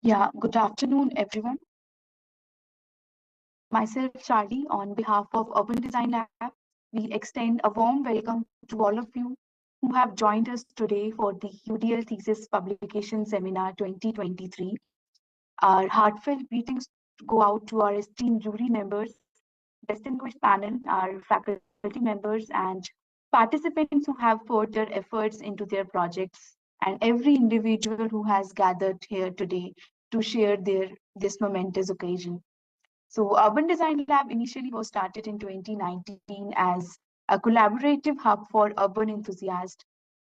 Yeah, good afternoon, everyone. Myself, Charlie, on behalf of Urban Design Lab, we extend a warm welcome to all of you who have joined us today for the UDL Thesis Publication Seminar 2023. Our heartfelt greetings go out to our esteemed jury members, distinguished panel, our faculty members, and participants who have poured their efforts into their projects, and every individual who has gathered here today to share this momentous occasion. So Urban Design Lab initially was started in 2019 as a collaborative hub for urban enthusiasts,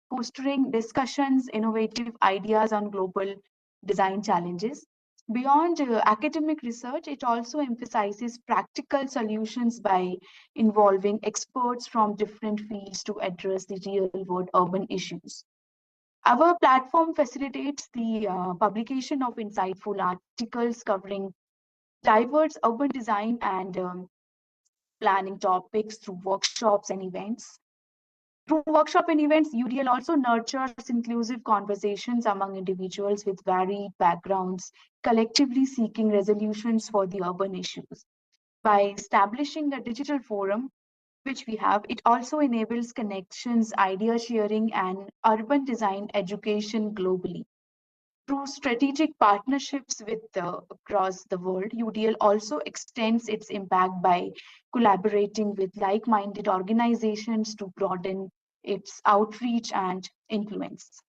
fostering discussions, innovative ideas on global design challenges. Beyond academic research, it also emphasizes practical solutions by involving experts from different fields to address the real world urban issues. Our platform facilitates the publication of insightful articles covering diverse urban design and planning topics through workshops and events. Through workshop and events, UDL also nurtures inclusive conversations among individuals with varied backgrounds, collectively seeking resolutions for the urban issues. By establishing a digital forum, which we have, it also enables connections, idea sharing, and urban design education globally. Through strategic partnerships with across the world, UDL also extends its impact by collaborating with like-minded organizations to broaden its outreach and influence.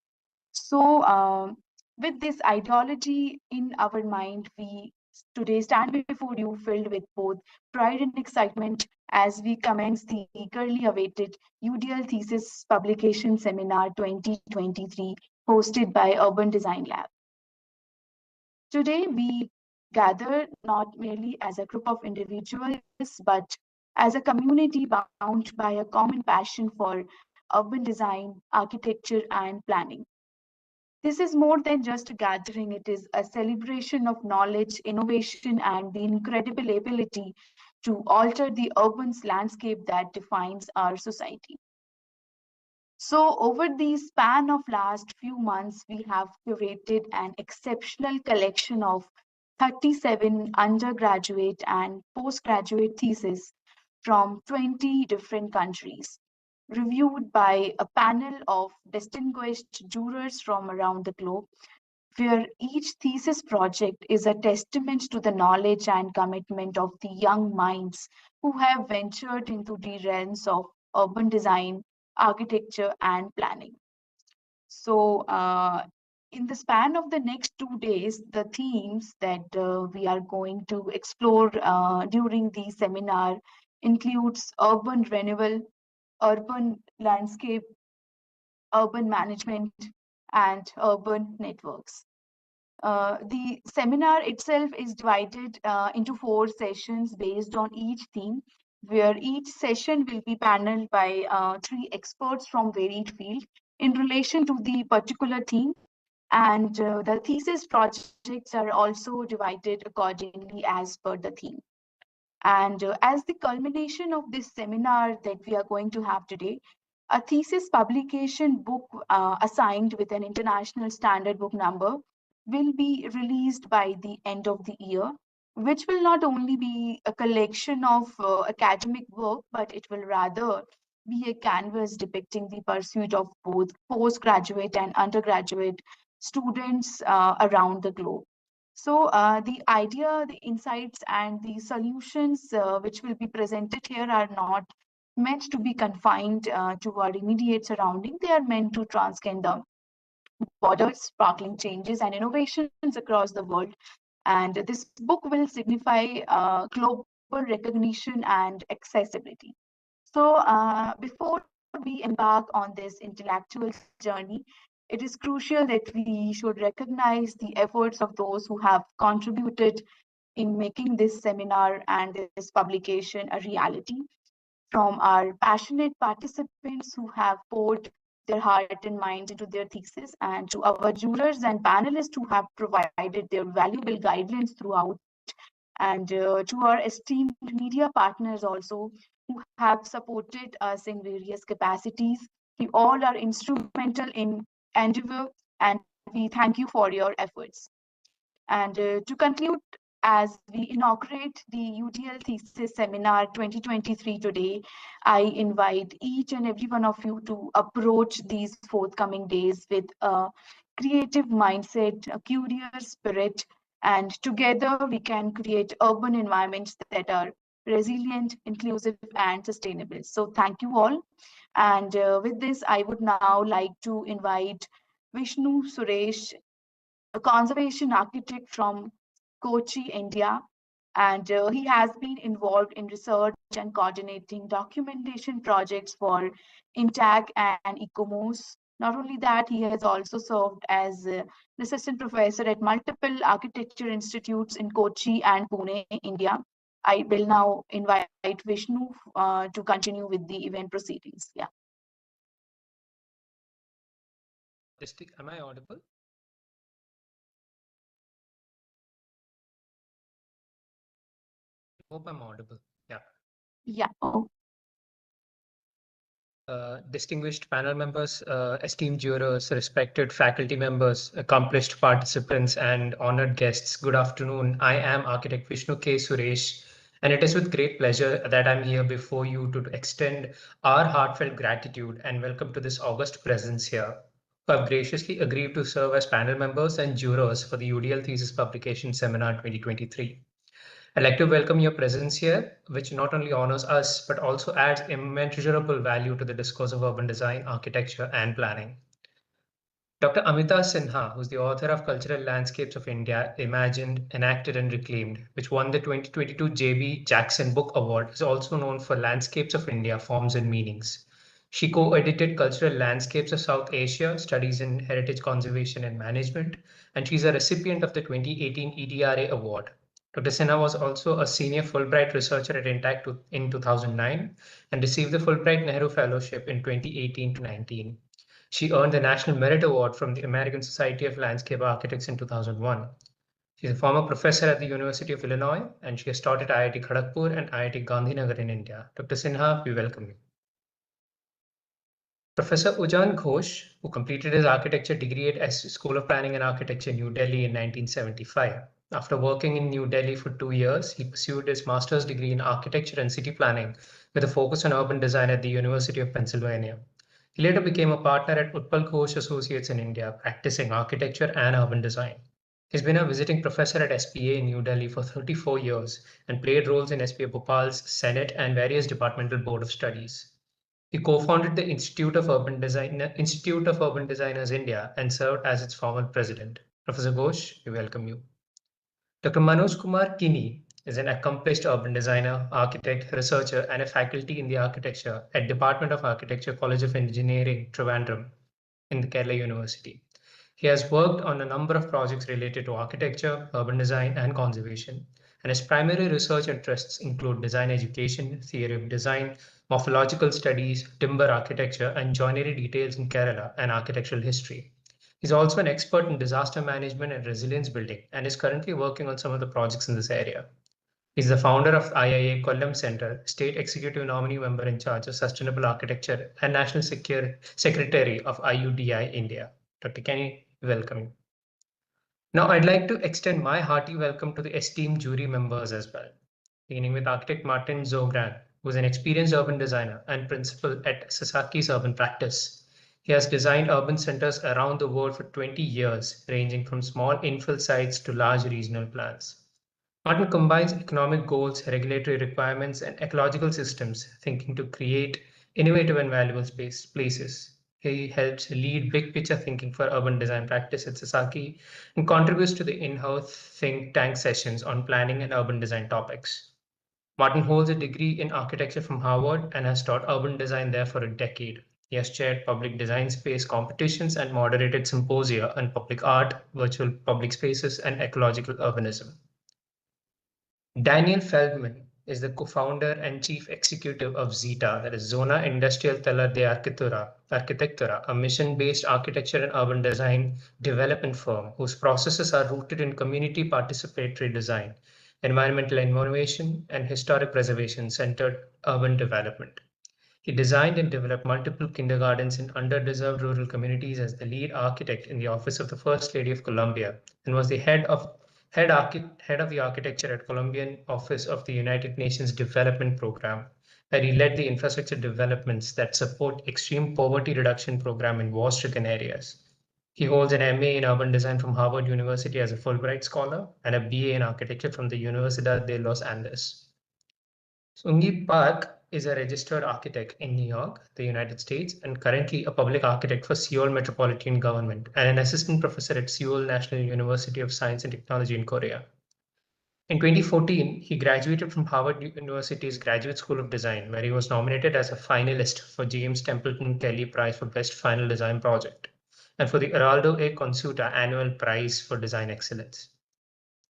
So, with this ideology in our mind, we today stand before you filled with both pride and excitement as we commence the eagerly awaited UDL Thesis Publication Seminar 2023 hosted by Urban Design Lab. Today, we gather not merely as a group of individuals, but as a community bound by a common passion for urban design, architecture, and planning. This is more than just a gathering, it is a celebration of knowledge, innovation, and the incredible ability to alter the urban landscape that defines our society. So over the span of last few months, we have curated an exceptional collection of 37 undergraduate and postgraduate theses from 20 different countries, reviewed by a panel of distinguished jurors from around the globe, where each thesis project is a testament to the knowledge and commitment of the young minds who have ventured into the realms of urban design, architecture, and planning. So, in the span of the next 2 days, the themes that we are going to explore during the seminar includes urban renewal, urban landscape, urban management, and urban networks. The seminar itself is divided into 4 sessions based on each theme, where each session will be paneled by 3 experts from varied fields in relation to the particular theme. And the thesis projects are also divided accordingly as per the theme. And as the culmination of this seminar that we are going to have today, a thesis publication book assigned with an international standard book number will be released by the end of the year, which will not only be a collection of academic work, but it will rather be a canvas depicting the pursuit of both postgraduate and undergraduate students around the globe. So the idea, the insights, and the solutions which will be presented here are not meant to be confined to our immediate surrounding. They are meant to transcend the borders, sparkling changes and innovations across the world. And this book will signify global recognition and accessibility. So before we embark on this intellectual journey, it is crucial that we should recognize the efforts of those who have contributed in making this seminar and this publication a reality, from our passionate participants who have poured their heart and mind into their thesis, and to our jurors and panelists who have provided their valuable guidelines throughout, and to our esteemed media partners also who have supported us in various capacities. You all are instrumental in endeavor, and we thank you for your efforts. And to conclude, as we inaugurate the UDL Thesis Seminar 2023 today, I invite each and every one of you to approach these forthcoming days with a creative mindset, a curious spirit, and together we can create urban environments that are resilient, inclusive, and sustainable. So thank you all. And with this, I would now like to invite Vishnu Suresh, a conservation architect from Kochi, India, and he has been involved in research and coordinating documentation projects for INTAC and ECOMOS. Not only that, he has also served as an assistant professor at multiple architecture institutes in Kochi and Pune, India. I will now invite Vishnu to continue with the event proceedings. Yeah. Am I audible? Hope I'm audible. Yeah. Yeah. Oh. Distinguished panel members, esteemed jurors, respected faculty members, accomplished participants, and honored guests, good afternoon. I am Architect Vishnu K. Suresh, and it is with great pleasure that I'm here before you to extend our heartfelt gratitude and welcome to this august presence here, who have graciously agreed to serve as panel members and jurors for the UDL Thesis Publication Seminar 2023. I'd like to welcome your presence here, which not only honors us, but also adds immeasurable value to the discourse of urban design, architecture, and planning. Dr. Amita Sinha, who's the author of Cultural Landscapes of India, Imagined, Enacted, and Reclaimed, which won the 2022 J.B. Jackson Book Award, is also known for Landscapes of India, Forms and Meanings. She co-edited Cultural Landscapes of South Asia, Studies in Heritage Conservation and Management, and she's a recipient of the 2018 EDRA Award. Dr. Sinha was also a senior Fulbright researcher at INTAC in 2009 and received the Fulbright Nehru Fellowship in 2018 to 19. She earned the National Merit Award from the American Society of Landscape Architects in 2001. She's a former professor at the University of Illinois, and she has taught at IIT Kharagpur and IIT Gandhinagar in India. Dr. Sinha, we welcome you. Professor Ujan Ghosh, who completed his architecture degree at School of Planning and Architecture, New Delhi in 1975. After working in New Delhi for 2 years, he pursued his master's degree in architecture and city planning with a focus on urban design at the University of Pennsylvania. He later became a partner at Utpal Ghosh Associates in India, practicing architecture and urban design. He's been a visiting professor at SPA in New Delhi for 34 years and played roles in SPA Bhopal's Senate and various departmental board of studies. He co-founded the Institute of Urban Designers India and served as its former president. Professor Ghosh, we welcome you. Dr. Manoj Kumar Kini is an accomplished urban designer, architect, researcher, and a faculty in the architecture at Department of Architecture, College of Engineering, Trivandrum in the Kerala University. He has worked on a number of projects related to architecture, urban design, and conservation, and his primary research interests include design education, theory of design, morphological studies, timber architecture, and joinery details in Kerala and architectural history. He's also an expert in disaster management and resilience building and is currently working on some of the projects in this area. He's the founder of IIA Kollam Center, State Executive Nominee Member in charge of Sustainable Architecture and National Secretary of IUDI India. Dr. Kenny, welcome you. Now, I'd like to extend my hearty welcome to the esteemed jury members as well, beginning with architect Martin Zogran, who is an experienced urban designer and principal at Sasaki's Urban Practice. He has designed urban centers around the world for 20 years, ranging from small infill sites to large regional plans. Martin combines economic goals, regulatory requirements, and ecological systems, thinking to create innovative and valuable places. He helps lead big picture thinking for urban design practice at Sasaki and contributes to the in-house think tank sessions on planning and urban design topics. Martin holds a degree in architecture from Harvard and has taught urban design there for a decade. He has chaired public design space competitions and moderated symposia on public art, virtual public spaces, and ecological urbanism. Daniel Feldman is the co-founder and chief executive of Zeta, that is Zona Industrial Teller de Arquitectura, a mission-based architecture and urban design development firm whose processes are rooted in community participatory design, environmental innovation, and historic preservation-centered urban development. He designed and developed multiple kindergartens in underdeserved rural communities as the lead architect in the office of the First Lady of Colombia and was the head of head of the architecture at Colombian Office of the United Nations Development Program, where he led the infrastructure developments that support extreme poverty reduction program in war-stricken areas. He holds an MA in urban design from Harvard University as a Fulbright scholar and a BA in architecture from the Universidad de Los Andes. Sungi Park is a registered architect in New York, the United States, and currently a public architect for Seoul Metropolitan Government and an assistant professor at Seoul National University of Science and Technology in Korea. In 2014, he graduated from Harvard University's Graduate School of Design, where he was nominated as a finalist for James Templeton Kelly Prize for Best Final Design Project and for the Heraldo A. Consuta Annual Prize for Design Excellence.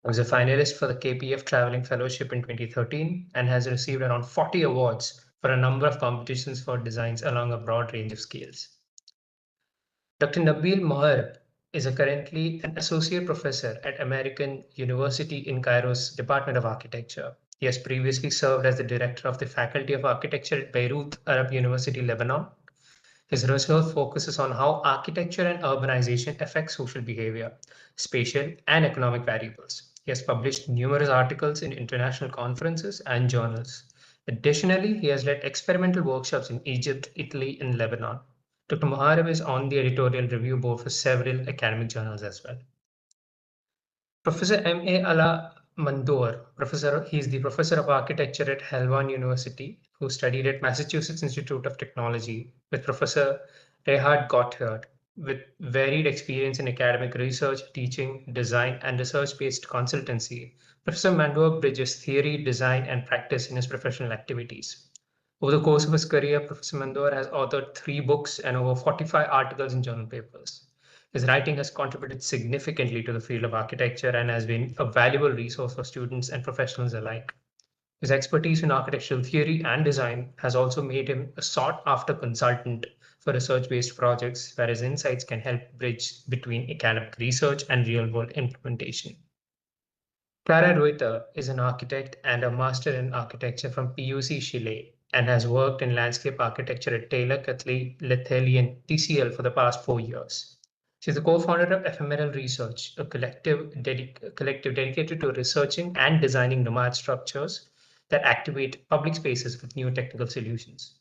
He was a finalist for the KPF Traveling Fellowship in 2013 and has received around 40 awards for a number of competitions for designs along a broad range of scales. Dr. Nabil Moher is currently an associate professor at American University in Cairo's Department of Architecture. He has previously served as the director of the Faculty of Architecture at Beirut Arab University, Lebanon. His research focuses on how architecture and urbanization affect social behavior, spatial and economic variables. He has published numerous articles in international conferences and journals. Additionally, he has led experimental workshops in Egypt, Italy, and Lebanon. Dr. Muharrem is on the editorial review board for several academic journals as well. Professor M.A. Ala Mandoor, he's the professor of architecture at Helwan University, who studied at Massachusetts Institute of Technology with Professor Rehard Gotthard, with varied experience in academic research, teaching, design, and research-based consultancy. Professor Mandoor bridges theory, design, and practice in his professional activities. Over the course of his career, Professor Mandoor has authored 3 books and over 45 articles in journal papers. His writing has contributed significantly to the field of architecture and has been a valuable resource for students and professionals alike. His expertise in architectural theory and design has also made him a sought-after consultant for research-based projects, where his insights can help bridge between academic research and real-world implementation. Clara Reuter is an architect and a master in architecture from PUC Chile and has worked in landscape architecture at Taylor Catley, Lethelli, and TCL for the past 4 years. She's the co-founder of Ephemeral Research, a collective dedicated to researching and designing nomad structures that activate public spaces with new technical solutions.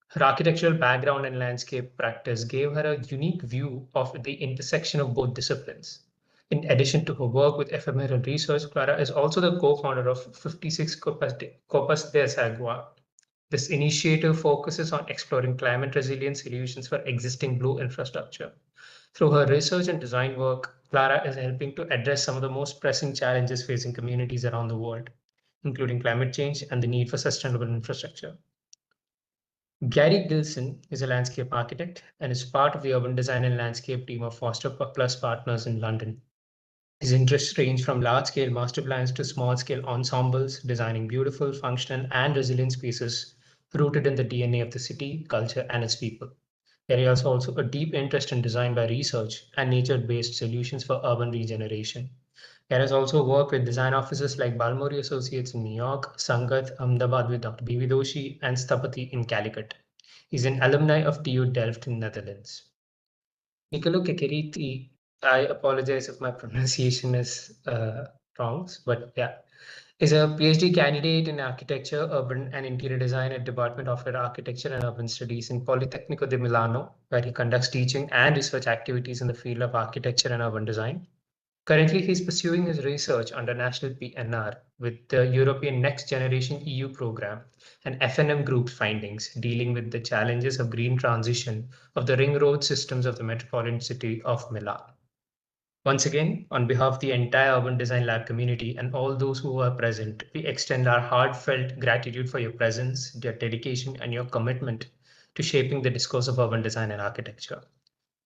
Her architectural background and landscape practice gave her a unique view of the intersection of both disciplines. In addition to her work with ephemeral research, Clara is also the co-founder of 56 Copas de Sagua. This initiative focuses on exploring climate resilient solutions for existing blue infrastructure. Through her research and design work, Clara is helping to address some of the most pressing challenges facing communities around the world, including climate change and the need for sustainable infrastructure. Gary Gilson is a landscape architect and is part of the urban design and landscape team of Foster Plus Partners in London. His interests range from large-scale master plans to small-scale ensembles, designing beautiful, functional, and resilient spaces rooted in the DNA of the city, culture, and its people. Gary has also a deep interest in design by research and nature-based solutions for urban regeneration. Gary has also worked with design offices like Balmori Associates in New York, Sangat, Ahmedabad with Dr. B.V. Doshi, and Sthapati in Calicut. He's an alumni of TU Delft in Netherlands. Nicolo Kekeriti, I apologize if my pronunciation is wrong, but yeah, is a PhD candidate in architecture, urban and interior design at Department of Architecture and Urban Studies in Politecnico di Milano, where he conducts teaching and research activities in the field of architecture and urban design. Currently, he's pursuing his research under National PNR with the European Next Generation EU program and FNM Group's findings dealing with the challenges of green transition of the ring road systems of the metropolitan city of Milan. Once again, on behalf of the entire Urban Design Lab community and all those who are present, we extend our heartfelt gratitude for your presence, your dedication, and your commitment to shaping the discourse of urban design and architecture.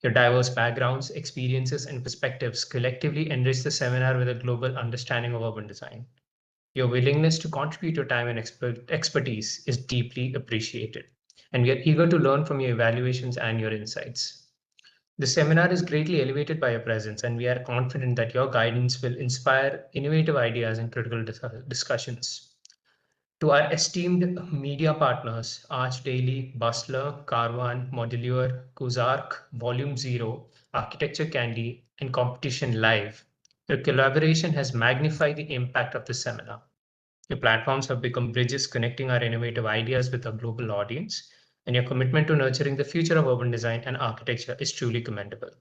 Your diverse backgrounds, experiences, and perspectives collectively enrich the seminar with a global understanding of urban design. Your willingness to contribute your time and expertise is deeply appreciated, and we are eager to learn from your evaluations and your insights. The seminar is greatly elevated by your presence, and we are confident that your guidance will inspire innovative ideas and critical discussions. To our esteemed media partners, Arch Daily, Bustler, Carvan, Modular, Kuzark, Volume Zero, Architecture Candy, and Competition Live, Your collaboration has magnified the impact of the seminar. Your platforms have become bridges connecting our innovative ideas with a global audience, and your commitment to nurturing the future of urban design and architecture is truly commendable.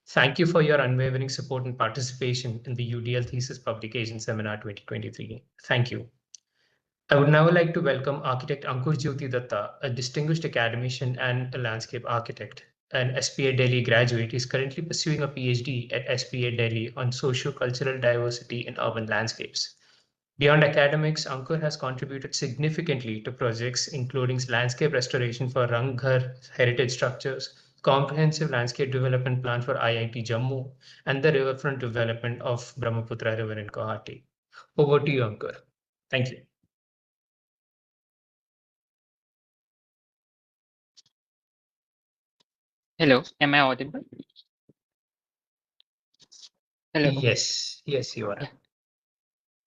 Thank you for your unwavering support and participation in the UDL Thesis Publication Seminar 2023. Thank you. I would now like to welcome architect Ankur Jyoti Datta, a distinguished academician and a landscape architect. An SPA Delhi graduate, is currently pursuing a PhD at SPA Delhi on socio-cultural diversity in urban landscapes. Beyond academics, Ankur has contributed significantly to projects including landscape restoration for Ranghar heritage structures, comprehensive landscape development plan for IIT Jammu, and the riverfront development of Brahmaputra River in Guwahati. Over to you, Ankur. Thank you. Hello, am I audible? Hello. Yes, you are. Yeah.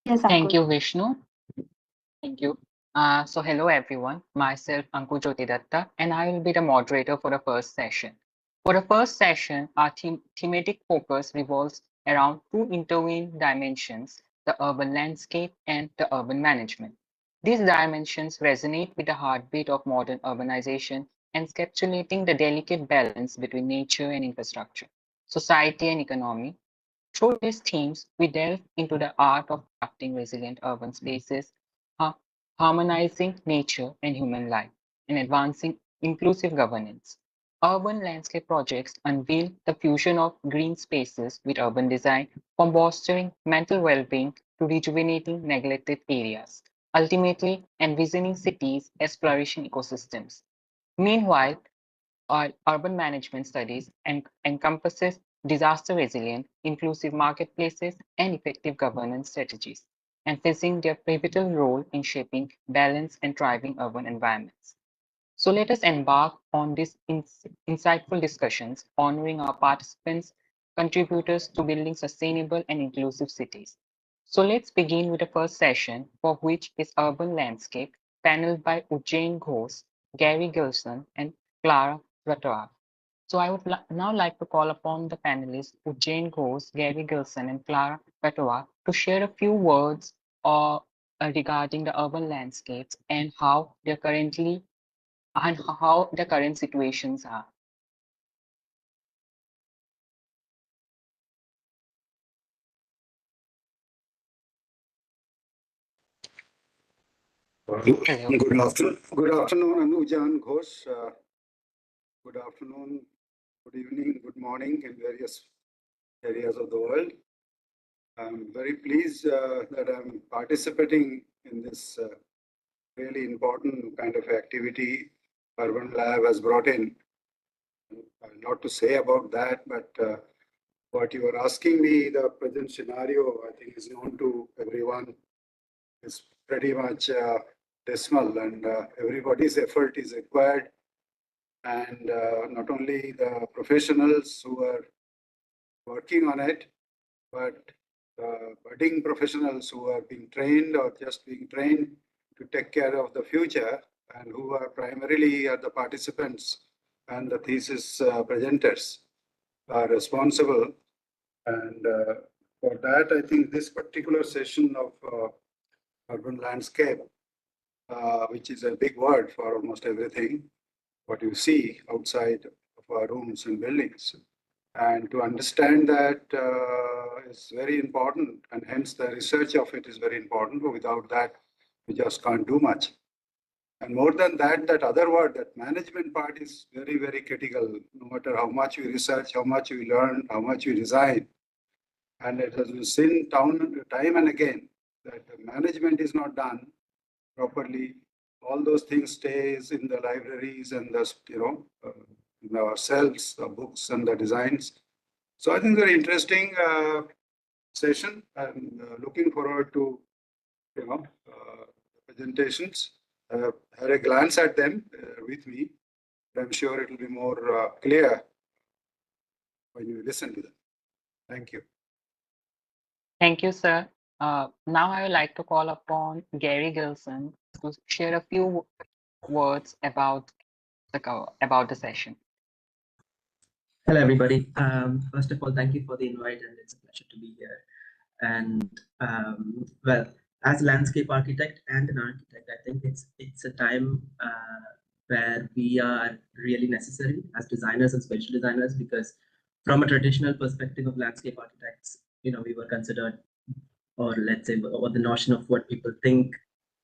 Yes, Thank Ankur. you, Vishnu. Thank you. So hello everyone, myself Ankur Jyoti Datta, and I will be the moderator for the first session. For the first session, our thematic focus revolves around two intertwined dimensions, the urban landscape and the urban management. These dimensions resonate with the heartbeat of modern urbanization, encapsulating the delicate balance between nature and infrastructure, society and economy. Through these themes, we delve into the art of crafting resilient urban spaces, ha- harmonizing nature and human life, and advancing inclusive governance. Urban landscape projects unveil the fusion of green spaces with urban design, from fostering mental well-being to rejuvenating neglected areas, ultimately envisioning cities as flourishing ecosystems. Meanwhile, urban management studies encompasses disaster resilient, inclusive marketplaces, and effective governance strategies, emphasizing their pivotal role in shaping balanced and thriving urban environments. So let us embark on these insightful discussions, honoring our participants, contributors to building sustainable and inclusive cities. So let's begin with the first session, for which is Urban Landscape, paneled by Ujjain Ghosh, Gary Gilson, and Clara Ratawar. So I would now like to call upon the panelists Ujjain Ghosh, Gary Gilson, and Clara Ratawar to share a few words regarding the urban landscapes and how they're currently and how the current situations are. Hello. Hello. Good afternoon, Anujan Ghosh. Good afternoon, good evening, good morning in various areas of the world. I'm very pleased that I'm participating in this really important kind of activity Urban Lab has brought in. A lot to say about that, but what you are asking me, the present scenario, I think is known to everyone. It's pretty much dismal, and everybody's effort is required. And not only the professionals who are working on it, but budding professionals who are being trained or just being trained to take care of the future, and who are primarily the participants and the thesis presenters are responsible. And for that, I think this particular session of urban landscape, which is a big word for almost everything, what you see outside of our rooms and buildings. And to understand that is very important, and hence the research of it is very important. But without that, we just can't do much. And more than that, that other word, that management part is very, very critical. No matter how much we research, how much we learn, how much we design, and it has been seen time and again that the management is not done properly. All those things stays in the libraries and the in our cells, the books and the designs. So I think very interesting session. I'm looking forward to presentations. Had a glance at them with me. I'm sure it will be more clear when you listen to them. Thank you. Thank you, sir. Now I would like to call upon Gary Gilson to share a few words about the session. Hello, everybody. First of all, thank you for the invite, and it's a pleasure to be here. And well, as a landscape architect and an architect, I think it's a time where we are really necessary as designers and spatial designers, because from a traditional perspective of landscape architects, we were considered, or let's say, or the notion of what people think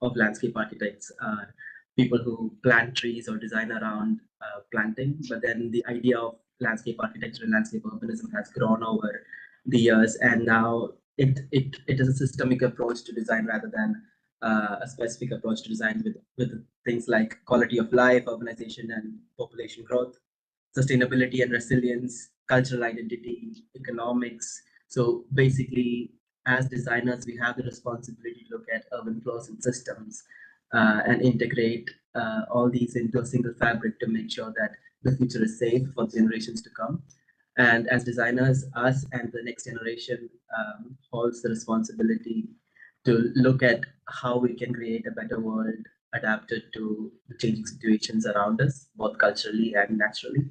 of landscape architects are people who plant trees or design around planting. But then the idea of landscape architecture and landscape urbanism has grown over the years, and now it is a systemic approach to design rather than a specific approach to design, with things like quality of life, urbanization and population growth, sustainability and resilience, cultural identity, economics. So basically, as designers, we have the responsibility to look at urban flows and systems and integrate all these into a single fabric to make sure that the future is safe for generations to come. And as designers, us and the next generation holds the responsibility to look at how we can create a better world adapted to the changing situations around us, both culturally and naturally.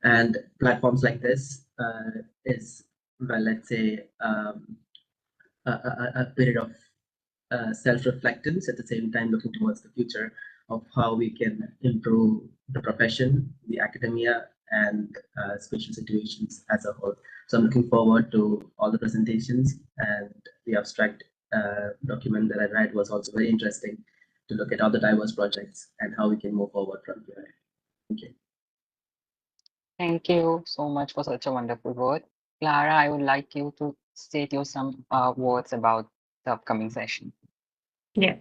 And platforms like this is, well, let's say, a period of self-reflectance, at the same time looking towards the future of how we can improve the profession, the academia, and spatial situations as a whole. So I'm looking forward to all the presentations, and the abstract document that I read was also very interesting to look at all the diverse projects and how we can move forward from here. Thank you. Thank you so much for such a wonderful word. Clara, I would like you to state you some words about the upcoming session. Yeah.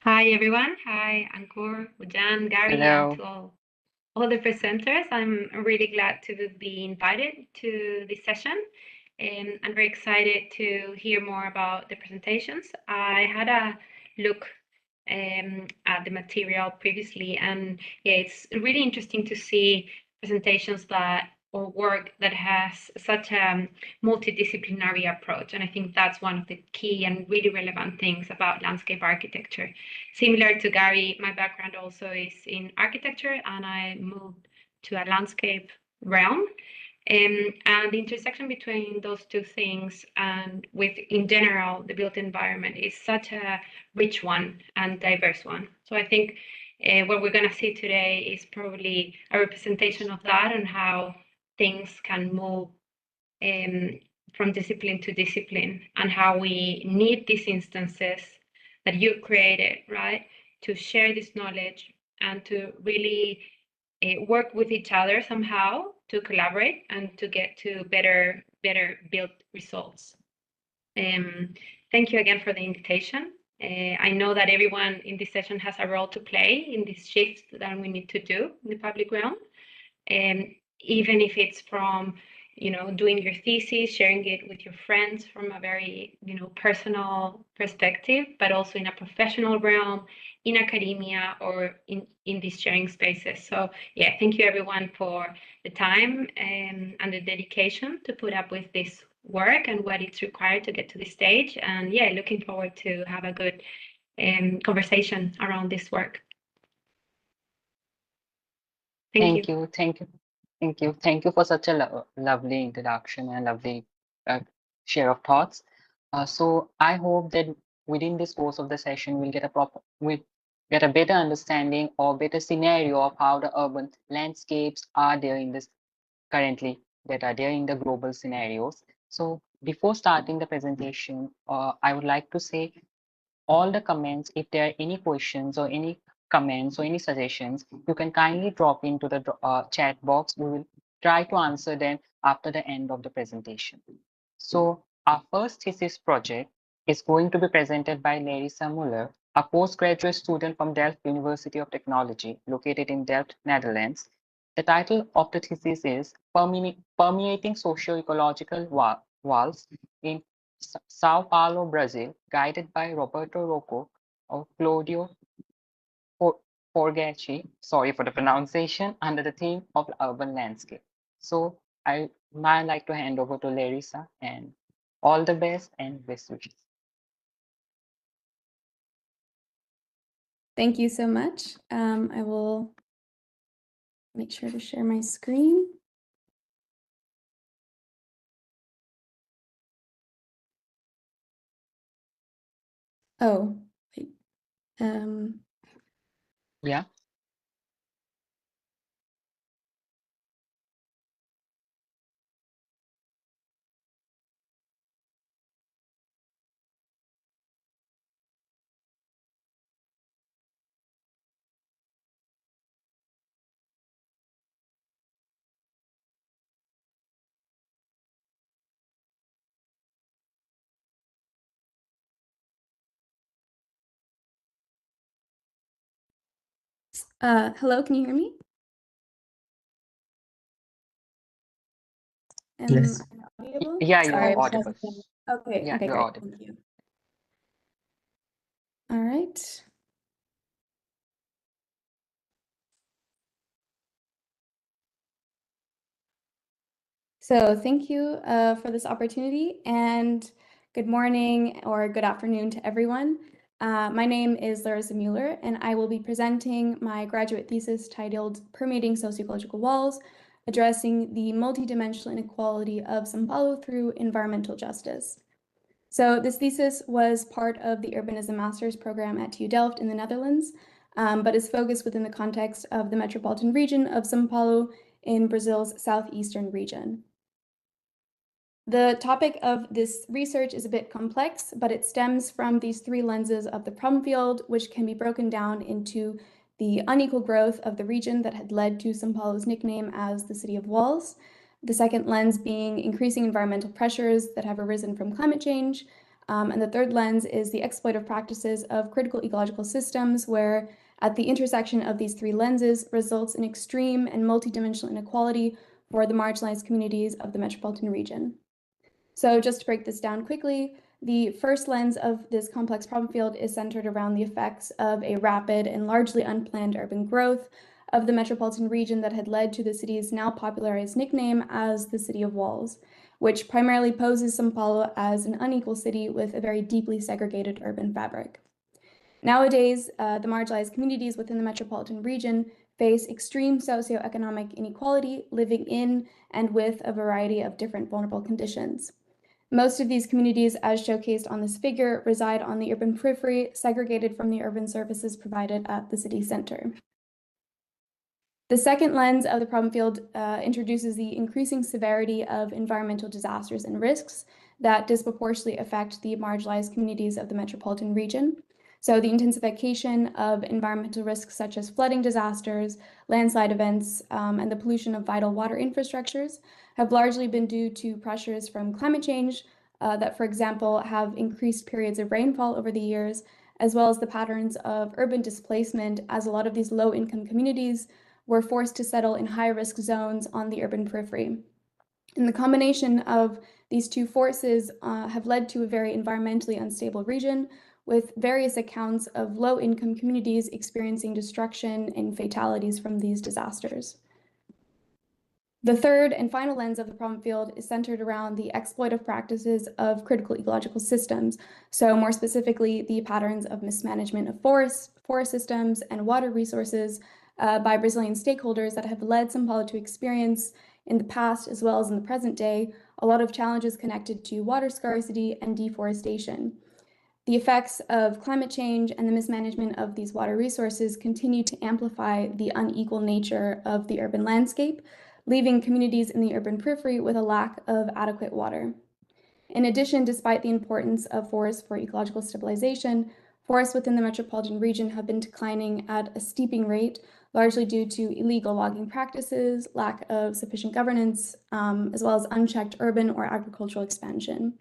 Hi, everyone. Hi, Ankur, Ujan, Gary, Hello. and to all the presenters. I'm really glad to be invited to this session. And I'm very excited to hear more about the presentations. I had a look at the material previously, and yeah, it's really interesting to see presentations that or work that has such a multidisciplinary approach. And I think that's one of the key and really relevant things about landscape architecture. Similar to Gary, my background also is in architecture, and I moved to a landscape realm. And the intersection between those two things and with, in general, the built environment is such a rich one and diverse one. So I think what we're going to see today is probably a representation of that and how things can move from discipline to discipline, and how we need these instances that you created, right, to share this knowledge and to really work with each other somehow to collaborate and to get to better built results. Thank you again for the invitation. I know that everyone in this session has a role to play in this shift that we need to do in the public realm. Even if it's from, doing your thesis, sharing it with your friends from a very, personal perspective, but also in a professional realm, in academia, or in these sharing spaces. So yeah, thank you everyone for the time and the dedication to put up with this work and what it's required to get to this stage. And yeah, looking forward to have a good conversation around this work. Thank you. Thank you for such a lovely introduction and lovely share of thoughts. So I hope that within this course of the session, we'll get a better understanding or better scenario of how the urban landscapes are there in this currently that are there in the global scenarios. So before starting the presentation, I would like to say all the comments, if there are any questions or any comments or any suggestions, you can kindly drop into the chat box. We will try to answer them after the end of the presentation. So our first thesis project is going to be presented by Larissa Muller, a postgraduate student from Delft University of Technology, located in Delft, Netherlands. The title of the thesis is Permeating Socio-Ecological Walls in Sao Paulo, Brazil, guided by Roberto Rocco or Claudio Forgacci, sorry for the pronunciation, under the theme of the urban landscape. So I now like to hand over to Larissa, and all the best and best wishes. Thank you so much. I will make sure to share my screen. Oh, wait. Yeah. Hello, can you hear me? Yes. I audible? Yeah, you Sorry, are I'm audible. pressing- Okay, Yeah, okay, you're great. audible. Thank you. All right. So thank you for this opportunity, and good morning or good afternoon to everyone. My name is Larissa Mueller, and I will be presenting my graduate thesis titled Permeating Sociological Walls, Addressing the Multidimensional Inequality of São Paulo Through Environmental Justice. So this thesis was part of the Urbanism Master's program at TU Delft in the Netherlands, but is focused within the context of the metropolitan region of São Paulo in Brazil's southeastern region. The topic of this research is a bit complex, but it stems from these three lenses of the problem field, which can be broken down into the unequal growth of the region that had led to São Paulo's nickname as the City of Walls. The second lens being increasing environmental pressures that have arisen from climate change. And the third lens is the exploitive practices of critical ecological systems, where at the intersection of these three lenses results in extreme and multidimensional inequality for the marginalized communities of the metropolitan region. So just to break this down quickly, the first lens of this complex problem field is centered around the effects of a rapid and largely unplanned urban growth of the metropolitan region that had led to the city's now popularized nickname as the City of Walls, which primarily poses São Paulo as an unequal city with a very deeply segregated urban fabric. Nowadays, the marginalized communities within the metropolitan region face extreme socioeconomic inequality, living in and with a variety of different vulnerable conditions. Most of these communities, as showcased on this figure, reside on the urban periphery, segregated from the urban services provided at the city center. The second lens of the problem field introduces the increasing severity of environmental disasters and risks that disproportionately affect the marginalized communities of the metropolitan region. So the intensification of environmental risks such as flooding disasters, landslide events, and the pollution of vital water infrastructures have largely been due to pressures from climate change that, for example, have increased periods of rainfall over the years, as well as the patterns of urban displacement, as a lot of these low-income communities were forced to settle in high-risk zones on the urban periphery. And the combination of these two forces have led to a very environmentally unstable region, with various accounts of low-income communities experiencing destruction and fatalities from these disasters. The third and final lens of the problem field is centered around the exploitive practices of critical ecological systems. So more specifically, the patterns of mismanagement of forests, forest systems, and water resources by Brazilian stakeholders that have led São Paulo to experience in the past, as well as in the present day, a lot of challenges connected to water scarcity and deforestation. The effects of climate change and the mismanagement of these water resources continue to amplify the unequal nature of the urban landscape, leaving communities in the urban periphery with a lack of adequate water. In addition, despite the importance of forests for ecological stabilization, forests within the metropolitan region have been declining at a steeping rate, largely due to illegal logging practices, lack of sufficient governance, as well as unchecked urban or agricultural expansion.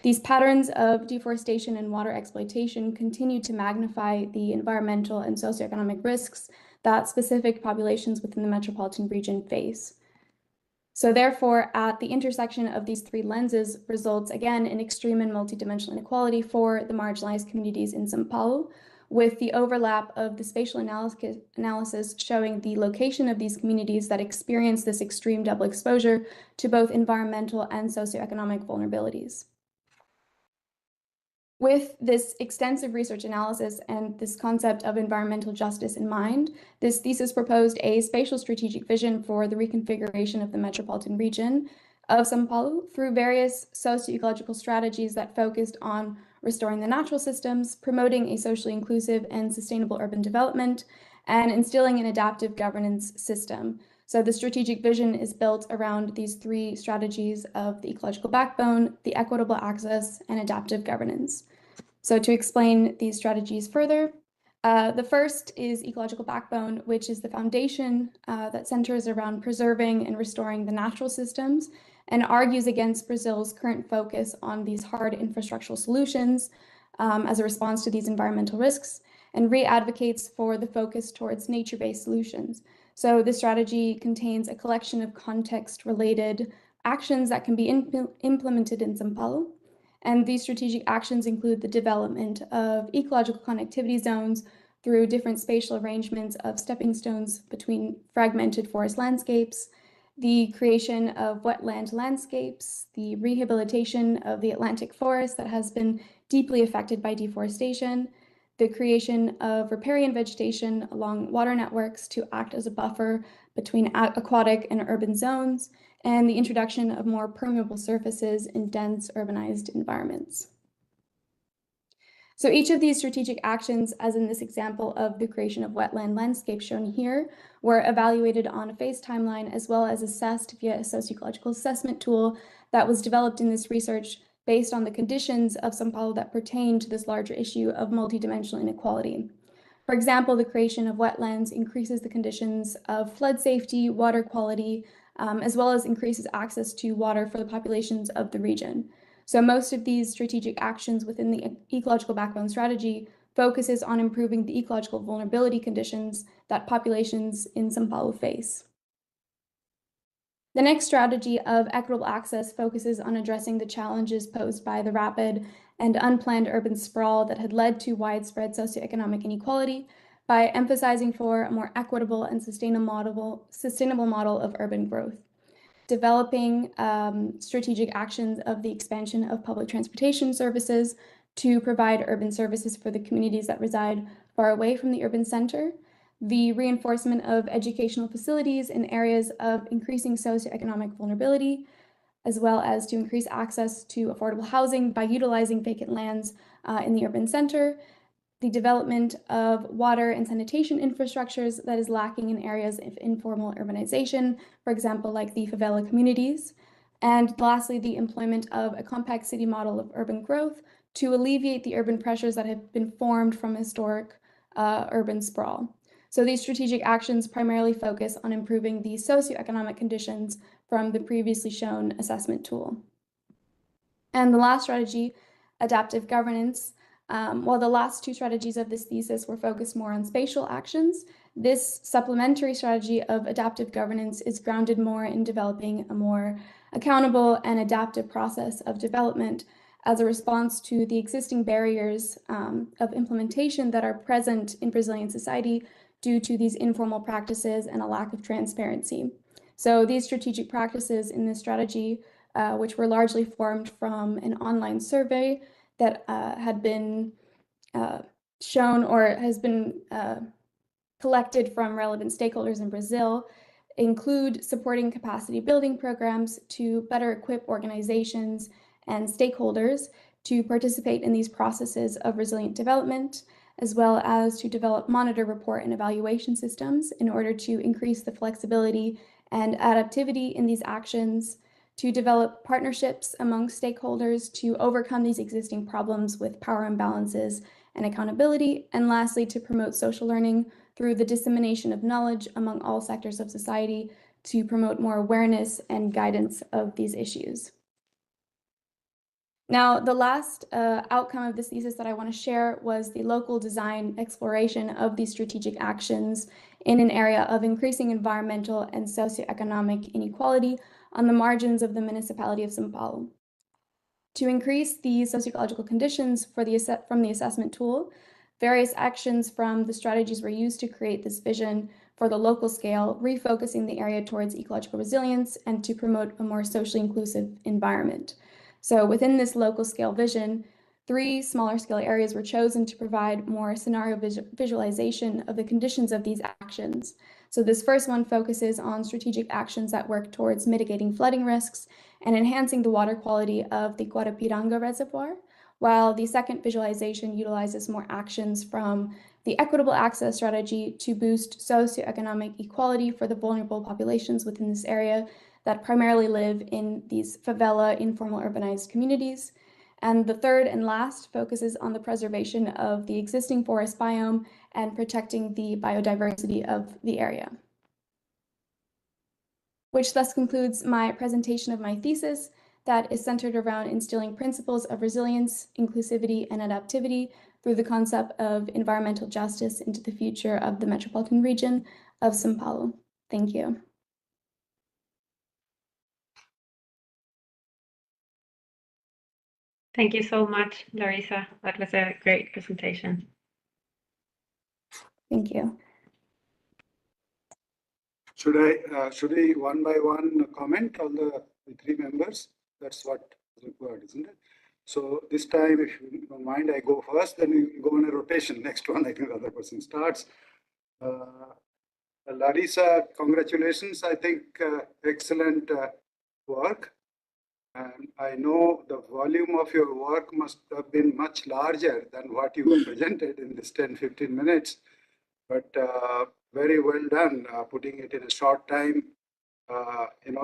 These patterns of deforestation and water exploitation continue to magnify the environmental and socioeconomic risks that specific populations within the metropolitan region face. So therefore, at the intersection of these three lenses results, again, in extreme and multidimensional inequality for the marginalized communities in São Paulo, with the overlap of the spatial analysis showing the location of these communities that experience this extreme double exposure to both environmental and socioeconomic vulnerabilities. With this extensive research analysis and this concept of environmental justice in mind, this thesis proposed a spatial strategic vision for the reconfiguration of the metropolitan region of São Paulo through various socio-ecological strategies that focused on restoring the natural systems, promoting a socially inclusive and sustainable urban development, and instilling an adaptive governance system. So the strategic vision is built around these three strategies of the ecological backbone, the equitable access, and adaptive governance. So to explain these strategies further, the first is ecological backbone, which is the foundation that centers around preserving and restoring the natural systems and argues against Brazil's current focus on these hard infrastructural solutions as a response to these environmental risks, and re-advocates for the focus towards nature-based solutions. So this strategy contains a collection of context-related actions that can be implemented in São Paulo. And these strategic actions include the development of ecological connectivity zones through different spatial arrangements of stepping stones between fragmented forest landscapes, the creation of wetland landscapes, the rehabilitation of the Atlantic forest that has been deeply affected by deforestation, the creation of riparian vegetation along water networks to act as a buffer between aquatic and urban zones, and the introduction of more permeable surfaces in dense urbanized environments. So each of these strategic actions, as in this example of the creation of wetland landscapes shown here, were evaluated on a phase timeline as well as assessed via a socioecological assessment tool that was developed in this research based on the conditions of São Paulo that pertain to this larger issue of multidimensional inequality. For example, the creation of wetlands increases the conditions of flood safety, water quality, as well as increases access to water for the populations of the region. So most of these strategic actions within the ecological backbone strategy focuses on improving the ecological vulnerability conditions that populations in São Paulo face. The next strategy of equitable access focuses on addressing the challenges posed by the rapid and unplanned urban sprawl that had led to widespread socioeconomic inequality by emphasizing for a more equitable and sustainable model of urban growth. Developing strategic actions of the expansion of public transportation services to provide urban services for the communities that reside far away from the urban center, the reinforcement of educational facilities in areas of increasing socioeconomic vulnerability, as well as to increase access to affordable housing by utilizing vacant lands in the urban center, the development of water and sanitation infrastructures that is lacking in areas of informal urbanization, for example, like the favela communities. And lastly, the employment of a compact city model of urban growth to alleviate the urban pressures that have been formed from historic urban sprawl. So these strategic actions primarily focus on improving the socioeconomic conditions from the previously shown assessment tool. And the last strategy, adaptive governance, while the last two strategies of this thesis were focused more on spatial actions, this supplementary strategy of adaptive governance is grounded more in developing a more accountable and adaptive process of development as a response to the existing barriers of implementation that are present in Brazilian society due to these informal practices and a lack of transparency. So these strategic practices in this strategy, which were largely formed from an online survey that had been shown or has been collected from relevant stakeholders in Brazil, include supporting capacity building programs to better equip organizations and stakeholders to participate in these processes of resilient development, as well as to develop, monitor, report, and evaluation systems in order to increase the flexibility and adaptivity in these actions, to develop partnerships among stakeholders to overcome these existing problems with power imbalances and accountability, and lastly, to promote social learning through the dissemination of knowledge among all sectors of society to promote more awareness and guidance of these issues. Now, the last outcome of this thesis that I want to share was the local design exploration of these strategic actions in an area of increasing environmental and socioeconomic inequality on the margins of the municipality of São Paulo. To increase the sociological conditions from the assessment tool, various actions from the strategies were used to create this vision for the local scale, refocusing the area towards ecological resilience and to promote a more socially inclusive environment. So within this local scale vision, 3 smaller scale areas were chosen to provide more scenario visualization of the conditions of these actions. So this first one focuses on strategic actions that work towards mitigating flooding risks and enhancing the water quality of the Guarapiranga Reservoir, while the second visualization utilizes more actions from the equitable access strategy to boost socioeconomic equality for the vulnerable populations within this area that primarily live in these favela informal urbanized communities. And the third and last focuses on the preservation of the existing forest biome and protecting the biodiversity of the area. Which thus concludes my presentation of my thesis that is centered around instilling principles of resilience, inclusivity, and adaptivity through the concept of environmental justice into the future of the metropolitan region of São Paulo. Thank you. Thank you so much, Larissa. That was a great presentation. Thank you. Should I one by one comment on the three members? That's what is required, isn't it? So this time, if you don't mind, I go first, then you go in a rotation. Next one, I think the other person starts. Larissa, congratulations. I think excellent work. And I know the volume of your work must have been much larger than what you have presented in this 10-15 minutes. But very well done, putting it in a short time,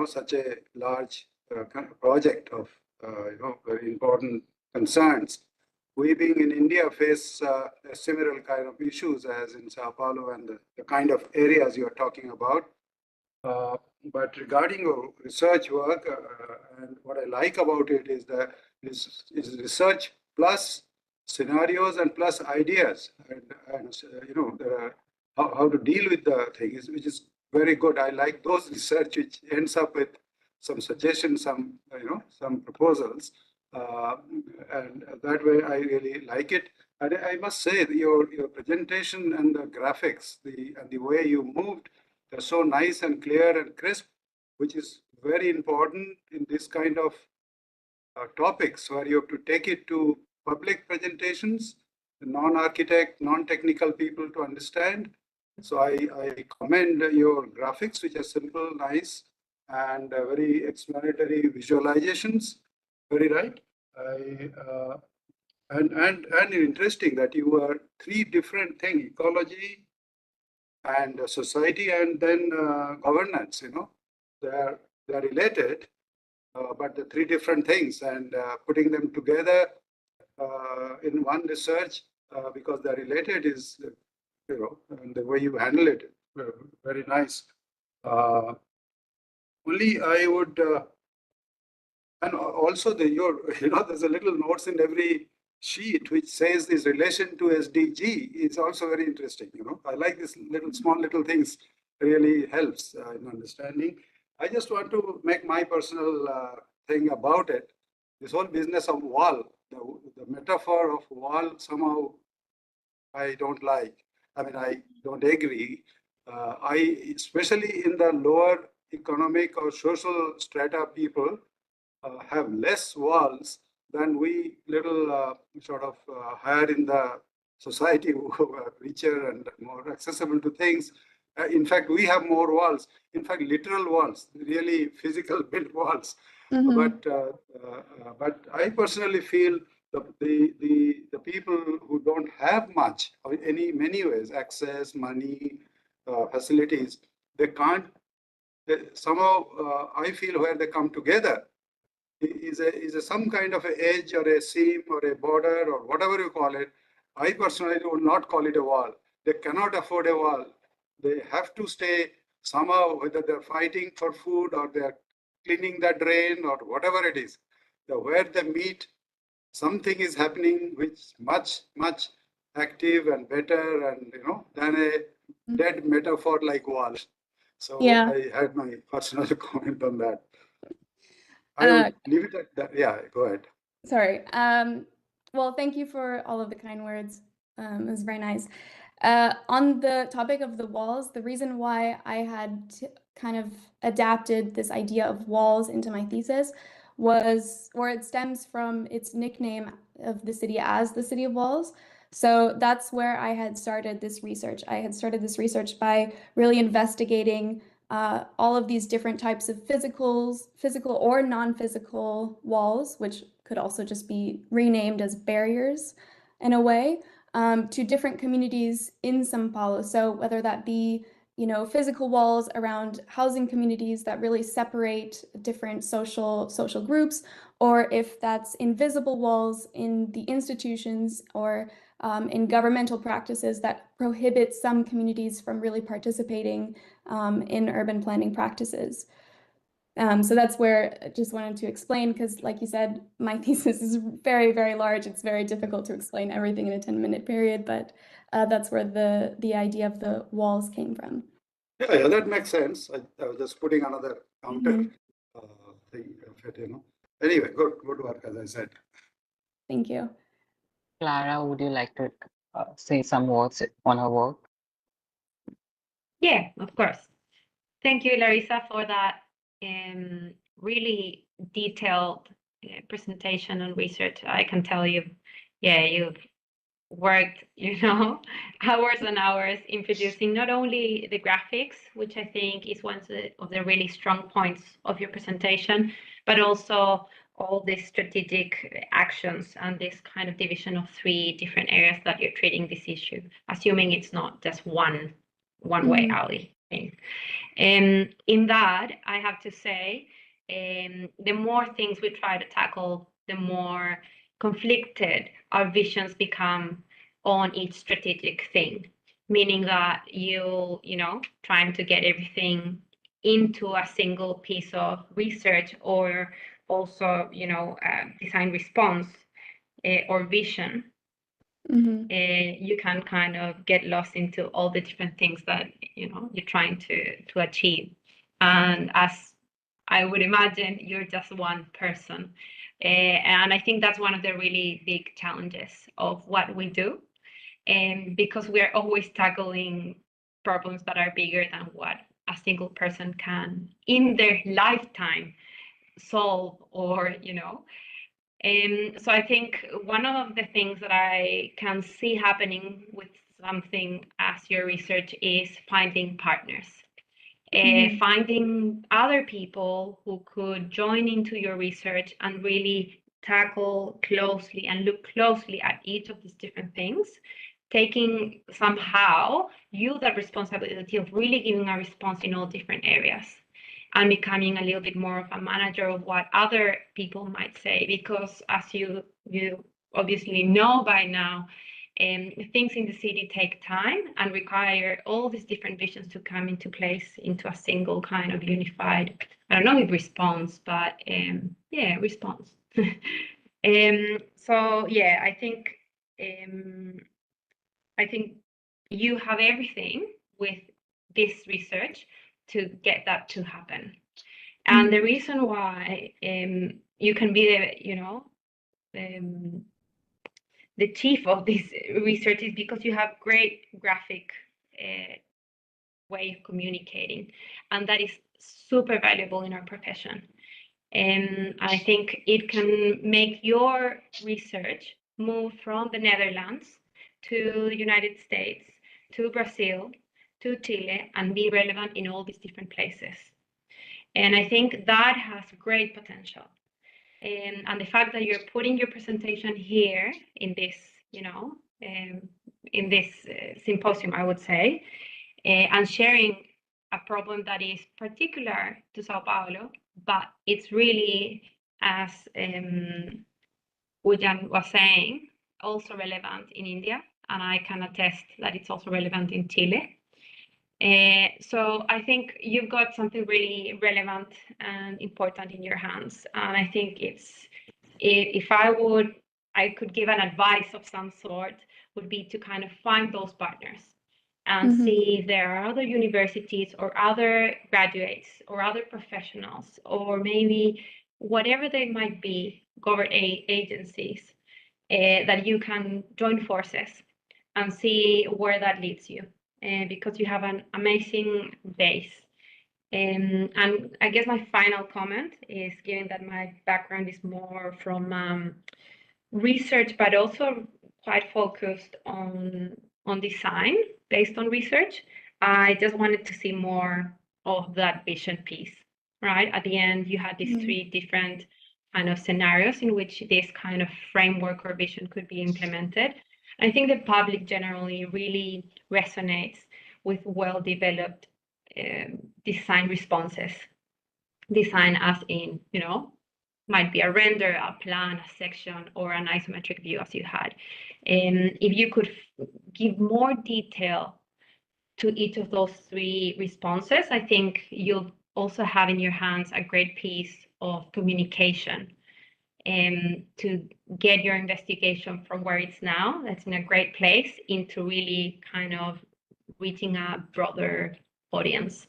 such a large project of, very important concerns. We being in India face a similar kind of issues as in Sao Paulo and the kind of areas you are talking about. But regarding your research work, and what I like about it is that is research plus scenarios and plus ideas, and how to deal with the things, which is very good. I like those research which ends up with some suggestions, some proposals, and that way I really like it. And I must say that your presentation and the graphics, and the way you moved, they're so nice and clear and crisp, which is very important in this kind of topics where you have to take it to public presentations, non-architect, non-technical people to understand. So I commend your graphics, which are simple, nice, and very explanatory visualizations. Very right. And interesting that you are three different things: ecology and society, and then governance. They're related, but the three different things, and putting them together in one research because they're related is, and the way you handle it, very nice. Only I would, and also there's a little notes in every sheet which says this relation to SDG is also very interesting. I like this small little things, really helps in understanding. I just want to make my personal thing about it. This whole business of wall, the metaphor of wall, somehow I don't like. I mean, I don't agree. Especially in the lower economic or social strata, people have less walls than we little higher in the society who are richer and more accessible to things. In fact, we have more walls. In fact, literal walls, really physical built walls. Mm-hmm. But I personally feel the people who don't have much, or many ways, access, money, facilities, they can't. Somehow, I feel where they come together is some kind of an edge or a seam or a border or whatever you call it. I personally would not call it a wall. They cannot afford a wall. They have to stay somehow, whether they're fighting for food or they're cleaning the drain or whatever it is. Where they meet, something is happening which much active and better and than a dead metaphor like wall. So yeah. I had my personal comment on that. I will leave it at that. Yeah, go ahead. Sorry. Well, thank you for all of the kind words. It was very nice. On the topic of the walls, the reason why I had kind of adapted this idea of walls into my thesis was, or it stems from its nickname of the city as the City of Walls. So that's where I had started this research. I had started this research by really investigating all of these different types of physical or non-physical walls, which could also just be renamed as barriers in a way to different communities in São Paulo. So whether that be physical walls around housing communities that really separate different social groups, or if that's invisible walls in the institutions or in governmental practices that prohibit some communities from really participating in urban planning practices. So that's where I just wanted to explain, because like you said, my thesis is very, very large. It's very difficult to explain everything in a 10-minute period, but that's where the idea of the walls came from. Yeah, that makes sense. I was just putting another counter thing of it, Anyway, good work, as I said. Thank you. Clara, would you like to say some words on her work? Yeah, of course. Thank you, Larissa, for that really detailed presentation and research. I can tell you, yeah, you've worked, hours and hours in producing not only the graphics, which I think is one of the really strong points of your presentation, but also all these strategic actions and this kind of division of 3 different areas that you're treating this issue, assuming it's not just one way alley thing. In that, I have to say, the more things we try to tackle, the more conflicted our visions become on each strategic thing, meaning that trying to get everything into a single piece of research, or also, design response or vision. You can kind of get lost into all the different things that you're trying to achieve, and as I would imagine, you're just one person, and I think that's one of the really big challenges of what we do, because we're always tackling problems that are bigger than what a single person can in their lifetime solve, or so I think one of the things that I can see happening with something as your research is finding partners, finding other people who could join into your research and really tackle closely and look closely at each of these different things, taking somehow the responsibility of really giving a response in all different areas, and becoming a little bit more of a manager of what other people might say, because as you obviously know by now, things in the city take time and require all these different visions to come into place into a single kind of unified, I don't know if response, but response. So yeah, I think you have everything with this research to get that to happen. And the reason why you can be the chief of this research is because you have great graphic way of communicating, and that is super valuable in our profession. And I think it can make your research move from the Netherlands to the United States, to Brazil, to Chile, and be relevant in all these different places. And I think that has great potential. And the fact that you're putting your presentation here in this, in this symposium, I would say, and sharing a problem that is particular to Sao Paulo, but it's really, as Ujan was saying, also relevant in India, and I can attest that it's also relevant in Chile. So I think you've got something really relevant and important in your hands, and I think if I could give an advice of some sort, would be to kind of find those partners and see if there are other universities or other graduates or other professionals, or maybe whatever they might be, government agencies, that you can join forces and see where that leads you, because you have an amazing base. And I guess my final comment is, given that my background is more from research, but also quite focused on design based on research, I just wanted to see more of that vision piece, right? At the end, you had these 3 different kind of scenarios in which this kind of framework or vision could be implemented. I think the public generally really resonates with well-developed design responses. Design as in, might be a render, a plan, a section, or an isometric view as you had. If you could give more detail to each of those three responses, I think you'll also have in your hands a great piece of communication to get your investigation from where it's now, that's in a great place, into really kind of reaching a broader audience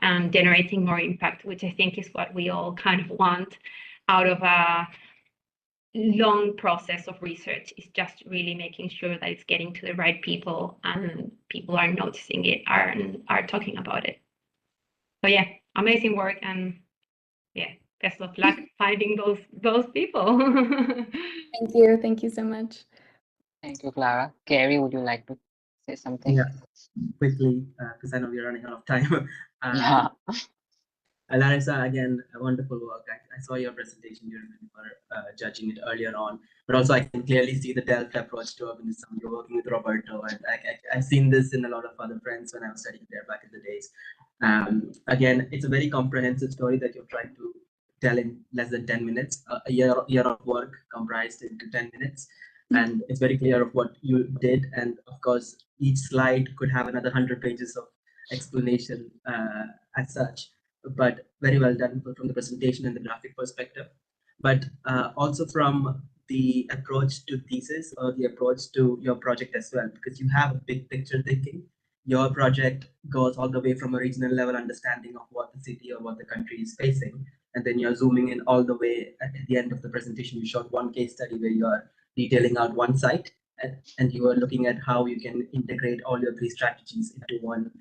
and generating more impact, which I think is what we all kind of want out of a long process of research, is just really making sure that it's getting to the right people and people are noticing it, are talking about it. So yeah, amazing work, and yeah, best of luck finding those people. Thank you so much. Thank you, Clara. Gary, would you like to say something? Yeah, quickly, because I know we're running out of time. Yeah. Larissa, again, a wonderful work. I saw your presentation during when you were judging it earlier on, but also I can clearly see the Delta approach to urbanism. You're working with Roberto, and I've seen this in a lot of other friends when I was studying there back in the days. Again, it's a very comprehensive story that you're trying to tell in less than 10 minutes, a year of work comprised into 10 minutes. And it's very clear of what you did. And of course, each slide could have another 100 pages of explanation as such, but very well done from the presentation and the graphic perspective. But also from the approach to thesis or the approach to your project as well, because you have a big picture thinking. Your project goes all the way from a regional level understanding of what the city or what the country is facing. And then you're zooming in all the way at the end of the presentation. You showed one case study where you are detailing out one site, and you are looking at how you can integrate all your three strategies into one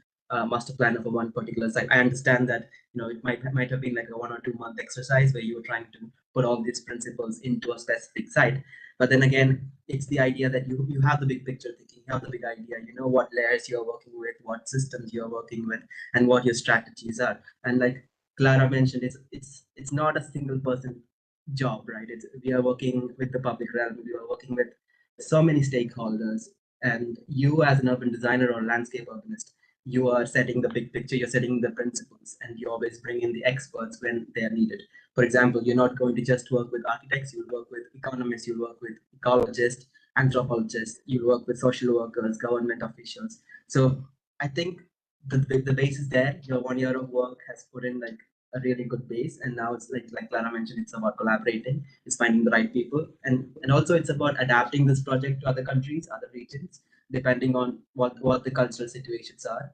master plan of a one particular site. I understand that it might have been like a 1 or 2 month exercise where you were trying to put all these principles into a specific site. But then again, it's the idea that you have the big picture thinking, you have the big idea, you know what layers you're working with, what systems you're working with, and what your strategies are. And like Clara mentioned, it's not a single person job, right? We are working with the public realm, we are working with so many stakeholders, and you as an urban designer or landscape urbanist, you are setting the big picture, you're setting the principles, and you always bring in the experts when they are needed. For example, you're not going to just work with architects, you'll work with economists, you'll work with ecologists, anthropologists, you'll work with social workers, government officials. So I think the base is there. Your 1 year of work has put in like a really good base, and now it's like Clara mentioned, it's about collaborating, it's finding the right people, and also it's about adapting this project to other countries, other regions, depending on what the cultural situations are.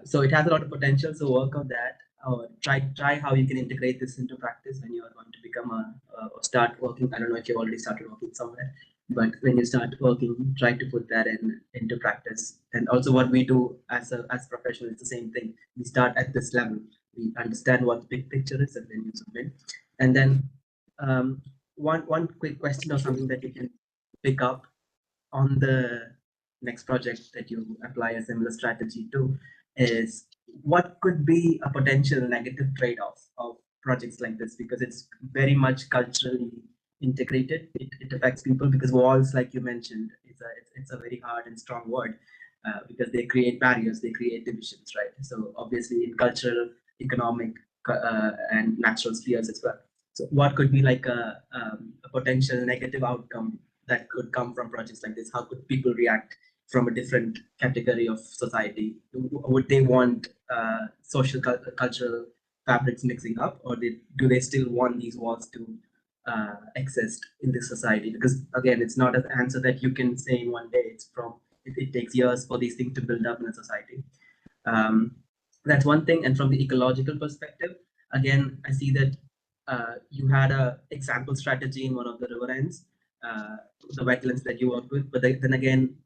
So it has a lot of potential. So work on that, or try how you can integrate this into practice when you are going to become or start working. I don't know if you already started working somewhere, but when you start working, try to put that into practice. And also what we do as professionals, it's the same thing. We start at this level. We understand what the big picture is, and then you zoom in. And then one quick question or something that you can pick up on the next project that you apply a similar strategy to is what could be a potential negative trade-off of projects like this, because it's very much culturally integrated. It affects people because walls, like you mentioned, it's a very hard and strong word because they create barriers, they create divisions, right? So obviously in cultural, economic, and natural spheres as well. So what could be like a potential negative outcome that could come from projects like this? How could people react from a different category of society? Would they want social cultural fabrics mixing up, or do they still want these walls to exist in this society? Because again, it's not an answer that you can say in one day. It takes years for these things to build up in a society. That's one thing. And from the ecological perspective, again, I see that you had a example strategy in one of the river ends, the wetlands that you work with, but then again,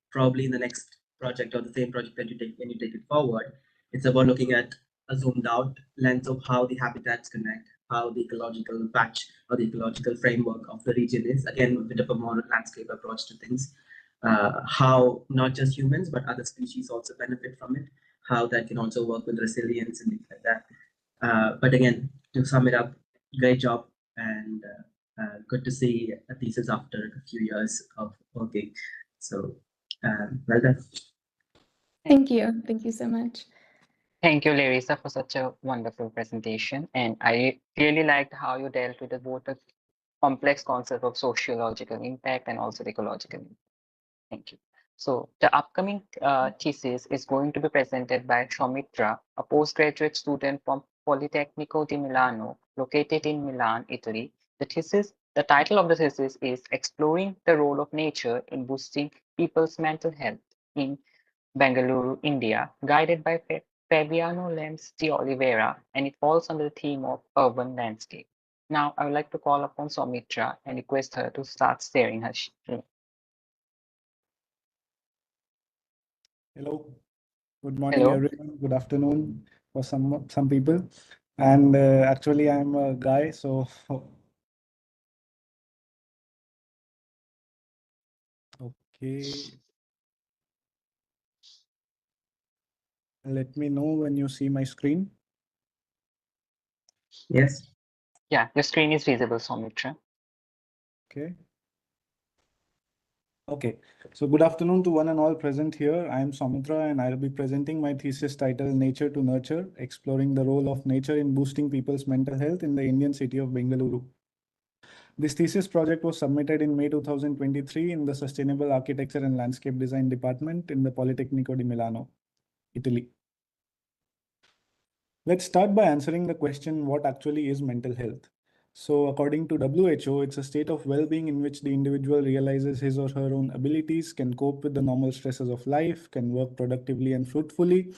probably in the next project or the same project that you take, when you take it forward, it's about looking at a zoomed out lens of how the habitats connect, how the ecological patch or the ecological framework of the region is. Again, a bit of a more landscape approach to things. How not just humans, but other species also benefit from it, how that can also work with resilience and things like that. But again, to sum it up, great job, and good to see a thesis after a few years of working. So well done. Thank you. Thank you so much. Thank you, Larissa, for such a wonderful presentation. And I really liked how you dealt with both the complex concept of sociological impact and also the ecological impact. Thank you. So the upcoming thesis is going to be presented by Soumitra, a postgraduate student from Politecnico di Milano, located in Milan, Italy. The title of the thesis is Exploring the Role of Nature in Boosting People's Mental Health in Bengaluru, India, guided by Fabiano Lems de Oliveira, and it falls under the theme of urban landscape. Now, I would like to call upon Soumitra and request her to start sharing her screen. Hello, good morning, Hello. everyone. Good afternoon for some people. And actually, I'm a guy, so okay. Let me know when you see my screen. Yes. Yeah, your screen is visible, Soumitra. Okay. Okay, so good afternoon to one and all present here. I am Soumitra and I'll be presenting my thesis titled Nature to Nurture, Exploring the Role of Nature in Boosting People's Mental Health in the Indian City of Bengaluru. This thesis project was submitted in May 2023 in the Sustainable Architecture and Landscape Design Department in the Politecnico di Milano, Italy. Let's start by answering the question, what actually is mental health? So according to WHO, it's a state of well-being in which the individual realizes his or her own abilities, can cope with the normal stresses of life, can work productively and fruitfully.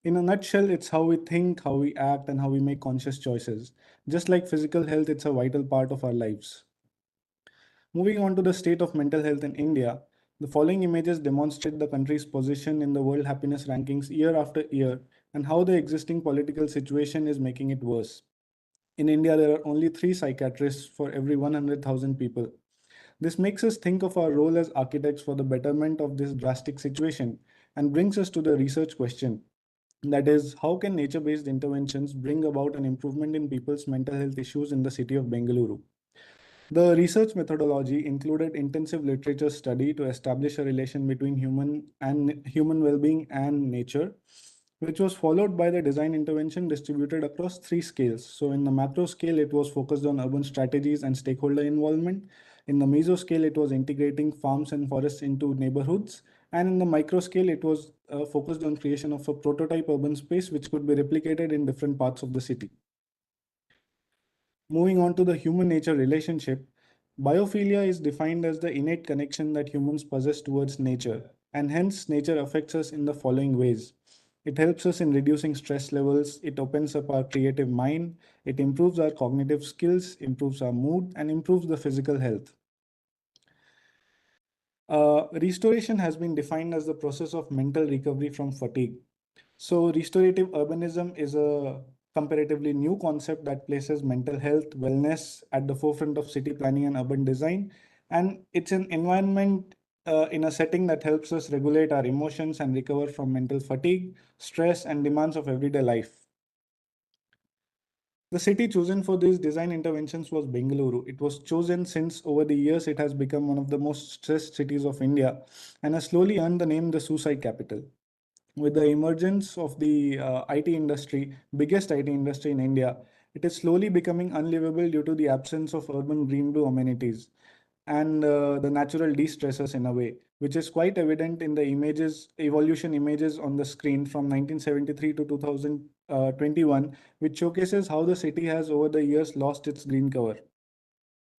In a nutshell, it's how we think, how we act, and how we make conscious choices. Just like physical health, it's a vital part of our lives. Moving on to the state of mental health in India, the following images demonstrate the country's position in the World Happiness Rankings year after year and how the existing political situation is making it worse. In India, there are only 3 psychiatrists for every 100,000 people. This makes us think of our role as architects for the betterment of this drastic situation and brings us to the research question. That is, how can nature-based interventions bring about an improvement in people's mental health issues in the city of Bengaluru? The research methodology included intensive literature study to establish a relation between human well-being and nature, which was followed by the design intervention distributed across 3 scales. So in the macro scale, it was focused on urban strategies and stakeholder involvement. In the meso scale, it was integrating farms and forests into neighborhoods. And in the micro scale, it was focused on creation of a prototype urban space which could be replicated in different parts of the city. Moving on to the human-nature relationship, biophilia is defined as the innate connection that humans possess towards nature, and hence nature affects us in the following ways. It helps us in reducing stress levels, it opens up our creative mind, it improves our cognitive skills, improves our mood, and improves the physical health. Restoration has been defined as the process of mental recovery from fatigue. So restorative urbanism is a comparatively new concept that places mental health, wellness at the forefront of city planning and urban design. And it's an environment in a setting that helps us regulate our emotions and recover from mental fatigue, stress, and demands of everyday life. The city chosen for these design interventions was Bengaluru. It was chosen since over the years it has become one of the most stressed cities of India and has slowly earned the name the suicide capital. With the emergence of the IT industry, biggest IT industry in India, it is slowly becoming unlivable due to the absence of urban green blue amenities and the natural de-stressors in a way, which is quite evident in the evolution images on the screen from 1973 to 2021, which showcases how the city has over the years lost its green cover.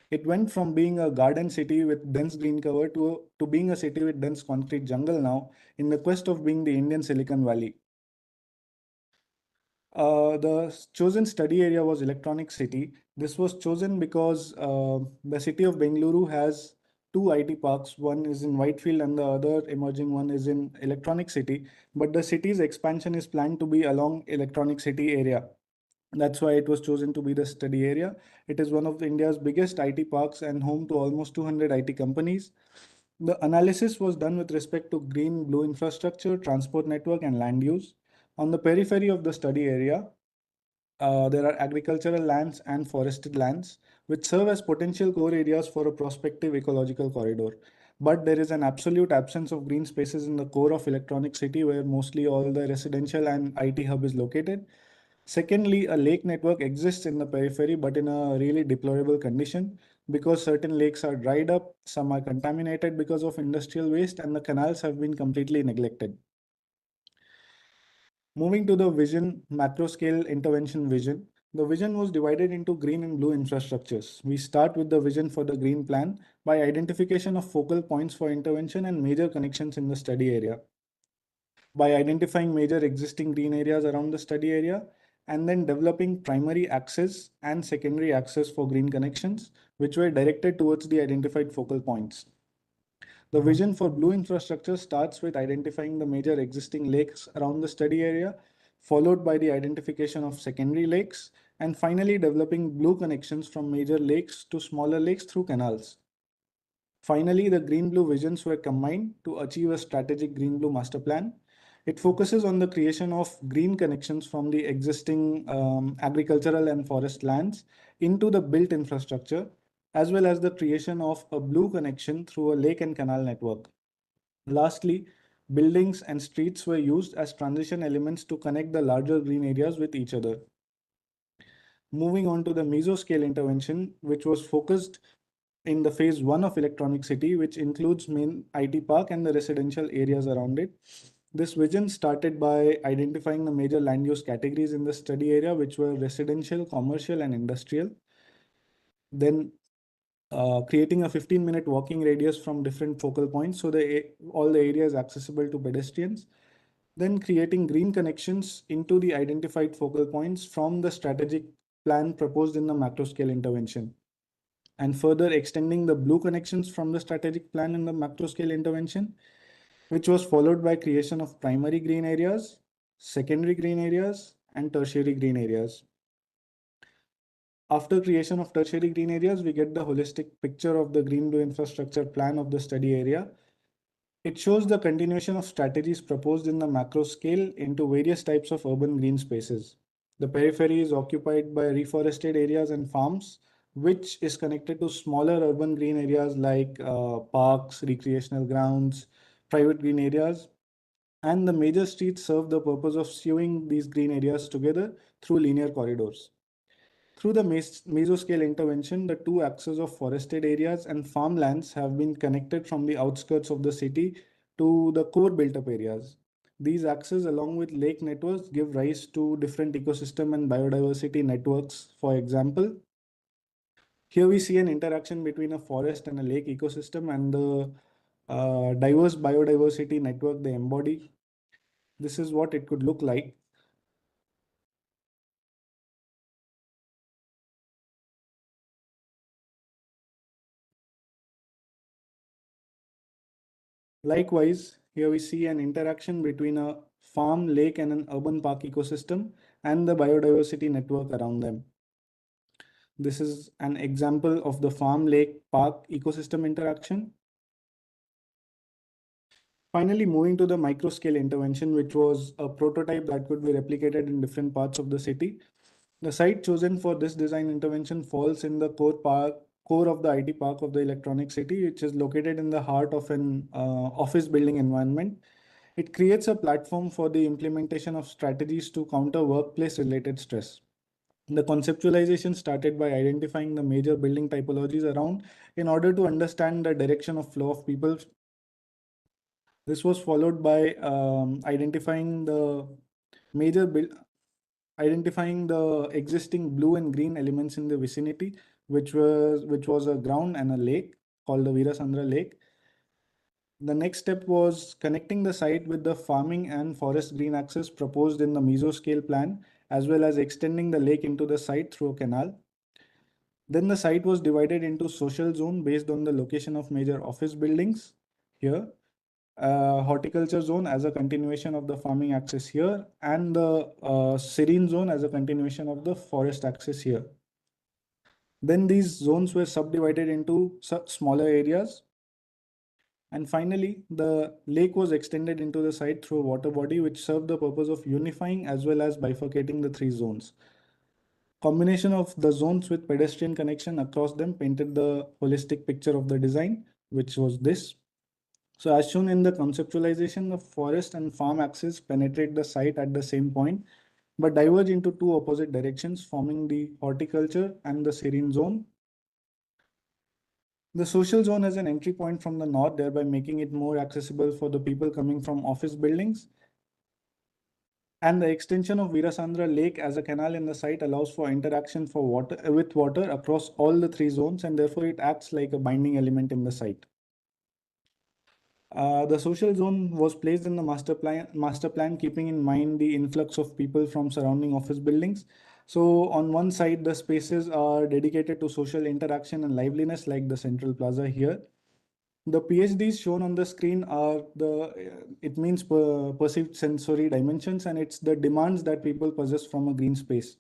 It went from being a garden city with dense green cover to being a city with dense concrete jungle now in the quest of being the Indian Silicon Valley. The chosen study area was Electronic City. This was chosen because the city of Bengaluru has 2 IT parks. One is in Whitefield and the other emerging one is in Electronic City. But the city's expansion is planned to be along Electronic City area. That's why it was chosen to be the study area. It is one of India's biggest IT parks and home to almost 200 IT companies. The analysis was done with respect to green blue infrastructure, transport network, and land use. On the periphery of the study area, there are agricultural lands and forested lands, which serve as potential core areas for a prospective ecological corridor. But there is an absolute absence of green spaces in the core of Electronic City, where mostly all the residential and IT hub is located. Secondly, a lake network exists in the periphery, but in a really deplorable condition because certain lakes are dried up, some are contaminated because of industrial waste, and the canals have been completely neglected. Moving to the vision, macro scale intervention vision. The vision was divided into green and blue infrastructures. We start with the vision for the green plan by identification of focal points for intervention and major connections in the study area. By identifying major existing green areas around the study area, and then developing primary access and secondary access for green connections, which were directed towards the identified focal points. The vision for blue infrastructure starts with identifying the major existing lakes around the study area, followed by the identification of secondary lakes, and finally developing blue connections from major lakes to smaller lakes through canals. Finally, the green-blue visions were combined to achieve a strategic green-blue master plan. It focuses on the creation of green connections from the existing agricultural and forest lands into the built infrastructure, as well as the creation of a blue connection through a lake and canal network. Lastly, buildings and streets were used as transition elements to connect the larger green areas with each other. Moving on to the mesoscale intervention, which was focused in the phase 1 of Electronic City, which includes main IT park and the residential areas around it. This vision started by identifying the major land use categories in the study area, which were residential, commercial, and industrial. Then creating a 15-minute walking radius from different focal points so all the area is accessible to pedestrians. Then creating green connections into the identified focal points from the strategic plan proposed in the macro scale intervention. And further extending the blue connections from the strategic plan in the macro scale intervention, which was followed by creation of primary green areas, secondary green areas, and tertiary green areas. After creation of tertiary green areas, we get the holistic picture of the green-blue infrastructure plan of the study area. It shows the continuation of strategies proposed in the macro scale into various types of urban green spaces. The periphery is occupied by reforested areas and farms, which is connected to smaller urban green areas like parks, recreational grounds, private green areas. And the major streets serve the purpose of sewing these green areas together through linear corridors. Through the mesoscale intervention, the two axes of forested areas and farmlands have been connected from the outskirts of the city to the core built-up areas. These axes, along with lake networks, give rise to different ecosystem and biodiversity networks. For example, here we see an interaction between a forest and a lake ecosystem and the diverse biodiversity network they embody. This is what it could look like. Likewise, here we see an interaction between a farm, lake, and an urban park ecosystem and the biodiversity network around them. This is an example of the farm, lake, park ecosystem interaction. Finally, moving to the micro scale intervention, which was a prototype that could be replicated in different parts of the city. The site chosen for this design intervention falls in the core of the IT park of the Electronic City, which is located in the heart of an office building environment. It creates a platform for the implementation of strategies to counter workplace related stress. The conceptualization started by identifying the major building typologies around in order to understand the direction of flow of people. This was followed by identifying the existing blue and green elements in the vicinity, which was a ground and a lake called the Virasandra Lake. The next step was connecting the site with the farming and forest green access proposed in the mesoscale plan, as well as extending the lake into the site through a canal. Then the site was divided into social zone based on the location of major office buildings here, horticulture zone as a continuation of the farming axis here, and the serene zone as a continuation of the forest axis here. Then these zones were subdivided into smaller areas. And finally, the lake was extended into the site through a water body, which served the purpose of unifying as well as bifurcating the three zones. Combination of the zones with pedestrian connection across them painted the holistic picture of the design, which was this. So as shown in the conceptualization, the forest and farm axes penetrate the site at the same point, but diverge into two opposite directions, forming the horticulture and the serene zone. The social zone has an entry point from the north, thereby making it more accessible for the people coming from office buildings. And the extension of Virasandra Lake as a canal in the site allows for interaction with water across all the three zones, and therefore it acts like a binding element in the site. The social zone was placed in the master plan, keeping in mind the influx of people from surrounding office buildings. So on one side, the spaces are dedicated to social interaction and liveliness, like the central plaza here. The PhDs shown on the screen are it means perceived sensory dimensions, and it's the demands that people possess from a green space.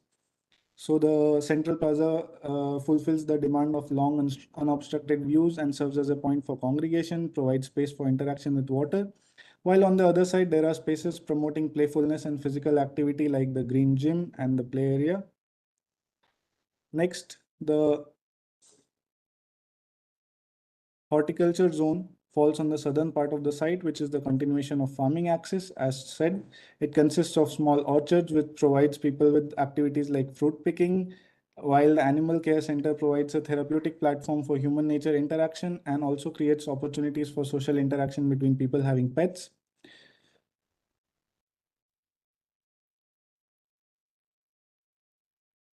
So the central plaza fulfills the demand of long and unobstructed views and serves as a point for congregation, provides space for interaction with water. While on the other side, there are spaces promoting playfulness and physical activity like the green gym and the play area. Next, the horticulture zone falls on the southern part of the site, which is the continuation of farming axis. As said, it consists of small orchards, which provides people with activities like fruit picking, while the animal care center provides a therapeutic platform for human nature interaction and also creates opportunities for social interaction between people having pets.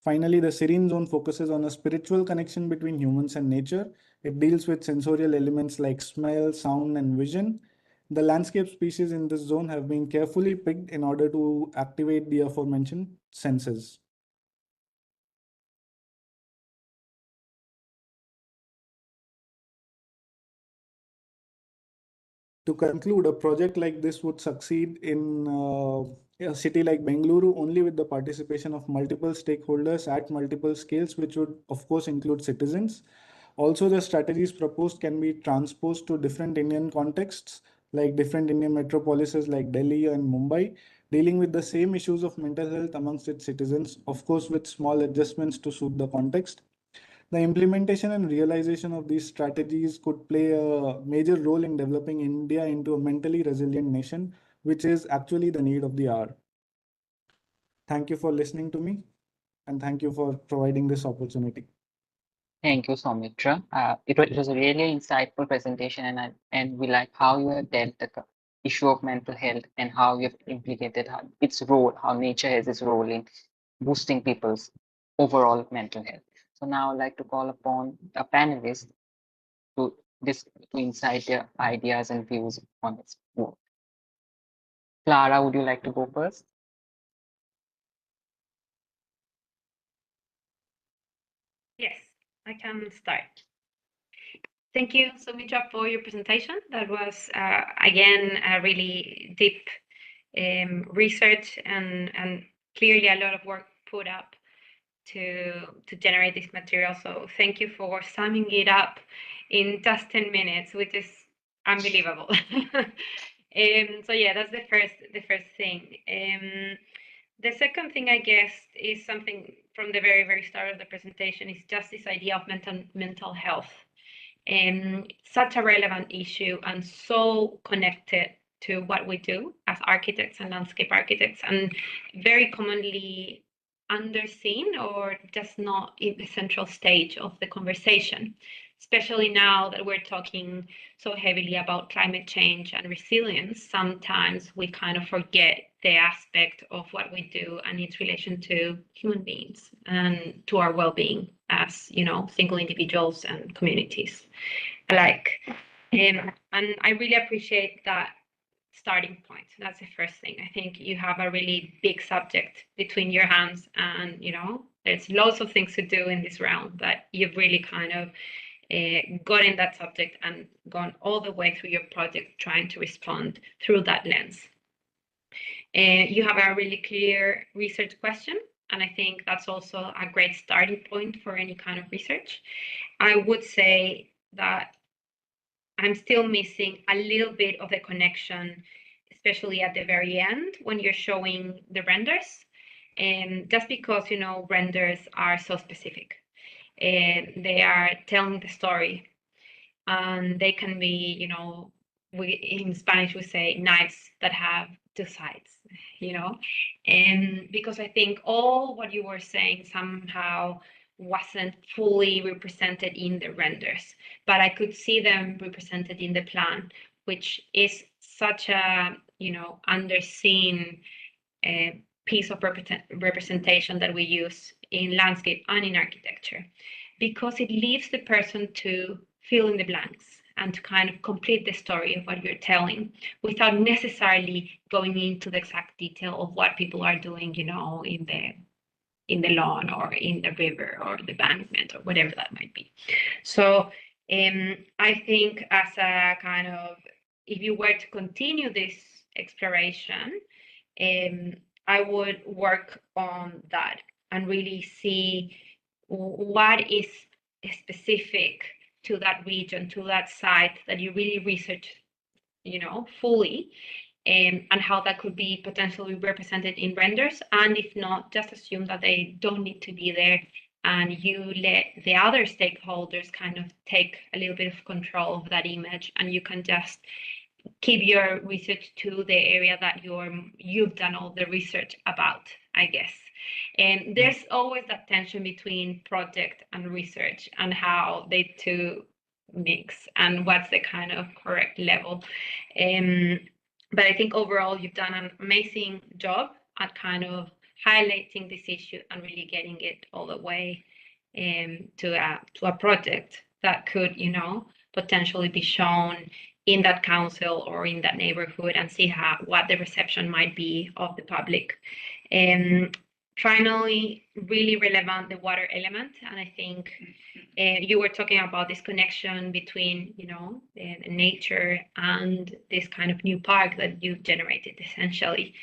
Finally, the serene zone focuses on a spiritual connection between humans and nature. It deals with sensorial elements like smell, sound, and vision. The landscape species in this zone have been carefully picked in order to activate the aforementioned senses. To conclude, a project like this would succeed in a city like Bengaluru only with the participation of multiple stakeholders at multiple scales, which would of course include citizens. Also, the strategies proposed can be transposed to different Indian contexts, like different Indian metropolises like Delhi and Mumbai, dealing with the same issues of mental health amongst its citizens, of course with small adjustments to suit the context. The implementation and realization of these strategies could play a major role in developing India into a mentally resilient nation, which is actually the need of the hour. Thank you for listening to me, and thank you for providing this opportunity. Thank you, Soumitra. It was a really insightful presentation, and we like how you have dealt the issue of mental health and how you have implicated its role, how nature has its role in boosting people's overall mental health. So now I'd like to call upon a panelist to insight their ideas and views on its work. Clara, would you like to go first? Yes, I can start. Thank you, Soumitra, for your presentation. That was, again, a really deep research and clearly a lot of work put up to generate this material. So thank you for summing it up in just 10 minutes, which is unbelievable. So yeah, that's the first thing. The second thing, I guess, is something from the very start of the presentation, is just this idea of mental health. Such a relevant issue and so connected to what we do as architects and landscape architects, and very commonly underseen or just not in the central stage of the conversation, especially now that we're talking so heavily about climate change and resilience. Sometimes we kind of forget the aspect of what we do and its relation to human beings and to our well-being as, you know, single individuals and communities alike. And I really appreciate that starting point. That's the first thing. I think you have a really big subject between your hands, and you know there's lots of things to do in this round, but you've really kind of got in that subject and gone all the way through your project trying to respond through that lens. You have a really clear research question, and I think that's also a great starting point for any kind of research. I would say that I'm still missing a little bit of the connection, especially at the very end when you're showing the renders. just because, renders are so specific. They are telling the story, and they can be, in Spanish we say knives that have two sides, and because I think all what you were saying somehow wasn't fully represented in the renders, but I could see them represented in the plan, which is such a, underseen piece of representation that we use in landscape and in architecture, because it leaves the person to fill in the blanks and to kind of complete the story of what you're telling without necessarily going into the exact detail of what people are doing, in the lawn or in the river or the embankment or whatever that might be. So I think as a kind of, if you were to continue this exploration, I would work on that and really see what is specific to that region, to that site that you really research, fully, and how that could be potentially represented in renders. And if not, just assume that they don't need to be there, and you let the other stakeholders kind of take a little bit of control of that image, and you can just keep your research to the area that you've done all the research about, I guess. And there's always that tension between project and research and how they two mix and what's the kind of correct level. But I think overall you've done an amazing job at kind of highlighting this issue and really getting it all the way to a project that could, potentially be shown in that council or in that neighborhood and see what the reception might be of the public. Finally, really relevant, the water element. And I think you were talking about this connection between, nature and this kind of new park that you've generated essentially.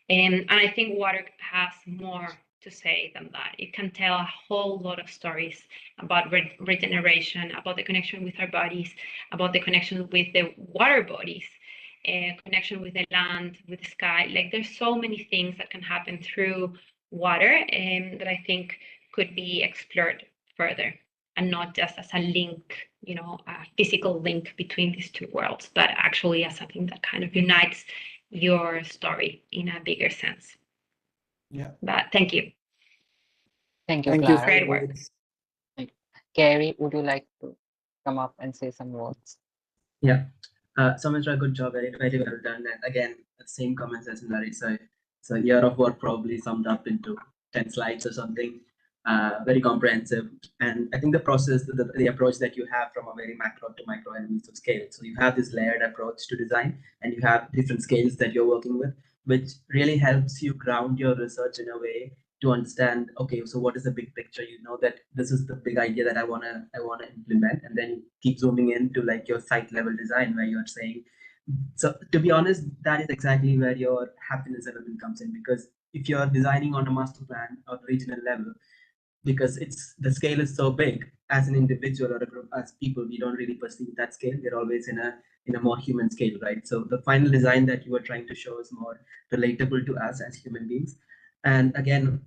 And I think water has more to say than that. It can tell a whole lot of stories about regeneration, about the connection with our bodies, about the connection with the water bodies, connection with the land, with the sky. Like there's so many things that can happen through water that I think could be explored further, and not just as a link, a physical link between these two worlds, but actually as something that kind of unites your story in a bigger sense. Yeah. But thank you. Thank you, Thank Clara. you. Great work. Gary, would you like to come up and say some words? Yeah. Soumitra, good job. Very, very well done. And again, the same comments as Larry. So a year of work probably summed up into 10 slides or something. Very comprehensive. And I think the process, the approach that you have from a very macro to micro and meso scale. So you have this layered approach to design, and you have different scales that you're working with, which really helps you ground your research in a way to understand, okay, so what is the big picture? You know that this is the big idea that I wanna implement, and then you keep zooming into like your site level design where you're saying. So to be honest, that is exactly where your happiness element comes in, because if you're designing on a master plan or regional level, because the scale is so big, as an individual or a group, as people, we don't really perceive that scale. We're always in a more human scale, right? So the final design that you are trying to show is more relatable to us as human beings. And again,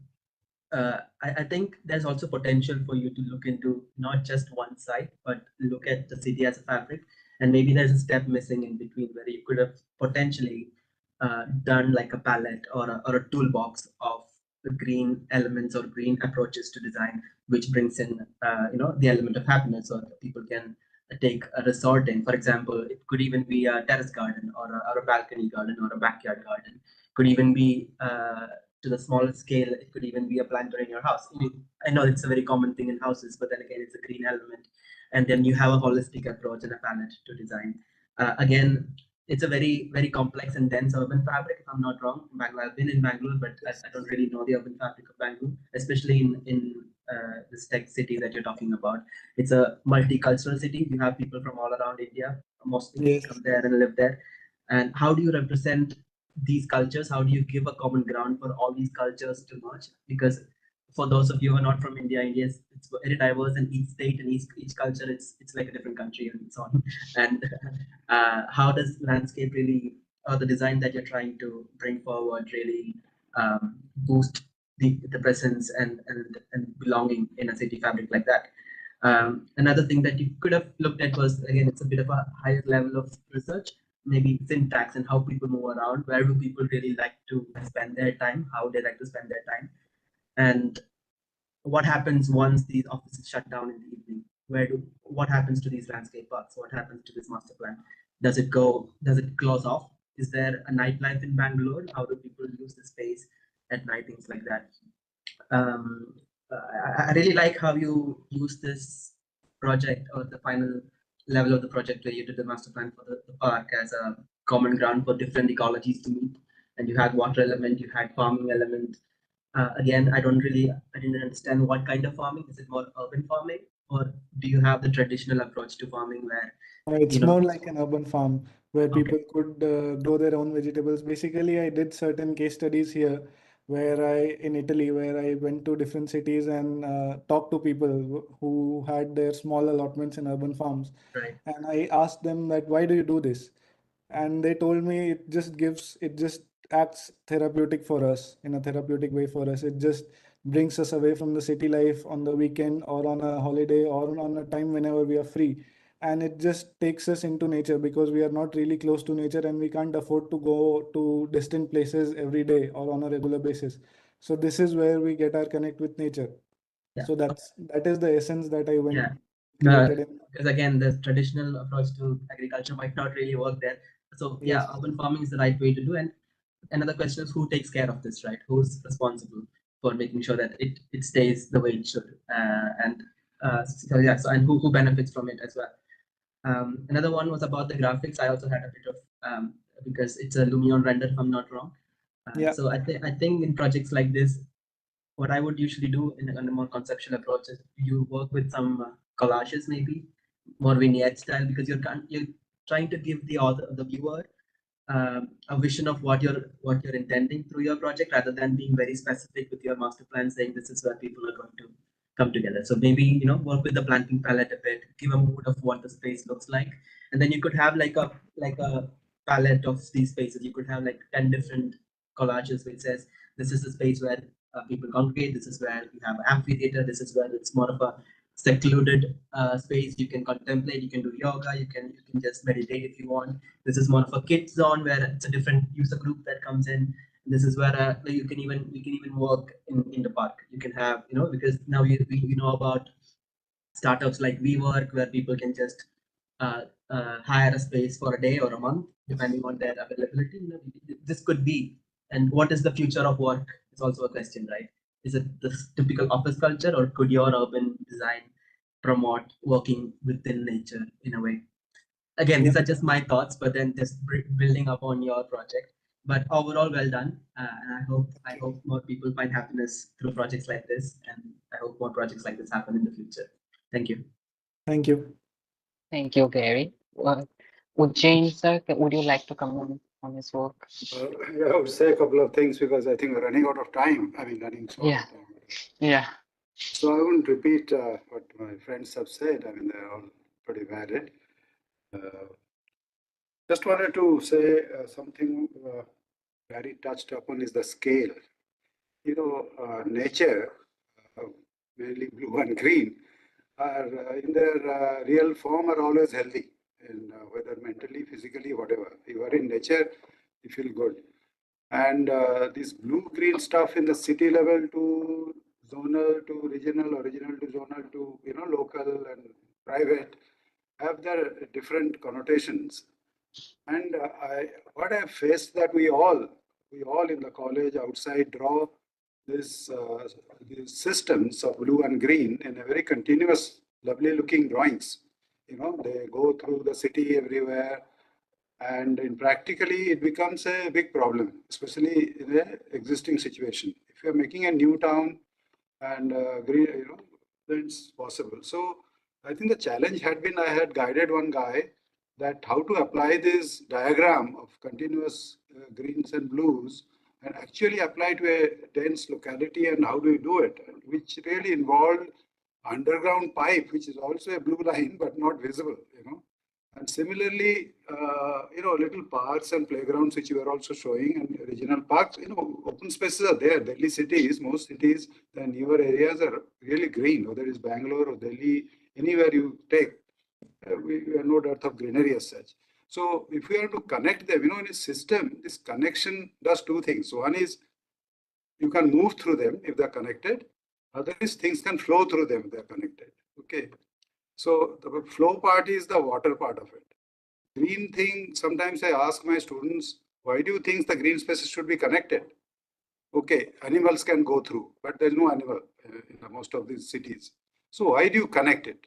I think there's also potential for you to look into not just one site, but look at the city as a fabric. And maybe there's a step missing in between where you could have potentially done like a palette or a toolbox of the green elements or green approaches to design, which brings in the element of happiness, or people can take a resort in. For example, it could even be a terrace garden or a balcony garden or a backyard garden. Could even be to the smaller scale, it could even be a planter in your house. I know it's a very common thing in houses, but then again, it's a green element. And then you have a holistic approach and a palette to design. Again, it's a very, very complex and dense urban fabric, if I'm not wrong. I've been in Bangalore, but I don't really know the urban fabric of Bangalore, especially in this tech city that you're talking about. It's a multicultural city. You have people from all around India, mostly come there and live there. And how do you represent these cultures? How do you give a common ground for all these cultures to merge? Because for those of you who are not from India, it's very diverse, and each state and each culture, it's like a different country and so on. And how does landscape really, or the design that you're trying to bring forward, really boost the presence and belonging in a city fabric like that. Another thing that you could have looked at was, again, it's a bit of a higher level of research, maybe syntax and how people move around. Where do people really like to spend their time? How they like to spend their time? And what happens once these offices shut down in the evening? What happens to these landscape parks? What happens to this master plan? Does it close off? Is there a nightlife in Bangalore? How do people use the space at night? Things like that. I really like how you use this project, or the final level of the project where you did the master plan for the park as a common ground for different ecologies to meet. And you had water element, you had farming element. Again, I didn't understand what kind of farming. Is it more urban farming, or do you have the traditional approach to farming where It's more like an urban farm where people could grow their own vegetables. Basically, I did certain case studies here in Italy, where I went to different cities and talked to people who had their small allotments in urban farms. Right. And I asked them that, why do you do this? And they told me it just acts therapeutic for us, in a therapeutic way for us. It just brings us away from the city life on the weekend or on a holiday or on a time whenever we are free. And it just takes us into nature, because we are not really close to nature and we can't afford to go to distant places every day or on a regular basis. So this is where we get our connect with nature. Yeah. So that is the essence that I went Yeah. created in. Because again, the traditional approach to agriculture might not really work there. So yeah, Yes. urban farming is the right way to do. And another question is, who takes care of this, right? Who's responsible for making sure that it stays the way it should? And who benefits from it as well? Another one was about the graphics. I also had a bit of because it's a Lumion render, if I'm not wrong. Yeah. So I think in projects like this, what I would usually do in a more conceptual approach is you work with some collages, maybe more vignette style, because you're trying to give the viewer a vision of what you're intending through your project, rather than being very specific with your master plan, saying this is where people are going to come together. So maybe work with the planting palette a bit, give a mood of what the space looks like, and then you could have like a palette of these spaces. You could have like 10 different collages which says this is the space where people congregate. This is where you have amphitheater. This is where it's more of a secluded space. You can contemplate. You can do yoga. You can just meditate if you want. This is more of a kids zone where it's a different user group that comes in. This is where we can even work in the park. You can have because now we know about startups like WeWork, where people can just hire a space for a day or a month depending on their availability. This could be. And what is the future of work is also a question, right? Is it the typical office culture, or could your urban design promote working within nature in a way? Again, these are just my thoughts, but then just building up on your project. But overall, well done. And I hope more people find happiness through projects like this. And I hope more projects like this happen in the future. Thank you. Thank you. Thank you, Gary. Ujjain sir, would you like to comment on his work? Yeah, I would say a couple of things, because I think we're running out of time. I mean, running short of time. Yeah. So I won't repeat what my friends have said. I mean, they're all pretty valid. Just wanted to say something Gary touched upon is the scale. Nature, mainly blue and green, are in their real form are always healthy, and whether mentally, physically, whatever. You are in nature, you feel good. And this blue-green stuff in the city level to zonal to regional, or regional to zonal to local and private have their different connotations. And what I have faced that we all in the college outside draw these systems of blue and green in a very continuous, lovely looking drawings. They go through the city everywhere, and in practically it becomes a big problem, especially in the existing situation. If you are making a new town and green, then it's possible. So I think the challenge had been, I had guided one guy that how to apply this diagram of continuous greens and blues and actually apply to a dense locality, and how do you do it, which really involved underground pipe, which is also a blue line but not visible, And similarly, little parks and playgrounds which you are also showing, and regional parks, open spaces are there. Delhi cities, most cities, the newer areas are really green, whether it's Bangalore or Delhi, anywhere you take, we have no dearth of greenery as such. So if we are to connect them, in a system, this connection does two things. One is you can move through them if they're connected. Other is things can flow through them if they're connected. Okay. So the flow part is the water part of it. Green thing, sometimes I ask my students, why do you think the green spaces should be connected? Okay, animals can go through, but there's no animal in most of these cities. So why do you connect it?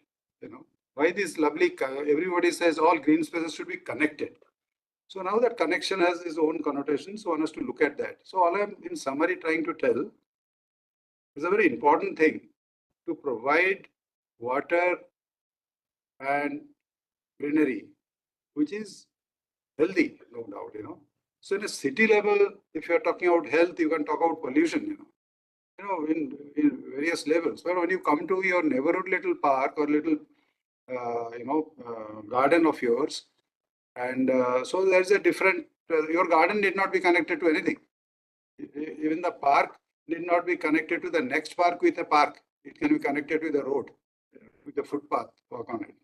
Why this lovely, everybody says all green spaces should be connected. So now that connection has its own connotation, so one has to look at that. So all I'm in summary trying to tell is a very important thing to provide water and greenery, which is healthy, no doubt. So in a city level, if you're talking about health, you can talk about pollution, in various levels. But when you come to your neighborhood little park or little, garden of yours, and so there's a different, your garden did not be connected to anything. Even the park did not be connected to the next park with a park. It can be connected with the road, with the footpath, walk on it.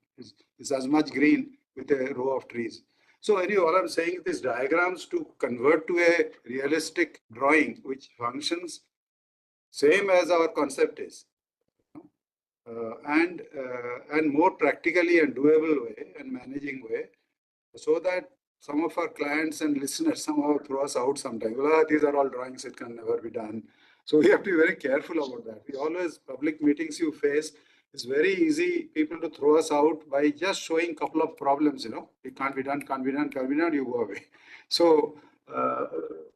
It's as much green with a row of trees. So anyway, all I'm saying is these diagrams to convert to a realistic drawing which functions same as our concept is, and more practically and doable way and managing way, so that some of our clients and listeners somehow throw us out sometimes. Well, these are all drawings, it can never be done. So we have to be very careful about that. We always, public meetings you face, it's very easy people to throw us out by just showing a couple of problems, it can't be done, you go away. So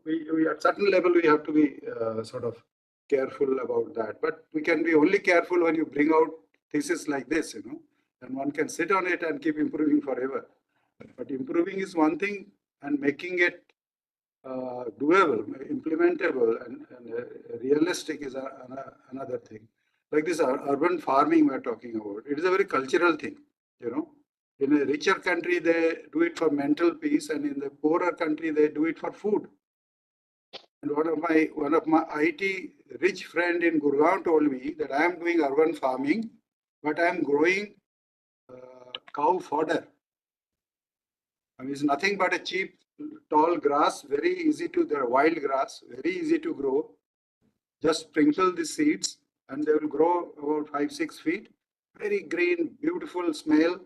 we at certain level, we have to be sort of careful about that. But we can be only careful when you bring out thesis like this, and one can sit on it and keep improving forever. But improving is one thing, and making it doable, implementable, and realistic is another thing. Like this urban farming we're talking about, it is a very cultural thing. In a richer country, they do it for mental peace, and in the poorer country, they do it for food. And one of my IT rich friend in Gurgaon told me that I am doing urban farming, but I am growing cow fodder. I mean, it's nothing but a cheap, tall grass, very easy to, they're wild grass, very easy to grow. Just sprinkle the seeds and they will grow about 5-6 feet. Very green, beautiful smell.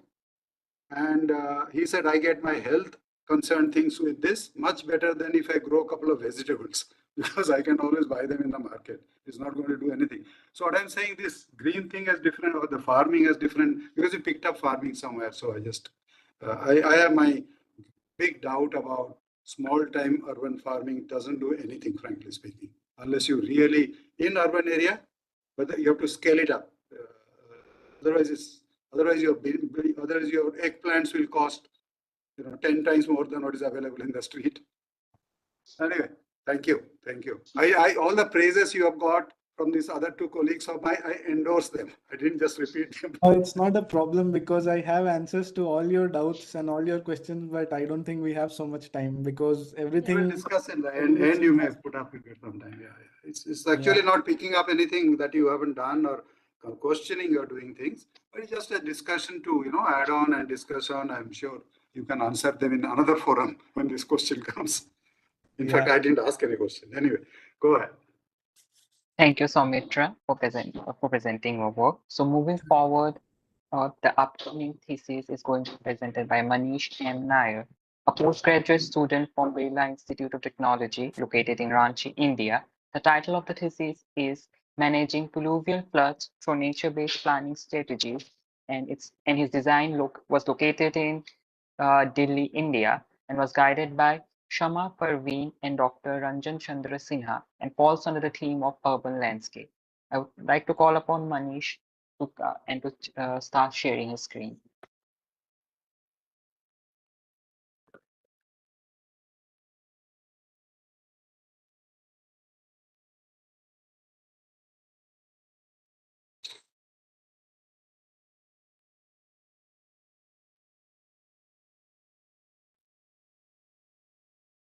And he said, I get my health concerned things with this much better than if I grow a couple of vegetables, because I can always buy them in the market. It's not going to do anything. So what I'm saying, this green thing is different, or the farming is different, because you picked up farming somewhere. So I just, I have my big doubt about small time urban farming. Doesn't do anything, frankly speaking, unless you really in urban area, but you have to scale it up. Otherwise your eggplants will cost 10 times more than what is available in the street. Anyway, thank you. I all the praises you have got from these other two colleagues of mine, I endorse them. I didn't just repeat them. It's not a problem, because I have answers to all your doubts and all your questions, but I don't think we have so much time, because everything. We'll discuss in the end, and you may put up with it sometime. Yeah. It's actually not picking up anything that you haven't done or questioning you're doing things, but it's just a discussion to add on and discuss on. I'm sure you can answer them in another forum when this question comes. In fact, I didn't ask any question. Anyway, go ahead. Thank you, Soumitra, for presenting your work. So moving forward, the upcoming thesis is going to be presented by Manish M. Nair, a postgraduate student from Birla Institute of Technology located in Ranchi, India. The title of the thesis is Managing Pluvial Floods Through Nature-Based Planning Strategies, and his design was located in Delhi, India, and was guided by Shama Parveen and Dr. Ranjan Chandra Sinha, and falls under the theme of urban landscape. I would like to call upon Manish to start sharing his screen.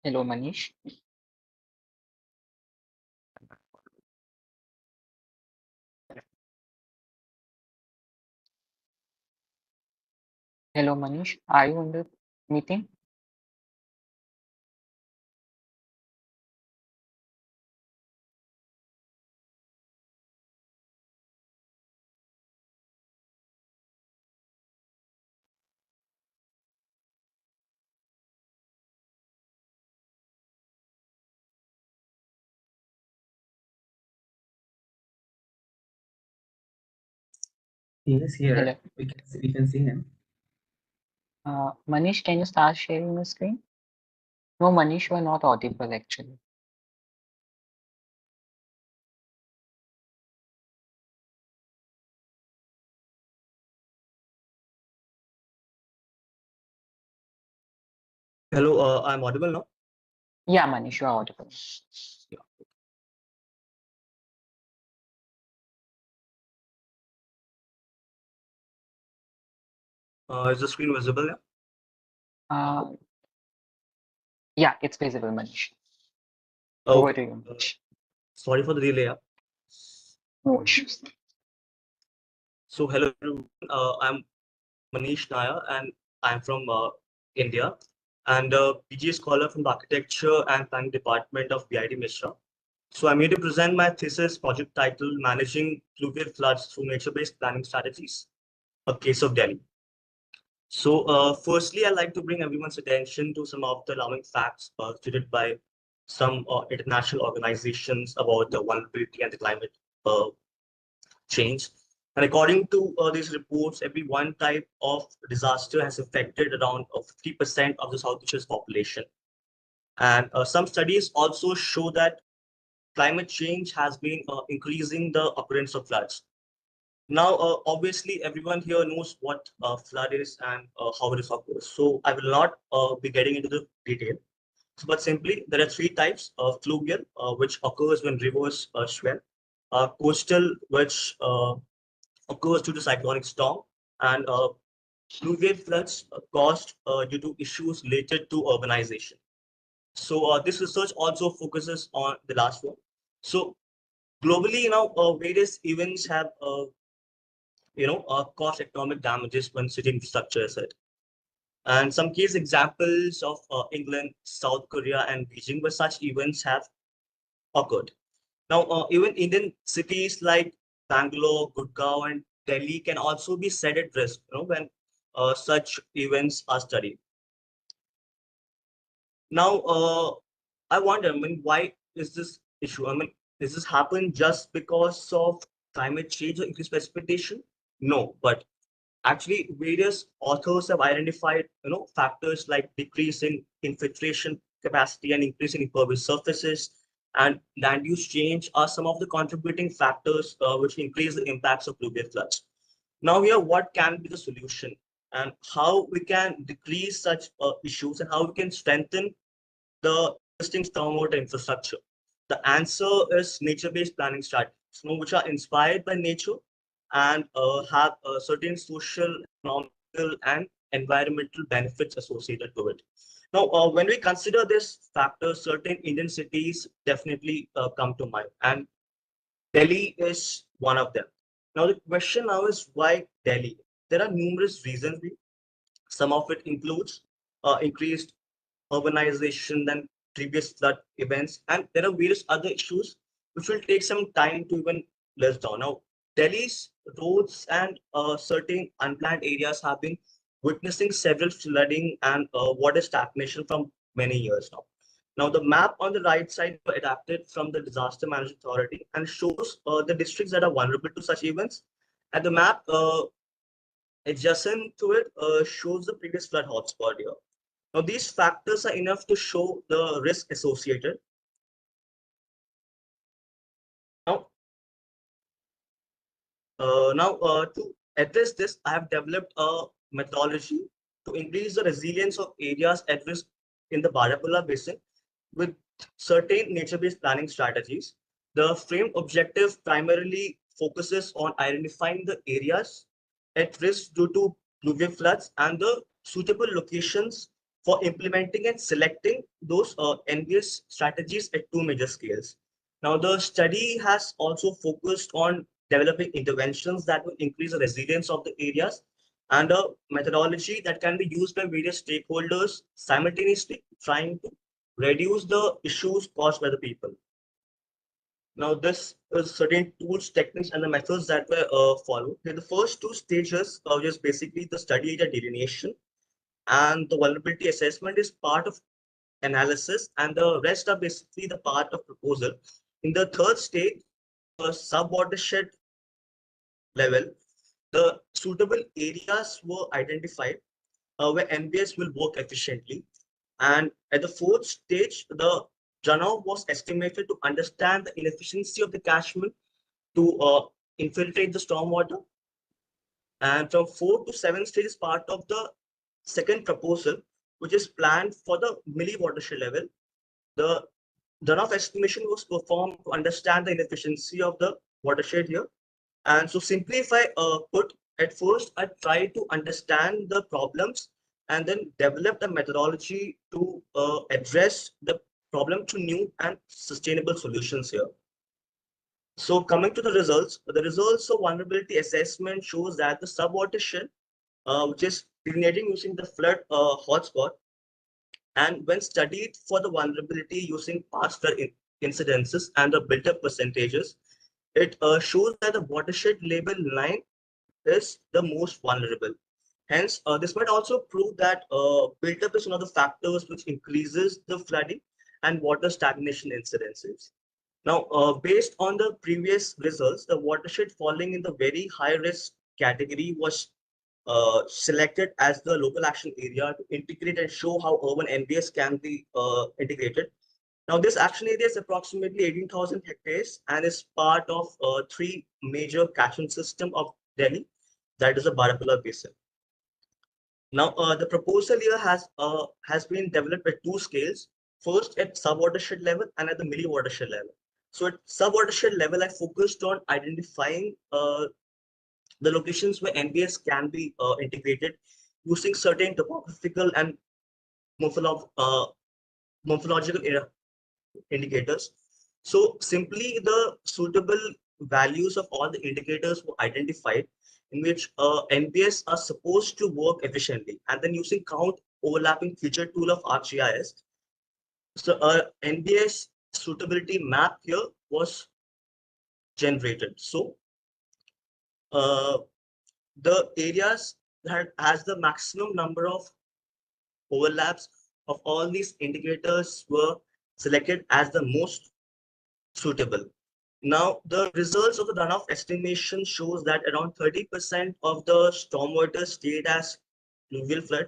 Hello, Manish. Hello, Manish. Are you in the meeting? He is here. Hello. We can see him. Manish, can you start sharing the screen? No, Manish, you are not audible actually. Hello, I'm audible now. Yeah, Manish, you are audible. Yeah. Is the screen visible now? Yeah, it's visible, Manish. Oh, Over to you, Manish. sorry for the delay. No issues. So hello everyone. I'm Manish Nair and I'm from India and PG scholar from the Architecture and Planning Department of BIT Mishra. So I'm here to present my thesis project titled Managing Fluvial Floods Through Nature-Based Planning Strategies, a case of Delhi. So firstly, I'd like to bring everyone's attention to some of the alarming facts stated by some international organizations about the vulnerability and the climate uh, change. And according to these reports, every one type of disaster has affected around 50% of the South Asia's population. And some studies also show that climate change has been increasing the occurrence of floods. Now, obviously, everyone here knows what flood is and how it occurs. So I will not be getting into the detail. So, but simply, there are three types: fluvial, which occurs when rivers swell; coastal, which occurs due to cyclonic storm; and fluvial floods caused due to issues related to urbanization. So this research also focuses on the last one. So globally, various events have cause economic damages when city infrastructure is hit. And some case examples of England, South Korea, and Beijing where such events have occurred. Now, even Indian cities like Bangalore, Gurgaon, and Delhi can also be set at risk, when such events are studied. Now, I wonder, why is this issue? Does this happen just because of climate change or increased precipitation? No, but actually, various authors have identified, factors like decreasing infiltration capacity and increasing impervious surfaces and land use change are some of the contributing factors which increase the impacts of fluvial floods. Now, here, what can be the solution and how we can decrease such issues and how we can strengthen the existing stormwater infrastructure? The answer is nature-based planning strategies, which are inspired by nature and have certain social, economical, and environmental benefits associated with it. Now, when we consider this factor, certain Indian cities definitely come to mind, and Delhi is one of them. Now, the question now is why Delhi? There are numerous reasons. Some of it includes increased urbanization than previous flood events, and there are various other issues which will take some time to even list down. Now, Delhi's roads and certain unplanned areas have been witnessing several flooding and water stagnation from many years now. Now, the map on the right side were adapted from the Disaster Management Authority and shows the districts that are vulnerable to such events. And the map adjacent to it shows the previous flood hotspot here. Now, these factors are enough to show the risk associated. Now, to address this, I have developed a methodology to increase the resilience of areas at risk in the Baramulla Basin with certain nature-based planning strategies. The frame objective primarily focuses on identifying the areas at risk due to pluvial floods and the suitable locations for implementing and selecting those NBS strategies at two major scales. Now, the study has also focused on developing interventions that will increase the resilience of the areas and a methodology that can be used by various stakeholders simultaneously trying to reduce the issues caused by the people. Now, this is certain tools, techniques, and the methods that were followed. The first two stages are just basically the study area delineation, and the vulnerability assessment is part of analysis, and the rest are basically the part of proposal. In the third stage, sub-watershed level, the suitable areas were identified where NBS will work efficiently. And at the fourth stage, the runoff was estimated to understand the inefficiency of the catchment to infiltrate the stormwater. And from 4 to 7 stage is part of the second proposal, which is planned for the milli watershed level. The runoff estimation was performed to understand the inefficiency of the watershed here. And so simply if I put at first, I try to understand the problems and then develop a methodology to address the problem to new and sustainable solutions here. So coming to the results of vulnerability assessment shows that the sub-watershed, which is delineating using the flood hotspot, and when studied for the vulnerability using past flood incidences and the built-up percentages, it shows that the watershed label 9 is the most vulnerable. Hence, this might also prove that built-up is one of the factors which increases the flooding and water stagnation incidences. Now, based on the previous results, the watershed falling in the very high risk category was selected as the local action area to integrate and show how urban NBS can be integrated. Now, this action area is approximately 18,000 hectares and is part of 3 major catchment system of Delhi, that is the Barapulla Basin. Now, the proposal here has been developed at 2 scales, first at sub-watershed level and at the milli-watershed level. So at sub-watershed level, I focused on identifying the locations where NBS can be integrated using certain topographical and morphological indicators. So simply the suitable values of all the indicators were identified in which NBS are supposed to work efficiently, and then using count overlapping feature tool of ArcGIS. So NBS suitability map here was generated. So the areas that has the maximum number of overlaps of all these indicators were selected as the most suitable. Now, the results of the runoff estimation shows that around 30% of the stormwater stayed as fluvial flood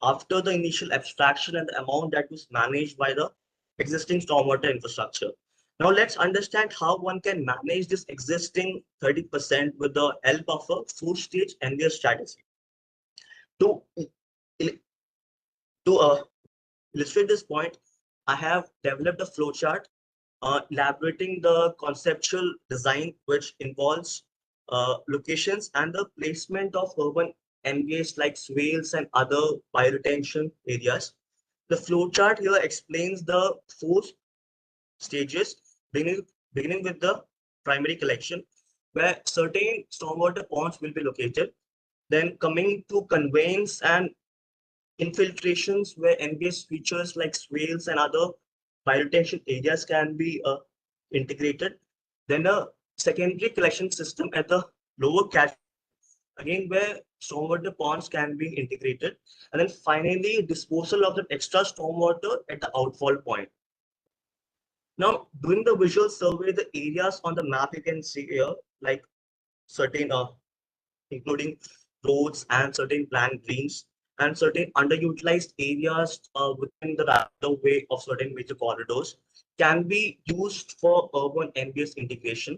after the initial abstraction and the amount that was managed by the existing stormwater infrastructure. Now, let's understand how one can manage this existing 30% with the help of a 4-stage NBS strategy. To illustrate this point, I have developed a flowchart elaborating the conceptual design, which involves locations and the placement of urban NBS like swales and other bioretention areas. The flowchart here explains the 4 stages, beginning with the primary collection, where certain stormwater ponds will be located. Then coming to conveyance and infiltrations, where NBS features like swales and other bioretention areas can be integrated. Then a secondary collection system at the lower catch, again where stormwater ponds can be integrated. And then finally, disposal of the extra stormwater at the outfall point. Now, doing the visual survey, the areas on the map you can see here, like certain, including roads and certain plant greens, and certain underutilized areas within the right-of-way of certain major corridors can be used for urban NBS integration.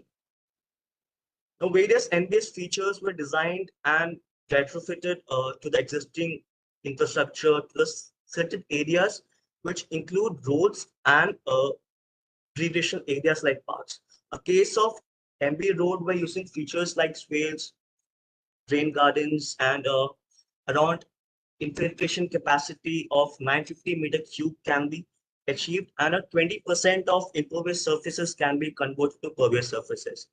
Now, various NBS features were designed and retrofitted to the existing infrastructure to the selected areas, which include roads and recreation areas like parks. A case of MB Road by using features like swales, rain gardens, and around infiltration capacity of 950 meter cube can be achieved, and a 20% of impervious surfaces can be converted to pervious surfaces.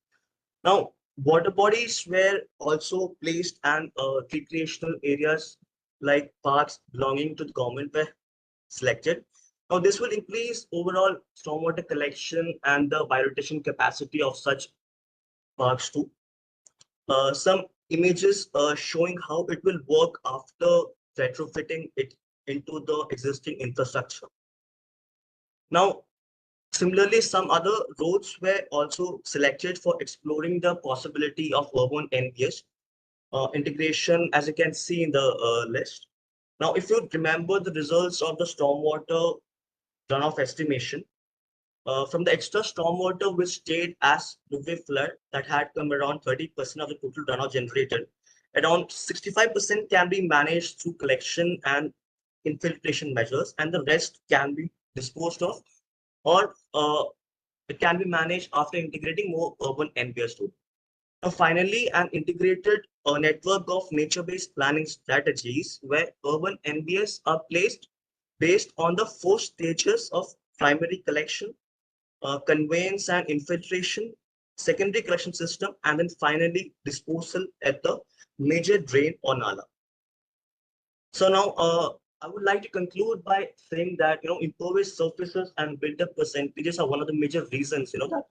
Now, water bodies were also placed, and recreational areas like parks belonging to the government were selected. Now, this will increase overall stormwater collection and the bioretention capacity of such parks too. Some images showing how it will work after retrofitting it into the existing infrastructure. Now, similarly, some other roads were also selected for exploring the possibility of urban NBS integration, as you can see in the list. Now, if you remember the results of the stormwater runoff estimation, from the extra stormwater which stayed as Nuvve flood that had come around 30% of the total runoff generated, around 65% can be managed through collection and infiltration measures, and the rest can be disposed of, or it can be managed after integrating more urban NBS too. Now, finally, an integrated network of nature-based planning strategies where urban NBS are placed based on the 4 stages of primary collection, conveyance and infiltration, secondary collection system, and then finally disposal at the major drain or nala. So now I would like to conclude by saying that impervious surfaces and build-up percentages are one of the major reasons that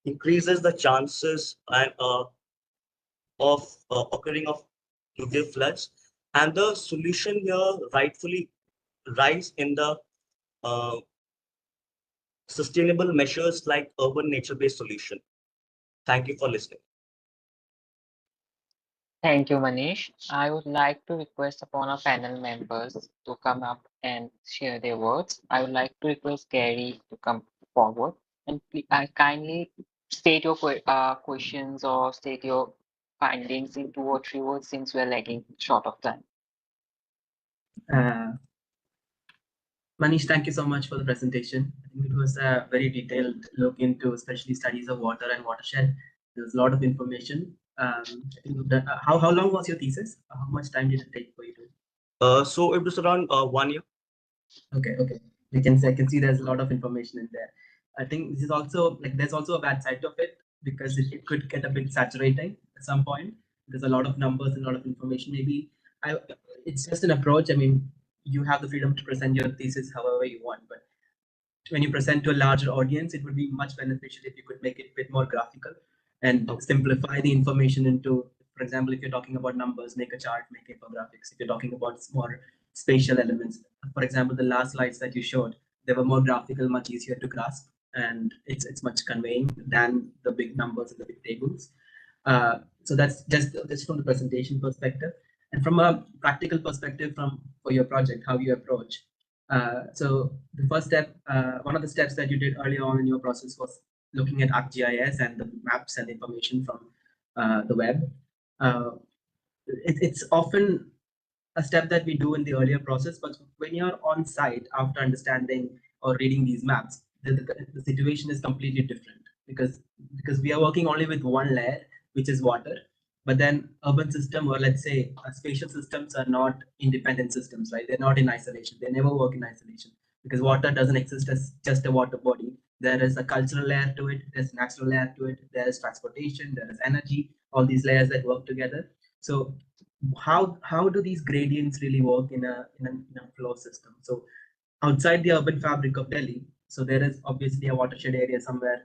increases the chances and of occurring of nuclear floods, and the solution here rightfully lies in the sustainable measures like urban nature-based solution. Thank you for listening. Thank you, Manish. I would like to request upon our panel members to come up and share their words. I would like to request Gary to come forward and kindly state your questions or state your findings in 2 or 3 words since we're lagging short of time. Manish, thank you so much for the presentation. I think it was a very detailed look into especially studies of water and watershed. There's a lot of information. How long was your thesis? How much time did it take for you to? So it was around 1 year. Okay. I can see there's a lot of information in there. I think this is also there's also a bad side of it because it could get a bit saturating at some point. There's a lot of numbers and a lot of information. Maybe it's just an approach. I mean, you have the freedom to present your thesis however you want, but when you present to a larger audience, it would be much beneficial if you could make it a bit more graphical and simplify the information into, for example, if you're talking about numbers, make a chart, make infographics. If you're talking about more spatial elements, for example, the last slides that you showed, they were more graphical, much easier to grasp, and it's much conveying than the big numbers and the big tables. So that's just from the presentation perspective. And from a practical perspective, for your project, how you approach. So the first step, one of the steps that you did earlier on in your process was looking at ArcGIS and the maps and information from the web. It's often a step that we do in the earlier process, but when you're on site after understanding or reading these maps, the situation is completely different because we are working only with one layer, which is water. But then urban system, or let's say spatial systems, are not independent systems, right? They're not in isolation. They never work in isolation because water doesn't exist as just a water body. There is a cultural layer to it. There's a natural layer to it. There is transportation. There is energy. All these layers that work together. So how do these gradients really work in a flow system? So outside the urban fabric of Delhi, so there is obviously a watershed area somewhere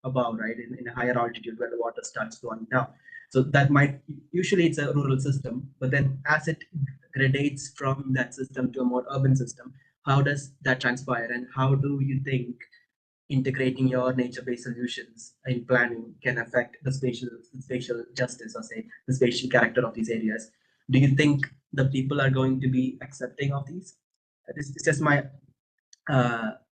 above, right, in a higher altitude where the water starts flowing down. So that might, usually it's a rural system, but then as it gradates from that system to a more urban system, how does that transpire, and how do you think integrating your nature-based solutions in planning can affect the spatial justice, or say the spatial character of these areas? Do you think the people are going to be accepting of these? This is just my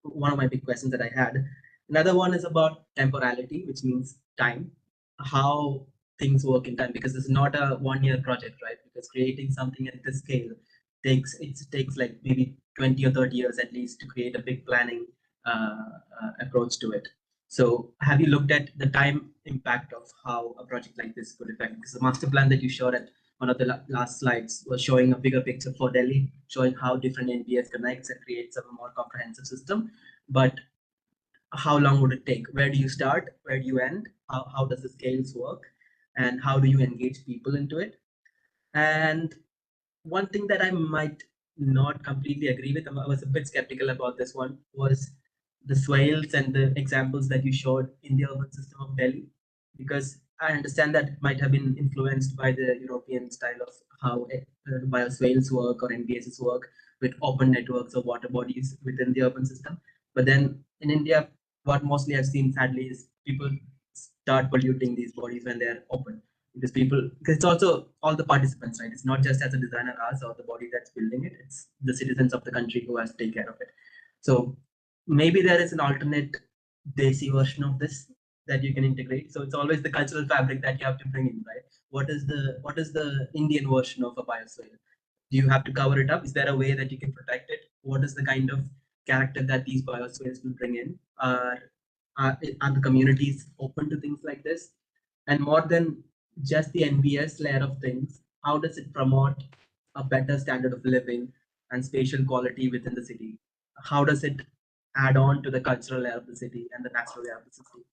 one of my big questions that I had. Another one is about temporality, which means time, how things work in time, because it's not a 1-year project, right? Because creating something at this scale takes like maybe 20 or 30 years at least to create a big planning approach to it. So have you looked at the time impact of how a project like this could affect? Because the master plan that you showed at one of the last slides was showing a bigger picture for Delhi, showing how different NBS connects and creates a more comprehensive system. But how long would it take? Where do you start? Where do you end? How does the scales work? And how do you engage people into it? And one thing that I might not completely agree with, I was a bit skeptical about this one, was the swales and the examples that you showed in the urban system of Delhi, because I understand that it might have been influenced by the European style of how bioswales work or NBSs work with open networks of water bodies within the urban system. But then in India, what mostly I've seen sadly is people start polluting these bodies when they're open, because it's also all the participants, right? It's not just as a designer us or the body that's building it, it's the citizens of the country who has to take care of it. So maybe there is an alternate desi version of this that you can integrate. So it's always the cultural fabric that you have to bring in, right? What is the Indian version of a bioswale? Do you have to cover it up? Is there a way that you can protect it? What is the kind of character that these bioswales will bring in? Are the communities open to things like this? And more than just the NBS layer of things, how does it promote a better standard of living and spatial quality within the city? How does it add on to the cultural layer of the city and the natural layer of the city?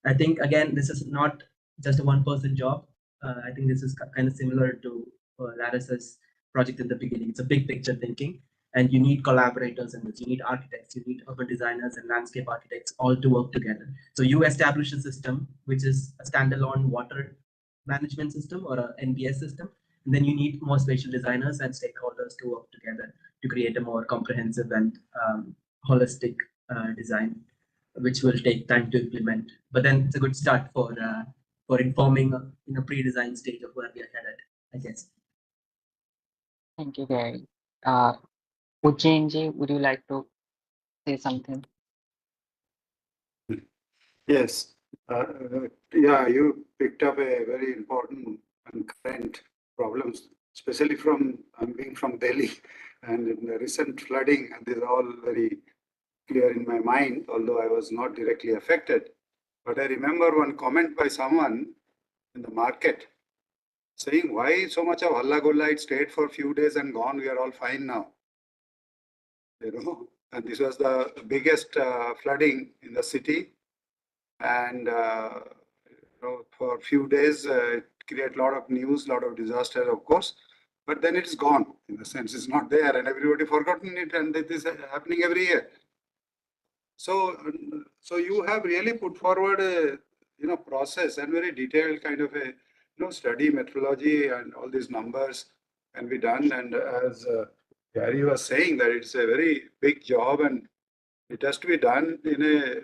I think, again, this is not just a one-person job. I think this is kind of similar to Larissa's project in the beginning. It's a big picture thinking, and you need collaborators in this. You need architects, you need urban designers and landscape architects all to work together. So you establish a system which is a standalone water management system or an NBS system, and then you need more spatial designers and stakeholders to work together to create a more comprehensive and holistic design, which will take time to implement. But then it's a good start for informing in a pre-design stage of where we are headed, I guess. Thank you, Gary. Ujjainji, would you like to say something? Yes. Yeah, you picked up a very important and current problems, especially from being from Delhi and in the recent flooding, and these are all very clear in my mind, although I was not directly affected. But I remember one comment by someone in the market saying, why so much of halla gulla? It stayed for a few days and gone. We are all fine now. You know, and this was the biggest flooding in the city. And for a few days, it created a lot of news, a lot of disaster, of course. But then it's gone, in the sense it's not there, and everybody forgotten it, and it is happening every year. So you have really put forward a process and very detailed kind of a study methodology, and all these numbers can be done. And as Gary was saying, that it's a very big job, and it has to be done in a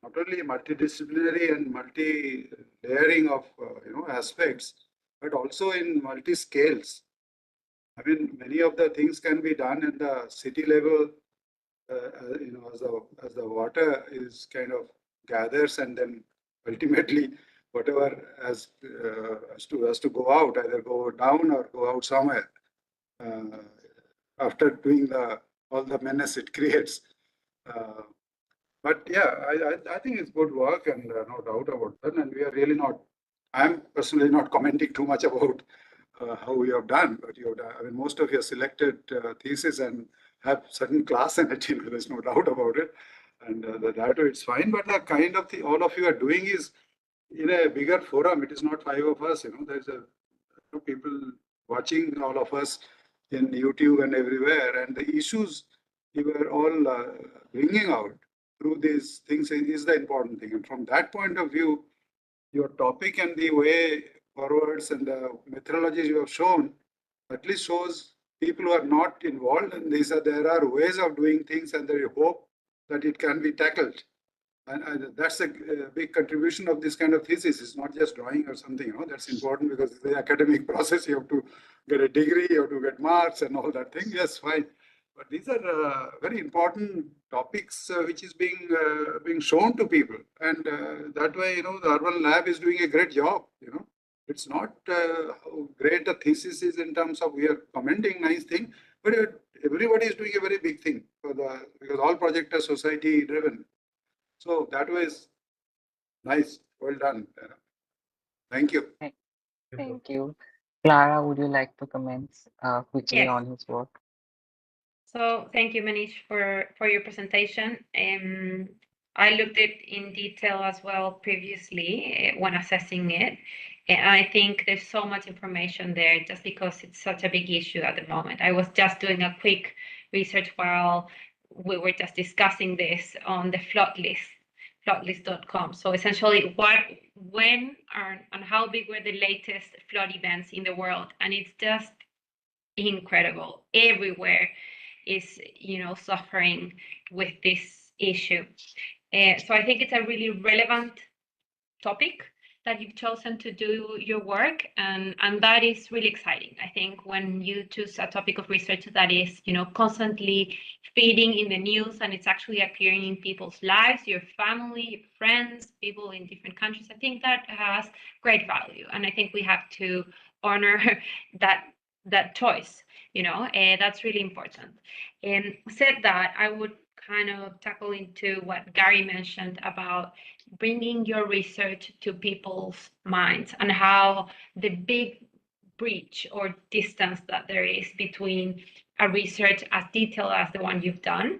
not only multidisciplinary and multi-layering of aspects, but also in multi-scales. I mean, many of the things can be done at the city level, as the water is kind of gathers, and then ultimately whatever has to go out, either go down or go out somewhere after doing all the menace it creates. But yeah, I think it's good work, and no doubt about that. And we are really not, I'm personally not commenting too much about how we have done, but you have done, I mean, most of your selected thesis and have certain class in it, there's no doubt about it. And that way it's fine. But the kind of thing all of you are doing is in a bigger forum. It is not five of us, there's people watching all of us in YouTube and everywhere. And the issues you were all bringing out through these things is the important thing. And from that point of view, your topic and the way forwards and the methodologies you have shown at least shows people who are not involved in these, there are ways of doing things, and there is hope that it can be tackled. And that's a big contribution of this kind of thesis. It's not just drawing or something, that's important, because the academic process, you have to get a degree, you have to get marks and all that thing. Yes, fine. But these are very important topics which is being shown to people. And that way, the Urban Lab is doing a great job, It's not how great a thesis is in terms of we are commenting nice thing, but everybody is doing a very big thing because all projects are society driven. So that was nice. Well done. Thank you. Thank you. Clara, would you like to comment quickly Yes. on his work? So thank you, Manish, for your presentation. I looked at it in detail as well previously when assessing it. And I think there's so much information there just because it's such a big issue at the moment. I was just doing a quick research while we were just discussing this on the flood list, floodlist.com. So essentially when and how big were the latest flood events in the world? And it's just incredible. Everywhere is suffering with this issue. So I think it's a really relevant topic that you've chosen to do your work, and that is really exciting. I think when you choose a topic of research that is constantly feeding in the news and it's actually appearing in people's lives, your family, your friends, people in different countries, I think that has great value, and I think we have to honor that choice. That's really important. And said that, I would kind of tackle into what Gary mentioned about bringing your research to people's minds and how the big breach or distance that there is between a research as detailed as the one you've done,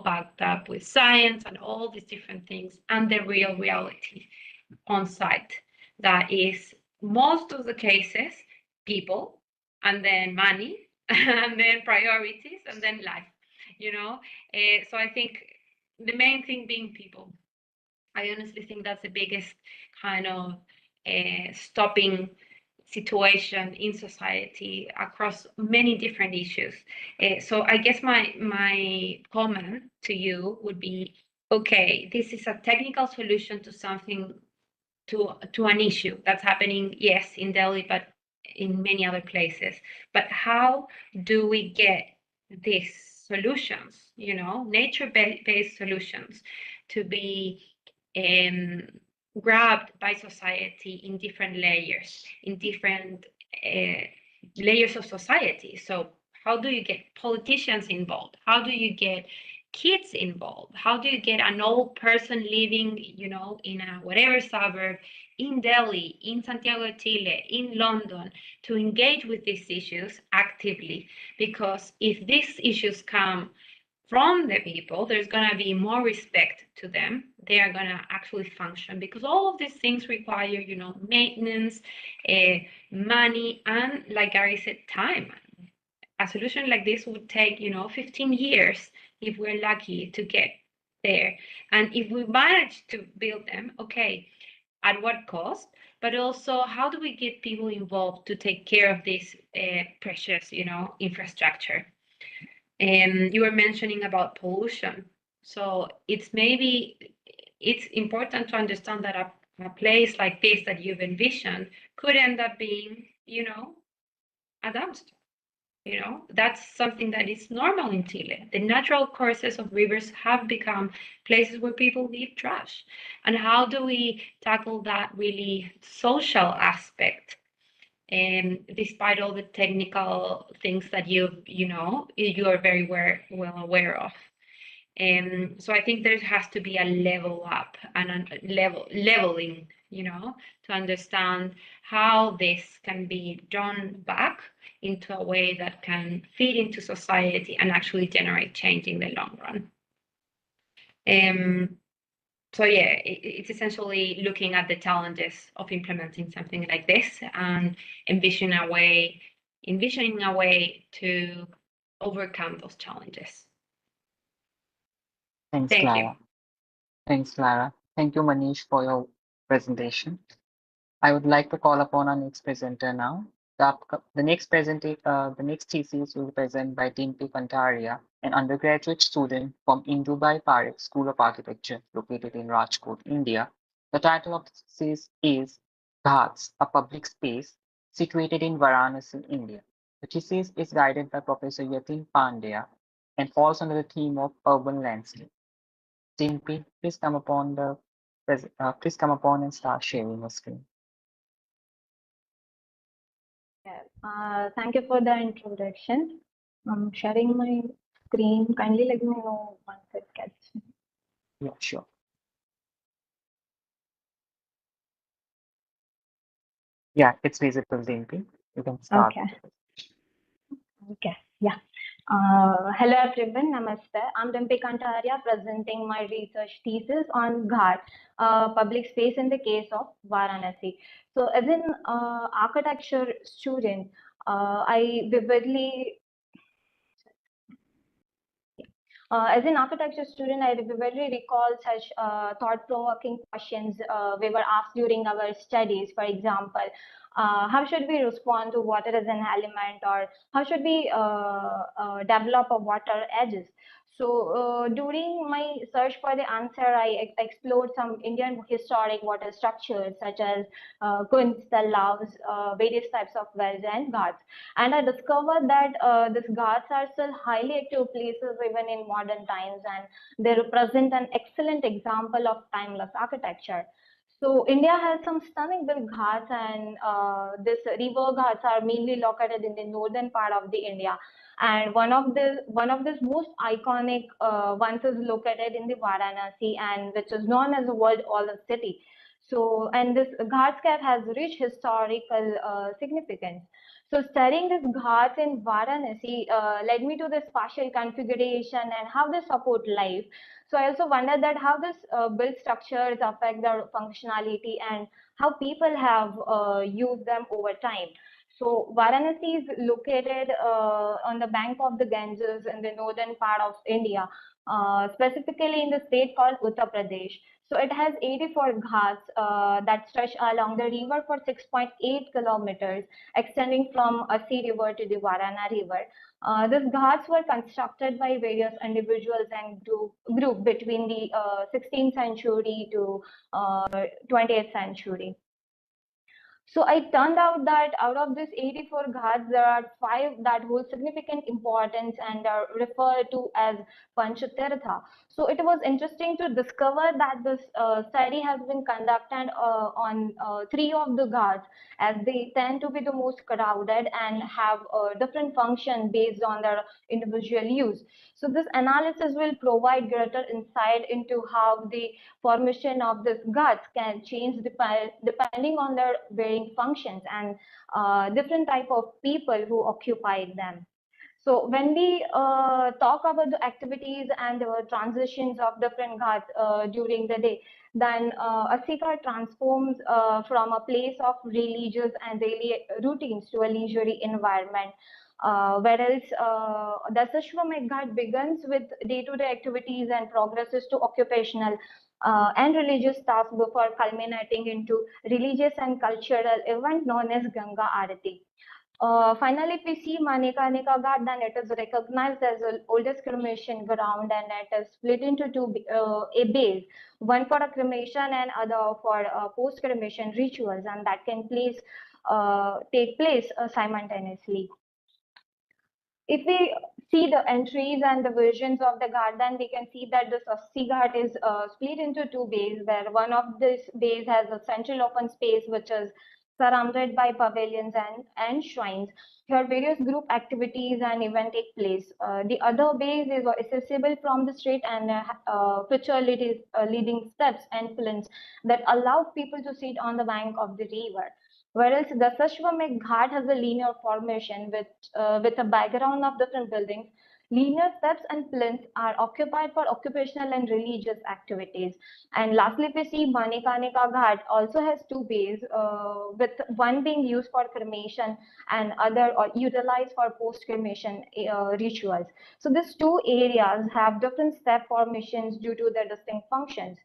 backed up with science and all these different things, and the real reality on site. That is, most of the cases, people, and then money, and then priorities, and then life. So I think the main thing being people. I honestly think that's the biggest kind of stopping situation in society across many different issues. So I guess my comment to you would be, okay, this is a technical solution to something, to an issue that's happening, yes, in Delhi, but in many other places. But how do we get these solutions, nature-based solutions, to be grabbed by society in different layers, in different layers of society? So how do you get politicians involved? How do you get kids involved? How do you get an old person living, in a whatever suburb in Delhi, in Santiago de Chile, in London, to engage with these issues actively? Because if these issues come from the people, there's going to be more respect to them. They are going to actually function, because all of these things require, maintenance, money, and, like Gary said, time. A solution like this would take, 15 years if we're lucky to get there. And if we manage to build them, okay, at what cost? But also, how do we get people involved to take care of this precious, infrastructure? And you were mentioning about pollution. So it's important to understand that a place like this that you've envisioned could end up being, a dumpster. That's something that is normal in Chile. The natural courses of rivers have become places where people leave trash. And how do we tackle that really social aspect? Despite all the technical things that you are very well aware of. So I think there has to be a level up and a leveling, to understand how this can be drawn back into a way that can feed into society and actually generate change in the long run. So yeah, it's essentially looking at the challenges of implementing something like this and envisioning a way to overcome those challenges. Thanks, Thank Clara. Thanks, Clara. Thank you, Manish, for your presentation. I would like to call upon our next presenter now. The next thesis will be presented by Dimpi Kantaria, an undergraduate student from Indubai Parekh School of Architecture, located in Rajkot, India. The title of the thesis is Ghats, a public space situated in Varanasi, India. The thesis is guided by Professor Yatin Pandya and falls under the theme of urban landscape. Dimpi, please come upon and start sharing your screen. Thank you for the introduction. I'm sharing my screen. Kindly let me know once it gets. Yeah, sure. Yeah, it's visible, Dimpi. You can start. Okay. Yeah. Hello everyone, Namaste. I'm Dimpi Kantaria presenting my research thesis on Ghat, public space in the case of Varanasi. So as an architecture student, I vividly as an architecture student, I vividly recall such thought-provoking questions we were asked during our studies. For example, how should we respond to water as an element, or how should we develop a water edges? So during my search for the answer, I explored some Indian historic water structures such as kunds, talabs, various types of wells and ghats. And I discovered that these ghats are still highly active places even in modern times, and they represent an excellent example of timeless architecture. So India has some stunning big ghats, and this river ghats are mainly located in the northern part of the India. And one of the most iconic ones is located in the Varanasi, and which is known as the world oil city. So, and this Ghats Cap has rich historical significance. So studying this ghats in Varanasi led me to the spatial configuration and how they support life. So I also wondered that how this built structures affect their functionality and how people have used them over time. So Varanasi is located on the bank of the Ganges in the northern part of India, specifically in the state called Uttar Pradesh. So it has 84 ghats that stretch along the river for 6.8 kilometers, extending from Asi River to the Varana River. These ghats were constructed by various individuals and group between the 16th century to 20th century. So it turned out that out of these 84 ghats, there are 5 that hold significant importance and are referred to as Panchatirtha. So it was interesting to discover that this study has been conducted on 3 of the ghats, as they tend to be the most crowded and have different function based on their individual use. So this analysis will provide greater insight into how the formation of these ghats can change depending on their varying functions and different type of people who occupy them. So when we talk about the activities and the transitions of different ghats during the day, then Asika transforms from a place of religious and daily routines to a leisurely environment. Whereas the Sashwamekh Ghat begins with day-to-day activities and progresses to occupational and religious tasks before culminating into religious and cultural event known as Ganga Arati. Finally, if we see Manekanika Ghat, then it is recognized as the oldest cremation ground, and it is split into two a bays, one for a cremation and other for post-cremation rituals, and that can take place simultaneously. If we see the entries and the versions of the ghat, then we can see that the Sasti Ghat is split into two bays, where one of these bays has a central open space which is surrounded by pavilions and shrines. Here various group activities and events take place. The other bays is accessible from the street and feature leading steps and plinths that allow people to sit on the bank of the river. Whereas the Sashwamekh Ghat has a linear formation with a background of different buildings. Linear steps and plinths are occupied for occupational and religious activities. And lastly, if we see Manekanika Ghat also has two bays, with one being used for cremation and other or utilized for post-cremation rituals. So these two areas have different step formations due to their distinct functions.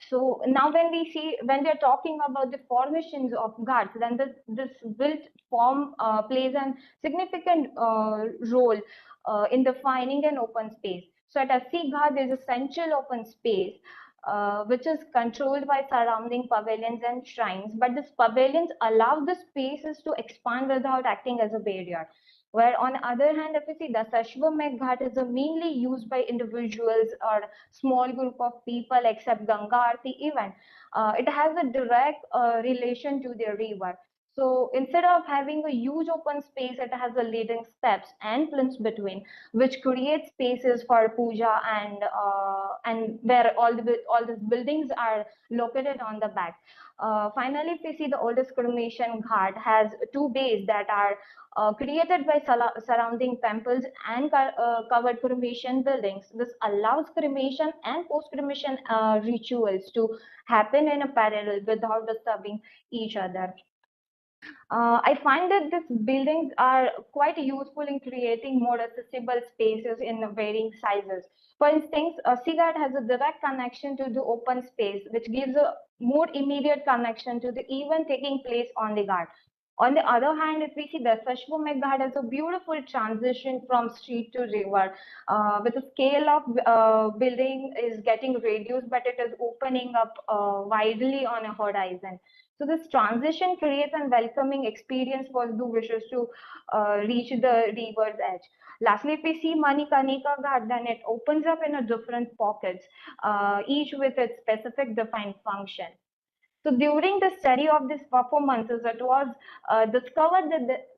So now when we are talking about the formations of ghats, then this built form plays a significant role in defining an open space. So at a sea ghat, there is a central open space which is controlled by surrounding pavilions and shrines, but these pavilions allow the spaces to expand without acting as a barrier. Where on the other hand, if you see the Sashwamekh Ghat is mainly used by individuals or small group of people except Ganga Aarti event. It has a direct relation to the river. So instead of having a huge open space, it has a leading steps and plinths between, which creates spaces for puja and where all these buildings are located on the back. Finally, if we see the oldest cremation ghat has two bays that are created by surrounding temples and covered cremation buildings. This allows cremation and post-cremation rituals to happen in a parallel without disturbing each other. I find that these buildings are quite useful in creating more accessible spaces in varying sizes. For instance, a Seaghat has a direct connection to the open space, which gives a more immediate connection to the event taking place on the ghat. On the other hand, if we see the Sashwamekh Ghat has a beautiful transition from street to river, with the scale of building is getting reduced, but it is opening up widely on a horizon. So this transition creates a welcoming experience for who wishes to reach the river's edge. Lastly, if we see Manikarnika Ghat, then it opens up in a different pockets, each with its specific defined function. So during the study of these performances, it was discovered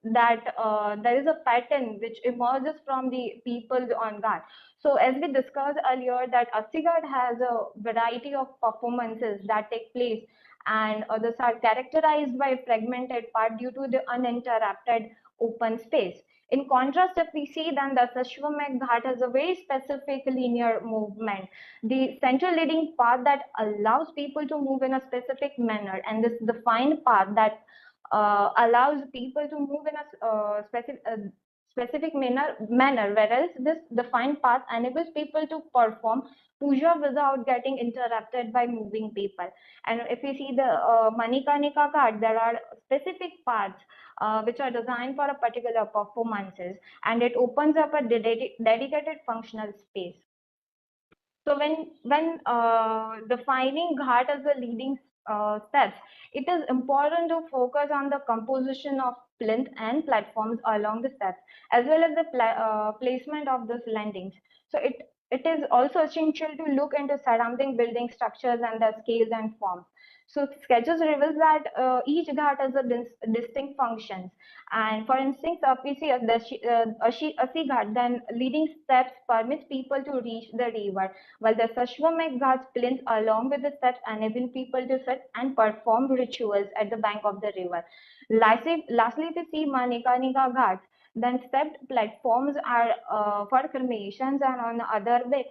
that there is a pattern which emerges from the people on Ghat. So as we discussed earlier, that Assi Ghat has a variety of performances that take place, and others are characterized by fragmented part due to the uninterrupted open space. In contrast, if we see, then the Sashwamekh Ghat has a very specific linear movement, the central leading path that allows people to move in a specific manner, and this defined path that allows people to move in a specific manner, whereas this defined path enables people to perform puja without getting interrupted by moving people. And if we see the Manikarnika Ghat, there are specific paths which are designed for a particular performances, and it opens up a dedicated functional space. So when defining ghat as the leading steps, it is important to focus on the composition of plinth and platforms along the steps, as well as the placement of those landings. So it is also essential to look into surrounding building structures and their scales and forms. So sketches reveals that each ghat has a distinct functions. And for instance, if we see Asi Ghat, then leading steps permits people to reach the river, while the Sashwamekh Ghat's plinth along with the steps enable people to sit and perform rituals at the bank of the river. Lastly, if we see Manikarnika Ghats, then stepped platforms are for cremations, and on the other way,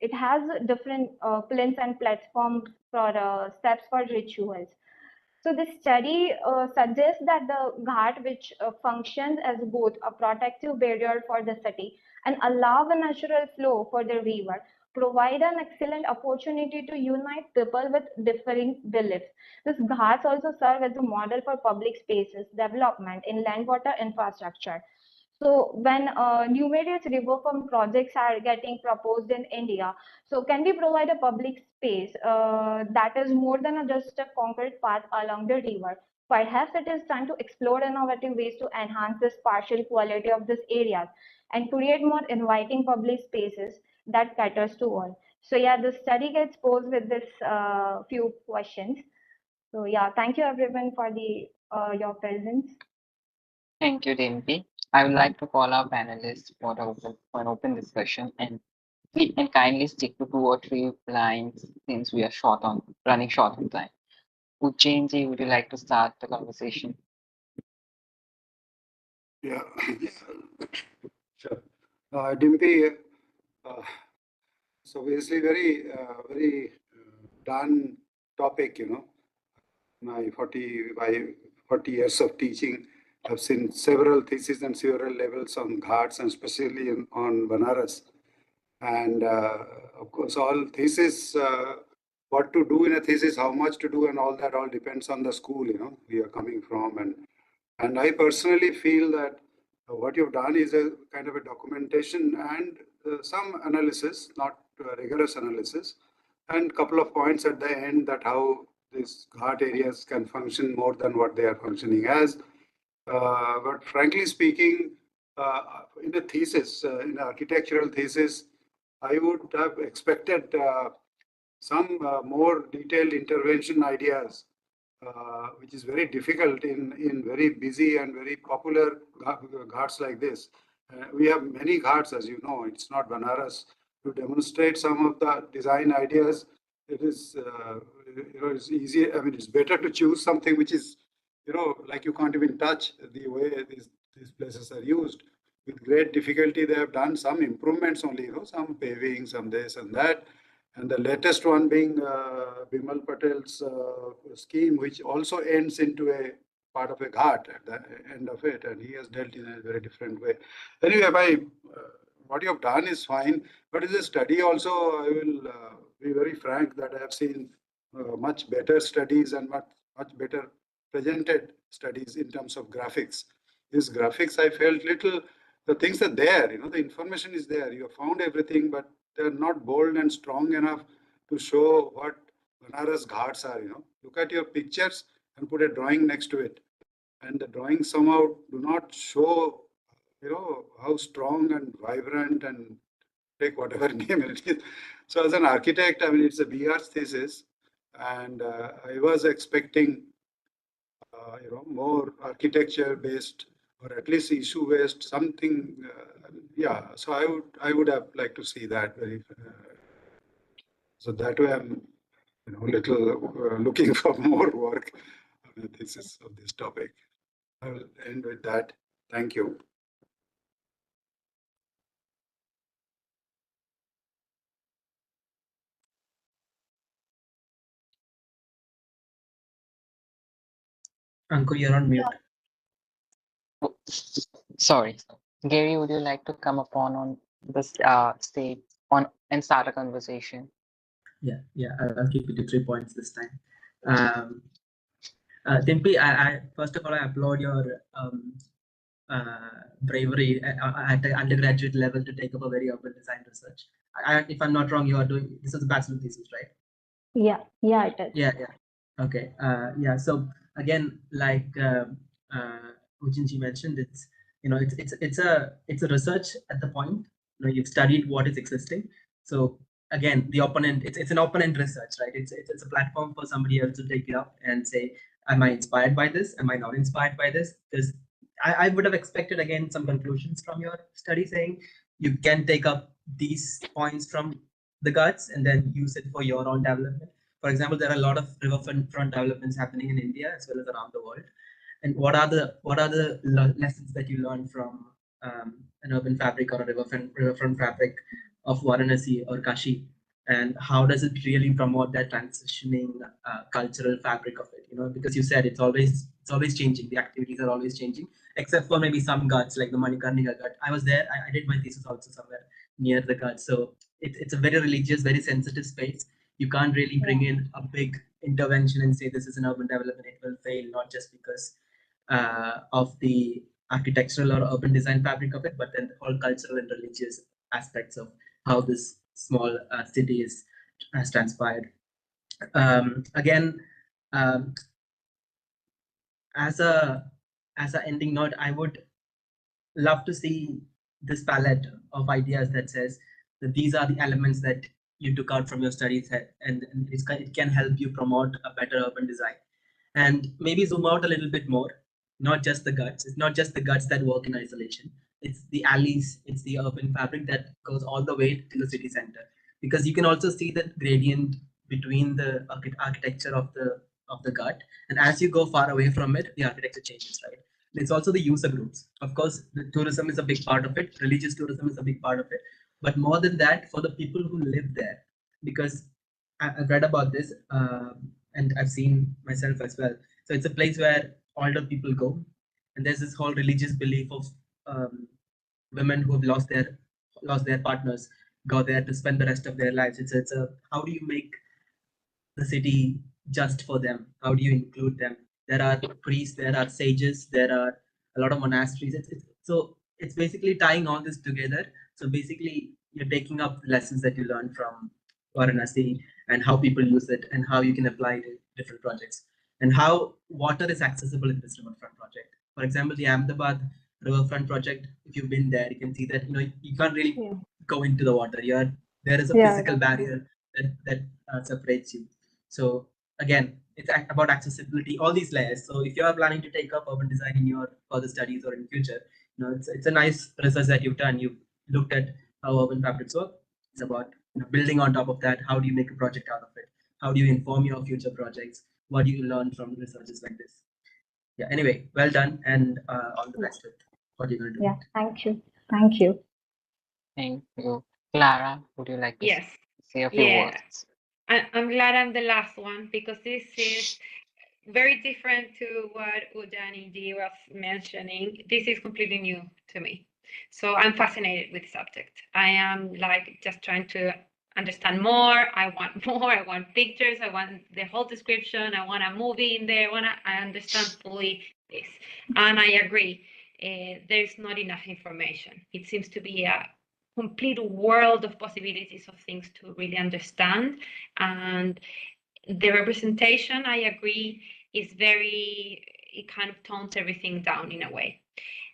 it has different plinths and platforms for steps for rituals. So this study suggests that the ghat, which functions as both a protective barrier for the city and allow a natural flow for the river, provide an excellent opportunity to unite people with differing beliefs. These ghats also serve as a model for public spaces development in land water infrastructure. So when numerous riverfront projects are getting proposed in India, so can we provide a public space that is more than just a concrete path along the river? Perhaps it is time to explore innovative ways to enhance the spatial quality of these areas and create more inviting public spaces that caters to all. So yeah, the study gets posed with this few questions. So yeah, thank you everyone for the your presence. Thank you, Dimpi. I would like to call our panelists for an open discussion, and we can kindly stick to 2 or 3 lines since we are running short on time. Ujjainji, would you like to start the conversation? Yeah, sure. Dimpy, so obviously very done topic, My 40 years of teaching, I've seen several theses and several levels on ghats and especially on Banaras. And of course, all thesis, what to do in a thesis, how much to do and all that all depends on the school, we are coming from. And I personally feel that what you've done is a kind of a documentation and some analysis, not rigorous analysis, and couple of points at the end that how these ghat areas can function more than what they are functioning as. But frankly speaking, in a thesis, in an architectural thesis, I would have expected some more detailed intervention ideas which is very difficult in very busy and very popular ghats like this. We have many ghats, as you know. It's not Banaras. To demonstrate some of the design ideas, it is it's easy. I mean, it's better to choose something which is like you can't even touch the way these places are used. With great difficulty, they have done some improvements only. Some paving, some this and that. And the latest one being Bimal Patel's scheme, which also ends into a part of a ghat at the end of it, and he has dealt in a very different way. Anyway, what you have done is fine, but as a study also, I will be very frank that I have seen much better studies and much better presented studies in terms of graphics. These graphics, I felt little, the things are there, the information is there. You have found everything, but they're not bold and strong enough to show what Banaras Ghats are. Look at your pictures and put a drawing next to it. And the drawings somehow do not show, how strong and vibrant and take whatever name it is. So as an architect, I mean, it's a BR's thesis. And I was expecting, more architecture based or at least issue based something. Yeah, so I would have liked to see that very. So that way I'm little looking for more work on the thesis of this topic. I will end with that. Thank you. Anku, you're on mute. Oh, sorry. Gary, would you like to come upon on this stage and start a conversation? Yeah, I'll keep it to 3 points this time. Timpi, I first of all, I applaud your bravery at the undergraduate level to take up a very urban design research. If I'm not wrong, you are doing, this is a bachelor thesis, right? Yeah, it is. Yeah. Okay. Yeah. So again, like Ujinji mentioned, it's a research at the point. You've studied what is existing. So again, the opponent, it's an opponent research, right? It's a platform for somebody else to take it up and say, am I inspired by this? Am I not inspired by this? Because I would have expected again some conclusions from your study saying you can take up these points from the guts and then use it for your own development. For example, there are a lot of riverfront developments happening in India as well as around the world. And what are the lessons that you learn from an urban fabric or a riverfront fabric of Varanasi or Kashi? And how does it really promote that transitioning cultural fabric of it? Because you said it's always changing. The activities are always changing, except for maybe some ghats like the Manikarnika Ghat. I was there. I did my thesis also somewhere near the ghats. So it's a very religious, very sensitive space. You can't really bring in a big intervention and say this is an urban development. It will fail, not just because of the architectural or urban design fabric of it, but then the whole cultural and religious aspects of how this small city has transpired. Again, as a ending note, I would love to see this palette of ideas that says that these are the elements that you took out from your studies and it can help you promote a better urban design. And maybe zoom out a little bit more, not just the guts. It's not just the guts that work in isolation. It's the alleys, it's the urban fabric that goes all the way to the city center. Because you can also see the gradient between the architecture of the gut. And as you go far away from it, the architecture changes, right? It's also the user groups. Of course, the tourism is a big part of it. Religious tourism is a big part of it. But more than that, for the people who live there, because I've read about this and I've seen myself as well. So it's a place where older people go, and there's this whole religious belief of women who have lost their partners go there to spend the rest of their lives. It's a how do you make the city just for them? How do you include them? There are priests, there are sages, there are a lot of monasteries. So it's basically tying all this together. So basically, you're taking up lessons that you learned from Varanasi and how people use it and how you can apply it in different projects and how water is accessible in this riverfront project. For example, the Ahmedabad riverfront project, if you've been there, you can see that you can't really go into the water. There is a physical barrier that separates you. So again, it's about accessibility, all these layers. So if you are planning to take up urban design in your further studies or in future, it's a nice research that you've done. You've looked at how urban fabrics work. It's about building on top of that. How do you make a project out of it? How do you inform your future projects? What do you learn from researches like this? Yeah, anyway, well done, and all the best with what you're going to do. Yeah, thank you. Thank you. Thank you. Clara, would you like to Yes. say a few Yeah. words? I'm glad I'm the last one because this is very different to what Udaniji was mentioning. This is completely new to me. So I'm fascinated with the subject. I am like just trying to understand more. I want more. I want pictures. I want the whole description. I want a movie in there. I understand fully this. And I agree. There's not enough information. It seems to be a complete world of possibilities of things to really understand. And the representation, I agree, is it kind of tones everything down in a way.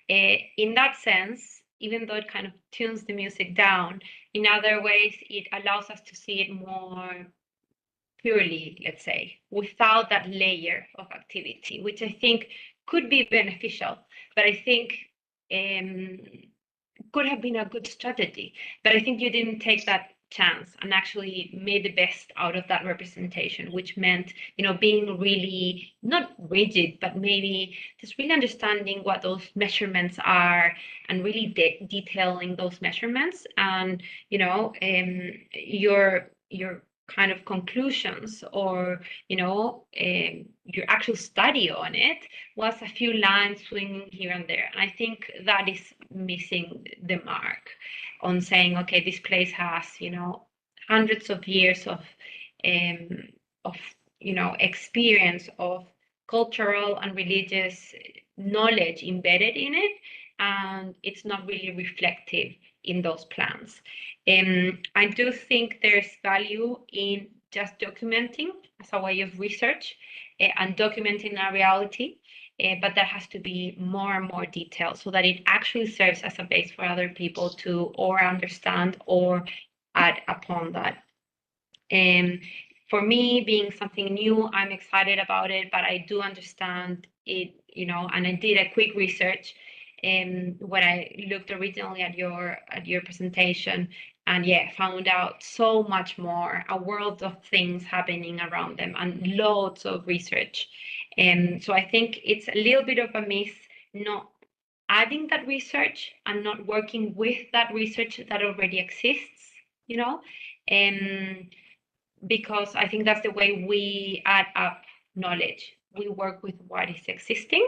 In that sense, even though it kind of tunes the music down, in other ways, it allows us to see it more purely, let's say, without that layer of activity, which I think could be beneficial. But I think could have been a good strategy. But I think you didn't take that chance and actually made the best out of that representation, which meant, being really not rigid, but maybe just really understanding what those measurements are and really detailing those measurements and, your kind of conclusions or, your actual study on it was a few lines swinging here and there. And I think that is missing the mark on saying, okay, this place has, hundreds of years of experience of cultural and religious knowledge embedded in it, and it's not really reflective in those plans. I do think there's value in just documenting as a way of research and documenting a reality, but there has to be more and more detail so that it actually serves as a base for other people to or understand or add upon that. For me, being something new, I'm excited about it, but I do understand it, and I did a quick research when I looked originally at your presentation, and found out so much more, a world of things happening around them and loads of research. So I think it's a little bit of a miss not adding that research and not working with that research that already exists, because I think that's the way we add up knowledge. We work with what is existing,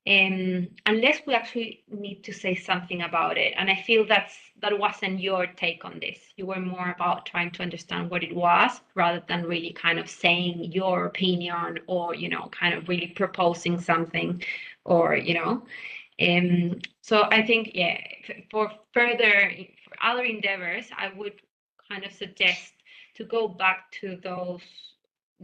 unless we actually need to say something about it. And I feel that wasn't your take on this. You were more about trying to understand what it was rather than really kind of saying your opinion or, kind of really proposing something or, so I think, for other endeavors, I would kind of suggest to go back to those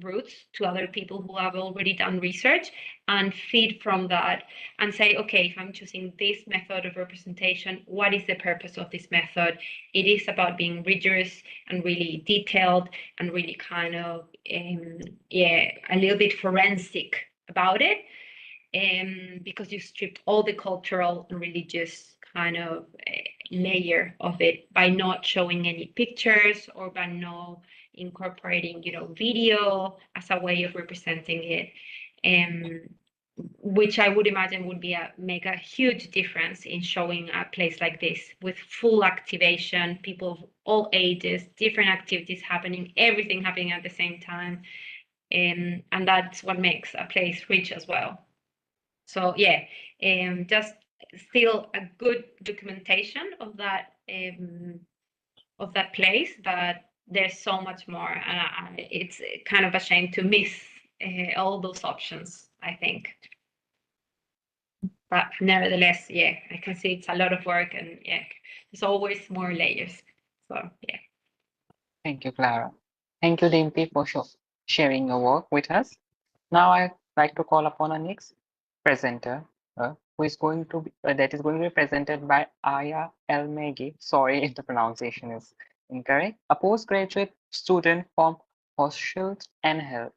roots, to other people who have already done research and feed from that and say, okay, if I'm choosing this method of representation, what is the purpose of this method? It is about being rigorous and really detailed and really kind of, a little bit forensic about it. Because you stripped all the cultural and religious kind of layer of it by not showing any pictures or by not incorporating, video as a way of representing it, which I would imagine would make a huge difference in showing a place like this with full activation, people of all ages, different activities happening, everything happening at the same time. And that's what makes a place rich as well. So just still a good documentation of that place, but there's so much more, and it's kind of a shame to miss all those options, I think. But nevertheless, I can see it's a lot of work, and there's always more layers. So Thank you, Clara. Thank you, Dimpy, for sharing your work with us. Now I'd like to call upon our next presenter, who is going to be, that is going to be presented by Aya Elmegi. Sorry if the pronunciation is incorrect. A postgraduate student from Hochschule and Health.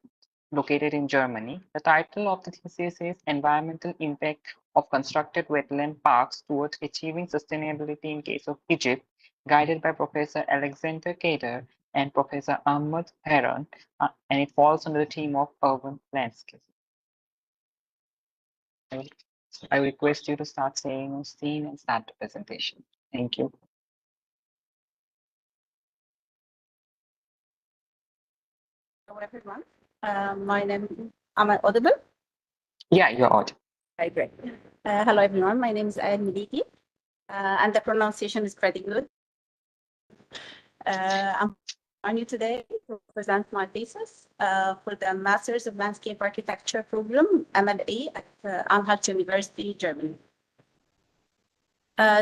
located in Germany. The title of the thesis is Environmental Impact of Constructed Wetland Parks Towards Achieving Sustainability in Case of Egypt, guided by Professor Alexander Kader and Professor Ahmed Heron, and it falls under the theme of urban landscape. I request you to start sharing your screen and start the presentation. Thank you. Hello, everyone. My name, am I audible? Yeah, you're audible. Okay, great. Hello, everyone. My name is Ayad Miliki, and the pronunciation is pretty good. I'm on you today to present my thesis for the Masters of Landscape Architecture program, MLA, at Anhalt University, Germany.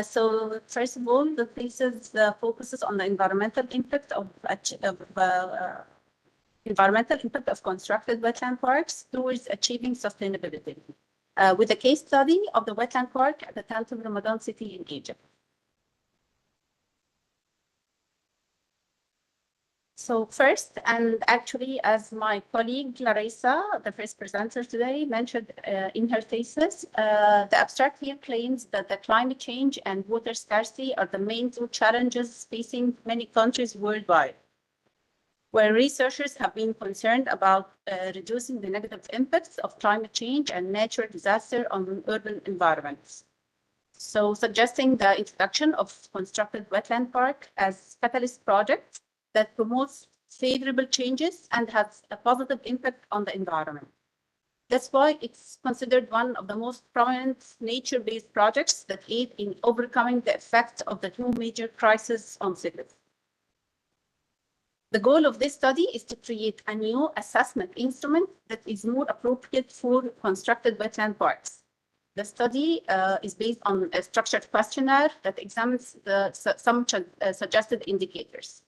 So first of all, the thesis focuses on the environmental impact of constructed wetland parks towards achieving sustainability, with a case study of the wetland park at the Tent of Ramadan city in Egypt. So first, and actually as my colleague Larissa, the first presenter today, mentioned in her thesis, the abstract here claims that the climate change and water scarcity are the main two challenges facing many countries worldwide, where researchers have been concerned about reducing the negative impacts of climate change and natural disaster on urban environments. So suggesting the introduction of constructed wetland park as catalyst project that promotes favorable changes and has a positive impact on the environment. That's why it's considered one of the most prominent nature-based projects that aid in overcoming the effects of the two major crises on cities. The goal of this study is to create a new assessment instrument that is more appropriate for constructed wetland parks. The study is based on a structured questionnaire that examines some suggested indicators.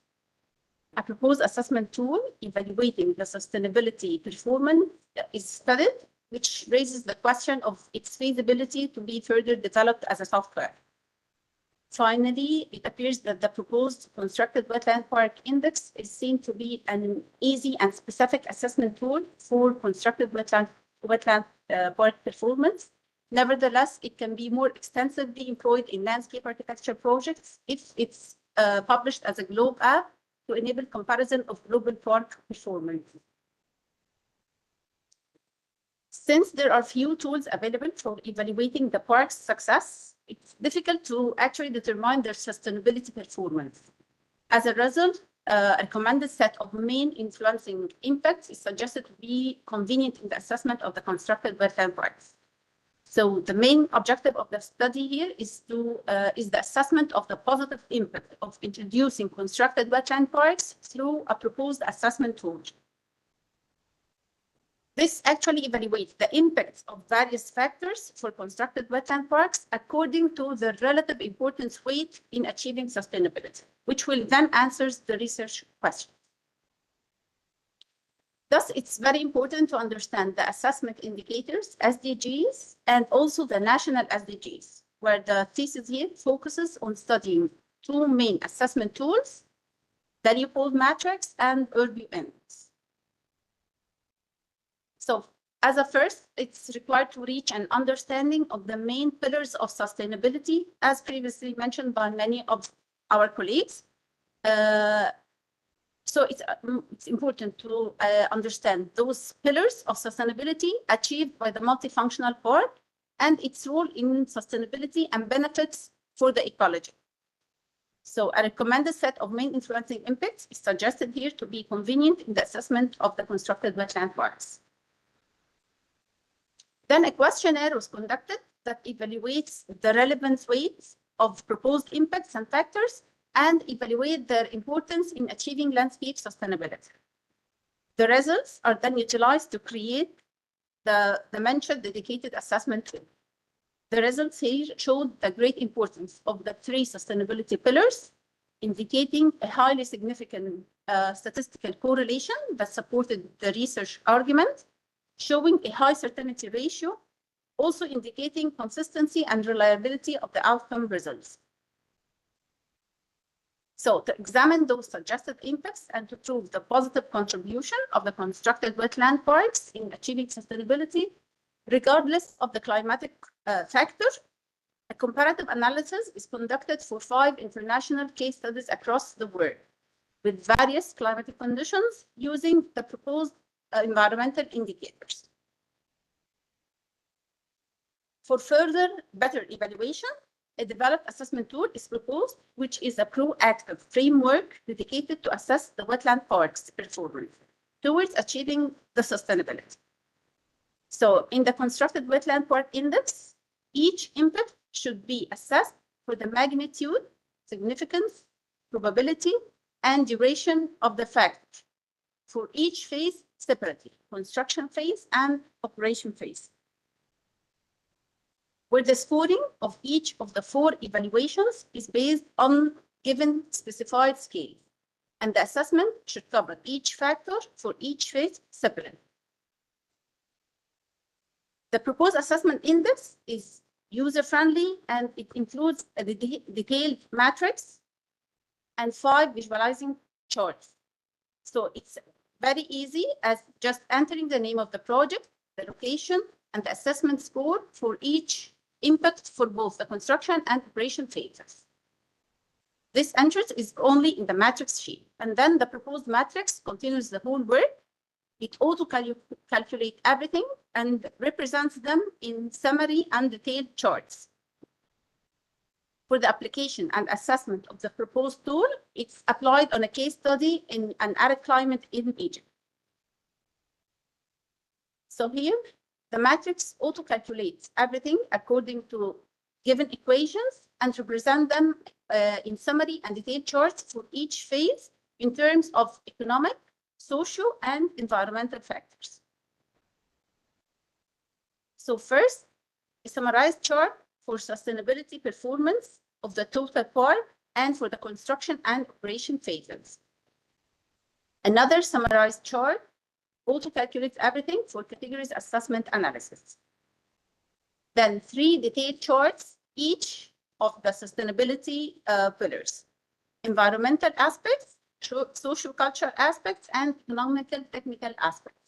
A proposed assessment tool evaluating the sustainability performance is studied, which raises the question of its feasibility to be further developed as a software. Finally, it appears that the proposed constructed wetland park index is seen to be an easy and specific assessment tool for constructed wetland park performance. Nevertheless, it can be more extensively employed in landscape architecture projects if it's published as a globe app to enable comparison of global park performance. Since there are few tools available for evaluating the park's success, it's difficult to actually determine their sustainability performance. As a result, a recommended set of main influencing impacts is suggested to be convenient in the assessment of the constructed wetland parks. So the main objective of the study here is the assessment of the positive impact of introducing constructed wetland parks through a proposed assessment tool. This actually evaluates the impacts of various factors for constructed wetland parks according to the relative importance weight in achieving sustainability, which will then answer the research question. Thus, it's very important to understand the assessment indicators, SDGs, and also the national SDGs, where the thesis here focuses on studying two main assessment tools, the Leopold matrix and Urbu index. So, as a first, it's required to reach an understanding of the main pillars of sustainability, as previously mentioned by many of our colleagues. So it's important to understand those pillars of sustainability achieved by the multifunctional park and its role in sustainability and benefits for the ecology. So a recommended set of main influencing impacts is suggested here to be convenient in the assessment of the constructed wetland parks. Then a questionnaire was conducted that evaluates the relevant weights of proposed impacts and factors and evaluate their importance in achieving landscape sustainability. The results are then utilized to create the mentioned dedicated assessment tool. The results here showed the great importance of the three sustainability pillars, indicating a highly significant statistical correlation that supported the research argument, showing a high certainty ratio, also indicating consistency and reliability of the outcome results. So to examine those suggested impacts and to prove the positive contribution of the constructed wetland parks in achieving sustainability, regardless of the climatic factor, a comparative analysis is conducted for 5 international case studies across the world with various climatic conditions using the proposed environmental indicators. For further better evaluation, a developed assessment tool is proposed, which is a proactive framework dedicated to assess the wetland parks performance towards achieving the sustainability. So in the constructed wetland park index, each impact should be assessed for the magnitude, significance, probability, and duration of the factor for each phase separately, construction phase and operation phase, where the scoring of each of the 4 evaluations is based on given specified scale, and the assessment should cover each factor for each phase separately. The proposed assessment index is user-friendly, and it includes a detailed matrix and 5 visualizing charts. So it's very easy as just entering the name of the project, the location, and the assessment score for each impact for both the construction and operation phases. This entrance is only in the matrix sheet, and then the proposed matrix continues the whole work. It auto-calculates everything and represents them in summary and detailed charts. For the application and assessment of the proposed tool, it's applied on a case study in an arid climate in Egypt. So here, the matrix auto-calculates everything according to given equations and represent them in summary and detailed charts for each phase in terms of economic, social, and environmental factors. So first, a summarized chart for sustainability performance of the total park and for the construction and operation phases. Another summarized chart also calculates everything for categories assessment analysis. Then 3 detailed charts, each of the sustainability pillars: environmental aspects, social cultural aspects, and economical technical aspects.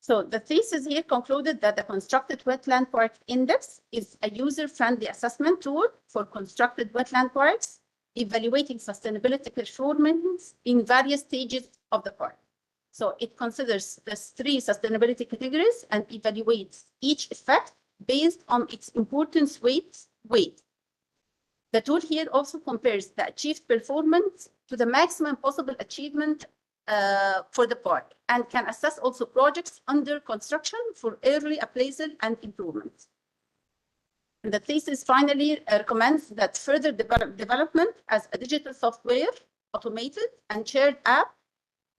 So the thesis here concluded that the constructed wetland park index is a user-friendly assessment tool for constructed wetland parks, evaluating sustainability performance in various stages of the park. So it considers the 3 sustainability categories and evaluates each effect based on its importance weight. The tool here also compares the achieved performance to the maximum possible achievement for the park, and can assess also projects under construction for early appraisal and improvement. And the thesis finally recommends that further development as a digital software, automated and shared app,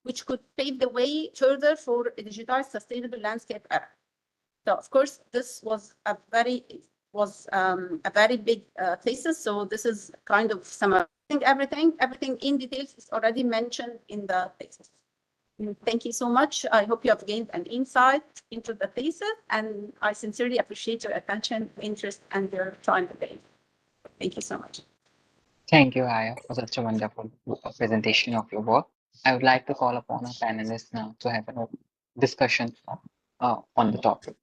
which could pave the way further for a digitized sustainable landscape era. So of course, this was a very big thesis. So this is kind of summarizing everything. Everything in details is already mentioned in the thesis. Thank you so much. I hope you have gained an insight into the thesis, and I sincerely appreciate your attention, interest, and your time today. Thank you so much. Thank you, Aya, for such a wonderful presentation of your work. I would like to call upon our panelists now to have a discussion on the topic.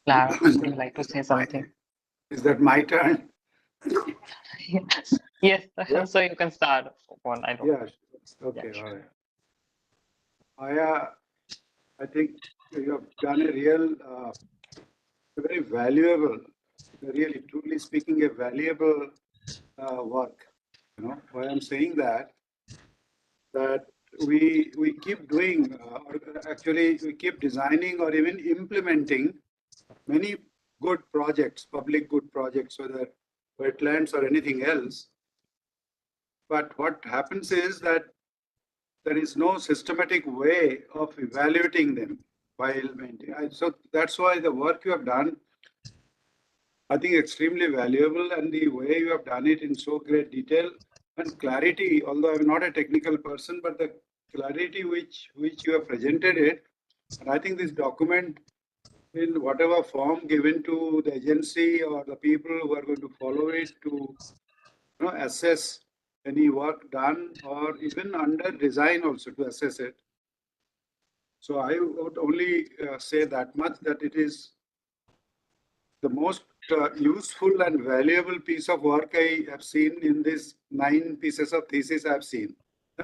Clara, would you like to say something? Is that my turn? Yes, Yeah. so you can start. Yeah, okay, Yeah, all right. I think you have done a real, very valuable, really, truly speaking, a valuable work. You know why I'm saying that? That we keep doing, or actually we keep designing or even implementing many good projects, public good projects, whether wetlands or anything else. But what happens is that there is no systematic way of evaluating them while maintaining. So that's why the work you have done, I think, extremely valuable, and the way you have done it in so great detail and clarity. Although I'm not a technical person, but the clarity which you have presented it, and I think this document in whatever form given to the agency or the people who are going to follow it to assess any work done, or even under design also to assess it. So I would only say that much, that it is the most useful and valuable piece of work I have seen in these 9 pieces of thesis I have seen.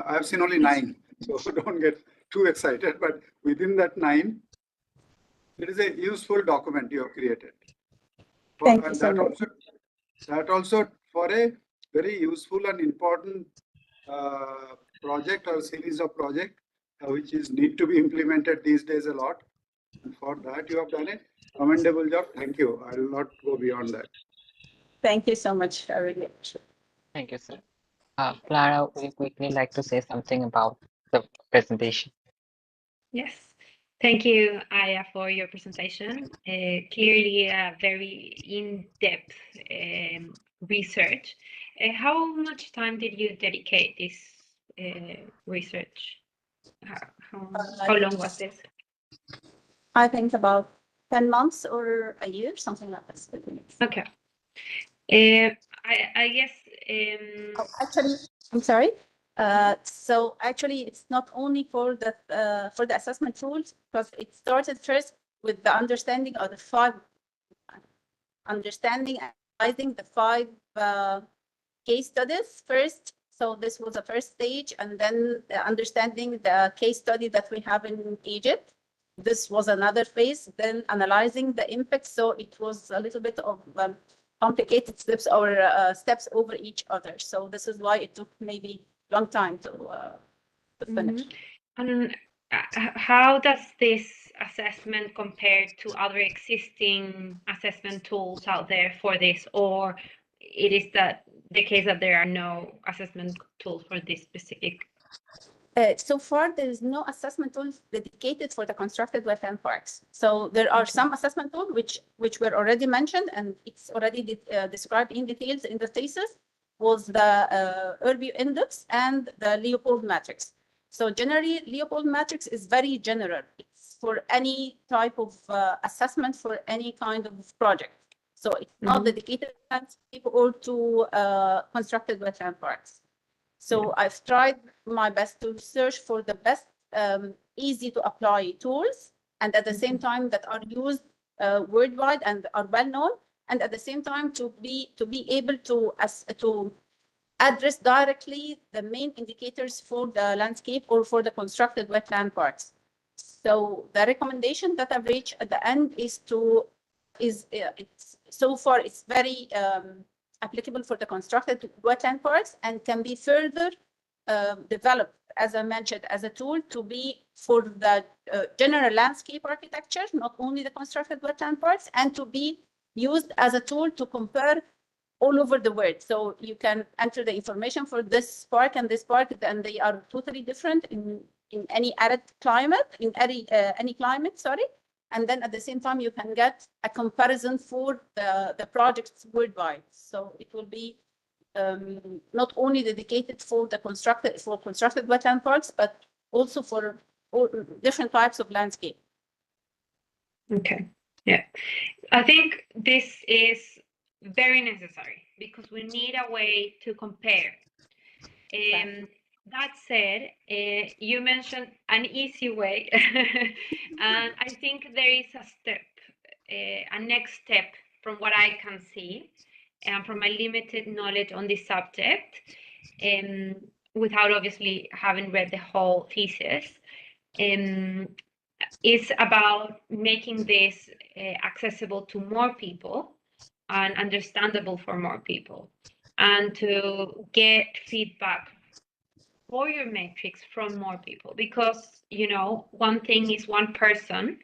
I have seen only 9, so don't get too excited, but within that 9, it is a useful document you have created. Thank you so much. That also for a very useful and important project or series of project, which is need to be implemented these days a lot. And for that you have done it. Commendable job. Thank you. I will not go beyond that. Thank you so much. I really appreciate it. Thank you, sir. Clara, would you quickly like to say something about the presentation? Yes. Thank you, Aya, for your presentation. Clearly a very in-depth research. How much time did you dedicate this research? How long was this? I think about 10 months or a year, something like this. Okay. I guess. Actually, I'm sorry. So actually, it's not only for the assessment tools, because it started first with the understanding of the 5, understanding and analyzing the 5 case studies first. So this was the first stage, and then understanding the case study that we have in Egypt. This was another phase. Then analyzing the impact. So it was a little bit of complicated steps or steps over each other. So this is why it took maybe a long time to finish. And how does this assessment compare to other existing assessment tools out there for this, or it is that the case that there are no assessment tools for this specific? So far, there is no assessment tool dedicated for the constructed wetland parks. So there are some assessment tools which were already mentioned, and it's already described in details in the thesis, was the Urbio index and the Leopold matrix. So generally, Leopold matrix is very general. It's for any type of assessment for any kind of project. So it's not dedicated to landscape or to constructed wetland parks. So I've tried my best to search for the best easy to apply tools, and at the same time that are used worldwide and are well known, and at the same time to be able to address directly the main indicators for the landscape or for the constructed wetland parks. So the recommendation that I've reached at the end is it's so far it's very applicable for the constructed wetland parks and can be further developed, as I mentioned, as a tool to be for the general landscape architecture, not only the constructed wetland parks, and to be used as a tool to compare all over the world. So you can enter the information for this park and this park, and they are totally different in any arid climate, in any climate, sorry. And then at the same time, you can get a comparison for the projects worldwide. So it will be not only dedicated for the constructed wetland parks, but also for all different types of landscape. Okay, yeah. I think this is very necessary because we need a way to compare. That said, you mentioned an easy way, and I think there is a step, a next step from what I can see, and from my limited knowledge on this subject, without obviously having read the whole thesis, is about making this accessible to more people and understandable for more people, and to get feedback for your matrix from more people, because one thing is one person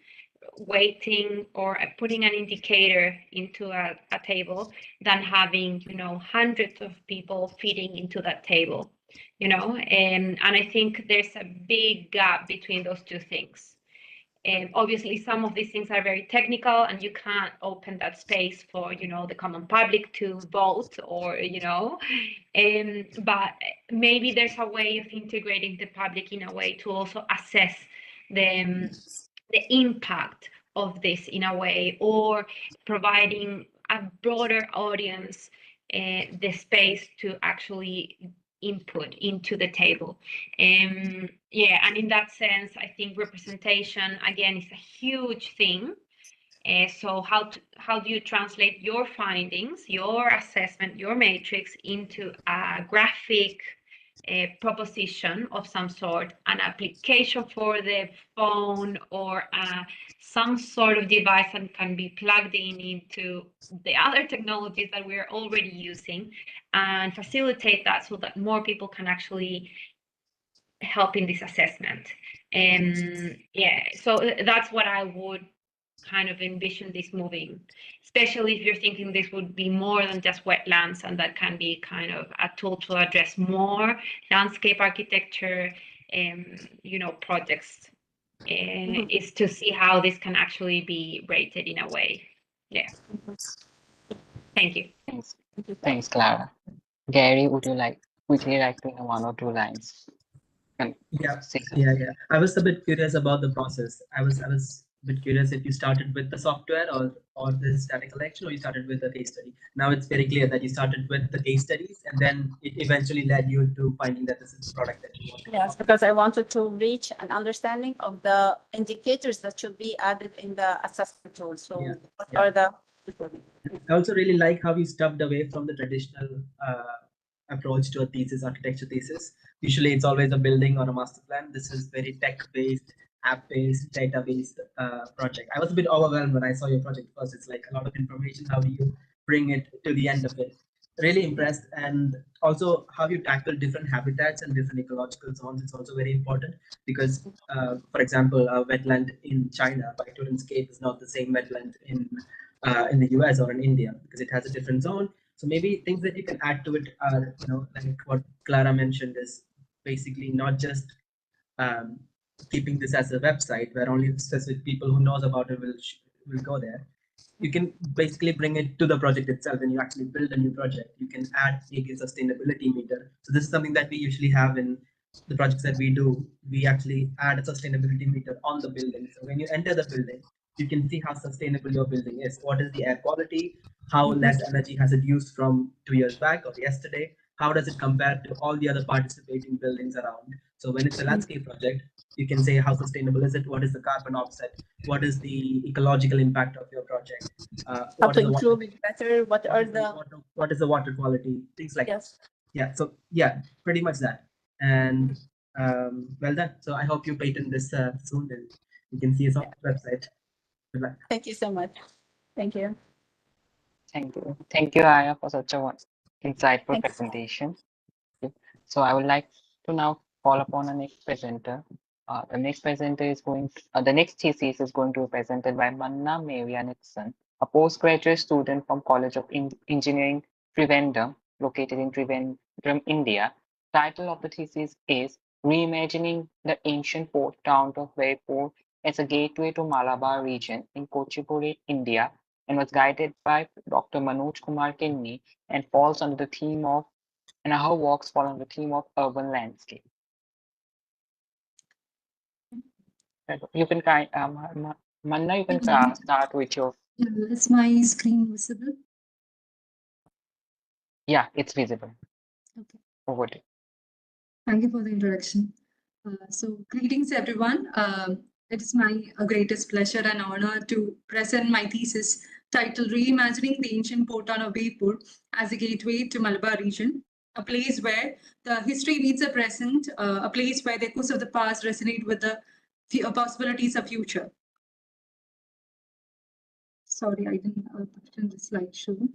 waiting or putting an indicator into a table than having hundreds of people feeding into that table, and I think there's a big gap between those two things. Obviously, some of these things are very technical, and you can't open that space for the common public to vote, or but maybe there's a way of integrating the public in a way to also assess the impact of this in a way, or providing a broader audience the space to actually input into the table. Yeah, and in that sense, I think representation, again, is a huge thing. So how do you translate your findings, your assessment, your matrix into a graphic proposition of some sort, an application for the phone, or some sort of device that can be plugged into the other technologies that we're already using, and facilitate that so that more people can actually help in this assessment. Yeah, so that's what I would kind of envision this moving, especially if you're thinking this would be more than just wetlands, and that can be kind of a tool to address more landscape architecture, projects, is to see how this can actually be rated in a way. Yeah. Thank you. Thanks, Clara. Gary, would you quickly like to know 1 or 2 lines? Yeah. I was a bit curious about the process. I was a bit curious if you started with the software or the static collection, or you started with the case study. Now it's very clear that you started with the case studies, and then it eventually led you to finding that this is the product that you want. Yes, because I wanted to reach an understanding of the indicators that should be added in the assessment tool. So what are the... I also really like how you stepped away from the traditional approach to a thesis, architecture thesis. Usually it's always a building or a master plan. This is very tech-based, app-based, data-based project. I was a bit overwhelmed when I saw your project because it's like a lot of information. How do you bring it to the end of it? Really impressed. And also how you tackle different habitats and different ecological zones. It's also very important because, for example, a wetland in China by Torrens Cape is not the same wetland in the US or in India, because it has a different zone. So maybe things that you can add to it are, like what Clara mentioned, is basically not just keeping this as a website where only specific people who knows about it will go there. You can basically bring it to the project itself. When you actually build a new project, you can add maybe a sustainability meter. So this is something that we usually have in the projects that we do. We actually add a sustainability meter on the building. So when you enter the building, you can see how sustainable your building is. What is the air quality? How less energy has it used from 2 years back or yesterday? How does it compare to all the other participating buildings around? So when it's a landscape project, you can say how sustainable is it? What is the carbon offset? What is the ecological impact of your project? How to improve it better? What is the water quality? Things like that. Yeah. So yeah, pretty much that. And well done. So I hope you patent this soon, and you can see us on the website. Good luck. Thank you so much. Thank you. Thank you, Aya, for such a insightful presentation. So I would like to now call upon our next presenter. The next presenter is the next thesis is going to be presented by Manna Maria Nixon, a postgraduate student from College of Engineering, Trivandrum, located in Trivandrum, India. Title of the thesis is Reimagining the Ancient Port Town of Jaipur as a Gateway to Malabar region in Kochipuri, India, and was guided by Dr. Manoj Kumar Kinni, and falls under the theme of, and her works fall under the theme of urban landscape. You can Manna, you can start with your. Is my screen visible? Yeah, it's visible. Okay. Over to you. Thank you for the introduction. So greetings, everyone. It is my greatest pleasure and honor to present my thesis titled Reimagining the Ancient Port Town of Jaipur as a Gateway to Malabar region, a place where the history meets the present, a place where the echoes of the past resonate with the possibilities of future. Sorry, I didn't put in the slideshow.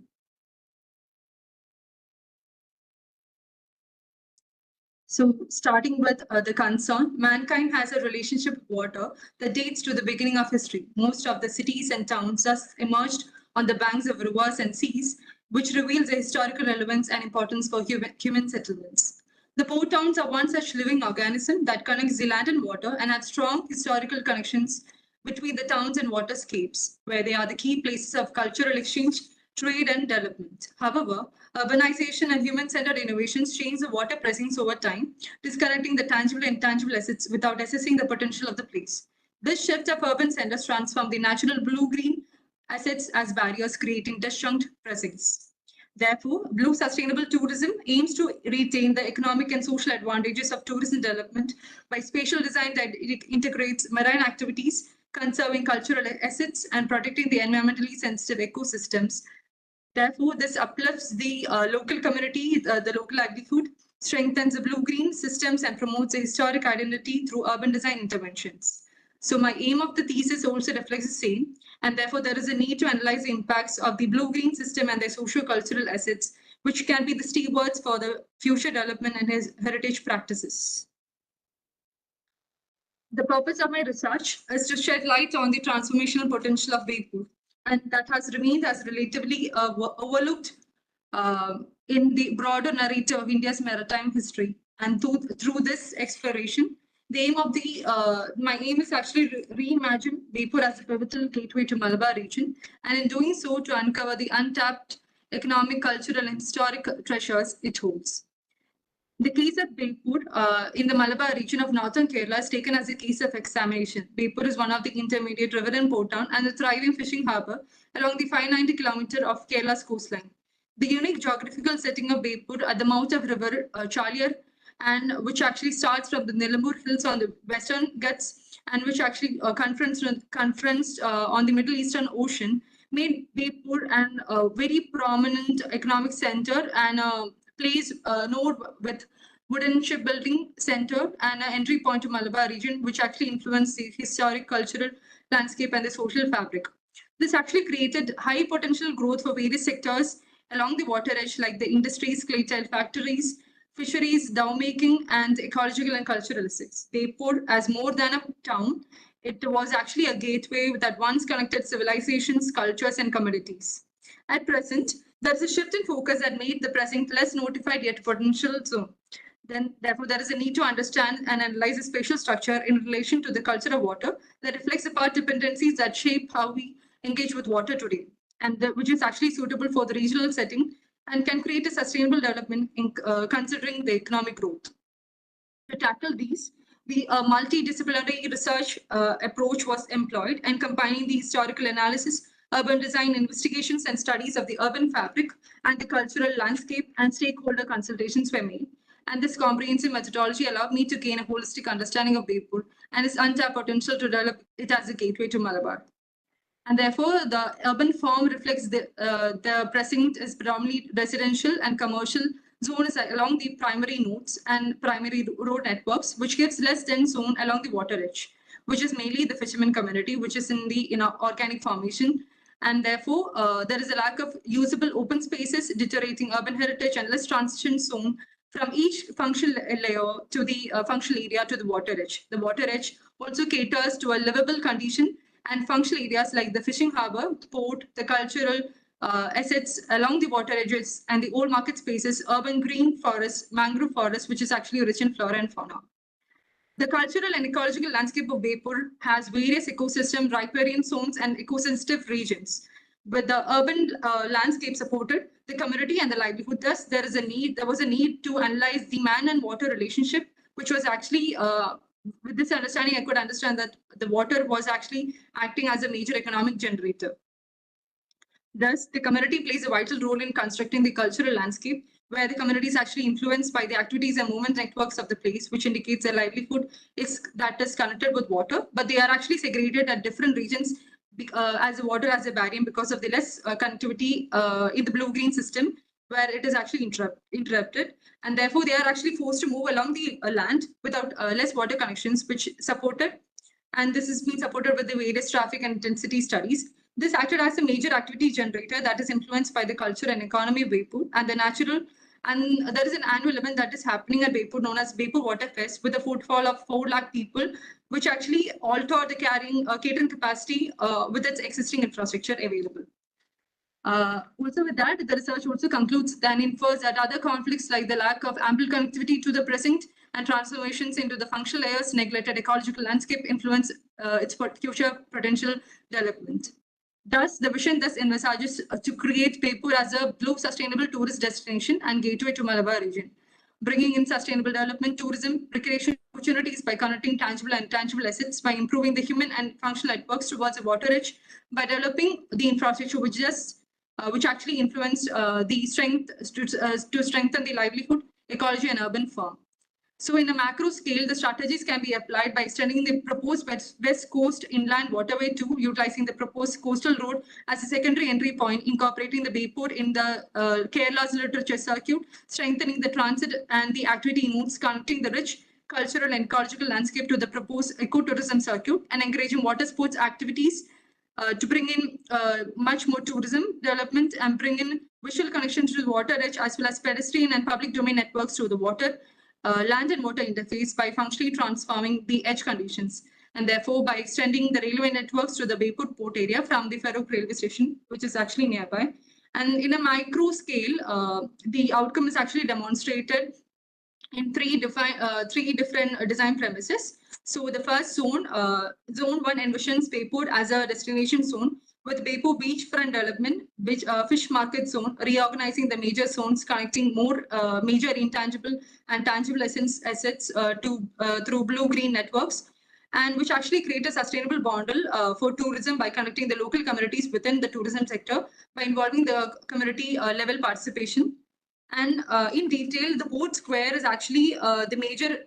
So starting with the concern, mankind has a relationship with water that dates to the beginning of history. Most of the cities and towns thus emerged on the banks of rivers and seas, which reveals the historical relevance and importance for human settlements. The port towns are one such living organism that connects the land and water and have strong historical connections between the towns and waterscapes, where they are the key places of cultural exchange, trade, and development. However, urbanization and human-centered innovations change the water presence over time, disconnecting the tangible and intangible assets without assessing the potential of the place. This shift of urban centers transformed the natural blue-green assets as barriers, creating disjunct presence. Therefore, blue sustainable tourism aims to retain the economic and social advantages of tourism development by spatial design that integrates marine activities, conserving cultural assets, and protecting the environmentally sensitive ecosystems. Therefore, this uplifts the local community, the local livelihood, strengthens the blue-green systems, and promotes a historic identity through urban design interventions. So my aim of the thesis also reflects the same, and therefore there is a need to analyze the impacts of the blue-green system and their socio-cultural assets, which can be the stewards for the future development and heritage practices. The purpose of my research is to shed light on the transformational potential of Bhepur, and that has remained as relatively overlooked in the broader narrative of India's maritime history. And through this exploration, the aim of my aim is actually reimagine Bhepur as a pivotal gateway to Malabar region, and in doing so, to uncover the untapped economic, cultural, and historic treasures it holds. The case of Bhepur in the Malabar region of northern Kerala is taken as a case of examination. Bhepur is one of the intermediate river and port town and a thriving fishing harbour along the 590 km of Kerala's coastline. The unique geographical setting of Bhepur at the mouth of river Chaliyar, and which actually starts from the Nilambur Hills on the western Ghats and which actually confronts on the Middle Eastern Ocean, made Bhepur a very prominent economic center and a place node with wooden shipbuilding center and an entry point to Malabar region, which actually influenced the historic, cultural landscape and the social fabric. This actually created high potential growth for various sectors along the water edge, like the industries, clay tile factories, fisheries, dhow making, and ecological and cultural assets. Bhepur, as more than a town, it was actually a gateway that once connected civilizations, cultures, and communities. At present, there is a shift in focus that made the present less notified yet potential zone. Therefore, there is a need to understand and analyze the spatial structure in relation to the culture of water that reflects the part dependencies that shape how we engage with water today, and which is actually suitable for the regional setting and can create a sustainable development in considering the economic growth. To tackle these, the multidisciplinary research approach was employed, and combining the historical analysis, urban design investigations, and studies of the urban fabric and the cultural landscape, and stakeholder consultations were made. And this comprehensive methodology allowed me to gain a holistic understanding of Bhepur and its untapped potential to develop it as a gateway to Malabar. And therefore, the urban form reflects the present is predominantly residential and commercial zone is along the primary nodes and primary road networks, which gives less dense zone along the water edge, which is mainly the fisherman community, which is in the organic formation. And therefore, there is a lack of usable open spaces, deteriorating urban heritage, and less transition zone from each functional layer to the functional area to the water edge. The water edge also caters to a livable condition and functional areas like the fishing harbour, port, the cultural assets along the water edges, and the old market spaces, urban green forests, mangrove forests, which is actually rich in flora and fauna. The cultural and ecological landscape of Bhepur has various ecosystem, riparian zones, and eco-sensitive regions. With the urban landscape supported, the community and the livelihood, thus there was a need to analyze the man and water relationship, which was actually with this understanding, I could understand that the water was actually acting as a major economic generator. Thus, the community plays a vital role in constructing the cultural landscape, where the community is actually influenced by the activities and movement networks of the place, which indicates their livelihood is connected with water, but they are actually segregated at different regions as the water as a barrier because of the less connectivity in the blue-green system, where it is actually interrupted, and therefore they are actually forced to move along the land without less water connections, which supported, and this has been supported with the various traffic and intensity studies. This acted as a major activity generator that is influenced by the culture and economy of Bhepur and the natural. And there is an annual event that is happening at Bhepur known as Bhepur Water Fest with a footfall of 4 lakh people, which actually altered the catering capacity with its existing infrastructure available. Also with that, the research also concludes and infers that other conflicts like the lack of ample connectivity to the present and transformations into the functional layers, neglected ecological landscape influence its future potential development. Thus, the vision thus envisages to create Bhepur as a blue sustainable tourist destination and gateway to Malabar region, bringing in sustainable development, tourism, recreation, opportunities by connecting tangible and intangible assets, by improving the human and functional networks towards a water edge, by developing the infrastructure which actually influenced the strength to strengthen the livelihood, ecology, and urban form. So in a macro scale, the strategies can be applied by extending the proposed West Coast Inland Waterway 2, utilizing the proposed coastal road as a secondary entry point, incorporating the Bayport in the Kerala's literature circuit, strengthening the transit and the activity nodes, connecting the rich cultural and ecological landscape to the proposed ecotourism circuit, and encouraging water sports activities to bring in much more tourism development and bring in visual connections to the water edge, as well as pedestrian and public domain networks to the water, land and water interface by functionally transforming the edge conditions, and therefore by extending the railway networks to the Bayport port area from the Farouk railway station, which is actually nearby. And in a micro scale, the outcome is actually demonstrated in three different design premises. So the first zone, zone 1 envisions Bayport as a destination zone with Bayport beachfront development, which fish market zone, reorganizing the major zones, connecting more major intangible and tangible assets through blue-green networks, and which actually create a sustainable bundle for tourism by connecting the local communities within the tourism sector by involving the community level participation. And in detail, the Port Square is actually the major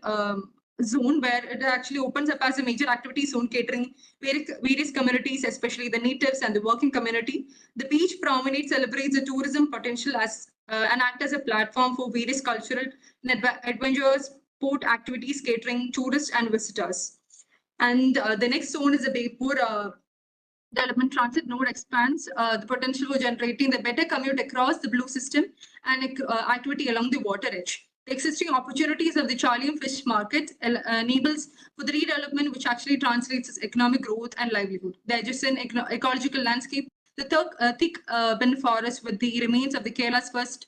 zone where it actually opens up as a major activity zone catering various communities, especially the natives and the working community. The beach promenade celebrates the tourism potential as and act as a platform for various cultural and adventures, port activities catering tourists and visitors. And the next zone is the Bayport development transit node expands the potential for generating the better commute across the blue system and activity along the water edge. The existing opportunities of the Charlium fish market enables for the redevelopment, which actually translates as economic growth and livelihood. The adjacent ecological landscape, the thick urban forest with the remains of the Kerala's first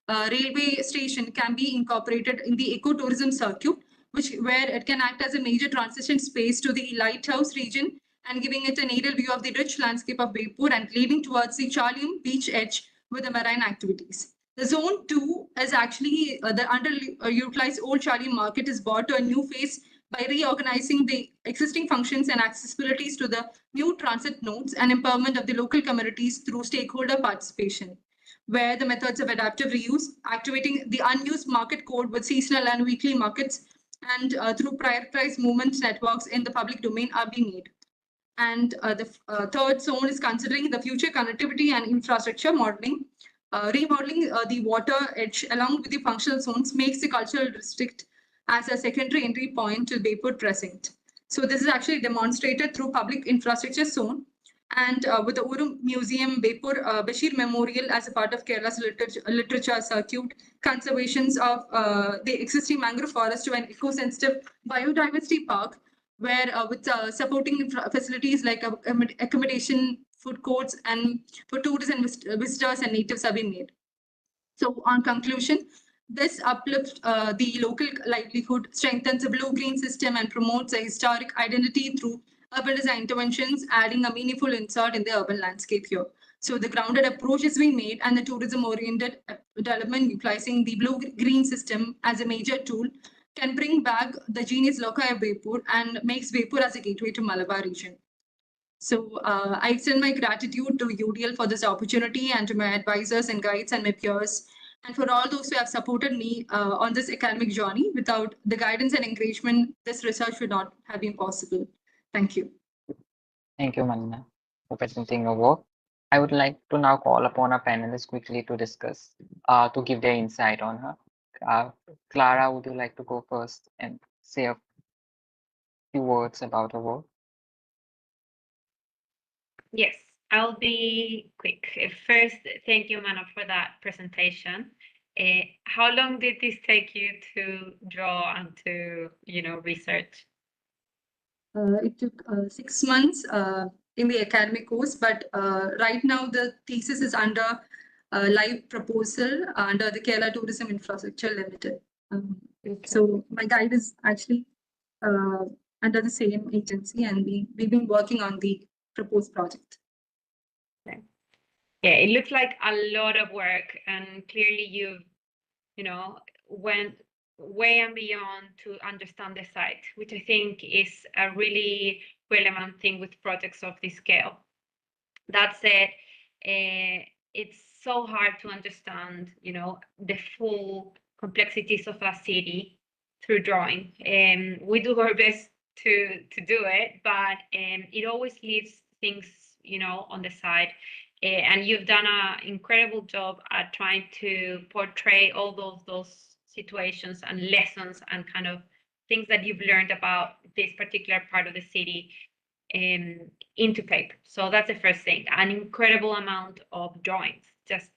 railway station can be incorporated in the ecotourism circuit, where it can act as a major transition space to the lighthouse region and giving it an aerial view of the rich landscape of Bayport and leading towards the Charlium beach edge with the marine activities. The zone 2 is actually the underutilized old Charlium market is brought to a new phase by reorganizing the existing functions and accessibilities to the new transit nodes and empowerment of the local communities through stakeholder participation, where the methods of adaptive reuse, activating the unused market code with seasonal and weekly markets, and through prioritized movement networks in the public domain are being made. And the third zone is considering the future connectivity and infrastructure modeling. Remodeling the water edge along with the functional zones makes the cultural district as a secondary entry point to Bayport precinct. So this is actually demonstrated through public infrastructure zone and with the Uru Museum, Bayport Bashir Memorial as a part of Kerala's literature circuit, conservations of the existing mangrove forest to an eco-sensitive biodiversity park, where with supporting facilities like accommodation, food courts, and for tourists and visitors and natives have been made. So on conclusion, this uplifts the local livelihood, strengthens the blue-green system, and promotes a historic identity through urban design interventions, adding a meaningful insert in the urban landscape here. So the grounded approach is being made and the tourism-oriented development utilizing the blue-green system as a major tool can bring back the genius loci of Bayport and makes Bayport as a gateway to Malabar region. So I extend my gratitude to UDL for this opportunity and to my advisors and guides and my peers, and for all those who have supported me on this academic journey. Without the guidance and encouragement, this research would not have been possible. Thank you. Thank you, Manna, for presenting your work. I would like to now call upon our panelists quickly to discuss, to give their insight on her. Clara, would you like to go first and say a few words about her work? Yes, I'll be quick. First, thank you, Manna, for that presentation. How long did this take you to draw and to, research? It took 6 months in the academic course, but right now the thesis is under live proposal under the Kerala Tourism Infrastructure Limited. Okay. So my guide is actually under the same agency, and we've been working on the proposed project. Okay. Yeah, it looks like a lot of work, and clearly you've, went way and beyond to understand the site, which I think is a really relevant thing with projects of this scale. That said, it's so hard to understand, the full complexities of a city through drawing. We do our best to do it, but it always leaves things, on the side. And you've done an incredible job at trying to portray all those situations and lessons and kind of things that you've learned about this particular part of the city into paper. So that's the first thing. An incredible amount of drawings, just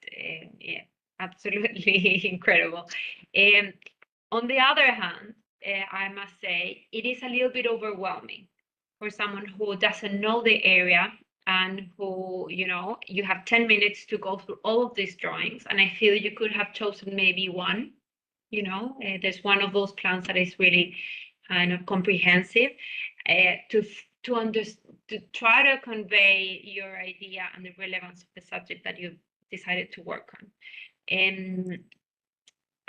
yeah, absolutely incredible. On the other hand, I must say it is a little bit overwhelming for someone who doesn't know the area and who, you have 10 minutes to go through all of these drawings. And I feel you could have chosen maybe one, there's one of those plans that is really kind of comprehensive to try to convey your idea and the relevance of the subject that you've decided to work on. And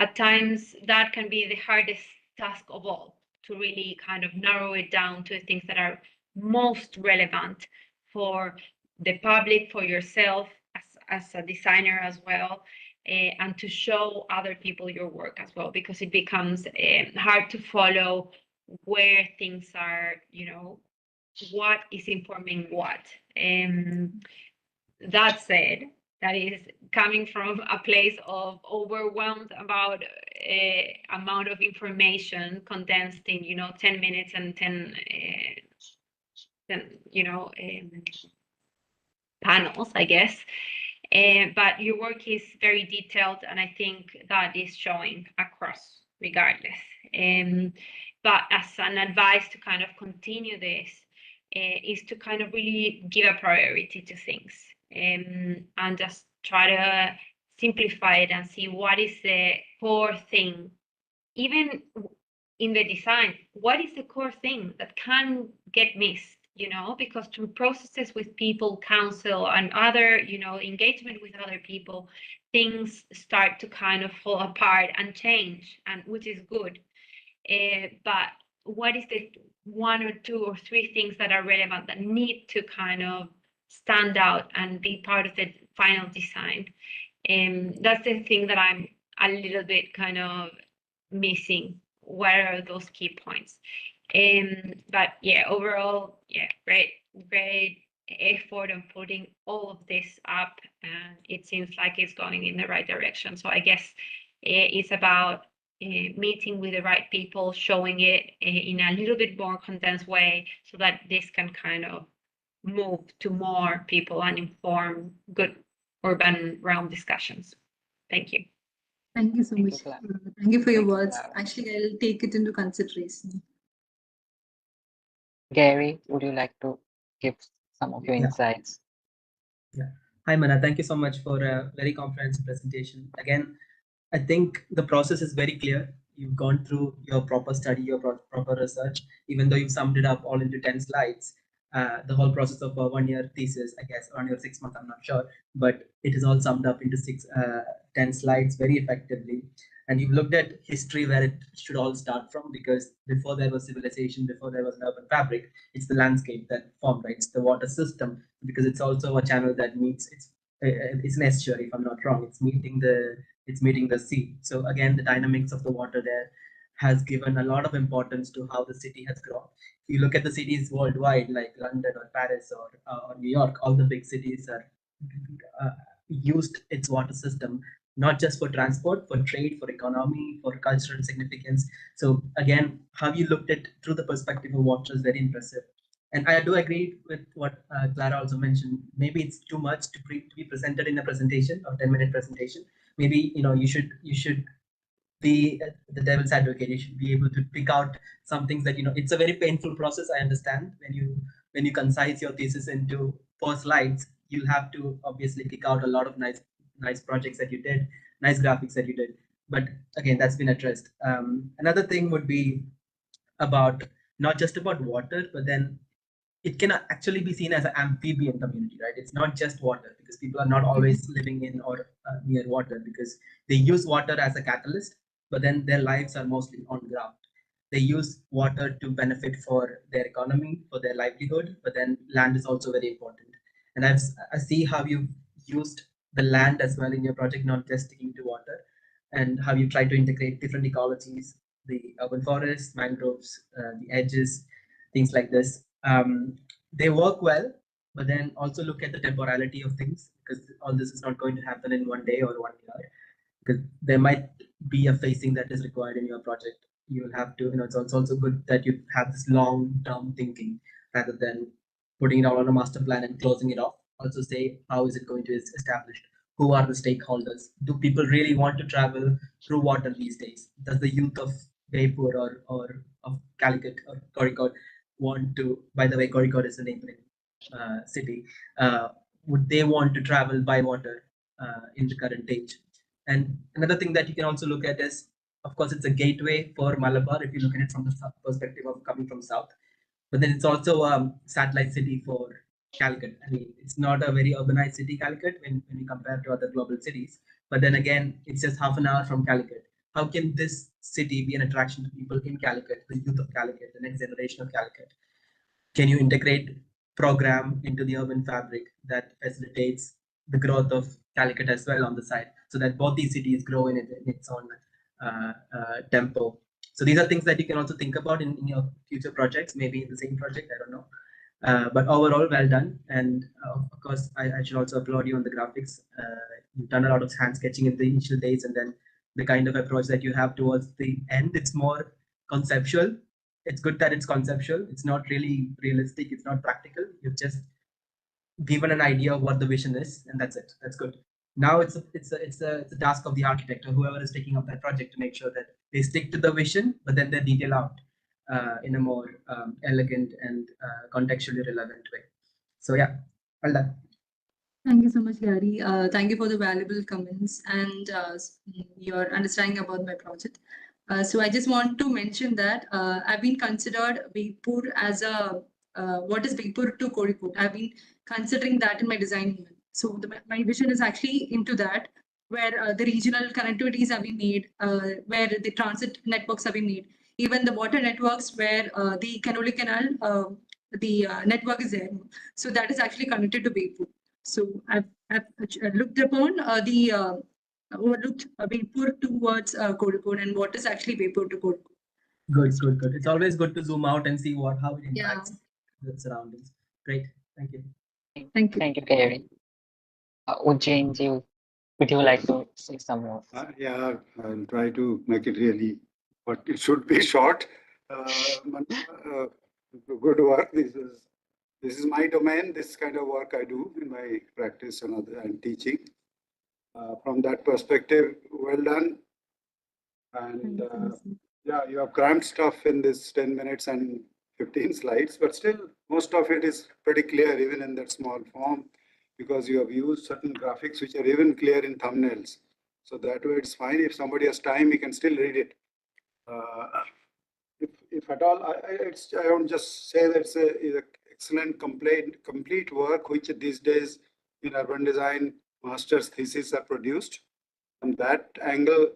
at times that can be the hardest task of all, to really kind of narrow it down to the things that are most relevant for the public, for yourself as a designer as well, and to show other people your work as well, because it becomes hard to follow where things are, what is informing what. That said, that is coming from a place of overwhelmed about amount of information condensed in 10 minutes and 10 panels, I guess. But your work is very detailed, and I think that is showing across regardless. But as an advice to kind of continue this is to kind of really give a priority to things and just try to simplify it and see what is the core thing, even in the design, what is the core thing that can get missed, because through processes with people, council, and other, engagement with other people, things start to kind of fall apart and change, and which is good. But what is the one or two or three things that are relevant that need to kind of stand out and be part of the final design? That's the thing that I'm a little bit kind of missing. What are those key points? But yeah, overall, yeah, great effort on putting all of this up, and it seems like it's going in the right direction. So I guess it's about meeting with the right people, showing it in a little bit more condensed way, so that this can kind of move to more people and inform good urban realm discussions. Thank you. Thank you so much. Thank you for your words. Clara. Actually, I'll take it into consideration. Gary, would you like to give some of your insights? Yeah. Hi, Mana. Thank you so much for a very comprehensive presentation. Again, I think the process is very clear. You've gone through your proper study, your proper research, even though you've summed it up all into 10 slides. The whole process of a 1-year thesis, I guess, 1 year, 6 months, I'm not sure, but it is all summed up into 10 slides very effectively. And you've looked at history, where it should all start from, because before there was civilization, before there was an urban fabric, it's the landscape that formed, right? It's the water system, because it's also a channel that meets, it's an estuary, if I'm not wrong. It's meeting the sea. So again, the dynamics of the water there has given a lot of importance to how the city has grown. If you look at the cities worldwide, like London or Paris or New York, all the big cities are used its water system, not just for transport, for trade, for economy, for cultural significance. So again, how you looked at through the perspective of water is very impressive. And I do agree with what Clara also mentioned. Maybe it's too much to be presented in a presentation or 10-minute presentation. Maybe you should be the devil's advocate. You should be able to pick out some things that it's a very painful process. I understand when you concise your thesis into 4 slides, you'll have to obviously pick out a lot of nice projects that you did, nice graphics that you did. But again, that's been addressed. Another thing would be about not just about water, but then it can actually be seen as an amphibian community, right? It's not just water, because people are not always living in or near water, because they use water as a catalyst. but then their lives are mostly on ground. They use water to benefit for their economy, for their livelihood, but then land is also very important. And I see how you've used the land as well in your project, not just sticking to water, and how you try to integrate different ecologies, the urban forests, mangroves, the edges, things like this. They work well, but then also look at the temporality of things, because all this is not going to happen in 1 day or 1 year, because there might be a phasing that is required in your project. You will have to, it's also good that you have this long-term thinking rather than putting it out on a master plan and closing it off. Also say, how is it going to be established? Who are the stakeholders? Do people really want to travel through water these days? Does the youth of Jaipur or of Calicut or Kozhikode want to, by the way, Kozhikode is a neighboring city, would they want to travel by water in the current age? And another thing that you can also look at is, of course, it's a gateway for Malabar if you look at it from the perspective of coming from south. But then it's also a satellite city for Calicut. I mean, it's not a very urbanized city, Calicut, when we compare to other global cities. But then again, it's just half an hour from Calicut. How can this city be an attraction to people in Calicut, the youth of Calicut, the next generation of Calicut? Can you integrate program into the urban fabric that facilitates the growth of Calicut as well on the side, so that both these cities grow in its own tempo? So these are things that you can also think about in your future projects, maybe in the same project, I don't know. But overall, well done. And of course, I should also applaud you on the graphics. You've done a lot of hand sketching in the initial days, and then the kind of approach that you have towards the end, it's more conceptual. It's good that it's conceptual. It's not really realistic. It's not practical. You've just given an idea of what the vision is, and that's it. That's good. Now it's a task of the architect or whoever is taking up that project to make sure that they stick to the vision, but then they detail out in a more elegant and contextually relevant way. So yeah, well done. Thank you so much, Gary. Thank you for the valuable comments and your understanding about my project. So I just want to mention that I've been considered Bigpur as a, what is Bigpur to Kozhikode? I've been considering that in my design. So my vision is actually into that, where the regional connectivities have been made, where the transit networks have been made, even the water networks where the Kanoli Canal, the network is there. So that is actually connected to Bigpur. So I've looked upon overlooked Bigpur towards Kozhikode and what is actually Bigpur to Kozhikode. Good. It's always good to zoom out and see how it impacts the surroundings. Great, thank you. Thank you. Thank you, Gary. Ujjain, would you like to say some more? Yeah, I'll try to make it really, but it should be short. Good work. This is my domain. This kind of work I do in my practice and teaching. From that perspective, well done. And yeah, you have crammed stuff in this 10 minutes and 15 slides, but still most of it is pretty clear even in that small form, because you have used certain graphics which are even clear in thumbnails. So that way it's fine. If somebody has time, he can still read it. If at all, I won't just say that it's a excellent complete work, which these days in urban design master's thesis are produced. From that angle,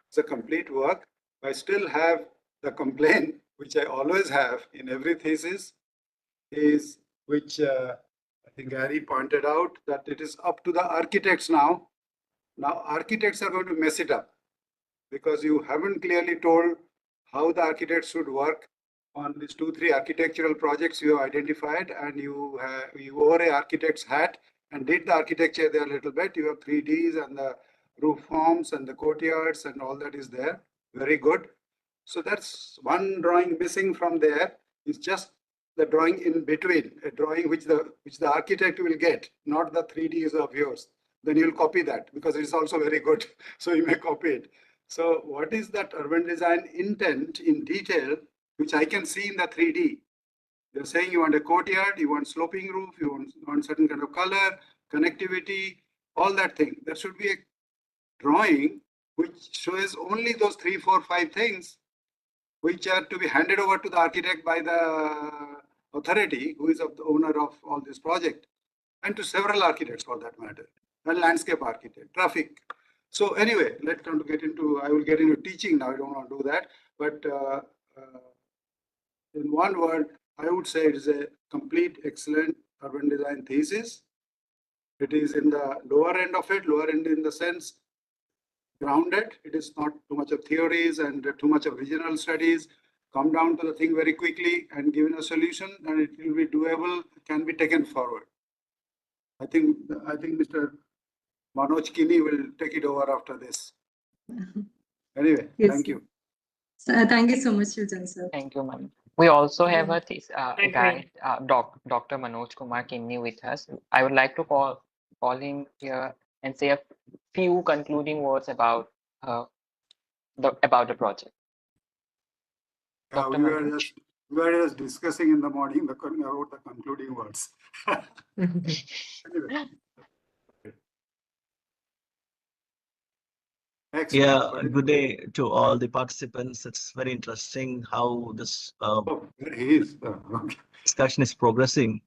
it's a complete work. I still have the complaint, which I always have in every thesis, is which I think Gary pointed out, that it is up to the architects now. Now architects are going to mess it up because you haven't clearly told how the architects should work on these 2-3 architectural projects you have identified, and you wore an architect's hat and did the architecture there a little bit. You have 3Ds and the roof forms and the courtyards and all that is there. Very good. So that's one drawing missing from there. Is just the drawing in between, a drawing which the architect will get, not the 3Ds of yours. Then you'll copy that because it's also very good. So you may copy it. So what is that urban design intent in detail, which I can see in the 3D? You're saying you want a courtyard, you want sloping roof, you want certain kind of color, connectivity, all that thing. There should be a drawing which shows only those 3, 4, 5 things, which are to be handed over to the architect by the authority, who is the owner of all this project, and to several architects for that matter, and landscape architect, traffic. So anyway, let's come to get into, I will get into teaching now. I don't want to do that. But in one word, I would say it is a complete, excellent urban design thesis. It is in the lower end of it, lower end in the sense grounded. It is not too much of theories and too much of regional studies. Come down to the thing very quickly and given a solution, and it will be doable, can be taken forward. I think Mr. Manoj Kini will take it over after this. Anyway, Yes. thank you. Thank you so much, Sujan, sir. Thank you, Manu. We also have a Agree. guide, Dr. Manoj Kumar Kinni with us. I would like to call him here and say a few concluding words about the project. Dr. We Manoj. were just discussing in the morning about the concluding words. Anyway. Yeah, good day to all the participants. It's very interesting how this There he is. Okay. discussion is progressing.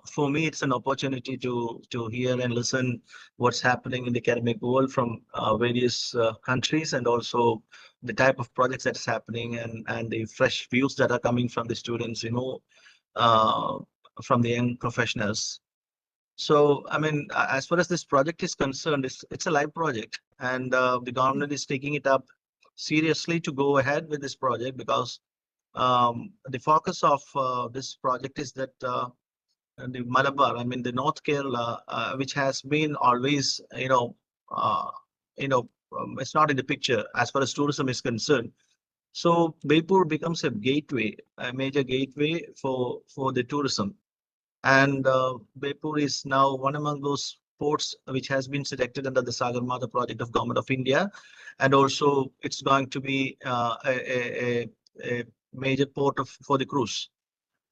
For me, it's an opportunity to hear and listen what's happening in the academic world from various countries, and also the type of projects that's happening, and the fresh views that are coming from the students, from the young professionals. So, I mean, as far as this project is concerned, it's a live project, and the government is taking it up seriously to go ahead with this project, because the focus of this project is that the Malabar, I mean, the North Kerala, which has been always, it's not in the picture as far as tourism is concerned. So Jaipur becomes a gateway, a major gateway for the tourism. And Jaipur is now one among those ports which has been selected under the Sagarmatha project of Government of India. And also it's going to be a major port for the cruise.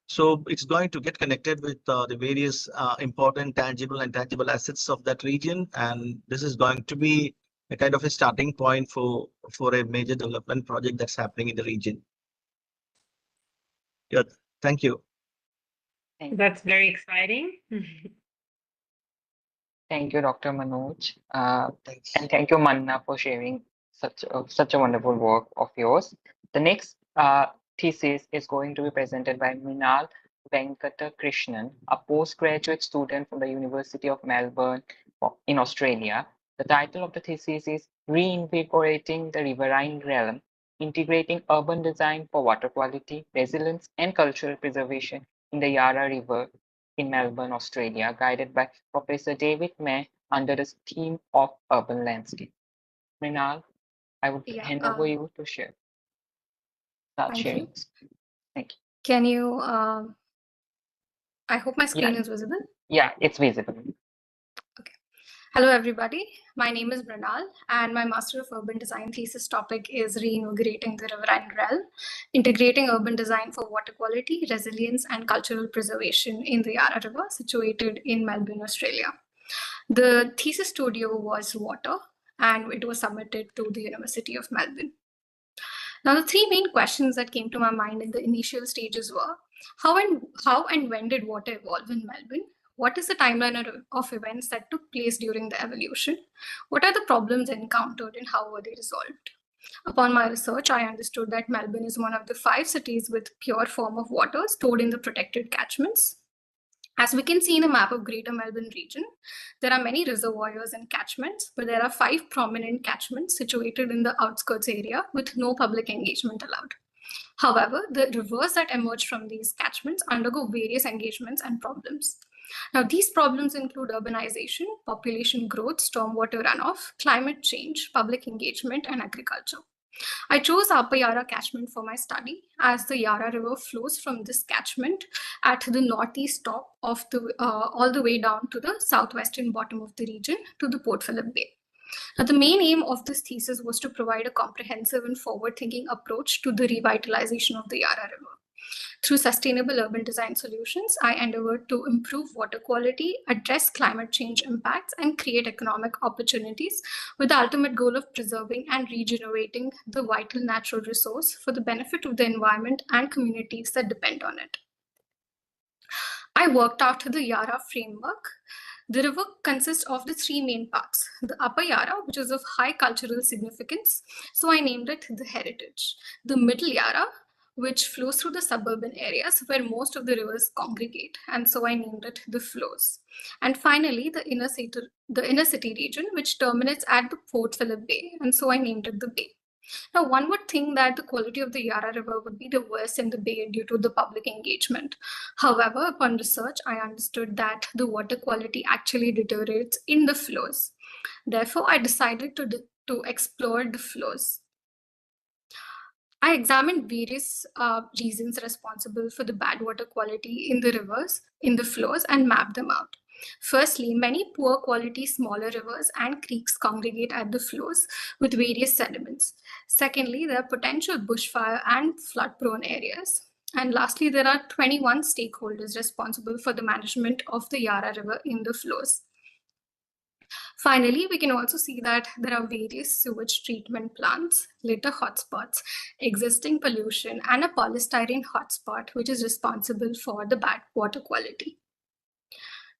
So it's going to get connected with the various important tangible and tangible assets of that region. And this is going to be a kind of a starting point for a major development project that's happening in the region. Yeah, thank you. That's very exciting. Thank you, Dr. Manoj. Thanks. And thank you, Manna, for sharing such a wonderful work of yours. The next thesis is going to be presented by Mrinal Venkata Krishnan, a postgraduate student from the University of Melbourne in Australia. The title of the thesis is Reinvigorating the Riverine Realm, Integrating Urban Design for Water Quality, Resilience and Cultural Preservation in the Yarra River in Melbourne, Australia, guided by Professor David May under the theme of urban landscape. Mrinal, I would hand over you to share. Start Thank sharing. you. Thank you. Can you, I hope my screen is visible. Yeah, it's visible. Okay. Hello, everybody. My name is Renewal, and my Master of Urban Design thesis topic is Reinvigorating the Riverine Realm, Integrating Urban Design for Water Quality, Resilience and Cultural Preservation in the Yarra River, situated in Melbourne, Australia. The thesis studio was water, and it was submitted to the University of Melbourne. Now, the three main questions that came to my mind in the initial stages were, how and when did water evolve in Melbourne? What is the timeline of events that took place during the evolution? What are the problems encountered and how were they resolved? Upon my research, I understood that Melbourne is one of the 5 cities with pure form of water stored in the protected catchments. As we can see in a map of Greater Melbourne region, there are many reservoirs and catchments, but there are 5 prominent catchments situated in the outskirts area with no public engagement allowed. However, the rivers that emerge from these catchments undergo various engagements and problems. Now, these problems include urbanization, population growth, stormwater runoff, climate change, public engagement, and agriculture. I chose Upper Yarra catchment for my study, as the Yarra River flows from this catchment at the northeast top of the all the way down to the southwestern bottom of the region to the Port Phillip Bay. Now, the main aim of this thesis was to provide a comprehensive and forward-thinking approach to the revitalization of the Yarra River. Through sustainable urban design solutions, I endeavored to improve water quality, address climate change impacts, and create economic opportunities with the ultimate goal of preserving and regenerating the vital natural resource for the benefit of the environment and communities that depend on it. I worked out the Yarra framework, The river consists of the three main parts. The upper Yara, which is of high cultural significance, so I named it the Heritage. The middle Yara, which flows through the suburban areas where most of the rivers congregate, and so I named it the Flows. And finally, the inner city region, which terminates at the Port Phillip Bay, and so I named it the Bay. Now, one would think that the quality of the Yara River would be the worst in the Bay due to the public engagement. However, upon research, I understood that the water quality actually deteriorates in the flows. Therefore, I decided to explore the flows. I examined various reasons responsible for the bad water quality in the rivers, in the flows, and mapped them out. Firstly, many poor quality smaller rivers and creeks congregate at the flows with various sediments. Secondly, there are potential bushfire and flood prone areas. And lastly, there are 21 stakeholders responsible for the management of the Yara River in the flows. Finally, we can also see that there are various sewage treatment plants, litter hotspots, existing pollution, and a polystyrene hotspot, which is responsible for the bad water quality.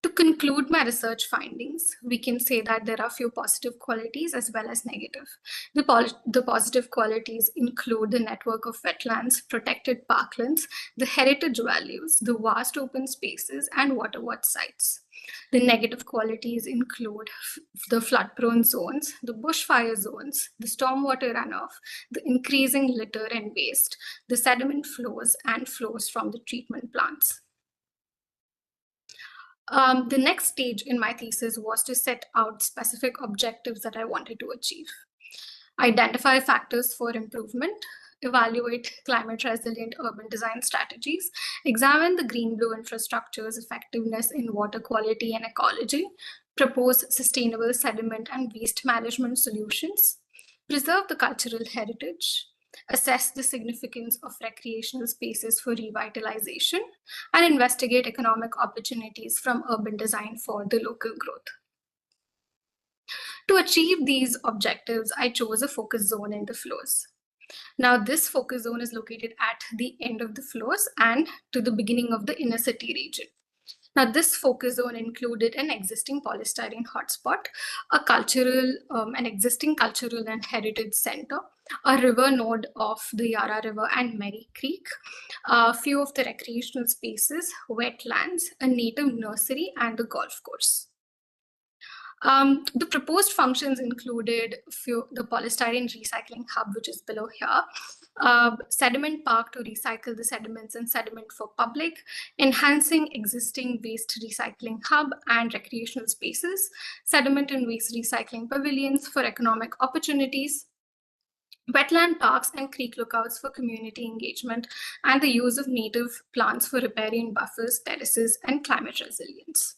To conclude my research findings, we can say that there are few positive qualities as well as negative. The positive qualities include the network of wetlands, protected parklands, the heritage values, the vast open spaces, and water-watch sites. The negative qualities include the flood-prone zones, the bushfire zones, the stormwater runoff, the increasing litter and waste, the sediment flows, and flows from the treatment plants. The next stage in my thesis was to set out specific objectives that I wanted to achieve. Identify factors for improvement, evaluate climate resilient urban design strategies, examine the green-blue infrastructure's effectiveness in water quality and ecology, propose sustainable sediment and waste management solutions, preserve the cultural heritage, assess the significance of recreational spaces for revitalization, and investigate economic opportunities from urban design for the local growth. To achieve these objectives, I chose a focus zone in the flows. Now, this focus zone is located at the end of the flows and to the beginning of the inner city region. Now, this focus zone included an existing polystyrene hotspot, an existing cultural and heritage center, a river node of the Yara River and Merry Creek, a few of the recreational spaces, wetlands, a native nursery, and a golf course. The proposed functions included the polystyrene recycling hub, which is below here, sediment park to recycle the sediments and sediment for public, enhancing existing waste recycling hub and recreational spaces, sediment and waste recycling pavilions for economic opportunities, wetland parks and creek lookouts for community engagement, and the use of native plants for riparian buffers, terraces, and climate resilience.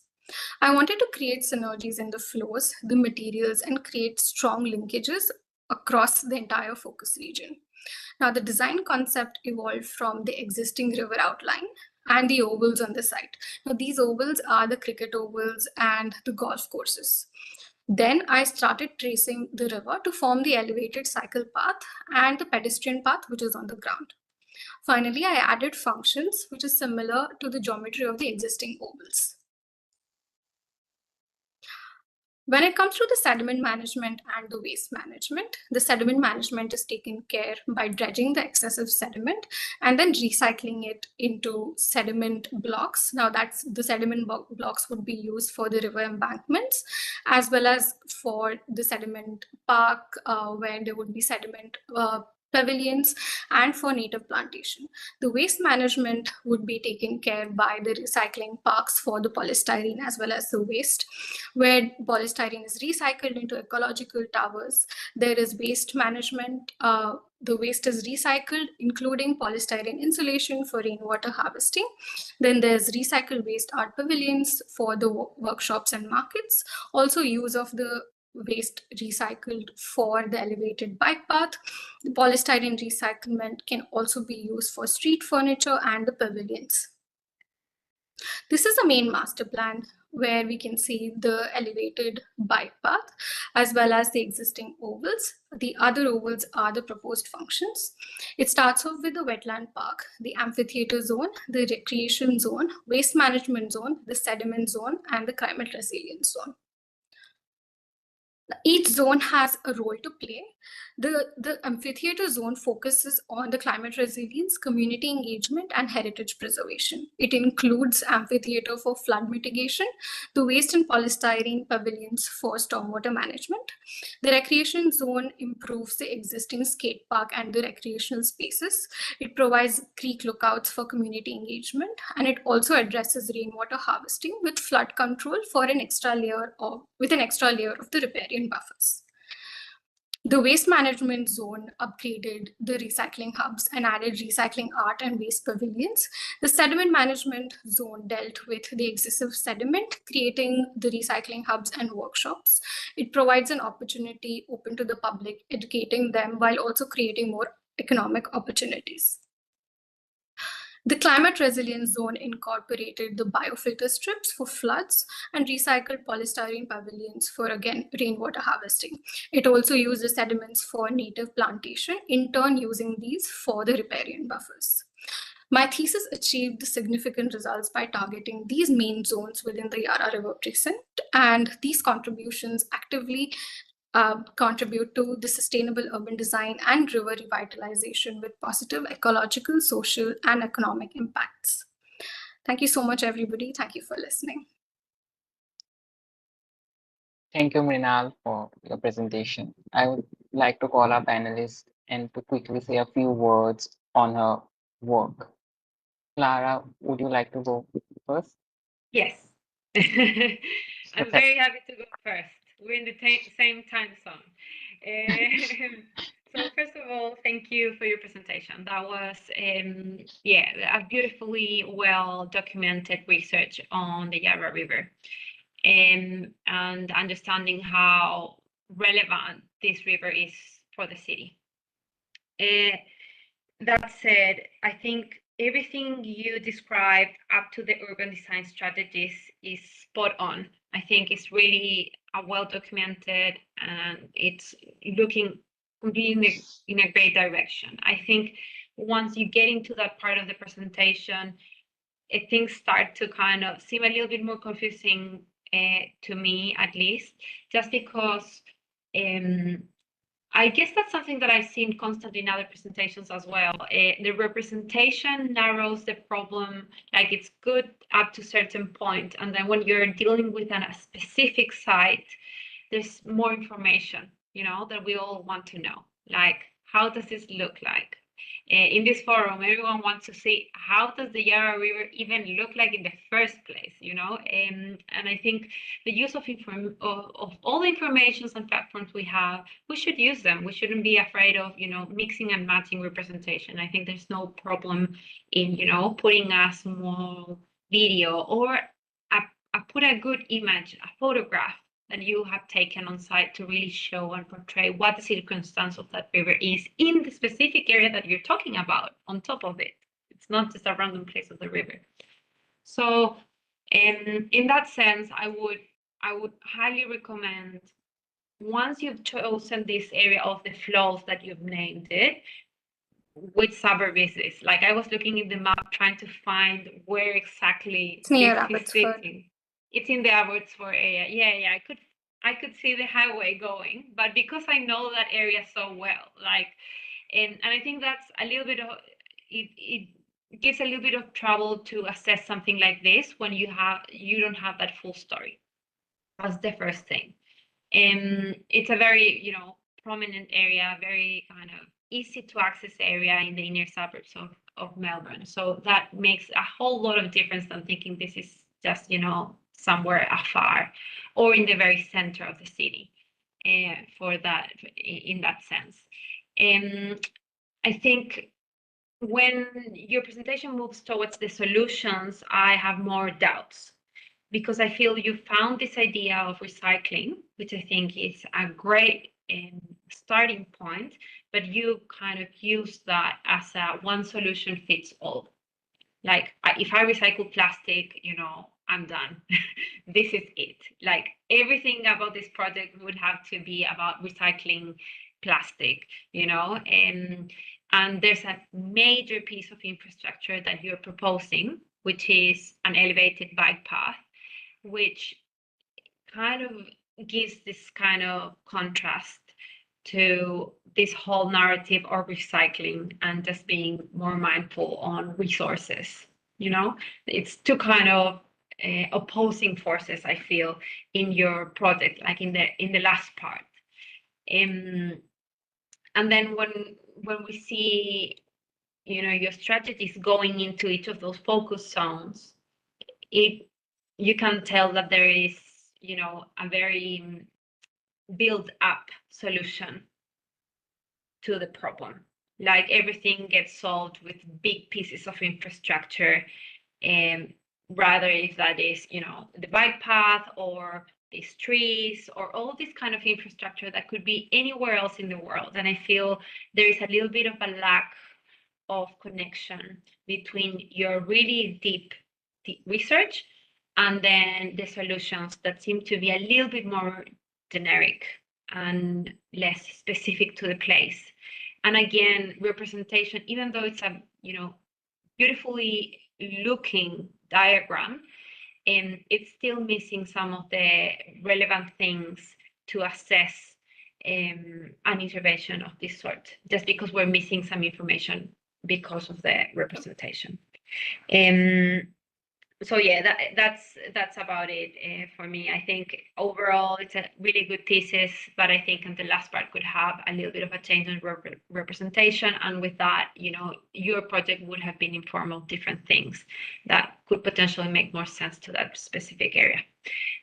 I wanted to create synergies in the flows, the materials, and create strong linkages across the entire focus region. Now, the design concept evolved from the existing river outline and the ovals on the site. Now, these ovals are the cricket ovals and the golf courses. Then I started tracing the river to form the elevated cycle path and the pedestrian path, which is on the ground. Finally, I added functions, which is similar to the geometry of the existing ovals. When it comes to the sediment management and the waste management, the sediment management is taken care by dredging the excessive sediment and then recycling it into sediment blocks. Now, the sediment blocks would be used for the river embankments as well as for the sediment park where there would be sediment pavilions and for native plantation. The waste management would be taken care by the recycling parks for the polystyrene as well as the waste, where polystyrene is recycled into ecological towers. There is waste management. The waste is recycled, including polystyrene insulation for rainwater harvesting. Then there's recycled waste art pavilions for the workshops and markets. Also use of the waste recycled for the elevated bike path. The polystyrene recyclement can also be used for street furniture and the pavilions. This is the main master plan where we can see the elevated bike path as well as the existing ovals. The other ovals are the proposed functions. It starts off with the wetland park, the amphitheater zone, the recreation zone, waste management zone, the sediment zone, and the climate resilience zone. Each zone has a role to play. The amphitheater zone focuses on the climate resilience, community engagement, and heritage preservation. It includes amphitheater for flood mitigation, the waste and polystyrene pavilions for stormwater management. The recreation zone improves the existing skate park and the recreational spaces. It provides creek lookouts for community engagement, and it also addresses rainwater harvesting with flood control for an extra layer of the riparian buffers. The waste management zone upgraded the recycling hubs and added recycling art and waste pavilions. The sediment management zone dealt with the excessive sediment, creating the recycling hubs and workshops. It provides an opportunity open to the public, educating them while also creating more economic opportunities. The climate resilience zone incorporated the biofilter strips for floods and recycled polystyrene pavilions for, again, rainwater harvesting. It also used the sediments for native plantation, in turn using these for the riparian buffers. My thesis achieved the significant results by targeting these main zones within the Yarra River Basin, and these contributions actively contribute to the sustainable urban design and river revitalization with positive ecological, social, and economic impacts. Thank you so much, everybody. Thank you for listening. Thank you, Mrinal, for your presentation. I would like to call our panelist and to quickly say a few words on her work. Clara, would you like to go first? Yes. I'm very happy to go first. We're in the same time zone. So first of all, thank you for your presentation. That was, a beautifully well documented research on the Yarra River, and understanding how relevant this river is for the city. That said, I think everything you described up to the urban design strategies is spot on. I think it's really well documented, and it's looking completely in a great direction. I think once you get into that part of the presentation, things start to kind of seem a little bit more confusing to me, at least, just because I guess that's something that I've seen constantly in other presentations as well. The representation narrows the problem, like it's good up to a certain point, and then when you're dealing with a specific site, there's more information, that we all want to know. Like, how does this look like? In this forum, everyone wants to see, how does the Yarra River even look like in the first place, and I think the use of all the informations and platforms we have, we should use them. We shouldn't be afraid of, mixing and matching representation. I think there's no problem in, putting a small video or put a good image, a photograph that you have taken on site to really show and portray what the circumstance of that river is in the specific area that you're talking about on top of it. It's not just a random place of the river. So in that sense, I would highly recommend, once you've chosen this area of the flows that you've named it, which suburb is this? Like, I was looking in the map trying to find where exactly It's near this is Abbotsford. sitting. It's in the Abbotsford area. Yeah. I could see the highway going, but because I know that area so well, and I think that's a little bit of it gives a little bit of trouble to assess something like this when you don't have that full story. That's the first thing. It's a very, prominent area, very kind of easy to access area in the inner suburbs of Melbourne. So that makes a whole lot of difference than thinking this is just, somewhere afar or in the very center of the city, for that, in that sense. I think when your presentation moves towards the solutions, I have more doubts, because I feel you found this idea of recycling, which I think is a great starting point, but you kind of use that as a one solution fits all. Like, if I recycle plastic, I'm done. This is it. Like, everything about this project would have to be about recycling plastic, you know, and there's a major piece of infrastructure that you're proposing, which is an elevated bike path, which kind of gives this kind of contrast to this whole narrative of recycling and just being more mindful on resources. You know, it's two kind of opposing forces, I feel, in your project, like in the last part. And then when we see, you know, your strategies going into each of those focus zones, you can tell that there is, you know, a very build up solution to the problem. Like everything gets solved with big pieces of infrastructure, rather if that is, you know, the bike path or these trees or all this kind of infrastructure that could be anywhere else in the world. And I feel there is a little bit of a lack of connection between your really deep research and then the solutions that seem to be a little bit more generic and less specific to the place. And again, representation, even though it's a, you know, beautifully looking diagram, it's still missing some of the relevant things to assess an intervention of this sort, just because we're missing some information because of the representation. So yeah, that's about it for me. I think overall it's a really good thesis, but I think in the last part could have a little bit of a change in representation, and with that, you know, your project would have been informed of different things that could potentially make more sense to that specific area.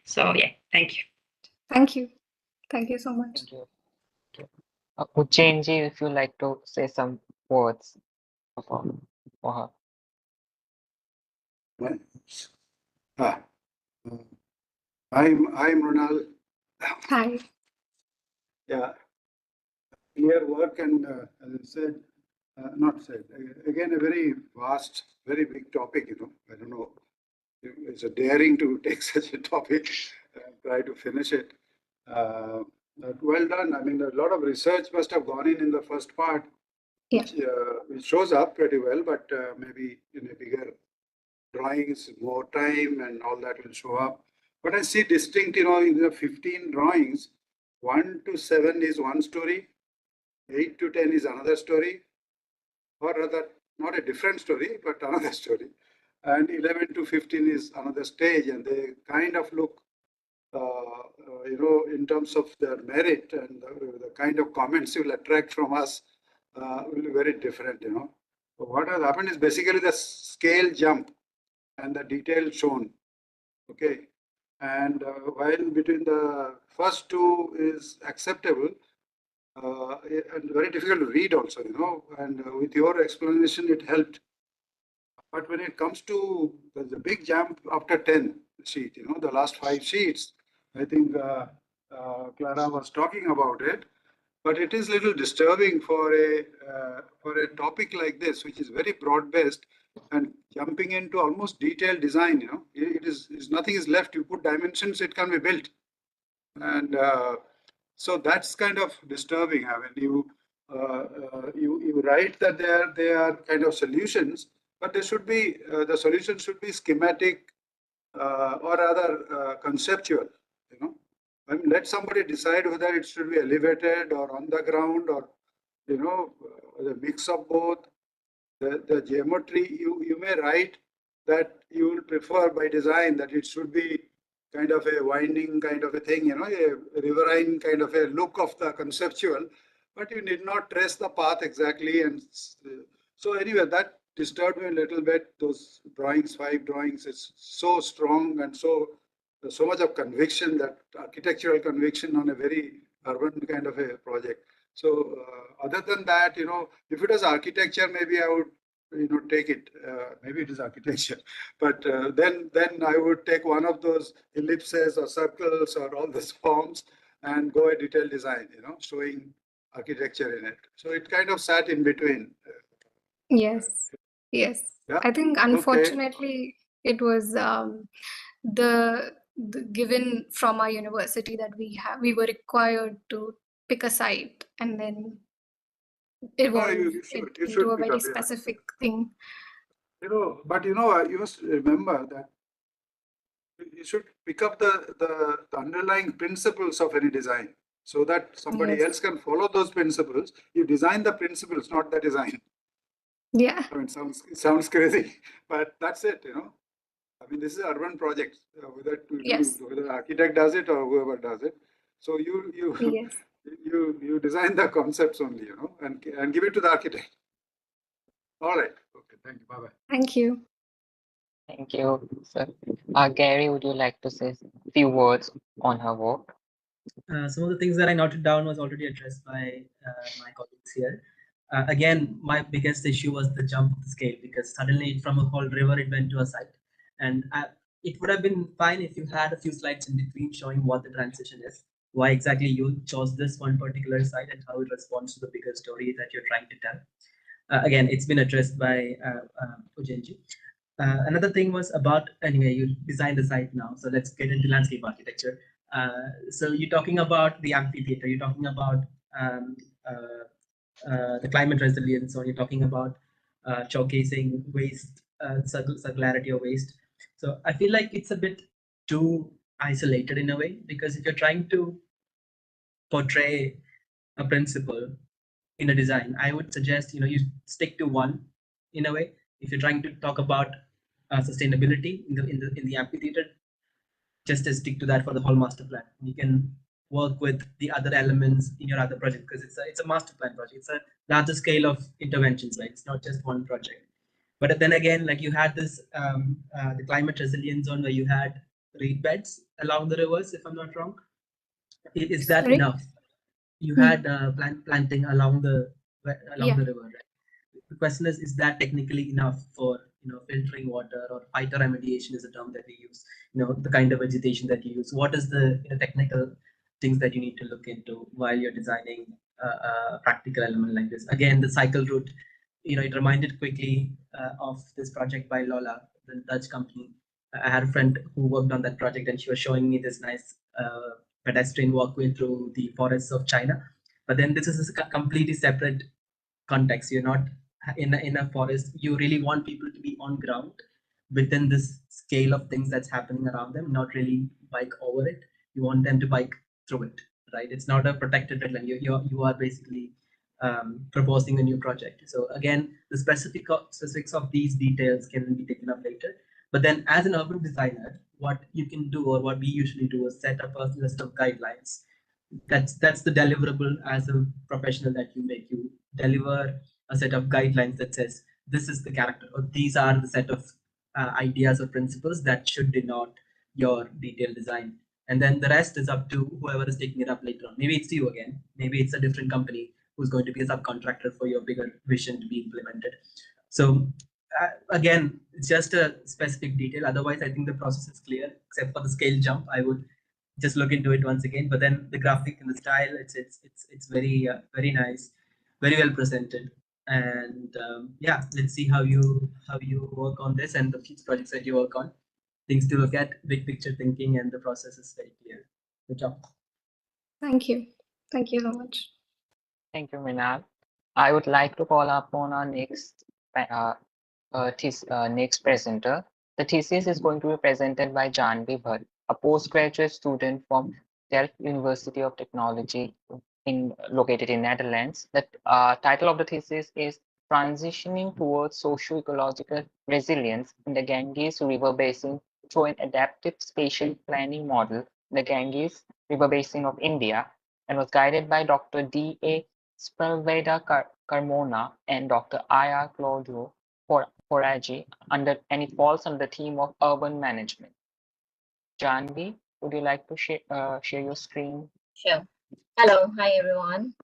So yeah, thank you. Thank you. Thank you so much. Thank you. Ujjainji, if you like to say some words for her. I'm Renewal. Hi. Yeah, clear work and as I said, not said, again, a very vast, very big topic, you know. I don't know, it's a daring to take such a topic and try to finish it. But well done. I mean, a lot of research must have gone in the first part, Yeah. which shows up pretty well, but maybe in a bigger drawings, more time and all that will show up. But I see distinct, you know, in the 15 drawings, 1 to 7 is one story, 8 to 10 is another story, or rather, not a different story, but another story. And 11 to 15 is another stage, and they kind of look, you know, in terms of their merit and the kind of comments you will attract from us will be very different, you know. So what has happened is basically the scale jump and the detail shown, okay. And while between the first two is acceptable, and very difficult to read also, you know, and with your explanation, it helped. But when it comes to the big jump after 10 sheet, you know, the last 5 sheets, I think Clara was talking about it, but it is a little disturbing for a topic like this, which is very broad-based and jumping into almost detailed design, you know, it is nothing is left. You put dimensions, it can be built. And so that's kind of disturbing. I mean, you write that they are kind of solutions, but they should be the solution should be schematic or rather conceptual. You know, I mean, let somebody decide whether it should be elevated or on the ground or, you know, the mix of both. The geometry you may write that you will prefer by design that it should be kind of a winding kind of a thing, you know, a riverine kind of a look of the conceptual, but you need not trace the path exactly. And so anyway, that disturbed me a little bit. Those drawings, 5 drawings, is so strong and so much of conviction, that architectural conviction on a very urban kind of a project. So other than that, you know, if it was architecture, maybe I would, you know, take it. Maybe it is architecture, but then I would take one of those ellipses or circles or all those forms and go a detailed design, you know, showing architecture in it. So it kind of sat in between. Yes. Yes. Yeah. I think unfortunately it was the given from our university that we were required to pick a site and then No, evolve you it should into a pick very up, yeah. specific thing. But you must remember that you should pick up the underlying principles of any design so that somebody Yes. else can follow those principles. You design the principles, not the design. Yeah. I mean, sounds crazy, but that's it, I mean, this is an urban project, Yes. whether the architect does it or whoever does it. So you Yes. you design the concepts only, and give it to the architect. All right. Okay. Thank you. Bye bye. Thank you. Thank you, sir. Gary, would you like to say a few words on her work? Some of the things that I noted down was already addressed by my colleagues here. Again, my biggest issue was the jump of the scale, because suddenly from a whole river it went to a site. And it would have been fine if you had a few slides in between showing what the transition is, why exactly you chose this one particular site and how it responds to the bigger story that you're trying to tell. Again, it's been addressed by Ujenji. Another thing was about, anyway, you designed the site now, so let's get into landscape architecture. So you're talking about the amphitheater, you're talking about the climate resilience, or you're talking about showcasing waste, circularity of waste. So I feel like it's a bit too isolated in a way, because if you're trying to portray a principle in a design, I would suggest you stick to one in a way. If you're trying to talk about sustainability in the amphitheater, just stick to that for the whole master plan. You can work with the other elements in your other project, because it's a master plan project. It's a larger scale of interventions, right? It's not just one project. But then again, like you had this the climate resilience zone where you had reed beds along the rivers, if I'm not wrong. Is that Sorry? enough? You had planting along the Yeah. river, right? The question is that technically enough for filtering water, or phytoremediation is a term that we use, the kind of vegetation that you use? What is the technical things that you need to look into while you're designing a practical element like this? Again, the cycle route, it reminded quickly of this project by Lola, the Dutch company. I had a friend who worked on that project, and she was showing me this nice pedestrian walkway through the forests of China. But then this is a completely separate context. You're not in a forest. You really want people to be on ground within this scale of things that's happening around them, not really bike over it. You want them to bike through it, right? It's not a protected wetland. You are basically proposing a new project. So again, the specifics of these details can be taken up later. But then as an urban designer, what you can do, or what we usually do, is set up a list of guidelines. That's the deliverable as a professional that you make. You deliver a set of guidelines that says this is the character, or these are the set of ideas or principles that should denote your detailed design. And then the rest is up to whoever is taking it up later on. Maybe it's you again, maybe it's a different company who's going to be a subcontractor for your bigger vision to be implemented. So again, it's just a specific detail. Otherwise, I think the process is clear, except for the scale jump. I would just look into it once again. But then the graphic and the style, it's very very nice, very well presented. And yeah, let's see how you work on this and the future projects that you work on. Things to look at, big picture thinking, and the process is very clear. Good job. Thank you. Thank you so much. Thank you, Minal. I would like to call upon our next next presenter. The thesis is going to be presented by Janvi Bhatt, a postgraduate student from Delft University of Technology located in Netherlands. The title of the thesis is Transitioning Towards Socio-Ecological Resilience in the Ganges River Basin through an Adaptive Spatial Planning Model, the Ganges River Basin of India, and was guided by Dr. D.A. Spalveda Carmona and Dr. I.R. Claudio Foraggi, and it falls under the theme of urban management. Janvi, would you like to share your screen? Sure. Hello. Hi, everyone.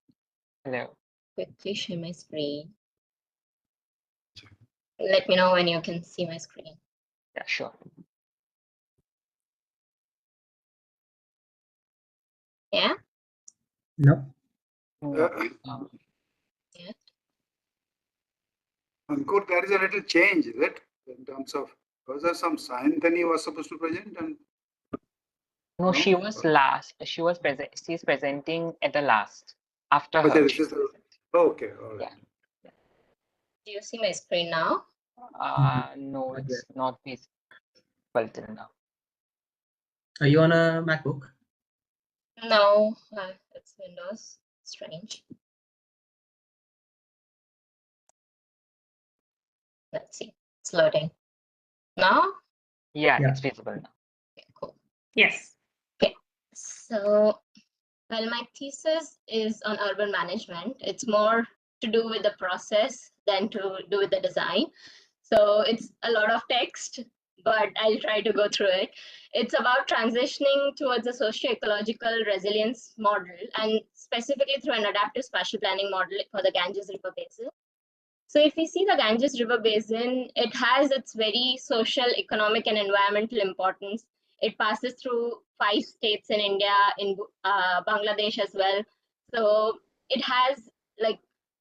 Hello. Quickly share my screen. Let me know when you can see my screen. Yeah, sure. Yeah? No. Yeah. Ankur, there is a little change, is it? In terms of, was there some sign then he was supposed to present? And No, she was last. She was present. She's presenting at the last. After Okay, her. this is okay. All right. Yeah. Do you see my screen now? No, Not it's yet. not visible till now. Are you on a MacBook? No, it's Windows. Strange. Let's see. It's loading. Now? Yeah, Yeah. it's visible now. Okay, cool. Yes. Okay. So, well, my thesis is on urban management. It's more to do with the process than to do with the design. So it's a lot of text, but I'll try to go through it. It's about transitioning towards a socio-ecological resilience model, and specifically through an adaptive spatial planning model for the Ganges River Basin. So if we see the Ganges River Basin, it has its very social, economic, and environmental importance. It passes through 5 states in India, in Bangladesh as well. So it has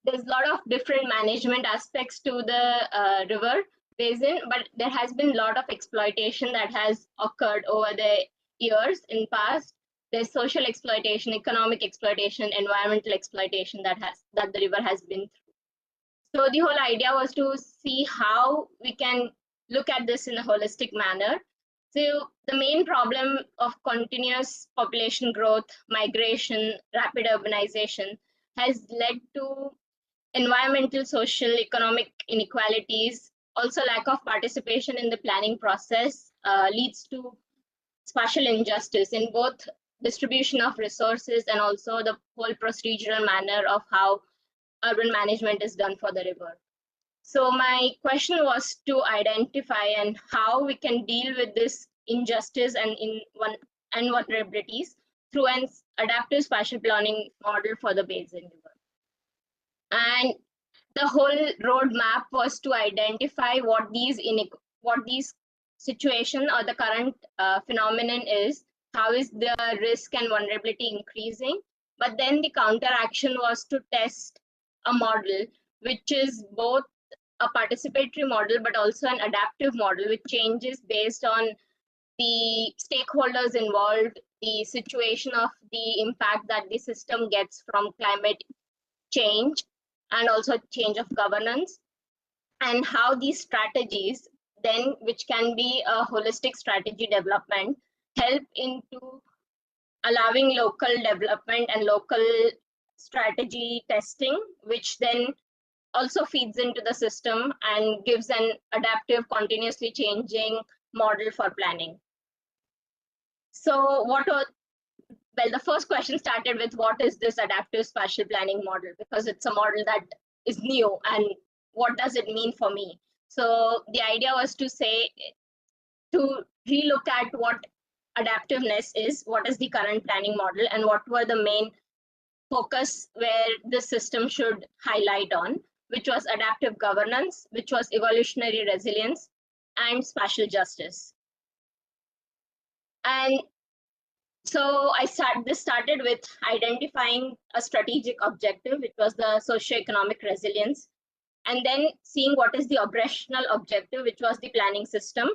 there's a lot of different management aspects to the river basin, but there has been a lot of exploitation that has occurred over the years in past. There's social exploitation, economic exploitation, environmental exploitation that the river has been through. So the whole idea was to see how we can look at this in a holistic manner. So the main problem of continuous population growth, migration, rapid urbanization has led to environmental, social, economic inequalities. Also, lack of participation in the planning process leads to spatial injustice in both distribution of resources and also the whole procedural manner of how urban management is done for the river. So my question was to identify and how we can deal with this injustice and vulnerabilities through an adaptive spatial planning model for the basin river. And the whole roadmap was to identify what these situation or the current phenomenon is, how is the risk and vulnerability increasing, but then the counteraction was to test a model which is both a participatory model but also an adaptive model which changes based on the stakeholders involved, the situation of the impact that the system gets from climate change and also change of governance, and how these strategies then, which can be a holistic strategy development, help into allowing local development and local strategy testing, which then also feeds into the system and gives an adaptive, continuously changing model for planning. So the first question started with what is this adaptive spatial planning model, because it's a model that is new and what does it mean for me? So the idea was to relook at what adaptiveness is, what is the current planning model, and what were the main focus where the system should highlight on, which was adaptive governance, which was evolutionary resilience, and spatial justice. And so this started with identifying a strategic objective, which was the socioeconomic resilience, and then seeing what is the operational objective, which was the planning system,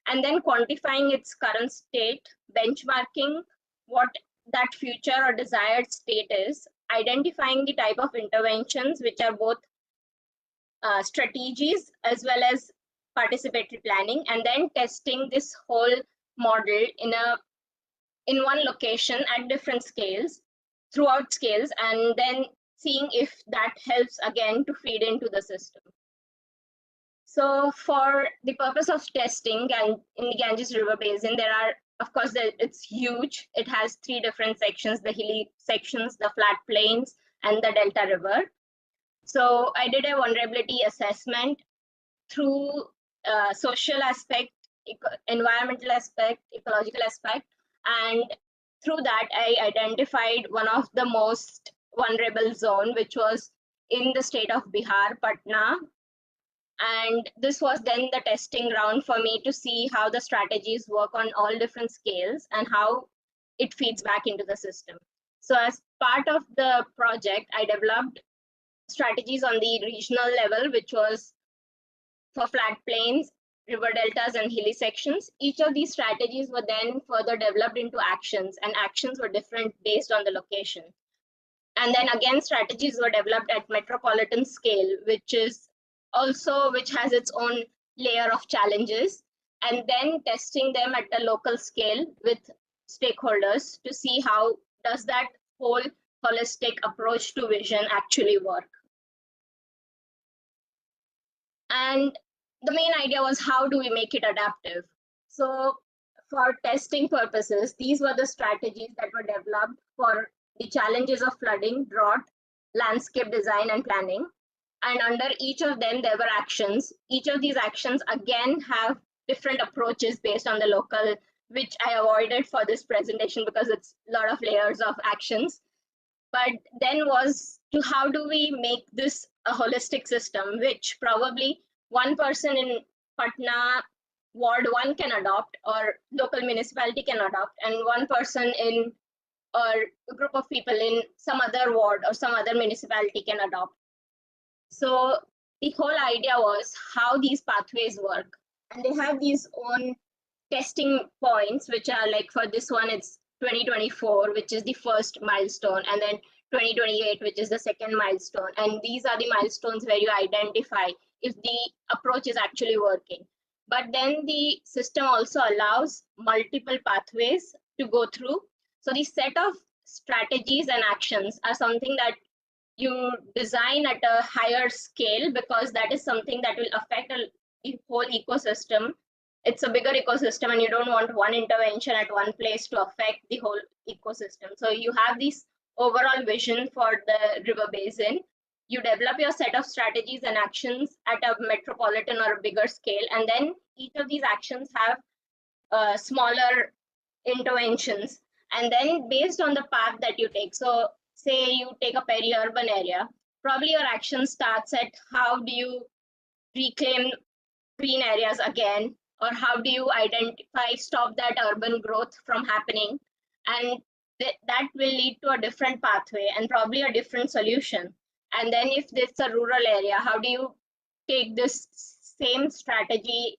and then quantifying its current state, benchmarking what that future or desired state is, identifying the type of interventions, which are both strategies as well as participatory planning, and then testing this whole model in one location at different scales, throughout scales, and then seeing if that helps again to feed into the system. So for the purpose of testing, and in the Ganges River Basin, there are, of course, it's huge. It has 3 different sections, the hilly sections, the flat plains, and the Delta River. So I did a vulnerability assessment through social aspect, environmental aspect, ecological aspect, and through that I identified one of the most vulnerable zone, which was in the state of Bihar, Patna. And this was then the testing ground for me to see how the strategies work on all different scales and how it feeds back into the system. So as part of the project, I developed strategies on the regional level, which was for flat plains, river deltas and hilly sections. Each of these strategies were then further developed into actions, and actions were different based on the location. And then again, strategies were developed at metropolitan scale, which has its own layer of challenges, and then testing them at a local scale with stakeholders to see how does that whole holistic approach to vision actually work. And the main idea was, how do we make it adaptive? So for testing purposes, these were the strategies that were developed for the challenges of flooding, drought, landscape design, and planning. And under each of them, there were actions. Each of these actions, again, have different approaches based on the local, which I avoided for this presentation because it's a lot of layers of actions. But then was to how do we make this a holistic system, which probably one person in Patna Ward 1 can adopt, or local municipality can adopt, and one person in, or a group of people in some other ward or some other municipality can adopt. So the whole idea was how these pathways work. And they have these own testing points, which are like, for this one, it's 2024, which is the first milestone, and then 2028, which is the second milestone. And these are the milestones where you identify if the approach is actually working. But then the system also allows multiple pathways to go through. So the set of strategies and actions are something that you design at a higher scale, because that is something that will affect the whole ecosystem. It's a bigger ecosystem, and you don't want one intervention at one place to affect the whole ecosystem. So you have this overall vision for the river basin. You develop your set of strategies and actions at a metropolitan or a bigger scale, and then each of these actions have smaller interventions. And then based on the path that you take, so say you take a peri-urban area, probably your action starts at how do you reclaim green areas again, or how do you stop that urban growth from happening, and that will lead to a different pathway and probably a different solution. And then if it's a rural area, how do you take this same strategy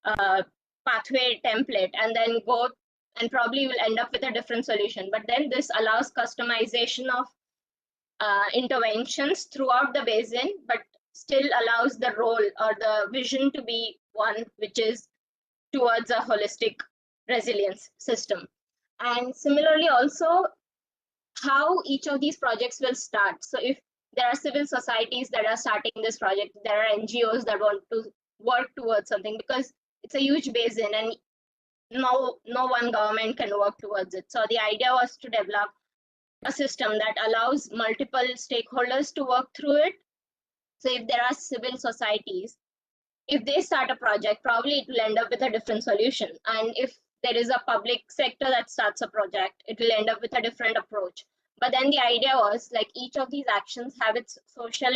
pathway template and then go, and probably you will end up with a different solution. But then this allows customization of interventions throughout the basin, but still allows the role or the vision to be one which is towards a holistic resilience system. And similarly also, how each of these projects will start. So if there are civil societies that are starting this project, there are NGOs that want to work towards something, because it's a huge basin and no one government can work towards it. So the idea was to develop a system that allows multiple stakeholders to work through it. So if there are civil societies, if they start a project, probably it will end up with a different solution. And if there is a public sector that starts a project, it will end up with a different approach. But then the idea was, like, each of these actions have its social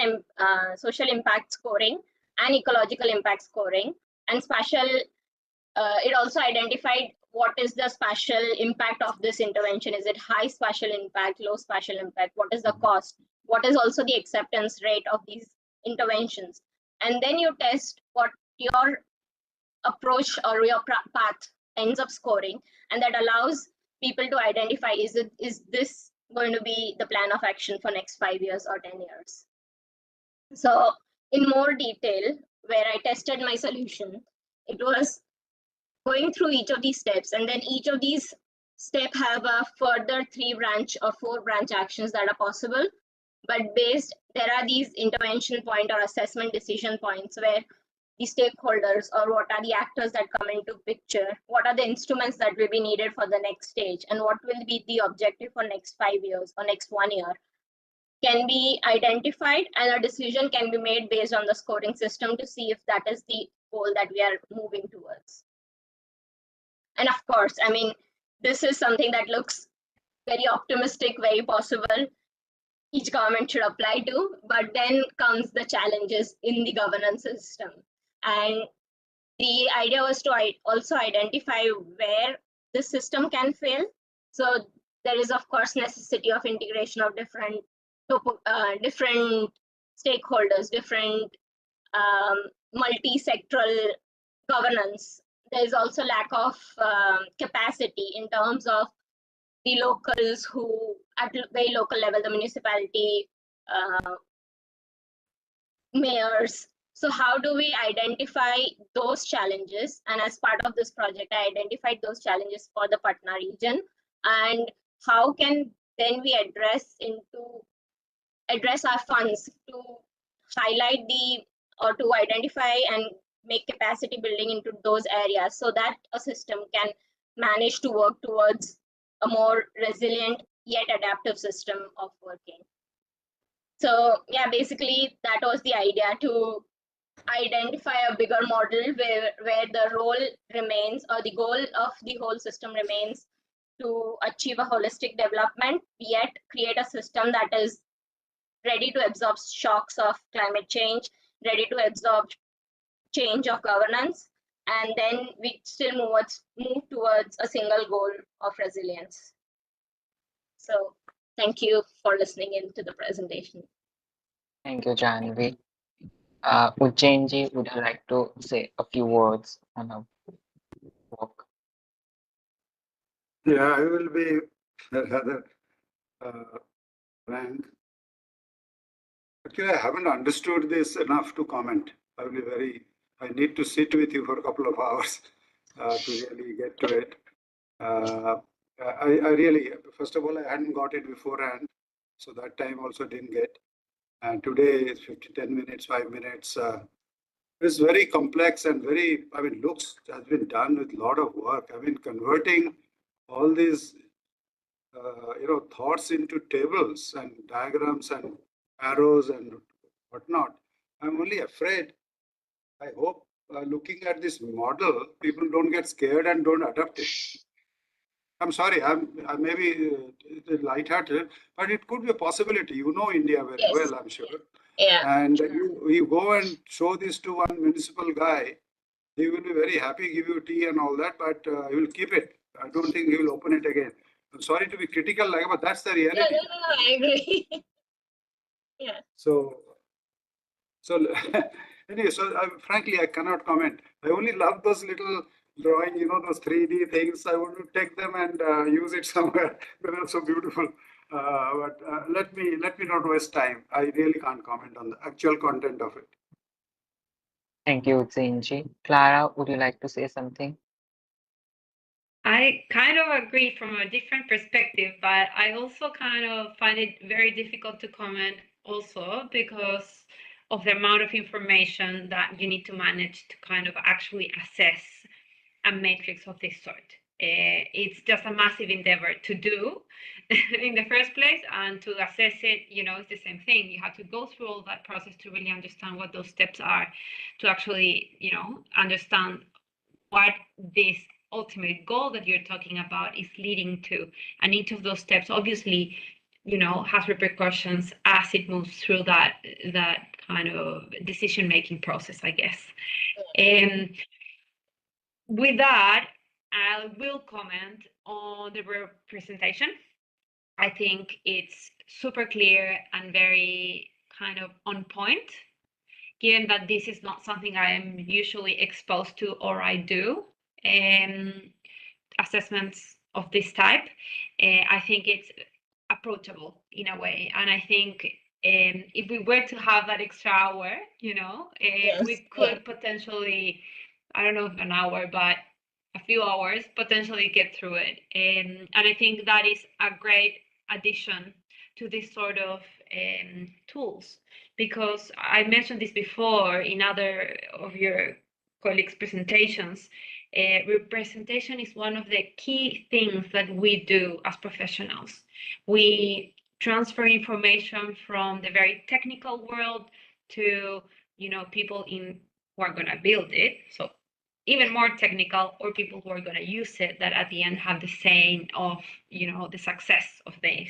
impact scoring and ecological impact scoring, and spatial. It also identified what is the spatial impact of this intervention. Is it high spatial impact, low spatial impact? What is the cost? What is also the acceptance rate of these interventions? And then you test what your approach or your path ends up scoring, and that allows people to identify, is this going to be the plan of action for next 5 years or 10 years? So in more detail, where I tested my solution, it was going through each of these steps, and then each of these steps have a further 3 branch or 4 branch actions that are possible. But there are these intervention point or assessment decision points where the stakeholders, or what are the actors that come into picture, what are the instruments that will be needed for the next stage, and what will be the objective for next 5 years or next 1 year, can be identified, and a decision can be made based on the scoring system to see if that is the goal that we are moving towards. And of course, I mean, this is something that looks very optimistic, very possible. Each government should apply to, but then comes the challenges in the governance system. And the idea was to also identify where the system can fail. So there is, of course, necessity of integration of different stakeholders, different multi-sectoral governance. There is also lack of capacity in terms of the locals who, at very local level, the municipality, mayors. So how do we identify those challenges? And as part of this project, I identified those challenges for the Patna region. And how can then we address our funds to highlight or to identify and make capacity building into those areas so that a system can manage to work towards a more resilient yet adaptive system of working. So yeah, basically that was the idea, to identify a bigger model where the role remains, or the goal of the whole system remains, to achieve a holistic development, yet create a system that is ready to absorb shocks of climate change, ready to absorb change of governance, and then we still move towards a single goal of resilience. So thank you for listening in to the presentation. Thank you, Janvi. Ujjainji, would you like to say a few words on our work? Yeah, I will be rather frank. Actually, I haven't understood this enough to comment. I need to sit with you for a couple of hours to really get to it. I really, first of all, I hadn't got it beforehand, so that time also didn't get. And today is 10 minutes, 5 minutes. It's very complex and very, has been done with a lot of work. Converting all these, thoughts into tables and diagrams and arrows and whatnot. I'm only afraid, I hope, looking at this model, people don't get scared and don't adopt it. I'm sorry, I may be lighthearted, but it could be a possibility. You know India very well, I'm sure. Yeah. And you go and show this to one municipal guy, he will be very happy, give you tea and all that, but he will keep it. I don't think he will open it again. I'm sorry to be critical, but that's the reality. No, I agree. Yeah. So anyway, frankly, I cannot comment. I only love those little drawing, those 3D things. I want to take them and use it somewhere. They're so beautiful. But let me not waste time. I really can't comment on the actual content of it. Thank you, Ujjainji. Clara, would you like to say something? I kind of agree from a different perspective, but I also kind of find it very difficult to comment also because of the amount of information that you need to manage to kind of actually assess a matrix of this sort. It's just a massive endeavor to do in the first place, and to assess it, it's the same thing. You have to go through all that process to really understand what those steps are, to actually, understand what this ultimate goal that you're talking about is leading to. And each of those steps obviously, has repercussions as it moves through that kind of decision-making process, I guess. And with that, I will comment on the representation. I think it's super clear and very kind of on point, given that this is not something I am usually exposed to or I do. Assessments of this type. I think it's approachable in a way. And I think if we were to have that extra hour, we could potentially, I don't know if an hour, but a few hours, potentially get through it. And I think that is a great addition to this sort of tools, because I mentioned this before in other of your colleagues' presentations. Representation is one of the key things that we do as professionals. We transfer information from the very technical world to people who are going to build it, so even more technical, or people who are going to use it, that at the end have the saying of the success of this.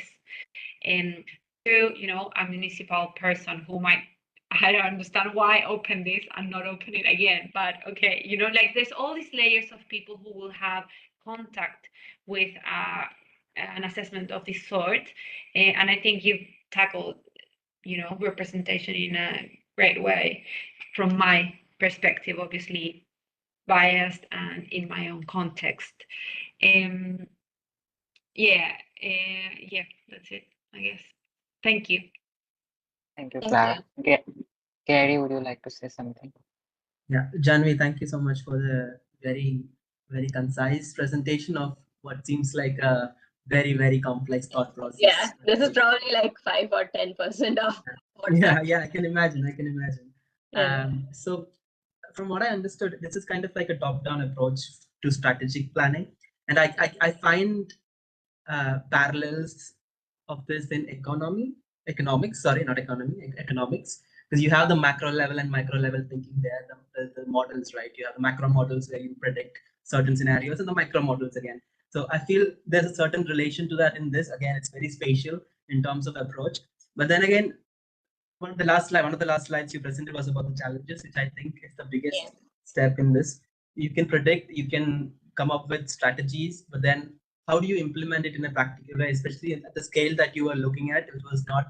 And to a municipal person who might, I don't understand why open this and not open it again, but okay, there's all these layers of people who will have contact with an assessment of this sort. And I think you've tackled representation in a great way from my perspective. Obviously biased and in my own context. Yeah, that's it, I guess. Thank you. Thank you, Thank Clara. Gary, would you like to say something? Yeah, Janvi, thank you so much for the very, very concise presentation of what seems like a very, very complex thought process. Yeah, this is probably like 5 or 10% of what Yeah, I can imagine. Yeah. So from what I understood, this is kind of like a top-down approach to strategic planning, and I find parallels of this in economics. Sorry, not economy, economics, because you have the macro level and micro level thinking there, the models, right? You have the macro models where you predict certain scenarios, and the micro models again. So I feel there's a certain relation to that in this. Again, it's very spatial in terms of approach, but then again, one of the last slides you presented was about the challenges, which I think is the biggest step in this. You can predict, you can come up with strategies, but then how do you implement it in a practical way, especially at the scale that you were looking at? It was not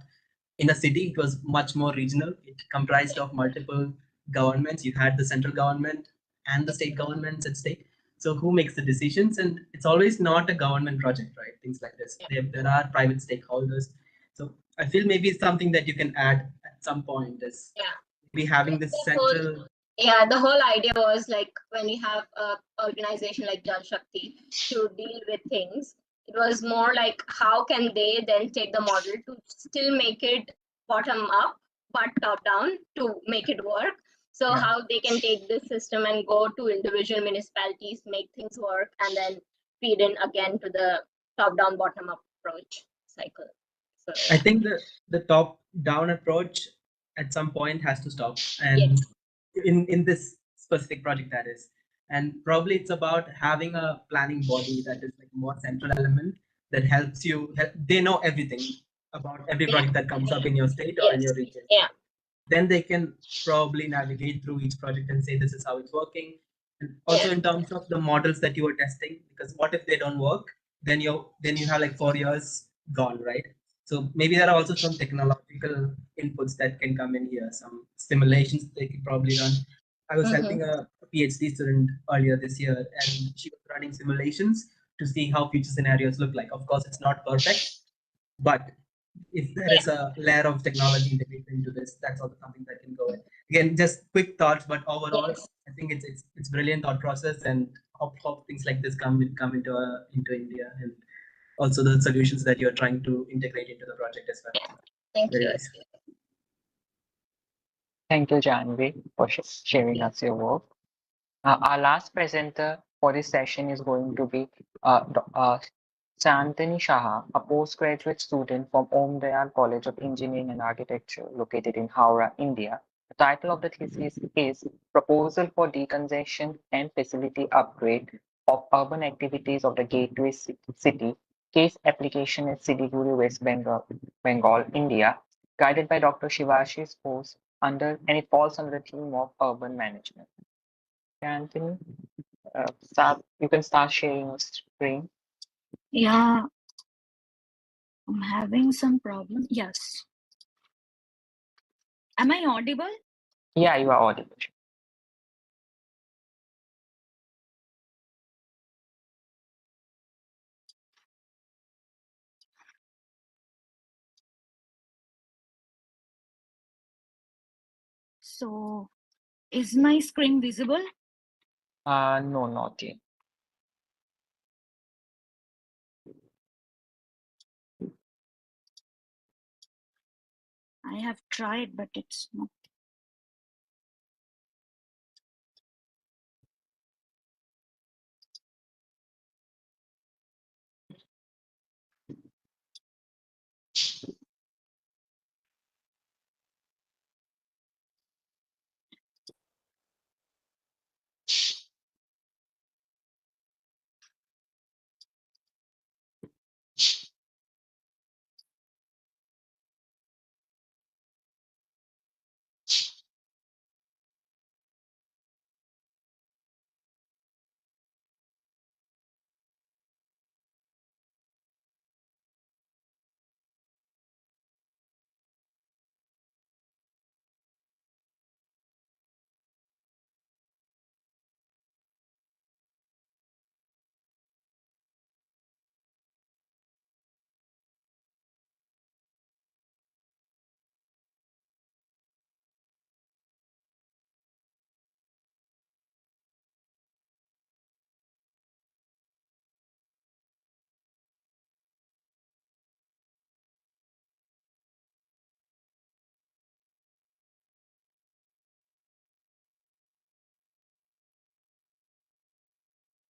in a city, it was much more regional. It comprised of multiple governments. You had the central government and the state governments at stake. So who makes the decisions? And it's always not a government project, right? Things like this. There are private stakeholders. So I feel maybe it's something that you can add at some point is be having this central. Yeah, the whole idea was like when you have a organization like Jal Shakti to deal with things, it was more like how can they then take the model to still make it bottom up but top down to make it work. So how they can take this system and go to individual municipalities, make things work, and then feed in again to the top down bottom up approach cycle. So I think the top down approach at some point has to stop, and in this specific project that is, and probably it's about having a planning body that is like more central element that helps you. They know everything about every project that comes up in your state or in your region. Then they can probably navigate through each project and say this is how it's working. And also in terms of the models that you are testing, because what if they don't work? Then you have like 4 years gone, right? So maybe there are also some technological inputs that can come in here, some simulations they could probably run. I was helping a PhD student earlier this year, and she was running simulations to see how future scenarios look like. Of course, it's not perfect, but if there is a layer of technology integrated into this, that's also something that can go in. Again, just quick thoughts, but overall, I think it's brilliant thought process, and hope things like this come into India, and also the solutions that you're trying to integrate into the project as well. Thank Very you. nice. Thank you, Janvi, for sharing us your work. Our last presenter for this session is going to be Chantani Shaha, a postgraduate student from Om Dayal College of Engineering and Architecture located in Howrah, India. The title of the thesis is Proposal for Decongestion and Facility Upgrade of Urban Activities of the Gateway City, Case Application at Siliguri, West Bengal, India, guided by Dr. Shivashi's course and it falls under the theme of urban management. Anthony, you can start sharing your screen. Yeah, I'm having some problem. Yes. Am I audible? Yeah, you are audible. So, is my screen visible? No, not yet. I have tried, but it's not.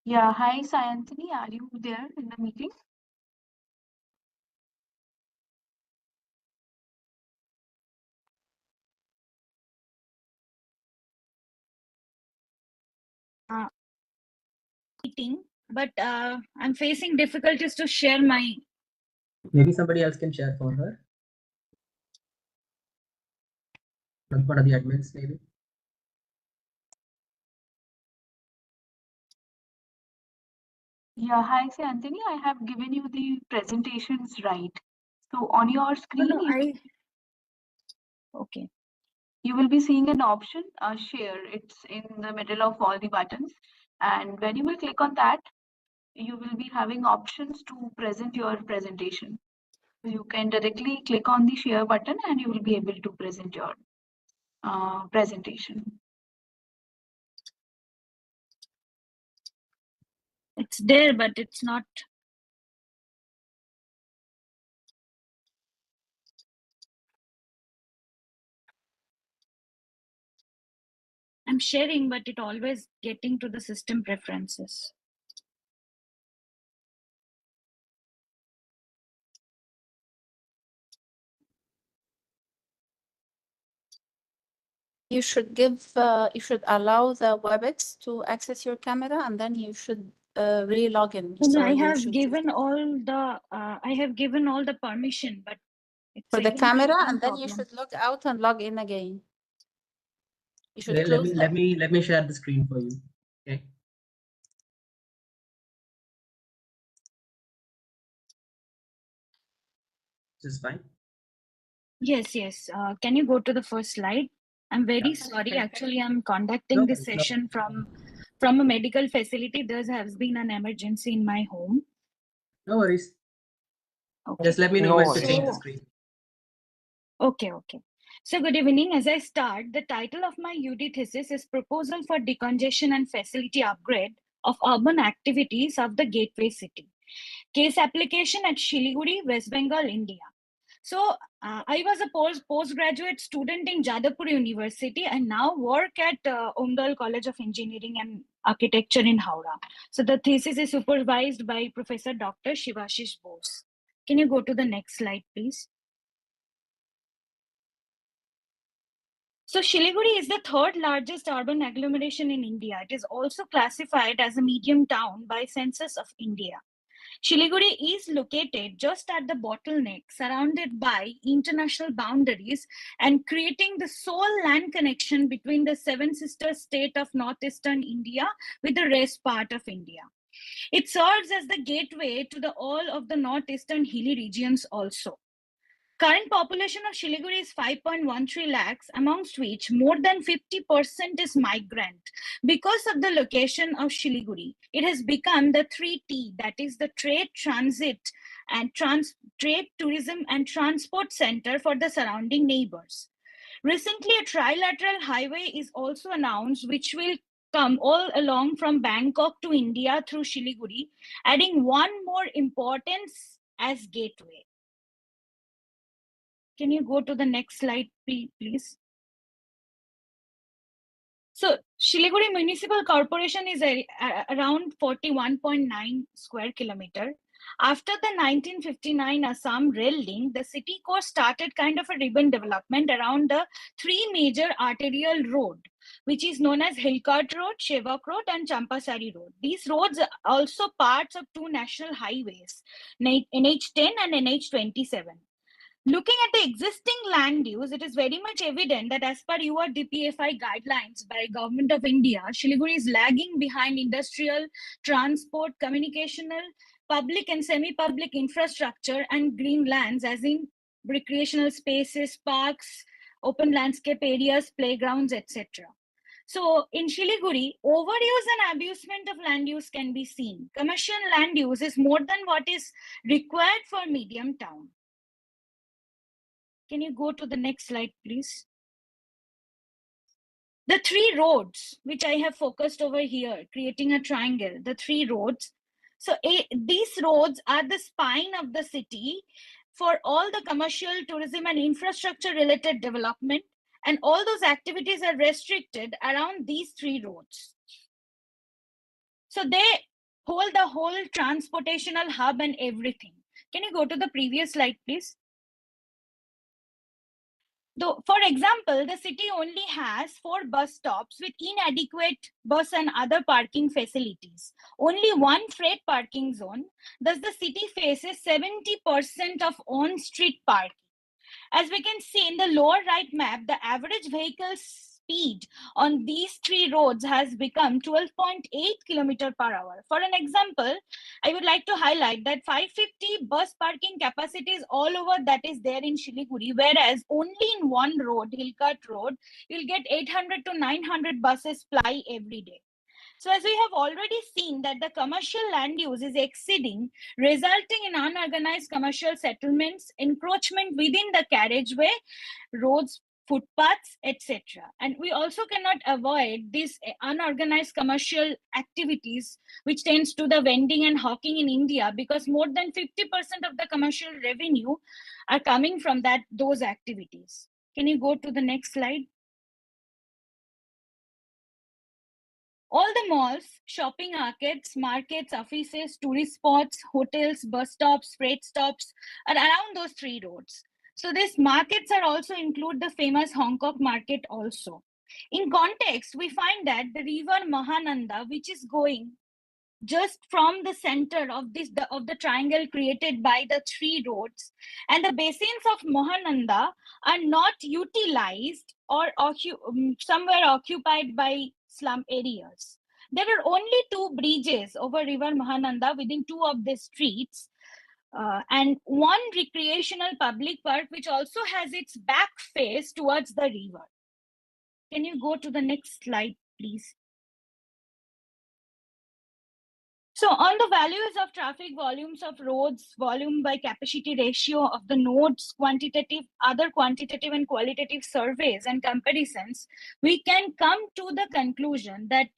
Yeah, hi, Sayanthini. Are you there in the meeting? Meeting, but I'm facing difficulties to share my. Maybe somebody else can share for her. One of the admins, maybe. Yeah, hi, Sayanthini. I have given you the presentations right. So on your screen, Okay. You will be seeing an option, share. It's in the middle of all the buttons. And when you will click on that, you will be having options to present your presentation. You can directly click on the share button and you will be able to present your presentation. It's there, but it's not. I'm sharing, but it always getting to the system preferences. You should you should allow the WebEx to access your camera, and then you should re-log in. So So I you have should given all the permission, but it's for the again camera, facing and then you problem. should log out and log in again. You should Let close me share the screen for you. Okay. This is fine. Yes. Can you go to the first slide? I'm very sorry. Actually, I'm conducting this session from a medical facility. There has been an emergency in my home. No worries. Okay. Just let me know when to change the So, screen. okay. So good evening. As I start, the title of my UD thesis is Proposal for Decongestion and Facility Upgrade of Urban Activities of the Gateway City. Case application at Shiliguri, West Bengal, India. So I was a postgraduate student in Jadavpur University and now work at Omdal College of Engineering and Architecture in Howrah. So the thesis is supervised by Professor Dr. Shivashish Bose. Can you go to the next slide, please? So Shiliguri is the third largest urban agglomeration in India. It is also classified as a medium town by Census of India. Shiliguri is located just at the bottleneck, surrounded by international boundaries and creating the sole land connection between the seven sister state of northeastern India with the rest part of India. It serves as the gateway to all of the northeastern hilly regions also. Current population of Shiliguri is 5.13 lakhs, amongst which more than 50% is migrant. Because of the location of Shiliguri, it has become the 3T, that is the trade, transit, and trade, tourism, and transport center for the surrounding neighbors. Recently, a trilateral highway is also announced, which will come all along from Bangkok to India through Shiliguri, adding one more importance as gateway. Can you go to the next slide, please? So Shiliguri Municipal Corporation is around 41.9 square kilometer. After the 1959 Assam rail link, the city core started kind of a ribbon development around the three major arterial road, which is known as Hilkart Road, Shevak Road, and Champasari Road. These roads are also parts of two national highways, NH10 and NH27. Looking at the existing land use, it is very much evident that as per URDPFI guidelines by Government of India, Shiliguri is lagging behind industrial, transport, communicational, public and semi-public infrastructure and green lands, as in recreational spaces, parks, open landscape areas, playgrounds, etc. So in Shiliguri, overuse and abusement of land use can be seen. Commercial land use is more than what is required for medium town. Can you go to the next slide, please? The three roads, which I have focused over here, creating a triangle, the three roads. So these roads are the spine of the city for all the commercial, tourism, and infrastructure related development. And all those activities are restricted around these three roads. So they hold the whole transportational hub and everything. Can you go to the previous slide, please? Though, for example, the city only has 4 bus stops with inadequate bus and other parking facilities. Only 1 freight parking zone. Thus, the city faces 70% of on-street parking. As we can see in the lower right map, the average vehicle speed on these 3 roads has become 12.8 km per hour. For an example, I would like to highlight that 550 bus parking capacity is all over that is there in Shiliguri, whereas only in one road, Hillcut Road, you'll get 800 to 900 buses ply every day. So as we have already seen that the commercial land use is exceeding, resulting in unorganized commercial settlements, encroachment within the carriageway, roads, footpaths, etc. And we also cannot avoid these unorganized commercial activities, which tends to the vending and hawking in India, because more than 50% of the commercial revenue are coming from those activities. Can you go to the next slide? All the malls, shopping arcades, markets, offices, tourist spots, hotels, bus stops, freight stops are around those 3 roads. So these markets are also include the famous Hong Kong market also. In context, we find that the river Mahananda, which is going just from the center of the triangle created by the 3 roads, and the basins of Mahananda are not utilized or somewhere occupied by slum areas. There are only 2 bridges over river Mahananda within 2 of the streets, and 1 recreational public park which also has its back face towards the river. Can you go to the next slide, please? So on the values of traffic, volumes of roads, volume by capacity ratio of the nodes, other quantitative and qualitative surveys and comparisons, we can come to the conclusion that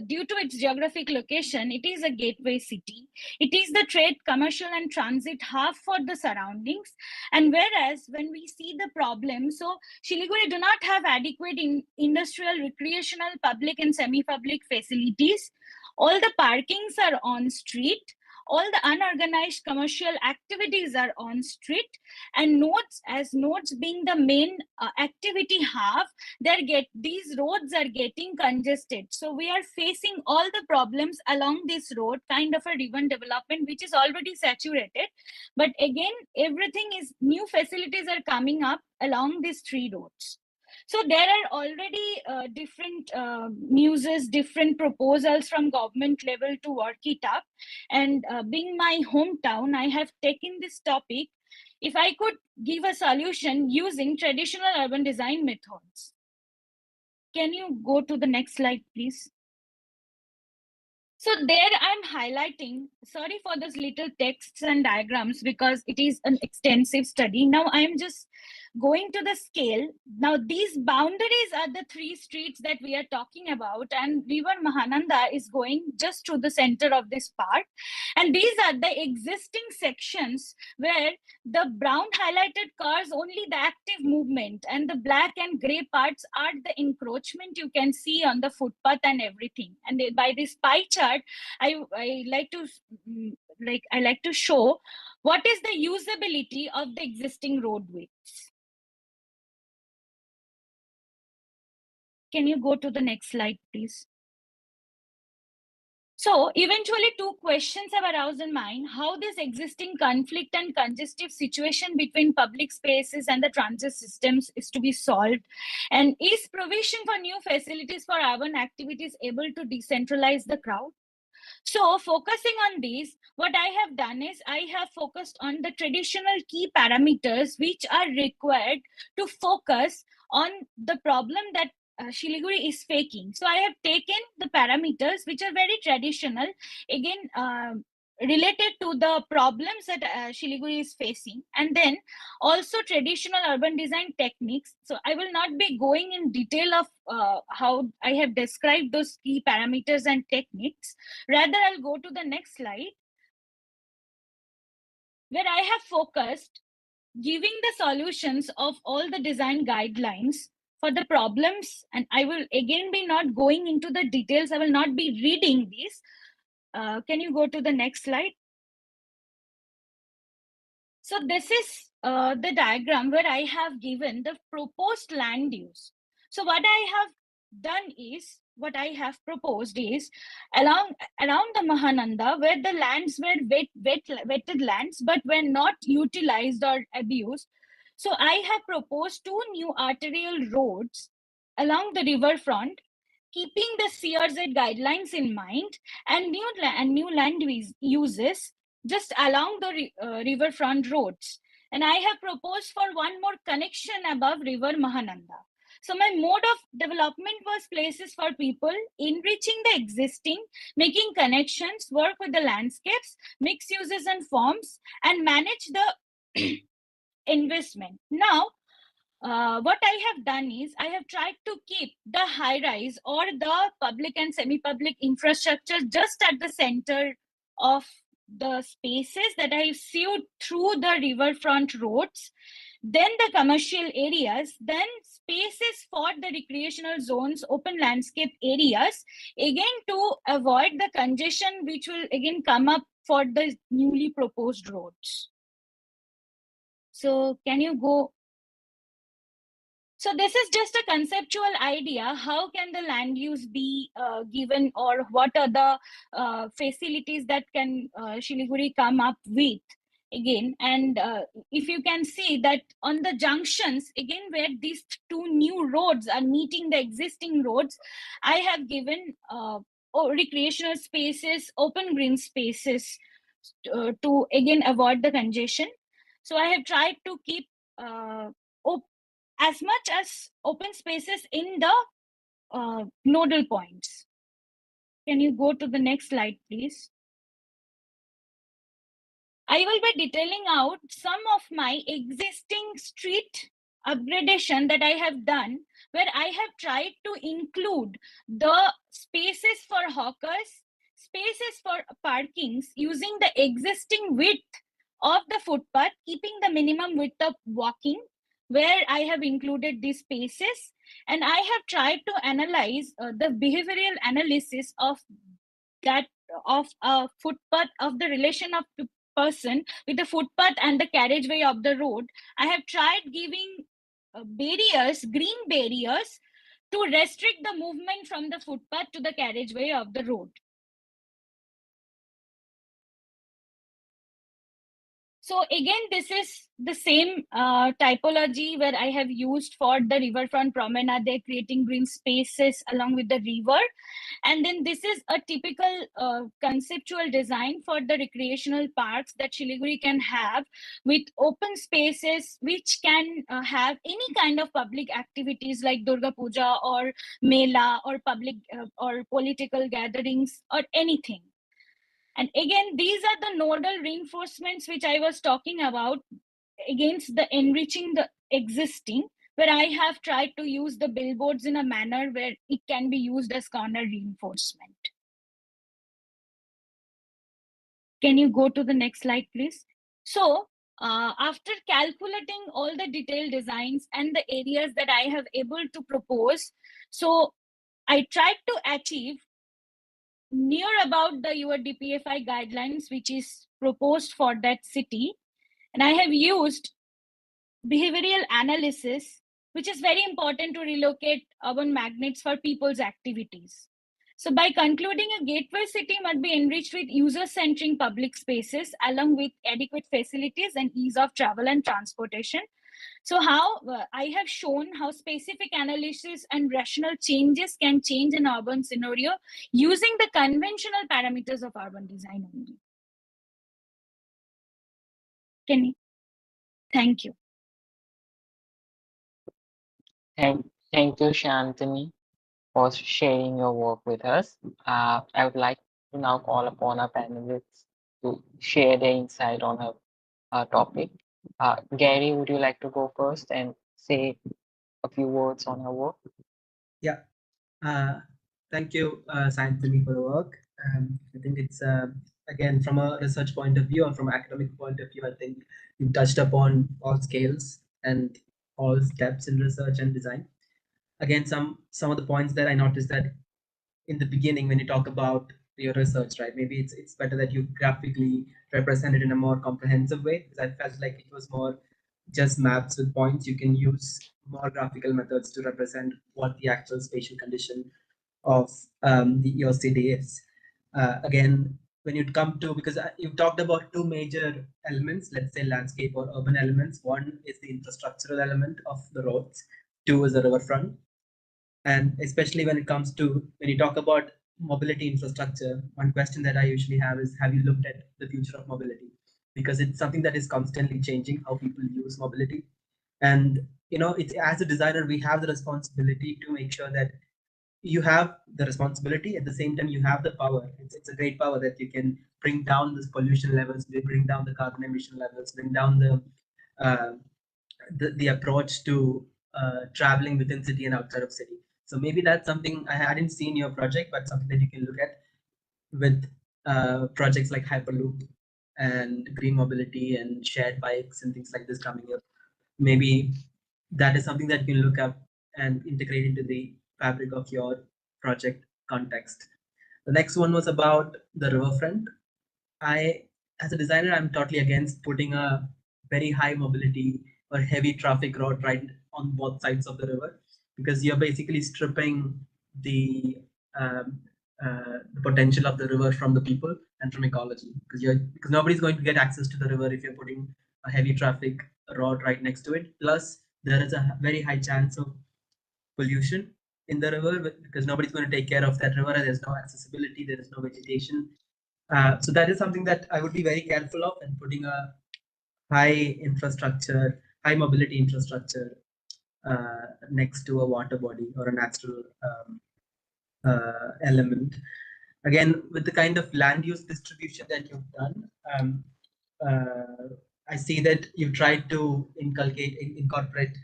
due to its geographic location, it is a gateway city. It is the trade, commercial and transit hub for the surroundings. And whereas when we see the problem, so Shiliguri do not have adequate industrial, recreational, public and semi-public facilities. All the parkings are on street. All the unorganized commercial activities are on street, and nodes being the main activity hub, these roads are getting congested. So we are facing all the problems along this road, kind of a river development which is already saturated. But again, new facilities are coming up along these 3 roads. So there are already different muses, different proposals from government level to work it up. And being my hometown, I have taken this topic. If I could give a solution using traditional urban design methods. Can you go to the next slide, please? So there I'm highlighting, sorry for those little texts and diagrams because it is an extensive study. Now I'm just going to the scale. Now these boundaries are the 3 streets that we are talking about, and river Mahananda is going just to the center of this part. And these are the existing sections where the brown highlighted cars only the active movement, and the black and gray parts are the encroachment you can see on the footpath and everything. And by this pie chart, I like to show what is the usability of the existing road widths. Can you go to the next slide, please? So eventually 2 questions have aroused in mind: how this existing conflict and congestive situation between public spaces and the transit systems is to be solved, and is provision for new facilities for urban activities able to decentralize the crowd? So focusing on these, what I have done is I have focused on the traditional key parameters which are required to focus on the problem that Shiliguri is facing. So I have taken the parameters which are very traditional, again related to the problems that Shiliguri is facing, and then also traditional urban design techniques. So I will not be going in detail of how I have described those key parameters and techniques. Rather, I'll go to the next slide, where I have focused giving the solutions of all the design guidelines for the problems. And I will again be not going into the details. I will not be reading these. can you go to the next slide? So this is the diagram where I have given the proposed land use. So what I have done is, what I have proposed is, around the Mahananda, where the lands were wetted lands, but were not utilized or abused. So I have proposed 2 new arterial roads along the riverfront, keeping the CRZ guidelines in mind, and new land uses just along the riverfront roads. And I have proposed for one more connection above River Mahananda. So my mode of development was places for people, enriching the existing, making connections, work with the landscapes, mix uses and forms, and manage the investment. Now, what I have done is I have tried to keep the high rise or the public and semi-public infrastructure just at the center of the spaces that I have sewed through the riverfront roads, then the commercial areas, then spaces for the recreational zones, open landscape areas, again to avoid the congestion which will again come up for the newly proposed roads. So can you go? So this is just a conceptual idea. How can the land use be given, or what are the facilities that can Siliguri come up with again? And if you can see that on the junctions, again, where these 2 new roads are meeting the existing roads, I have given recreational spaces, open green spaces to again avoid the congestion. So I have tried to keep as much as open spaces in the nodal points. Can you go to the next slide, please? I will be detailing out some of my existing street upgradation that I have done, where I have tried to include the spaces for hawkers, spaces for parkings using the existing width of the footpath, keeping the minimum width of walking, where I have included these spaces. And I have tried to analyze the behavioral analysis of that, of a footpath, of the relation of the person with the footpath and the carriageway of the road. I have tried giving barriers, green barriers, to restrict the movement from the footpath to the carriageway of the road. So again, this is the same typology where I have used for the riverfront promenade, they're creating green spaces along with the river. And then this is a typical conceptual design for the recreational parks that Siliguri can have, with open spaces which can have any kind of public activities like Durga Puja or Mela or public or political gatherings or anything. And again, these are the nodal reinforcements which I was talking about against the enriching the existing, where I have tried to use the billboards in a manner where it can be used as corner reinforcement. Can you go to the next slide, please? So after calculating all the detailed designs and the areas that I have able to propose, so I tried to achieve near about the your DPFI guidelines, which is proposed for that city. And I have used behavioral analysis, which is very important to relocate urban magnets for people's activities. So by concluding, a gateway city must be enriched with user-centric public spaces along with adequate facilities and ease of travel and transportation. So how I have shown how specific analysis and rational changes can change an urban scenario using the conventional parameters of urban design only. Thank you. Thank you, Shantini, for sharing your work with us. I would like to now call upon our panelists to share their insight on our topic. Gary, would you like to go first and say a few words on her work? Yeah. Thank you, Shantini, for the work. I think it's, again, from a research point of view or from an academic point of view, I think you've touched upon all scales and all steps in research and design. Again, some of the points that I noticed that in the beginning, when you talk about your research, right? Maybe it's better that you graphically represent it in a more comprehensive way, because I felt like it was more just maps with points. You can use more graphical methods to represent what the actual spatial condition of your city is. Again, when you come to, because you've talked about two major elements, let's say landscape or urban elements. One is the infrastructural element of the roads, two is the riverfront. And especially when it comes to, when you talk about mobility infrastructure, one question that I usually have is, have you looked at the future of mobility? Because it's something that is constantly changing how people use mobility. And, you know, it's, as a designer, we have the responsibility to make sure that you have the responsibility, at the same time you have the power. It's a great power that you can bring down this pollution levels, bring down the carbon emission levels, bring down the approach to traveling within city and outside of city. So maybe that's something I hadn't seen your project, but something that you can look at with projects like Hyperloop and green mobility and shared bikes and things like this coming up. Maybe that is something that you can look up and integrate into the fabric of your project context. The next one was about the riverfront. As a designer, I'm totally against putting a very high mobility or heavy traffic road right on both sides of the river, because you're basically stripping the potential of the river from the people and from ecology, because nobody's going to get access to the river if you're putting a heavy traffic road right next to it. Plus, there is a very high chance of pollution in the river, because nobody's going to take care of that river. There's no accessibility, there is no vegetation. So that is something that I would be very careful of, and putting a high infrastructure, high mobility infrastructure next to a water body or a natural element. Again, with the kind of land use distribution that you've done, I see that you've tried to incorporate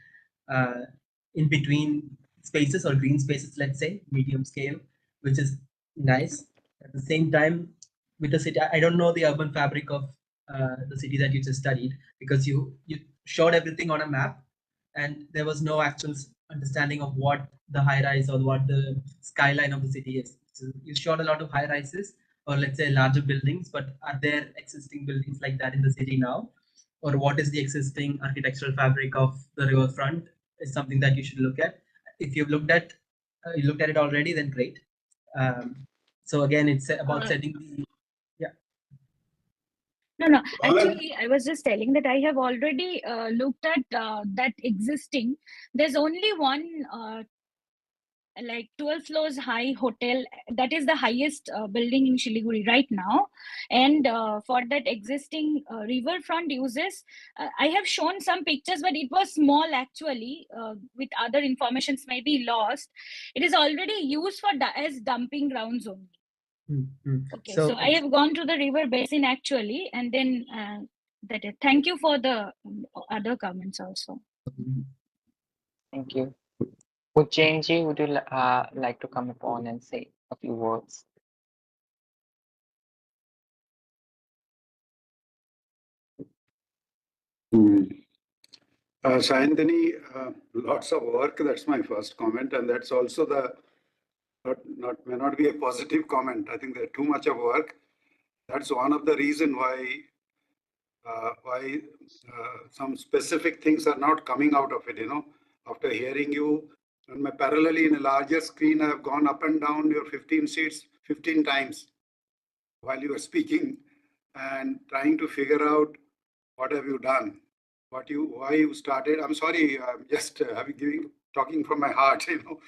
in between spaces or green spaces, let's say, medium scale, which is nice. At the same time, with the city, I don't know the urban fabric of the city that you just studied, because you showed everything on a map, and there was no actual understanding of what the high rise or what the skyline of the city is. So you showed a lot of high rises, or let's say larger buildings, but are there existing buildings like that in the city now? Or what is the existing architectural fabric of the riverfront is something that you should look at. If you've looked at it already, then great. So again, it's about setting the, No. Actually, I was just telling that I have already looked at that existing. There's only one like 12 floors high hotel that is the highest building in Shiliguri right now, and for that existing riverfront uses, I have shown some pictures, but it was small actually. With other informations may be lost. It is already used for as dumping grounds only. Okay, so I have gone to the river basin actually, and then thank you for the other comments also. Thank you. Ujjainji, would you like to come upon and say a few words? Sayantini, lots of work. That's my first comment, and that's also the may not be a positive comment. I think there's too much of work. That's one of the reason why some specific things are not coming out of it. You know, after hearing you, and parallelly in a larger screen, I have gone up and down your 15 seats 15 times while you were speaking, and trying to figure out what have you done, why you started. I'm sorry, I'm just talking from my heart. You know,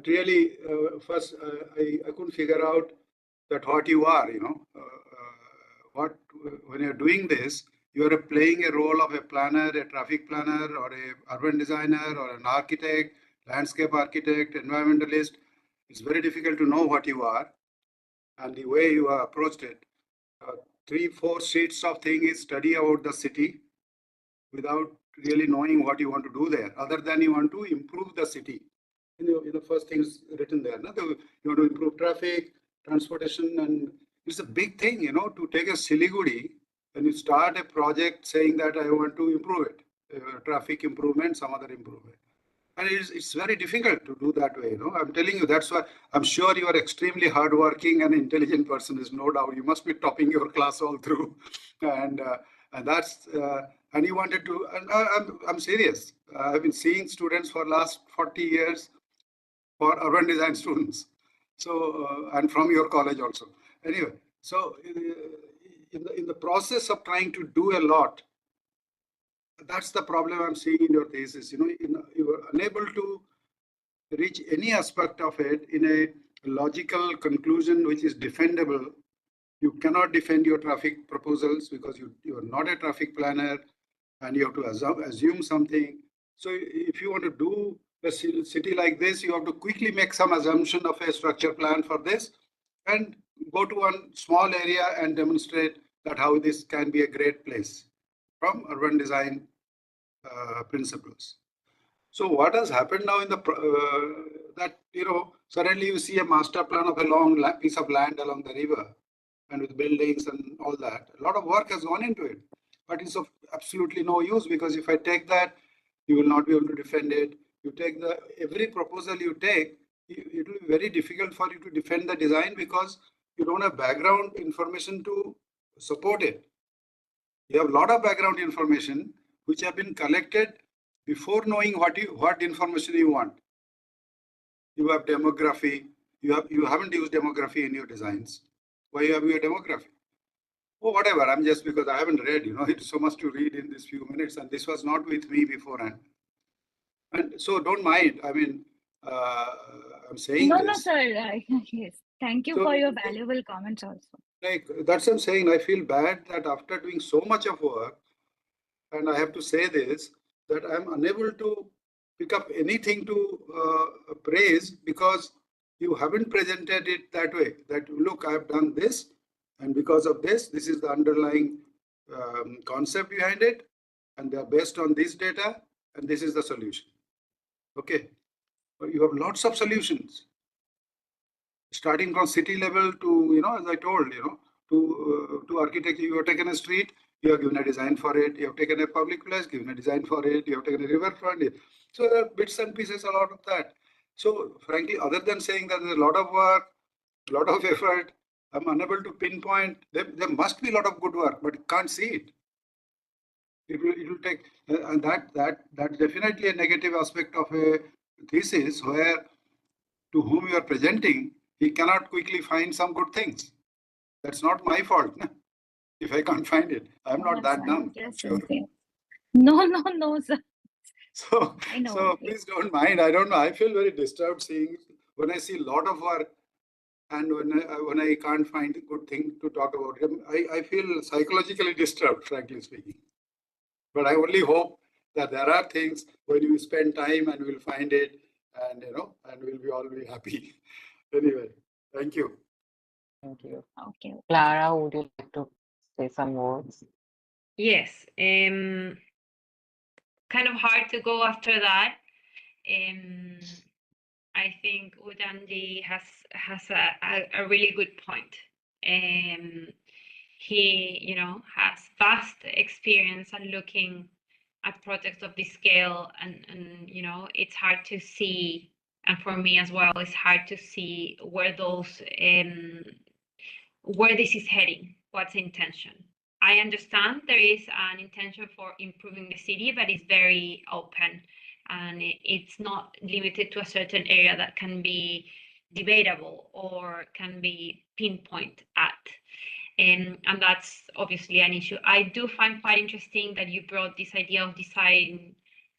really first I couldn't figure out that what you are. You know, when you're doing this, you are playing a role of a planner, a traffic planner, or a urban designer, or an architect, landscape architect, environmentalist. It's very difficult to know what you are, and the way you have approached it. 3-4 sheets of thing is study about the city without really knowing what you want to do there, other than you want to improve the city. In the first things written there, no? You want to improve traffic, transportation, and it's a big thing, you know, to take a Siliguri and you start a project saying that I want to improve it, traffic improvement, some other improvement. And it's very difficult to do that way. I'm telling you, that's why I'm sure you are extremely hardworking and intelligent person. Is no doubt. You must be topping your class all through, and that's and you wanted to. And I'm serious. I've been seeing students for last 40 years for urban design students. So and from your college also. Anyway, so in the process of trying to do a lot, that's the problem I'm seeing in your thesis. You are unable to reach any aspect of it in a logical conclusion which is defendable. You cannot defend your traffic proposals because you are not a traffic planner and you have to assume something. So if you want to do a city like this, you have to quickly make some assumption of a structure plan for this and go to one small area and demonstrate that how this can be a great place from urban design principles. So what has happened now in the that suddenly you see a master plan of a long piece of land along the river and with buildings and all that. A lot of work has gone into it, but it's of absolutely no use because if I take that, you will not be able to defend it. You take every proposal you take, it will be very difficult for you to defend the design because you don't have background information to support it. You have a lot of background information which have been collected before knowing what information you want. You have demography. You haven't used demography in your designs. Why you have your demography? Oh, whatever. I'm just because I haven't read. It's so much to read in these few minutes, and this was not with me beforehand. And so don't mind. I mean, I'm saying No, this. no, sir. Yes. Thank you for your valuable comments also. Like that's what I'm saying. I feel bad that after doing so much of work, and I have to say this, that I'm unable to pick up anything to praise because you haven't presented it that way. That look, I've done this, and because of this, this is the underlying concept behind it, and they're based on this data, and this is the solution. Okay, but you have lots of solutions, starting from city level to as I told to architecture. You have taken a street, you have given a design for it. You have taken a public place, given a design for it. You have taken a riverfront. So there are bits and pieces, a lot of that. So frankly, other than saying that there's a lot of work, a lot of effort, I'm unable to pinpoint. There must be a lot of good work, but you can't see it. It will take, and that's definitely a negative aspect of a thesis where to whom you are presenting, he cannot quickly find some good things. That's not my fault. If I can't find it, I'm not that dumb. Yes, Sure. No, sir. So, I know. so please don't mind. I don't know. I feel very disturbed seeing when I see a lot of work and when I can't find a good thing to talk about. I feel psychologically disturbed, frankly speaking. But I only hope that there are things when you spend time and we'll find it, and and we'll all be happy. Anyway, thank you. Thank you. Okay. Clara, would you like to say some words? Yes. Kind of hard to go after that. I think Udanji has a really good point. He, has vast experience at looking at projects of this scale, and it's hard to see, and for me as well, it's hard to see where those where this is heading, what's the intention. I understand there is an intention for improving the city, but it's very open and it's not limited to a certain area that can be debatable or can be pinpoint at. And that's obviously an issue. I do find quite interesting that you brought this idea of design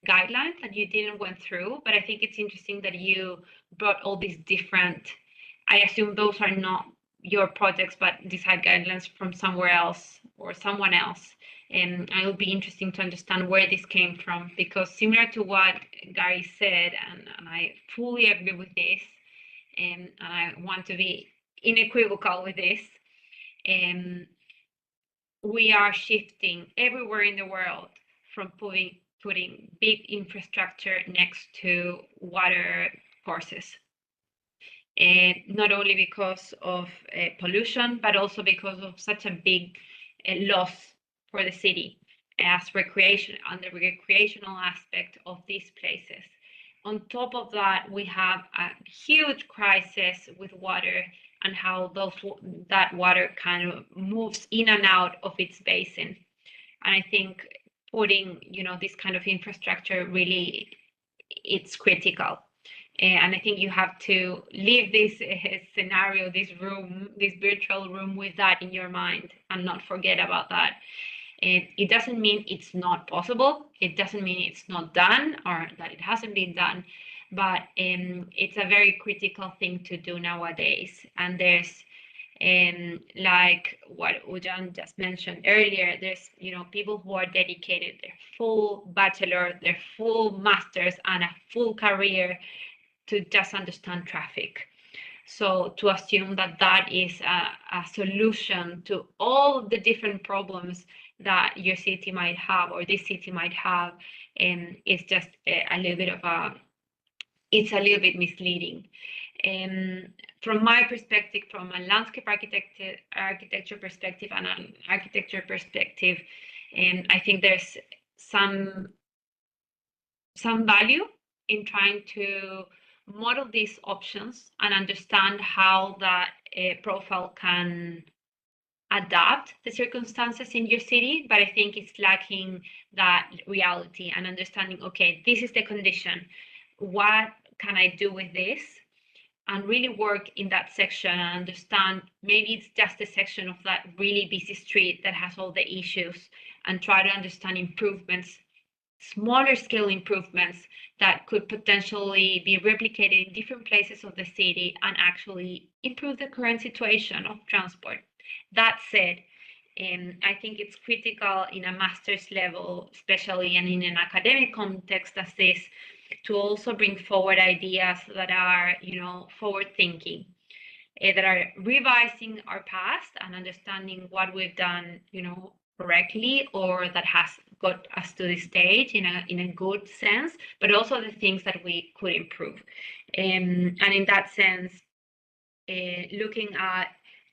guidelines that you didn't went through, but I think it's interesting that you brought all these different, I assume those are not your projects, but design guidelines from somewhere else or someone else. And it will be interesting to understand where this came from, because similar to what Gary said, and I fully agree with this, and I want to be unequivocal with this, we are shifting everywhere in the world from putting big infrastructure next to water courses. And not only because of pollution, but also because of such a big loss for the city as recreation, on the recreational aspect of these places. on top of that, we have a huge crisis with water and how that water kind of moves in and out of its basin. And I think putting, this kind of infrastructure really, it's critical. And I think you have to leave this scenario, this virtual room with that in your mind and not forget about that. It doesn't mean it's not possible. It doesn't mean it's not done or that it hasn't been done, but it's a very critical thing to do nowadays. And there's, like what Ujan just mentioned earlier, there's people who are dedicated their full bachelor, their full masters, and a full career to just understand traffic. So to assume that that is a solution to all the different problems that your city might have or this city might have, is just a little bit it's a little bit misleading. From my perspective, from a landscape architecture perspective and an architecture perspective, I think there's some value in trying to model these options and understand how that profile can adapt the circumstances in your city, but I think it's lacking that reality and understanding, okay, this is the condition. What can I do with this? And really work in that section and understand maybe it's just a section of that really busy street that has all the issues, and try to understand improvements, smaller scale improvements that could potentially be replicated in different places of the city and actually improve the current situation of transport. That said, I think it's critical in a master's level, especially and in an academic context as this, to also bring forward ideas that are, forward thinking, that are revising our past and understanding what we've done, correctly, or that has got us to this stage in a good sense, but also the things that we could improve. And in that sense, looking at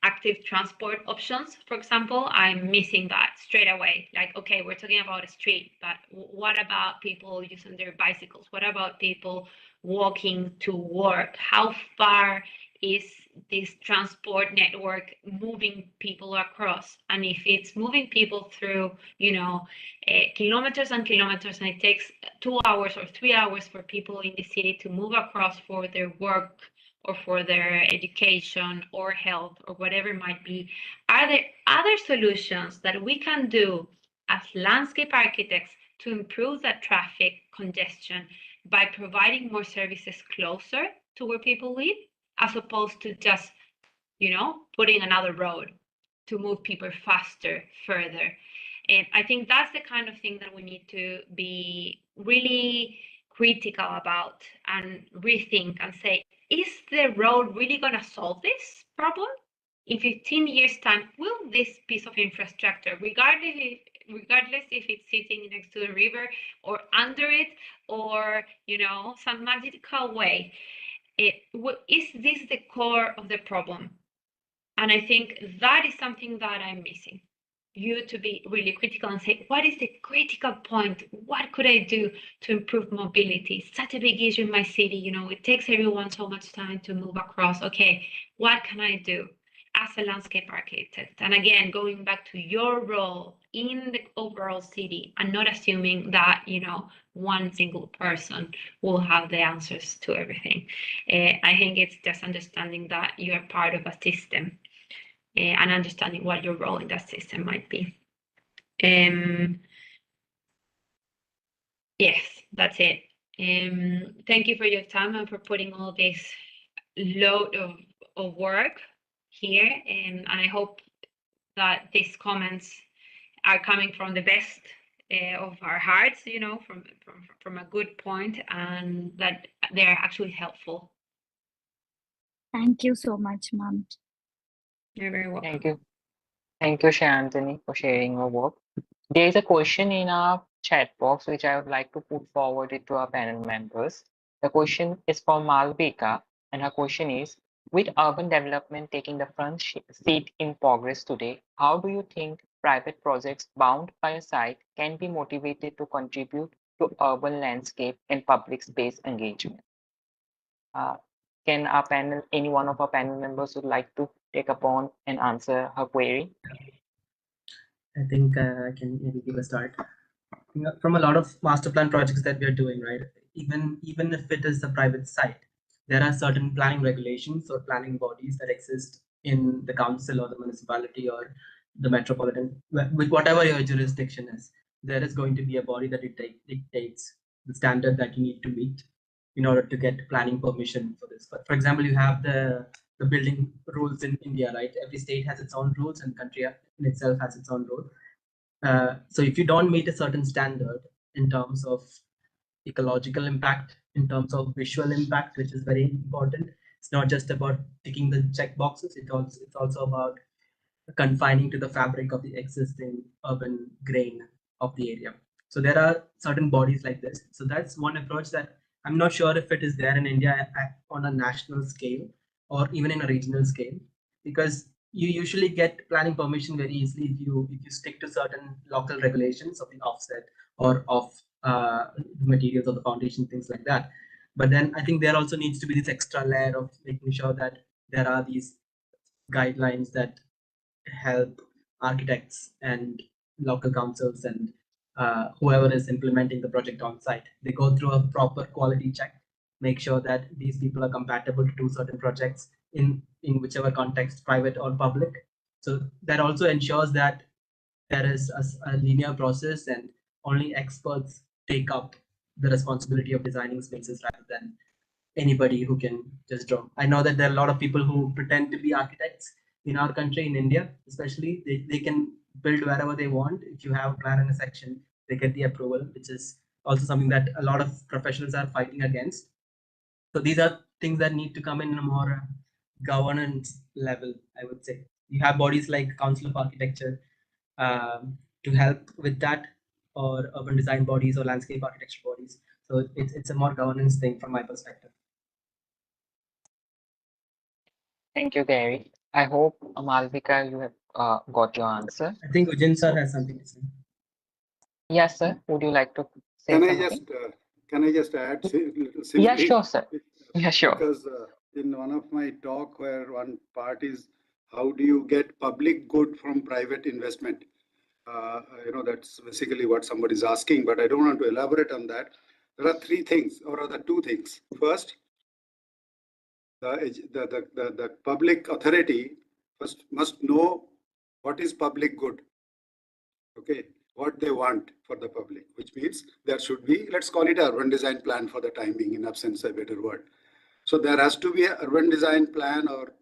active transport options, for example, I'm missing that straight away. Like, okay, we're talking about a street, but what about people using their bicycles? What about people walking to work? How far is this transport network moving people across? And if it's moving people through, kilometers and kilometers, and it takes 2 hours or 3 hours for people in the city to move across for their work or for their education or health or whatever it might be, are there other solutions that we can do as landscape architects to improve that traffic congestion by providing more services closer to where people live, as opposed to just, putting another road to move people faster, further? And I think that's the kind of thing that we need to be really critical about and rethink and say, is the road really going to solve this problem? In 15 years' time, will this piece of infrastructure, regardless if it's sitting next to the river or under it, or some magical way, is this the core of the problem? And I think that is something that I'm missing. You to be really critical and say, what is the critical point? What could I do to improve mobility? It's such a big issue in my city. It takes everyone so much time to move across. Okay, what can I do as a landscape architect? And again, going back to your role in the overall city and not assuming that, one single person will have the answers to everything. I think it's just understanding that you are part of a system. And understanding what your role in that system might be. Yes, that's it. Thank you for your time and for putting all this load of work here. And I hope that these comments are coming from the best of our hearts, from a good point, and that they're actually helpful. Thank you so much, ma'am. You're very welcome. Thank you. Thank you, Shantini, for sharing your work. There is a question in our chat box which I would like to put forward it to our panel members. The question is from Malvika, and her question is, with urban development taking the front seat in progress today, how do you think private projects bound by a site can be motivated to contribute to urban landscape and public space engagement. Can our panel, any one of our panel members would like to take upon and answer her query? I think I can maybe give a start. From a lot of master plan projects that we are doing, right? Even if it is a private site, there are certain planning regulations or planning bodies that exist in the council or the municipality or the metropolitan, with whatever your jurisdiction is. There is going to be a body that dictates the standard that you need to meet in order to get planning permission for this. For example, you have the building rules in India, right? Every state has its own rules and country in itself has its own rule. So if you don't meet a certain standard in terms of ecological impact, in terms of visual impact, which is very important, it's not just about ticking the check boxes. It's also about confining to the fabric of the existing urban grain of the area. So there are certain bodies like this. So that's one approach that I'm not sure if it is there in India on a national scale or even in a regional scale, because you usually get planning permission very easily if you stick to certain local regulations of the offset or of the materials of the foundation, things like that. But then I think there also needs to be this extra layer of making sure that there are these guidelines that help architects and local councils and whoever is implementing the project on site. They go through a proper quality check, make sure that these people are compatible to do certain projects in whichever context, private or public. So that also ensures that there is a linear process and only experts take up the responsibility of designing spaces rather than anybody who can just draw. I know that there are a lot of people who pretend to be architects in our country, in India especially. They can build wherever they want. If you have a plan in a section, they get the approval, which is also something that a lot of professionals are fighting against. So these are things that need to come in a more governance level, I would say. You have bodies like Council of Architecture to help with that, or urban design bodies or landscape architecture bodies. So it's a more governance thing from my perspective. Thank you, Gary. I hope, Malvika, you have got your answer. I think Ujin sir has something to say. Yes, sir. Would you like to say Can something? Can I just add simply? Yeah, sure, sir. Yeah, sure. Because in one of my talk, where one part is how do you get public good from private investment? That's basically what somebody is asking, but I don't want to elaborate on that. There are three things, or rather two things. First, the public authority first must know what is public good. Okay, what they want for the public, which means there should be, let's call it an urban design plan for the time being, in absence of a better word. So there has to be an urban design plan or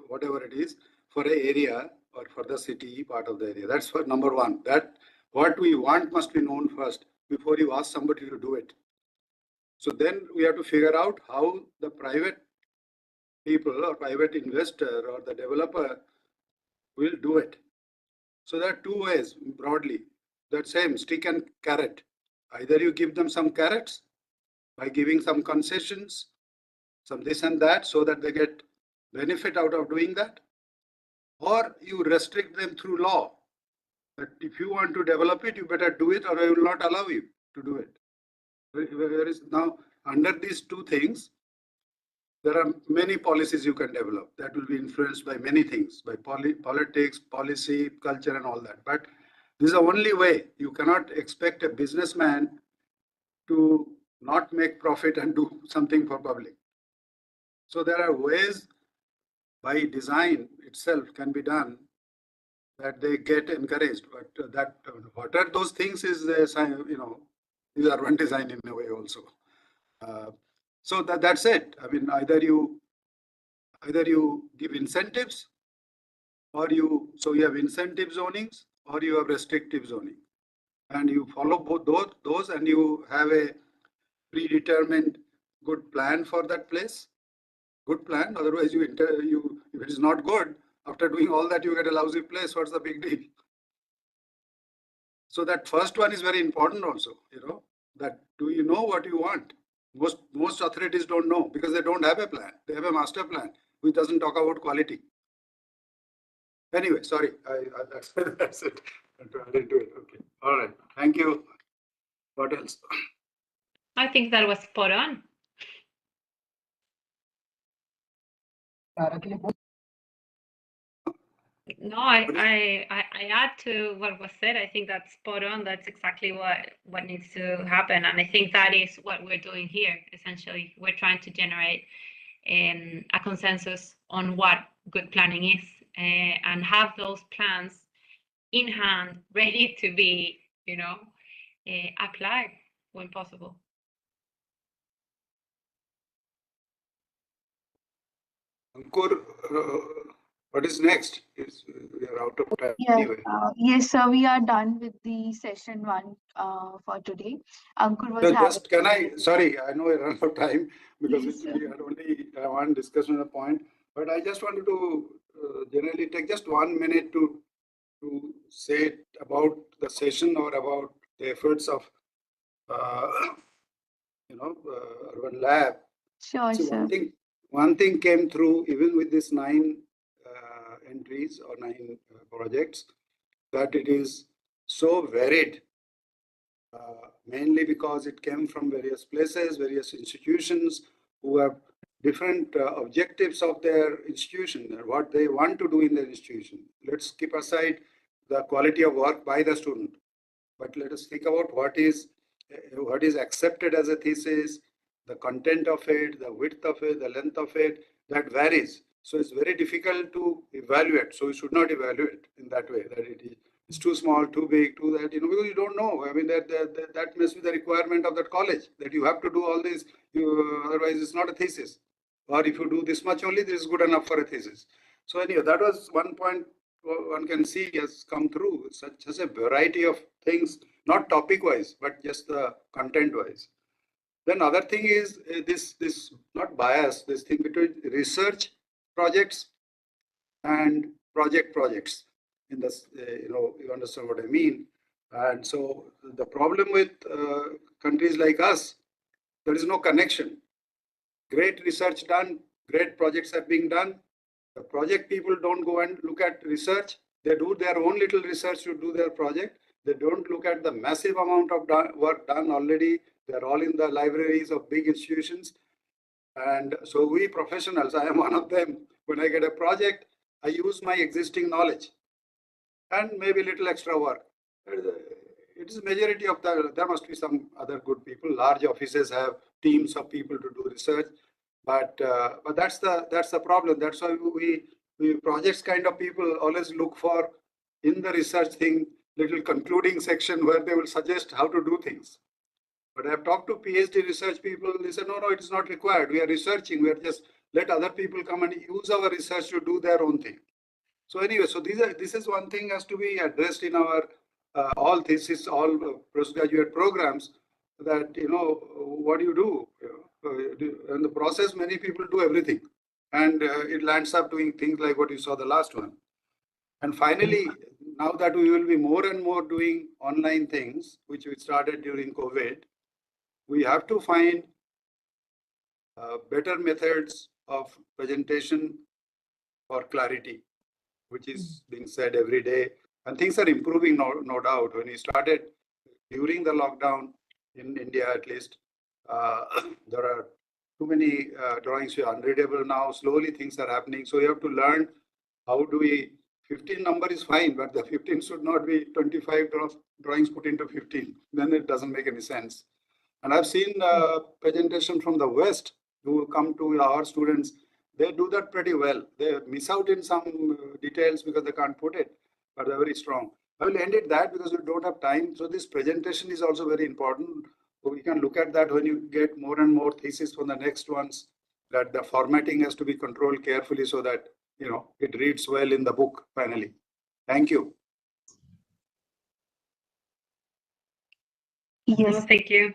whatever it is for an area or for the city part of the area. That's for number one. That what we want must be known first before you ask somebody to do it. So then we have to figure out how the private people or private investor or the developer will do it. So there are two ways broadly. That same stick and carrot. Either you give them some carrots by giving some concessions, some this and that, so that they get benefit out of doing that, or you restrict them through law. That if you want to develop it, you better do it, or I will not allow you to do it. There is now, under these two things, there are many policies you can develop that will be influenced by many things, by politics, policy, culture, and all that. But this is the only way. You cannot expect a businessman to not make profit and do something for public. So there are ways by design itself can be done that they get encouraged. But what are those things is is urban design in a way also. So that's it. I mean, either you give incentives, or you have incentive zonings, or you have restrictive zoning, and you follow both those, and you have a predetermined good plan for that place. Good plan. Otherwise, if it is not good, after doing all that, you get a lousy place. What's the big deal? So that first one is very important also. That do you know what you want? Most authorities don't know because they don't have a plan. They have a master plan which doesn't talk about quality. Anyway, sorry, that's it. I add into it. Okay, all right. Thank you. What else? I think that was spot on. No, I add to what was said. I think that's spot on. That's exactly what needs to happen, and I think that is what we're doing here. Essentially, we're trying to generate a consensus on what good planning is, and have those plans in hand, ready to be, applied when possible. Ankur, what is next? We are out of time Yeah, anyway. yes, sir, we are done with the session one for today. Ankur was So having. just can I, sorry, I know I ran out of time because Yes, we had only one discussion on a point, but I just wanted to generally take just 1 minute to say about the session or about the efforts of, Urban Lab. Sure, See, sir. one thing came through even with these 9 entries or 9 projects, that it is so varied, mainly because it came from various places, various institutions who have different objectives of their institution, what they want to do in their institution. Let's keep aside the quality of work by the student, but let us think about what is accepted as a thesis, the content of it, the width of it, the length of it, that varies. So it's very difficult to evaluate. So we should not evaluate in that way, that it's too small, too big, too that, because you don't know. I mean, that must be the requirement of that college, that you have to do all this, otherwise it's not a thesis. Or if you do this much only, this is good enough for a thesis. So anyway, that was one point one can see has come through, such a variety of things, not topic wise, but just the content wise. Then other thing is this not bias, this thing between research projects and projects. In this, you understand what I mean. And so the problem with countries like us, there is no connection. Great research done, great projects are being done. The project people don't go and look at research. They do their own little research to do their project. They don't look at the massive amount of work done already. They're all in the libraries of big institutions. And so we professionals, I am one of them, when I get a project, I use my existing knowledge and maybe a little extra work. It is a majority of there must be some other good people. Large offices have teams of people to do research. But that's the problem. That's why we projects kind of people always look for in the research thing little concluding section where they will suggest how to do things. But I have talked to PhD research people. They say no, it is not required. We are researching. We are just let other people come and use our research to do their own thing. So anyway, so this is one thing has to be addressed in our all thesis, all postgraduate programs. That what do you do? In the process, many people do everything, and it lands up doing things like what you saw the last one. And finally, now that we will be more and more doing online things, which we started during COVID, we have to find better methods of presentation for clarity, which is being said every day. And things are improving, no doubt. When we started during the lockdown, in India at least, there are too many drawings which are unreadable now. Slowly things are happening. So you have to learn how do we, 15 number is fine, but the 15 should not be 25 drawings put into 15. Then it doesn't make any sense. And I've seen presentation from the West who come to our students. They do that pretty well. They miss out in some details because they can't put it, but they're very strong. I will end it that because we don't have time. So this presentation is also very important. So we can look at that when you get more and more thesis from the next ones, that the formatting has to be controlled carefully so that, it reads well in the book finally. Thank you. Yes. Thank you.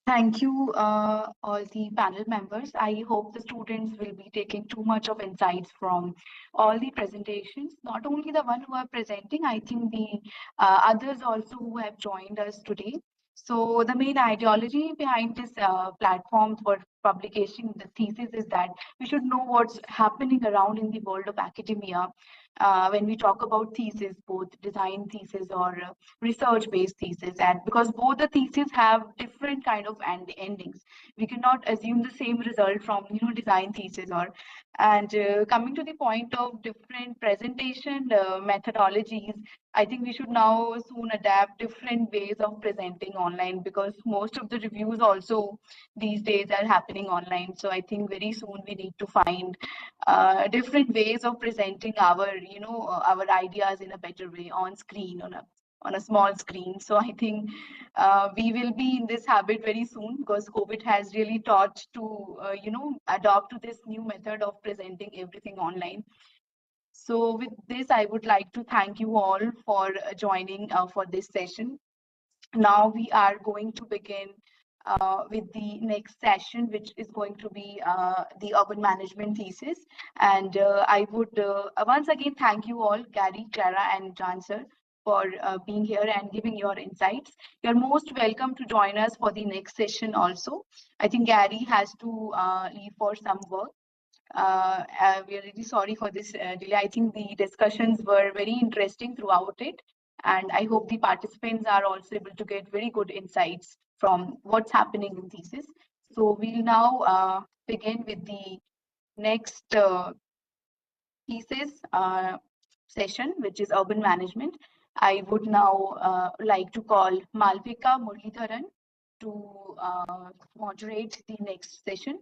Thank you, all the panel members. I hope the students will be taking too much of insights from all the presentations, not only the one who are presenting, I think the others also who have joined us today. So the main ideology behind this platform for publication the thesis is that we should know what's happening around in the world of academia. When we talk about thesis, both design thesis or research-based thesis, and because both the theses have different kind of endings, we cannot assume the same result from design thesis or. And coming to the point of different presentation methodologies, I think we should now soon adapt different ways of presenting online, because most of the reviews also these days are happening online. So I think very soon we need to find different ways of presenting our our ideas in a better way on screen, on a small screen. So I think we will be in this habit very soon, because COVID has really taught to adopt to this new method of presenting everything online. So with this, I would like to thank you all for joining for this session. Now we are going to begin with the next session, which is going to be the urban management thesis. And I would once again thank you all, Gary, Clara, and Jan sir, for being here and giving your insights. You're most welcome to join us for the next session also. I think Gary has to leave for some work. We are really sorry for this delay. I think the discussions were very interesting throughout it, and I hope the participants are also able to get very good insights from what's happening in thesis. So we'll now begin with the next thesis session, which is urban management. I would now like to call Malvika Muralidharan to moderate the next session.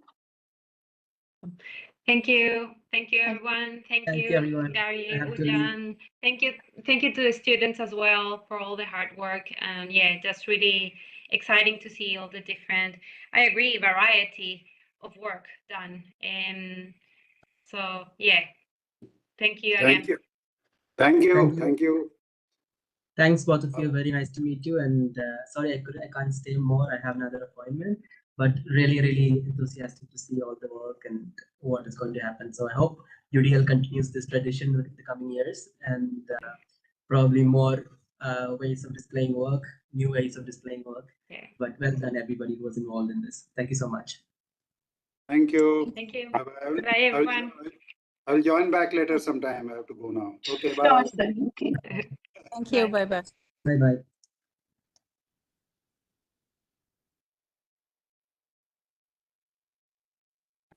Thank you everyone. Thank you everyone. Gary, I have to Ujan. Thank you to the students as well for all the hard work. And yeah, just really exciting to see all the different, I agree, variety of work done. So yeah, thank you again. Thank you. Thank you. Thank you. Thanks, both of you. Very nice to meet you. And sorry, I can't stay more. I have another appointment. But really, really enthusiastic to see all the work and what is going to happen. So I hope UDL continues this tradition in the coming years, and probably more ways of displaying work, new ways of displaying work. Yeah. But well done, everybody who was involved in this. Thank you so much. Thank you. Thank you. Bye-bye. Bye everyone. I'll join back later sometime. I have to go now. Okay, bye. Sure, sir. Okay. Thank you. Bye-bye. Bye-bye.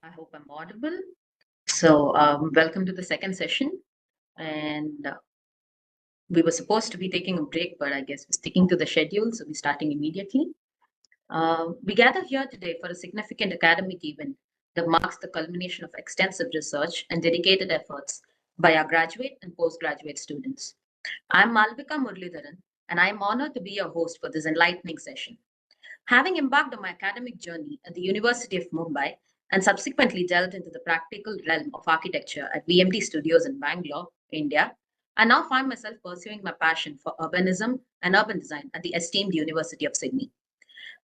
I hope I'm audible. So welcome to the second session. And we were supposed to be taking a break, but I guess we're sticking to the schedule, so we're starting immediately. We gather here today for a significant academic event that marks the culmination of extensive research and dedicated efforts by our graduate and postgraduate students. I'm Malvika Muralidharan, and I am honored to be your host for this enlightening session. Having embarked on my academic journey at the University of Mumbai and subsequently delved into the practical realm of architecture at VMT Studios in Bangalore, India, I now find myself pursuing my passion for urbanism and urban design at the esteemed University of Sydney.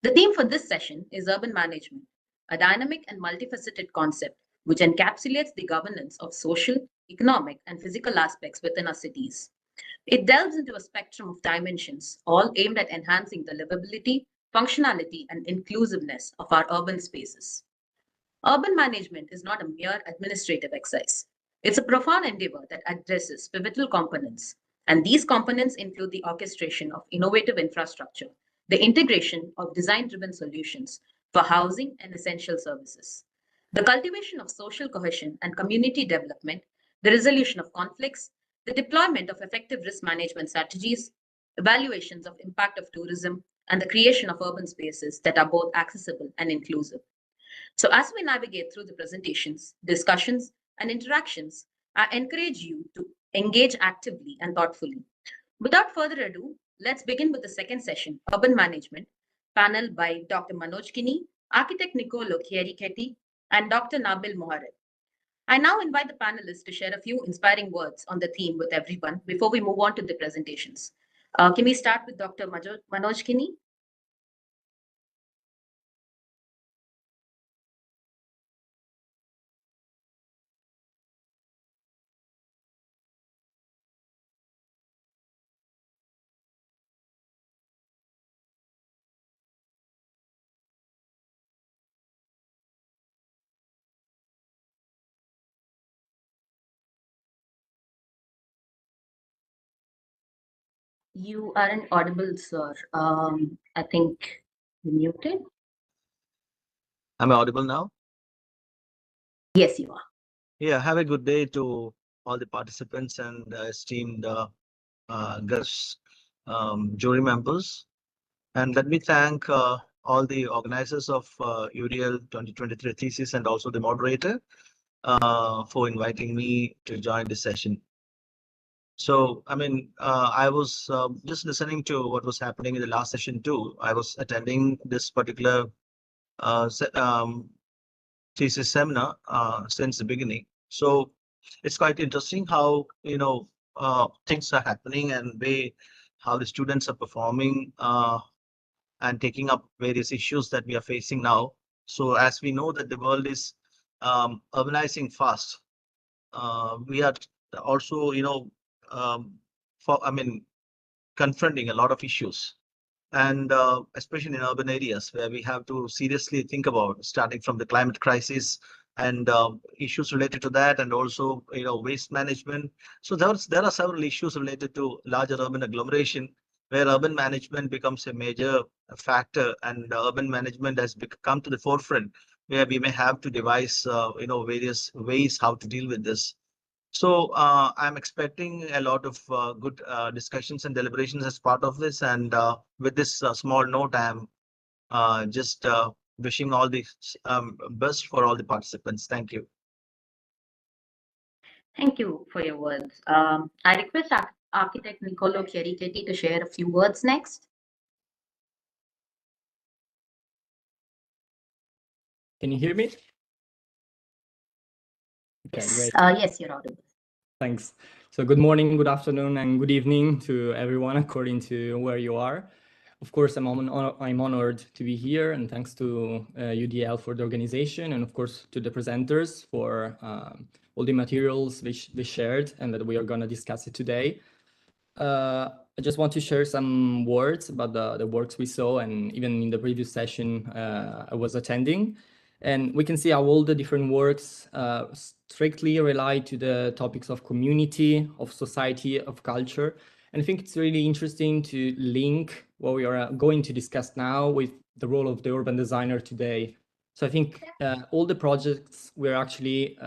The theme for this session is urban management, a dynamic and multifaceted concept which encapsulates the governance of social, economic, and physical aspects within our cities. It delves into a spectrum of dimensions, all aimed at enhancing the livability, functionality, and inclusiveness of our urban spaces. Urban management is not a mere administrative exercise. It's a profound endeavor that addresses pivotal components, and these components include the orchestration of innovative infrastructure, the integration of design-driven solutions for housing and essential services, the cultivation of social cohesion and community development, the resolution of conflicts, the deployment of effective risk management strategies, evaluations of impact of tourism, and the creation of urban spaces that are both accessible and inclusive. So as we navigate through the presentations, discussions, and interactions, I encourage you to engage actively and thoughtfully. Without further ado, let's begin with the second session, Urban Management, panel by Dr. Manoj Kini, Architect Nicolo Chierichetti, and Dr. Nabil Mohareb. I now invite the panelists to share a few inspiring words on the theme with everyone before we move on to the presentations. Can we start with Dr. Manoj Kini? You aren't audible, sir. I think you're muted. Am I audible now? Yes, you are. Yeah, have a good day to all the participants and esteemed guests, jury members. And let me thank all the organizers of UDL 2023 thesis and also the moderator for inviting me to join this session. So, I mean, I was just listening to what was happening in the last session too. I was attending this particular thesis seminar since the beginning. So it's quite interesting how, things are happening and how the students are performing and taking up various issues that we are facing now. So as we know that the world is urbanizing fast, we are also, confronting a lot of issues, and especially in urban areas where we have to seriously think about starting from the climate crisis and issues related to that, and also waste management. So there are several issues related to larger urban agglomeration where urban management becomes a major factor, and urban management has come to the forefront where we may have to devise various ways how to deal with this. So I'm expecting a lot of good discussions and deliberations as part of this. And with this small note, I'm just wishing all the best for all the participants. Thank you. Thank you for your words. I request Architect Nicolo Chierichetti to share a few words next. Can you hear me? Okay, Yes, great. yes, you're audible. Thanks. So good morning, good afternoon, and good evening to everyone according to where you are. Of course, I'm honored to be here, and thanks to UDL for the organization, and of course to the presenters for all the materials they shared and that we are going to discuss it today. I just want to share some words about the works we saw, and even in the previous session I was attending. And we can see how all the different works strictly rely to the topics of community, of society, of culture. And I think it's really interesting to link what we are going to discuss now with the role of the urban designer today. So I think all the projects we're actually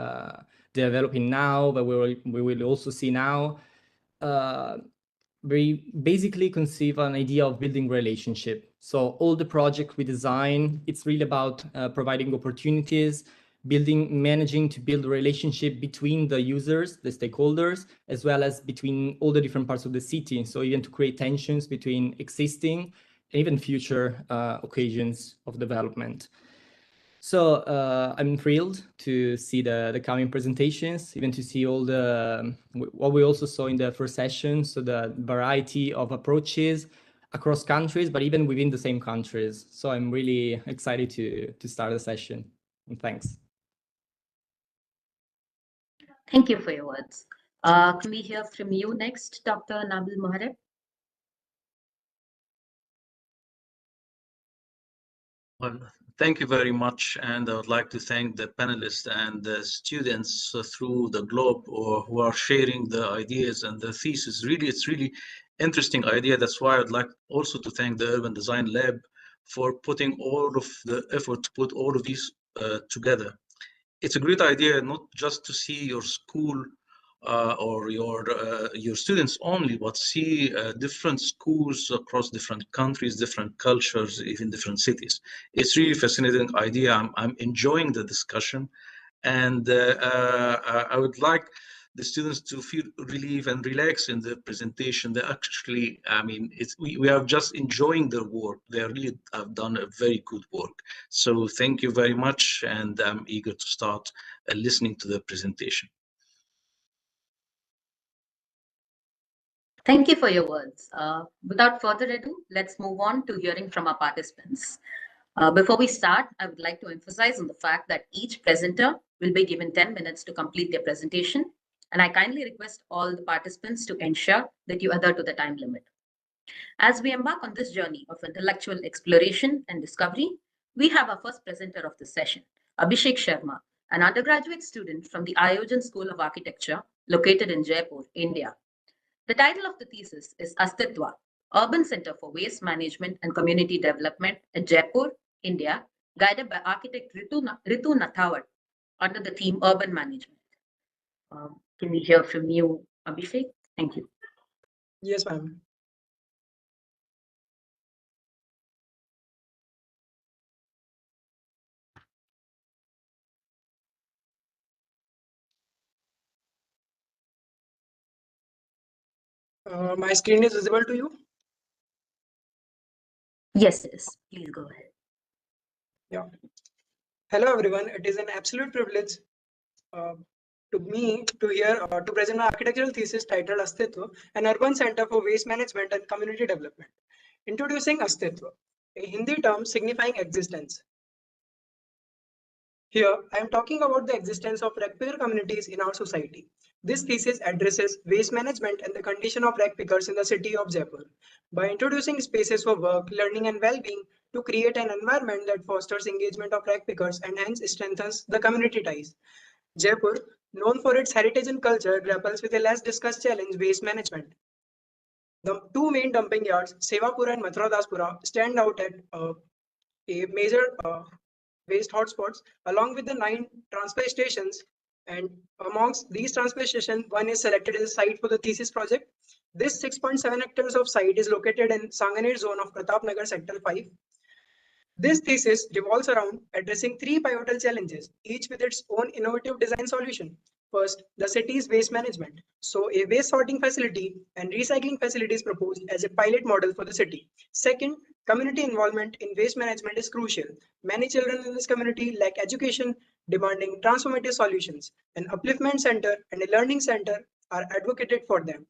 developing now, but we will also see now, we basically conceive an idea of building relationship. So all the projects we design, it's really about providing opportunities, managing to build a relationship between the users, the stakeholders, as well as between all the different parts of the city. So even to create tensions between existing and even future occasions of development. So I'm thrilled to see the coming presentations, even to see all what we also saw in the first session. So the variety of approaches across countries, but even within the same countries. So I'm really excited to start the session. And thanks. Thank you for your words. Can we hear from you next, Dr. Nabil Mohareb? Well, thank you very much, and I would like to thank the panelists and the students through the globe who are sharing the ideas and the thesis. Really, it's really interesting idea. That's why I'd like also to thank the Urban Design Lab for putting all of the effort to put all of these together. It's a great idea not just to see your school or your students only, but see different schools across different countries, different cultures, even different cities. It's really fascinating idea. I'm enjoying the discussion, and I would like the students to feel relief and relax in the presentation. They actually, I mean, we are just enjoying their work. They really have done a very good work. So thank you very much, and I'm eager to start listening to the presentation. Thank you for your words. Without further ado, let's move on to hearing from our participants. Before we start, I would like to emphasize on the fact that each presenter will be given 10 minutes to complete their presentation, and I kindly request all the participants to ensure that you adhere to the time limit. As we embark on this journey of intellectual exploration and discovery, we have our first presenter of the session, Abhishek Sharma, an undergraduate student from the Ayojan School of Architecture located in Jaipur, India. The title of the thesis is Astitwa, Urban Center for Waste Management and Community Development at Jaipur, India, guided by architect Ritu Nathawat under the theme Urban Management. Can we hear from you, Abhishek? Thank you. Yes, ma'am. My screen is visible to you? Yes, it is. Please go ahead. Yeah. Hello, everyone. It is an absolute privilege to me to present my architectural thesis titled Astitwa, an urban center for waste management and community development. Introducing Astitwa, a Hindi term signifying existence. Here, I am talking about the existence of rackpicker communities in our society. This thesis addresses waste management and the condition of rackpickers in the city of Jaipur by introducing spaces for work, learning, and well-being to create an environment that fosters engagement of rackpickers and hence strengthens the community ties. Jaipur, known for its heritage and culture, grapples with a less discussed challenge: waste management. The two main dumping yards, Sevapura and Mathuradaspura, stand out at a major waste hotspots, along with the 9 transfer stations. And amongst these transfer stations, one is selected as a site for the thesis project. This 6.7 hectares of site is located in Sanganer zone of Pratap Nagar Sector 5. This thesis revolves around addressing 3 pivotal challenges, each with its own innovative design solution. First, the city's waste management. So a waste sorting facility and recycling facility is proposed as a pilot model for the city. Second, community involvement in waste management is crucial. Many children in this community lack education, demanding transformative solutions. An upliftment center and a learning center are advocated for them.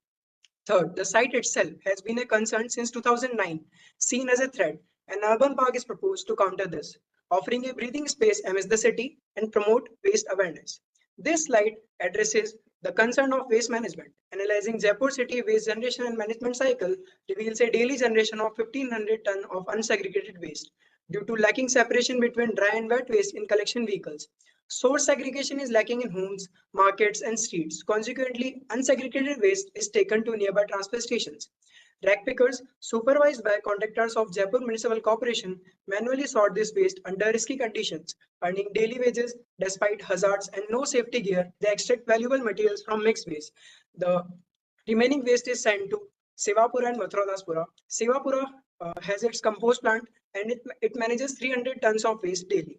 Third, the site itself has been a concern since 2009, seen as a threat. An urban park is proposed to counter this, offering a breathing space amidst the city and promote waste awareness. This slide addresses the concern of waste management. Analyzing Jaipur city waste generation and management cycle reveals a daily generation of 1,500 tons of unsegregated waste due to lacking separation between dry and wet waste in collection vehicles. Source segregation is lacking in homes, markets, and streets. Consequently, unsegregated waste is taken to nearby transfer stations. Rack pickers, supervised by contractors of Jaipur Municipal Corporation, manually sort this waste under risky conditions, earning daily wages despite hazards and no safety gear. They extract valuable materials from mixed waste. The remaining waste is sent to Sevapura and Mathuradaspura. Sevapura has its compost plant and it manages 300 tons of waste daily,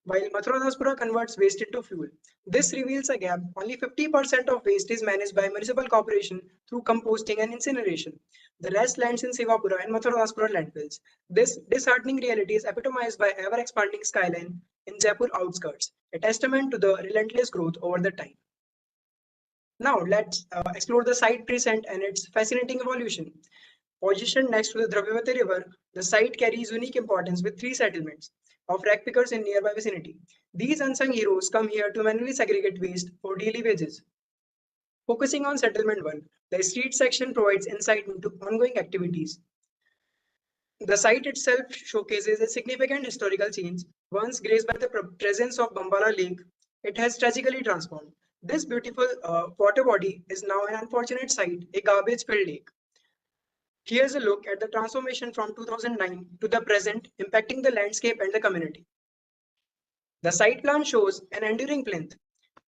while Mathuradaspura converts waste into fuel. This reveals a gap. Only 50% of waste is managed by municipal corporation through composting and incineration. The rest lands in Sevapura and Mathuradaspura landfills. This disheartening reality is epitomized by ever-expanding skyline in Jaipur outskirts, a testament to the relentless growth over the time. Now let's explore the site present and its fascinating evolution. Positioned next to the Dravyavati River, the site carries unique importance with 3 settlements of rack pickers in nearby vicinity. These unsung heroes come here to manually segregate waste for daily wages. Focusing on settlement 1, the street section provides insight into ongoing activities. The site itself showcases a significant historical change. Once graced by the presence of Bambala Lake, it has tragically transformed. This beautiful water body is now an unfortunate site, a garbage-filled lake. Here's a look at the transformation from 2009 to the present, impacting the landscape and the community. The site plan shows an enduring plinth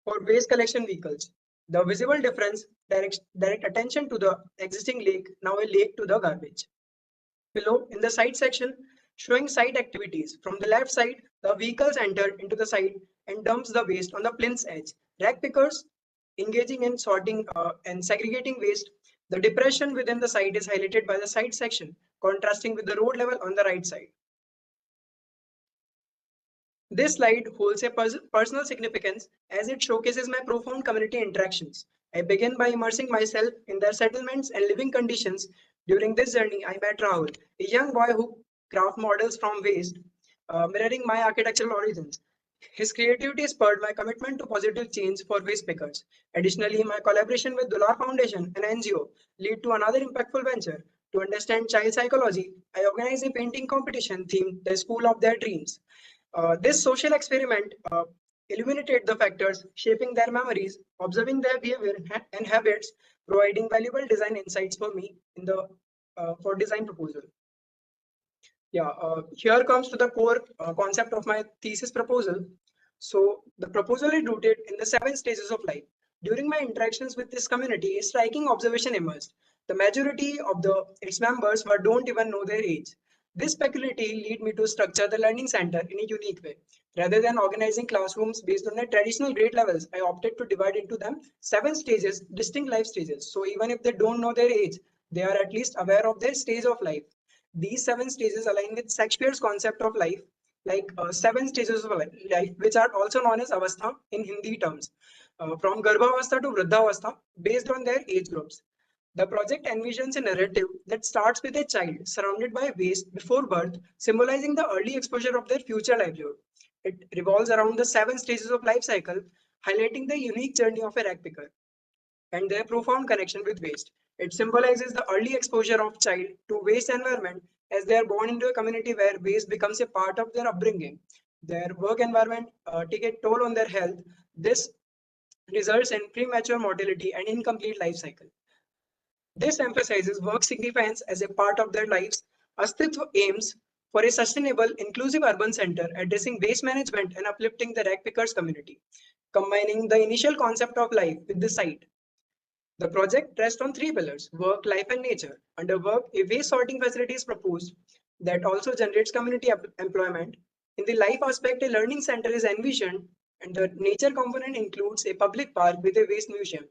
for waste collection vehicles. The visible difference directs direct attention to the existing lake, now a lake to the garbage. Below, in the site section, showing site activities. From the left side, the vehicles enter into the site and dumps the waste on the plinth's edge. Rack pickers engaging in sorting and segregating waste. The depression within the site is highlighted by the site section, contrasting with the road level on the right side. This slide holds a personal significance as it showcases my profound community interactions. I begin by immersing myself in their settlements and living conditions. During this journey, I met Rahul, a young boy who crafts models from waste, mirroring my architectural origins. His creativity spurred my commitment to positive change for waste pickers. Additionally, my collaboration with Dular Foundation, an NGO, led to another impactful venture. To understand child psychology, I organized a painting competition themed The School of Their Dreams. This social experiment illuminated the factors shaping their memories, observing their behavior and habits providing valuable design insights for me in the for design proposal. Yeah, here comes to the core concept of my thesis proposal. So the proposal is rooted in the 7 stages of life. During my interactions with this community, a striking observation emerged. The majority of its members don't even know their age. This peculiarity led me to structure the learning center in a unique way. Rather than organizing classrooms based on the traditional grade levels, I opted to divide into them 7 stages, distinct life stages. So even if they don't know their age, they are at least aware of their stage of life. These 7 stages align with Shakespeare's concept of life, like 7 stages of life, which are also known as avastha in Hindi terms, from garbhavastha to vruddhavastha, based on their age groups. The project envisions a narrative that starts with a child surrounded by waste before birth, symbolizing the early exposure of their future livelihood. It revolves around the 7 stages of life cycle, highlighting the unique journey of a rag picker and their profound connection with waste. It symbolizes the early exposure of child to waste environment as they are born into a community where waste becomes a part of their upbringing. Their work environment take a toll on their health. This results in premature mortality and incomplete life cycle. This emphasizes work significance as a part of their lives. Astitva aims for a sustainable, inclusive urban center addressing waste management and uplifting the rag pickers community, combining the initial concept of life with the site. The project rests on 3 pillars: work, life, and nature. Under work, a waste sorting facility is proposed that also generates community employment. In the life aspect, a learning center is envisioned, and the nature component includes a public park with a waste museum.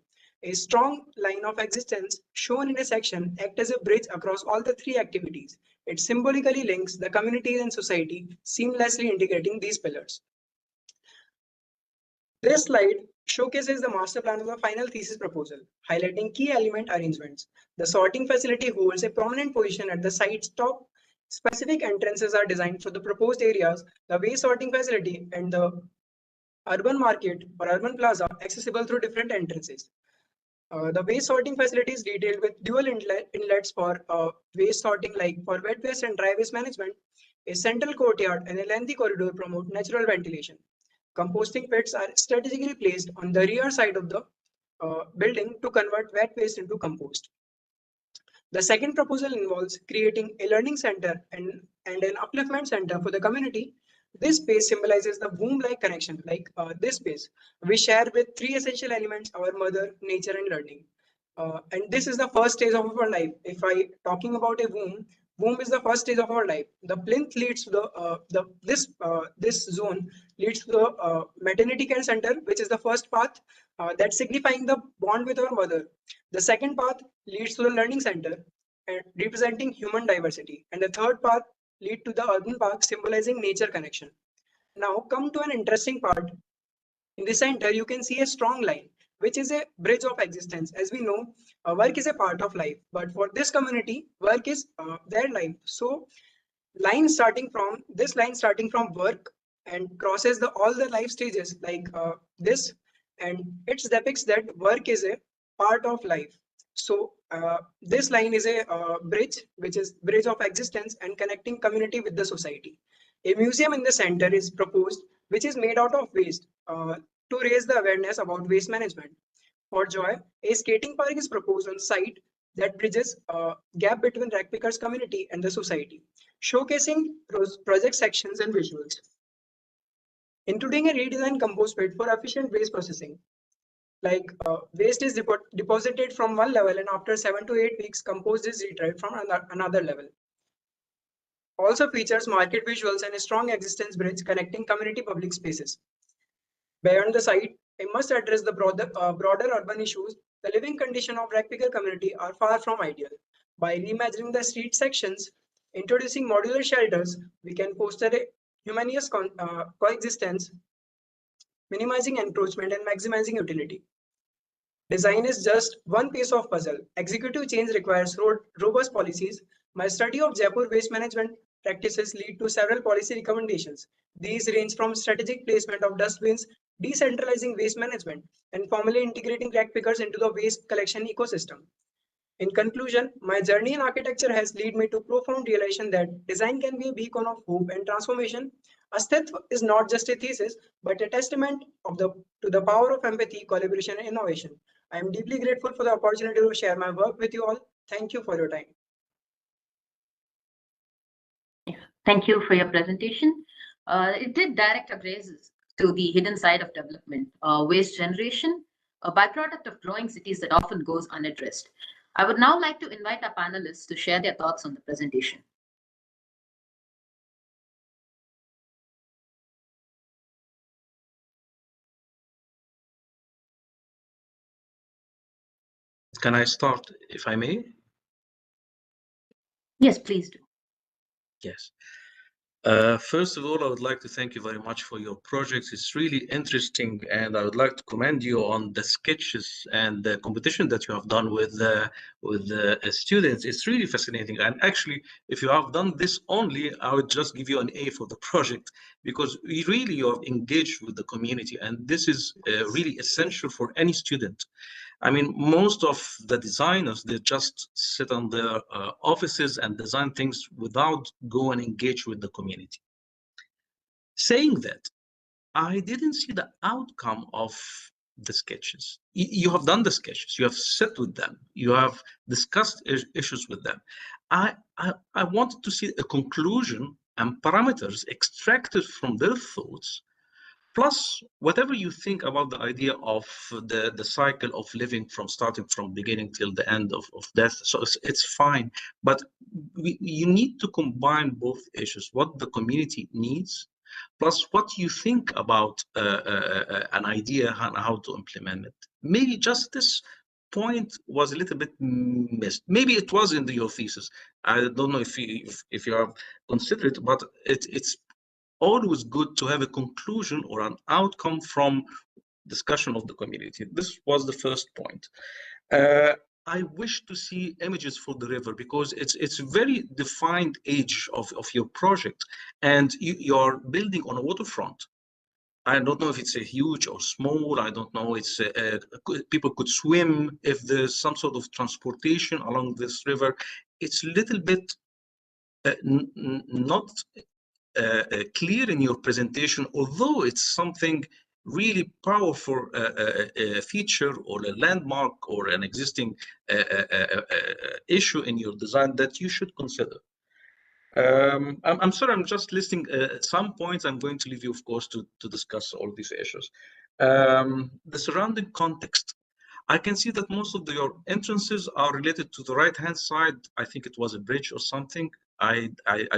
A strong line of existence shown in a section acts as a bridge across all the 3 activities. It symbolically links the community and society, seamlessly integrating these pillars. This slide showcases the master plan of the final thesis proposal, highlighting key element arrangements. The sorting facility holds a prominent position at the site's top. Specific entrances are designed for the proposed areas, the waste sorting facility, and the urban market or urban plaza accessible through different entrances. The waste sorting facility is detailed with dual inlets for waste sorting, like for wet waste and dry waste management. A central courtyard and a lengthy corridor promote natural ventilation. Composting pits are strategically placed on the rear side of the building to convert wet waste into compost. The second proposal involves creating a learning center and an upliftment center for the community. This space symbolizes the womb-like connection, like this space. We share with 3 essential elements: our mother, nature, and learning. And this is the first stage of our life. If I talking about a womb is the first stage of our life. The plinth leads to this zone leads to the maternity care center, which is the first path that's signifying the bond with our mother. The second path leads to the learning center, representing human diversity, and the third path lead to the urban park, symbolizing nature connection. Now come to an interesting part. In the center, you can see a strong line, which is a bridge of existence. As we know, work is a part of life, but for this community, work is their life. So line starting from work and crosses all the life stages, like this, and it depicts that work is a part of life. So this line is a bridge, which is bridge of existence and connecting community with the society. A museum in the center is proposed, which is made out of waste to raise the awareness about waste management. For joy, a skating park is proposed on site that bridges a gap between rag pickers community and the society, showcasing project sections and visuals, including a redesigned compost pit for efficient waste processing. Like waste is deposited from one level, and after 7 to 8 weeks, compost is retrieved from another level. Also features market visuals and a strong existence bridge connecting community public spaces. Beyond the site, I must address the broader urban issues. The living condition of rag picker community are far from ideal. By reimagining the street sections, introducing modular shelters, we can foster a humanist coexistence, minimizing encroachment and maximizing utility. Design is just one piece of puzzle. Executive change requires robust policies. My study of Jaipur waste management practices lead to several policy recommendations. These range from strategic placement of dustbins, decentralizing waste management, and formally integrating rag pickers into the waste collection ecosystem. In conclusion, my journey in architecture has led me to profound realization that design can be a beacon of hope and transformation. Astithva is not just a thesis, but a testament to the power of empathy, collaboration, and innovation. I am deeply grateful for the opportunity to share my work with you all. Thank you for your time. Thank you for your presentation. It did direct our grazes to the hidden side of development, waste generation, a byproduct of growing cities that often goes unaddressed. I would now like to invite our panelists to share their thoughts on the presentation. Can I start, if I may? Yes, please do. Yes. First of all, I would like to thank you very much for your projects. It's really interesting, and I would like to commend you on the sketches and the competition that you have done with the students. It's really fascinating. And actually, if you have done this only, I would just give you an A for the project, because you really are engaged with the community, and this is really essential for any student. I mean, most of the designers, they just sit on their offices and design things without go and engage with the community. Saying that, I didn't see the outcome of the sketches. You have done the sketches, you have sat with them, you have discussed issues with them. I wanted to see a conclusion and parameters extracted from their thoughts, plus whatever you think about the idea of the cycle of living from starting from beginning till the end of death. So it's fine, but you need to combine both issues, what the community needs plus what you think about an idea and how to implement it. Maybe just this point was a little bit missed. Maybe it was in your thesis. I don't know if you have considered it, but it's always good to have a conclusion or an outcome from discussion of the community. This was the first point. I wish to see images for the river, because it's a very defined age of your project, and you're building on a waterfront. I don't know if it's a huge or small. I don't know. It's people could swim if there's some sort of transportation along this river. It's a little bit not clear in your presentation, although it's something really powerful feature or a landmark or an existing issue in your design that you should consider. I'm sorry, I'm just listing some points. I'm going to leave you, of course, to discuss all these issues. The surrounding context. I can see that most of your entrances are related to the right-hand side. I think it was a bridge or something. I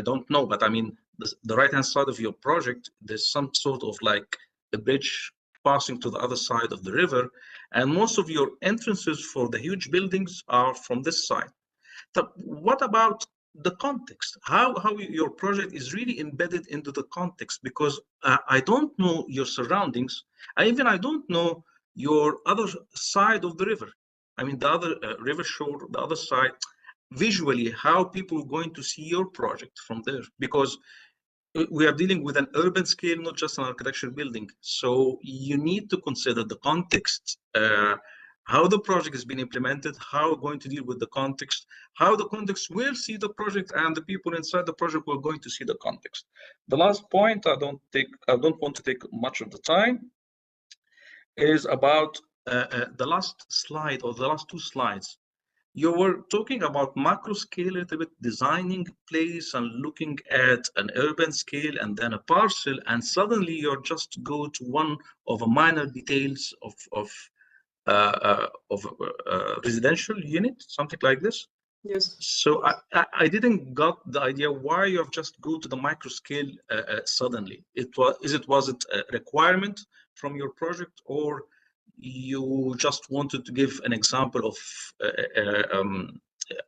don't know, but I mean, the right-hand side of your project, there's some sort of like a bridge passing to the other side of the river. And most of your entrances for the huge buildings are from this side. So what about the context? How your project is really embedded into the context? Because I don't know your surroundings. I don't know your other side of the river. I mean, the other river shore, the other side, visually, how people are going to see your project from there. Because we are dealing with an urban scale, not just an architectural building. So you need to consider the context, how the project has been implemented, how we're going to deal with the context, how the context will see the project, and the people inside the project will going to see the context. The last point, I don't want to take much of the time, is about the last slide or the last two slides. You were talking about macro scale a little bit, designing place and looking at an urban scale and then a parcel, and suddenly you're just go to one of the minor details of residential unit, something like this. Yes. So I didn't got the idea why you have just go to the micro scale suddenly. Was it a requirement from your project, or you just wanted to give an example of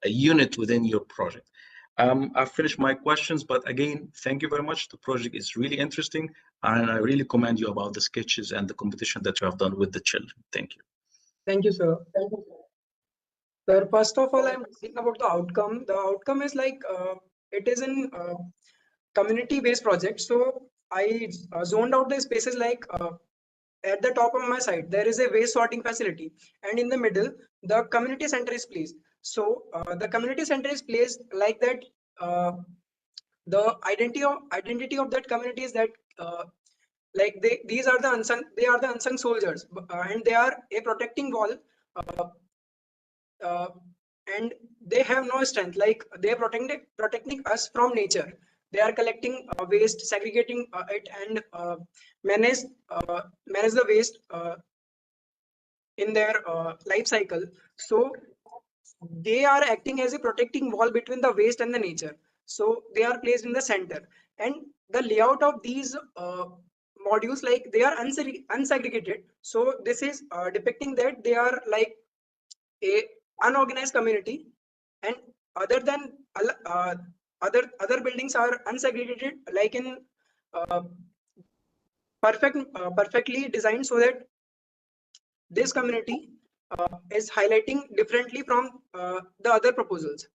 a unit within your project? I've finished my questions, but again, thank you very much. The project is really interesting, and I really commend you about the sketches and the competition that you have done with the children. Thank you. Thank you, sir. Sir, first of all, I'm thinking about the outcome. The outcome is like it is in community-based project. So I zoned out the spaces like at the top of my site, there is a waste sorting facility, and in the middle, the community center is placed. So the community center is placed like that. the identity of that community is that like they are the unsung soldiers, and they are a protecting wall, and they have no strength. Like they are protecting us from nature. They are collecting waste, segregating it, and manage the waste in their life cycle. So they are acting as a protecting wall between the waste and the nature. So they are placed in the center, and the layout of these modules, like they are unsegregated. So this is depicting that they are like a unorganized community, and other than other buildings are unsegregated, like in uh, perfectly designed, so that this community is highlighting differently from the other proposals.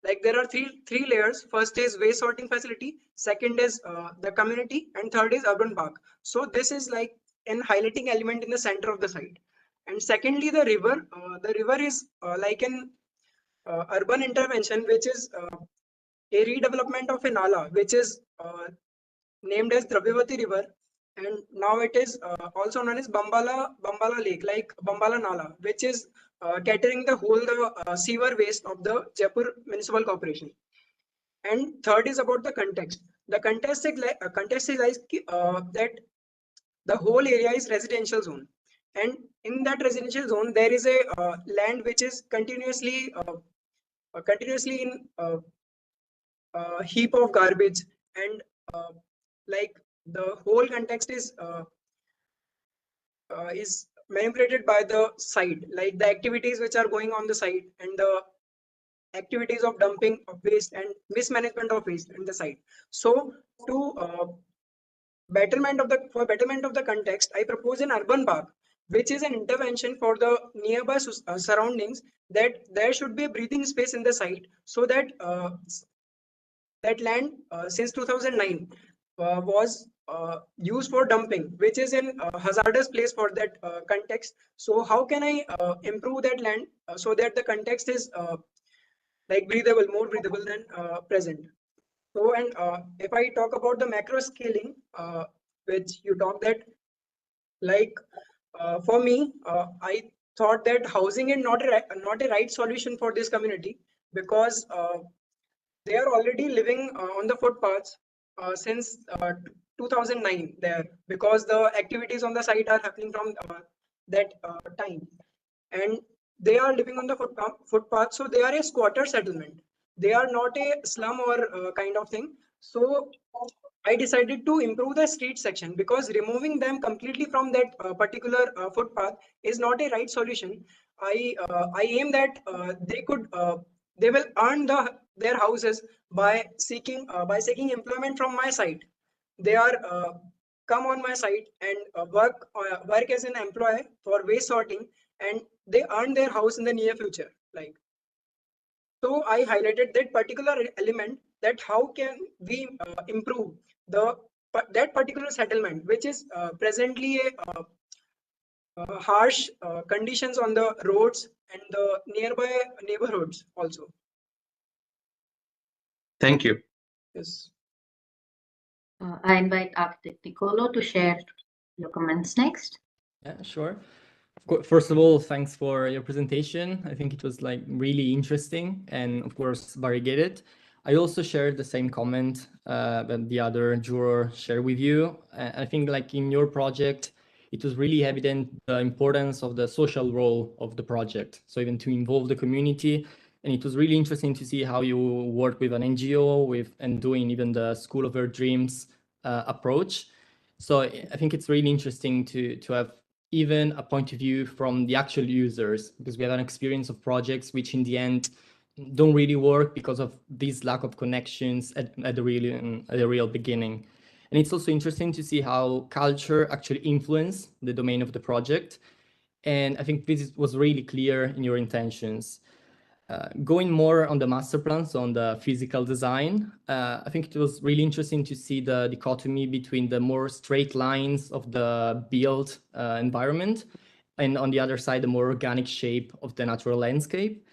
Like there are three layers. First is waste sorting facility, second is the community, and third is urban park. So this is like an highlighting element in the center of the site. And secondly, the river. The river is like an urban intervention, which is a redevelopment of a nala, which is named as Dravyavati River, and now it is also known as Bambala Lake, like Bambala Nala, which is catering the whole sewer waste of the Jaipur Municipal Corporation. And third is about the context. The context is like that the whole area is residential zone, and in that residential zone there is a land which is continuously in heap of garbage, and like the whole context is manipulated by the site, like the activities which are going on the site, and the activities of dumping of waste and mismanagement of waste in the site. So to betterment of the context, I propose an urban park, which is an intervention for the nearby surroundings, that there should be a breathing space in the site, so that that land since 2009 was used for dumping, which is an hazardous place for that context. So how can I improve that land so that the context is like more breathable than present? So, and if I talk about the macro scaling, which you talk that, like for me, I thought that housing is not a right solution for this community, because they are already living on the footpaths since 2009 there, because the activities on the site are happening from that time, and they are living on the footpath. So they are a squatter settlement. They are not a slum or kind of thing. So I decided to improve the street section, because removing them completely from that particular footpath is not a right solution. I aim that they will earn their houses by seeking employment from my site. They are come on my site and work as an employee for waste sorting, and they earn their house in the near future. Like, so I highlighted that particular element, that how can we improve that particular settlement, which is presently a harsh conditions on the roads and the nearby neighborhoods also. Thank you. Yes. I invite Architect Nicolo to share your comments next. Yeah, sure. First of all, thanks for your presentation. I think it was like really interesting and of course variegated. I also shared the same comment that the other juror shared with you. I think like in your project, it was really evident the importance of the social role of the project. So even to involve the community. And it was really interesting to see how you work with an NGO and doing even the School of Their Dreams approach. So I think it's really interesting to have even a point of view from the actual users, because we have an experience of projects which in the end don't really work because of this lack of connections at the real beginning. And it's also interesting to see how culture actually influences the domain of the project. And I think this was really clear in your intentions. Going more on the master plan, so on the physical design, I think it was really interesting to see the dichotomy between the more straight lines of the built environment, and on the other side, the more organic shape of the natural landscape.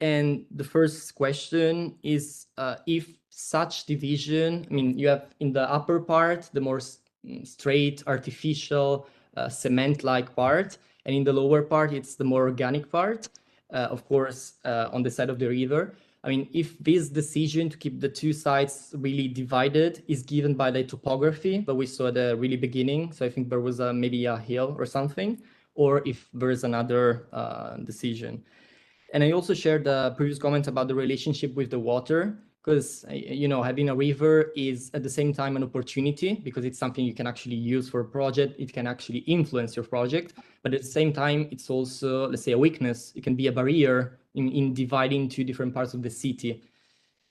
And the first question is if such division, I mean, you have in the upper part, the more straight, artificial, cement-like part, and in the lower part, it's the more organic part, of course, on the side of the river. I mean, if this decision to keep the two sides really divided is given by the topography that we saw at the really beginning, so I think there was maybe a hill or something, or if there is another decision. And I also shared the previous comments about the relationship with the water, because you know, having a river is at the same time an opportunity because it's something you can actually use for a project. It can actually influence your project, but at the same time, it's also, let's say, a weakness. It can be a barrier in dividing two different parts of the city.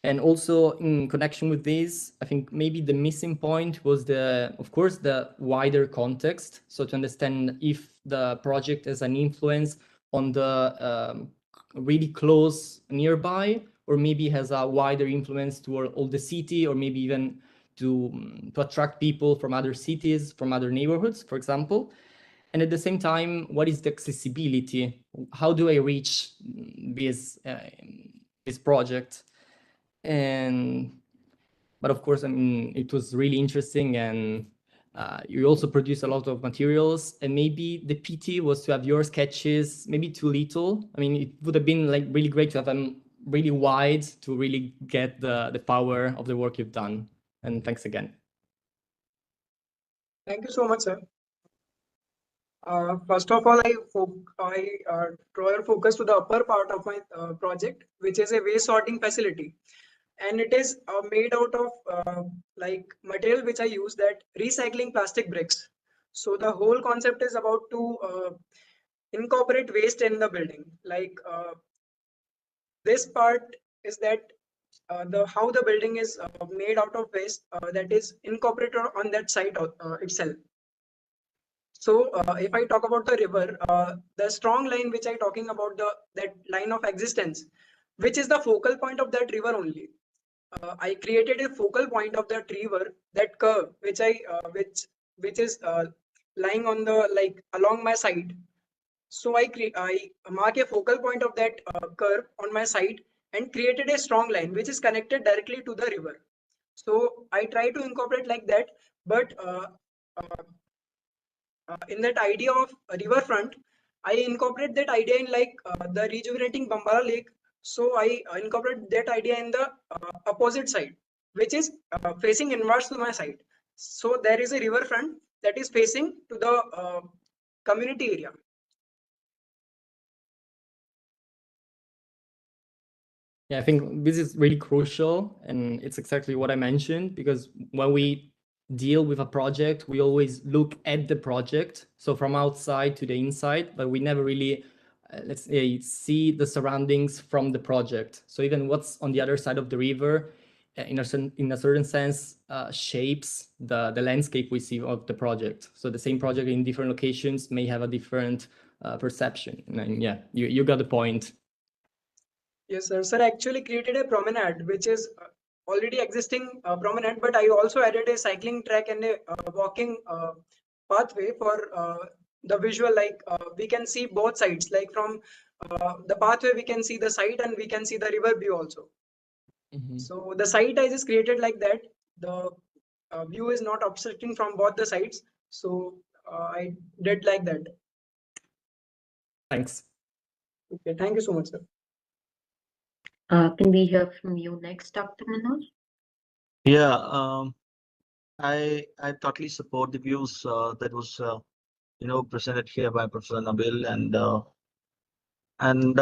And also in connection with this, I think maybe the missing point was of course, the wider context. So to understand if the project has an influence on the really close nearby, or maybe has a wider influence toward all the city, or maybe even to attract people from other cities, from other neighborhoods, for example. And at the same time, what is the accessibility? How do I reach this project? But of course, I mean, it was really interesting, and you also produce a lot of materials, and maybe the pity was to have your sketches maybe too little. I mean, it would have been like really great to have them really wide to really get the power of the work you've done. And thanks again. Thank you so much, sir. First of all, I draw your focus to the upper part of my project, which is a waste sorting facility. And it is made out of like material which I use, that recycling plastic bricks. So the whole concept is about to incorporate waste in the building. Like this part is that how the building is made out of waste that is incorporated on that site itself. So if I talk about the river, the strong line which I talking about, that line of existence, which is the focal point of that river only. I created a focal point of that river, that curve, which is lying on the along my side. So I mark a focal point of that curve on my side and created a strong line which is connected directly to the river. So I try to incorporate like that, but in that idea of riverfront, I incorporate that idea in the rejuvenating Bambara Lake. So I incorporate that idea in the opposite side, which is facing inwards to my side. So there is a riverfront that is facing to the community area. Yeah, I think this is really crucial, and it's exactly what I mentioned, because when we deal with a project, we always look at the project, so from outside to the inside, but we never really, let's say, see the surroundings from the project. So even what's on the other side of the river, in a certain sense, shapes the landscape we see of the project. So the same project in different locations may have a different perception. And yeah, you got the point. Yes, sir. Sir actually created a promenade, which is already existing promenade, but I also added a cycling track and a walking pathway for the visual. We can see both sides, like from the pathway we can see the site and we can see the river view also. So the site I just created like that. The view is not obstructing from both the sides. So I did like that. Thanks. Okay, thank you so much, sir. Can we hear from you next, Dr. Manoj? Yeah, I totally support the views that was presented here by Professor Nabil, and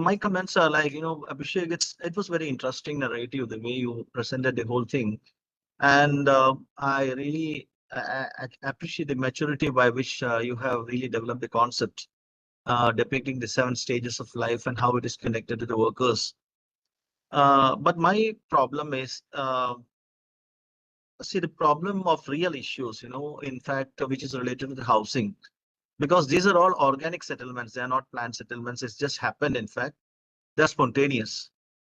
my comments are like, Abhishek, it was very interesting narrative the way you presented the whole thing, and I really appreciate the maturity by which you have really developed the concept, depicting the 7 stages of life and how it is connected to the workers. But my problem is, see, the problem of real issues, in fact, which is related to the housing, because these are all organic settlements. They are not planned settlements. It's just happened. In fact, they're spontaneous.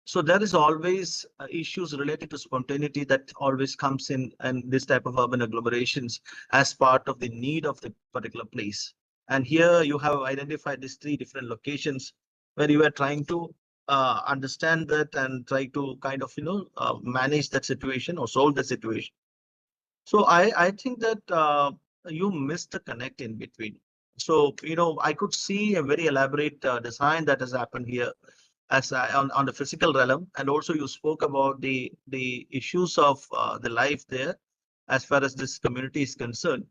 So there is always issues related to spontaneity that always comes in and this type of urban agglomerations as part of the need of the particular place. And here you have identified these 3 different locations where you are trying to understand that and try to kind of, manage that situation or solve the situation. So I think that you missed the connect in between. So, I could see a very elaborate design that has happened here as on the physical realm. And also you spoke about the issues of the life there as far as this community is concerned.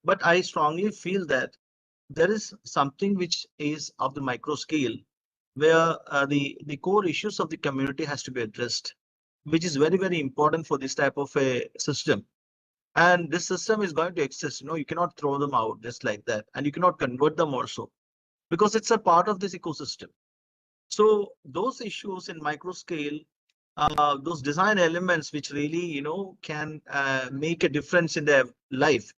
But I strongly feel that there is something which is of the micro scale where the core issues of the community has to be addressed, which is very, very important for this type of a system. And this system is going to exist. You cannot throw them out just like that, and you cannot convert them also because it's a part of this ecosystem. So those issues in micro scale, those design elements which really, can make a difference in their life,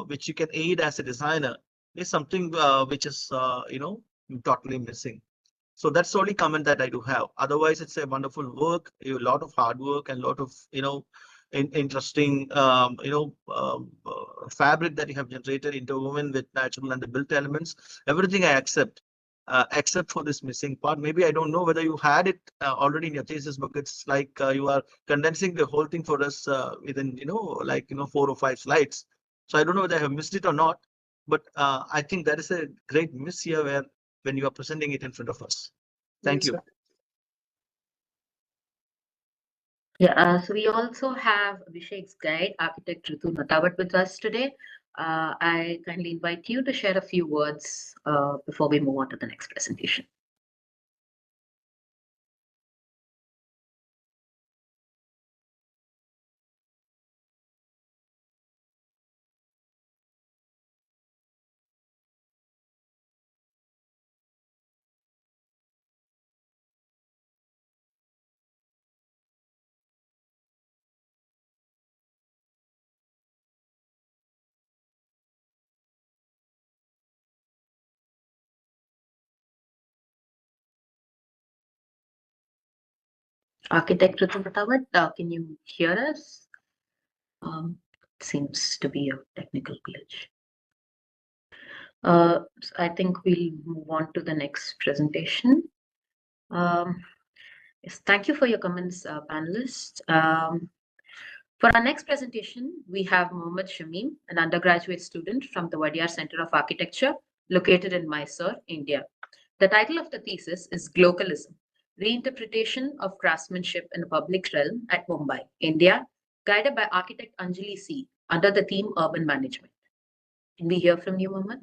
which you can aid as a designer, is something which is, totally missing. So that's the only comment that I do have. Otherwise, it's a wonderful work, a lot of hard work, and a lot of, interesting, fabric that you have generated interwoven with natural and the built elements. Everything I accept. Except for this missing part. Maybe I don't know whether you had it already in your thesis book. It's like you are condensing the whole thing for us within, 4 or 5 slides. So I don't know whether I have missed it or not, but I think that is a great miss here when you are presenting it in front of us. Thank you. Yeah, so we also have Abhishek's guide, architect Ritu Natawat, with us today. I kindly invite you to share a few words before we move on to the next presentation. Architect Ritu Natawat, can you hear us? Seems to be a technical glitch. So I think we'll move on to the next presentation. Yes, thank you for your comments, panelists. For our next presentation, we have Mohammad Shamim, an undergraduate student from the Wadiyar Center of Architecture, located in Mysore, India. The title of the thesis is Glocalism, Reinterpretation of Craftsmanship in the Public Realm at Mumbai, India, guided by architect Anjali C. under the theme Urban Management. Can we hear from you, Mohammad?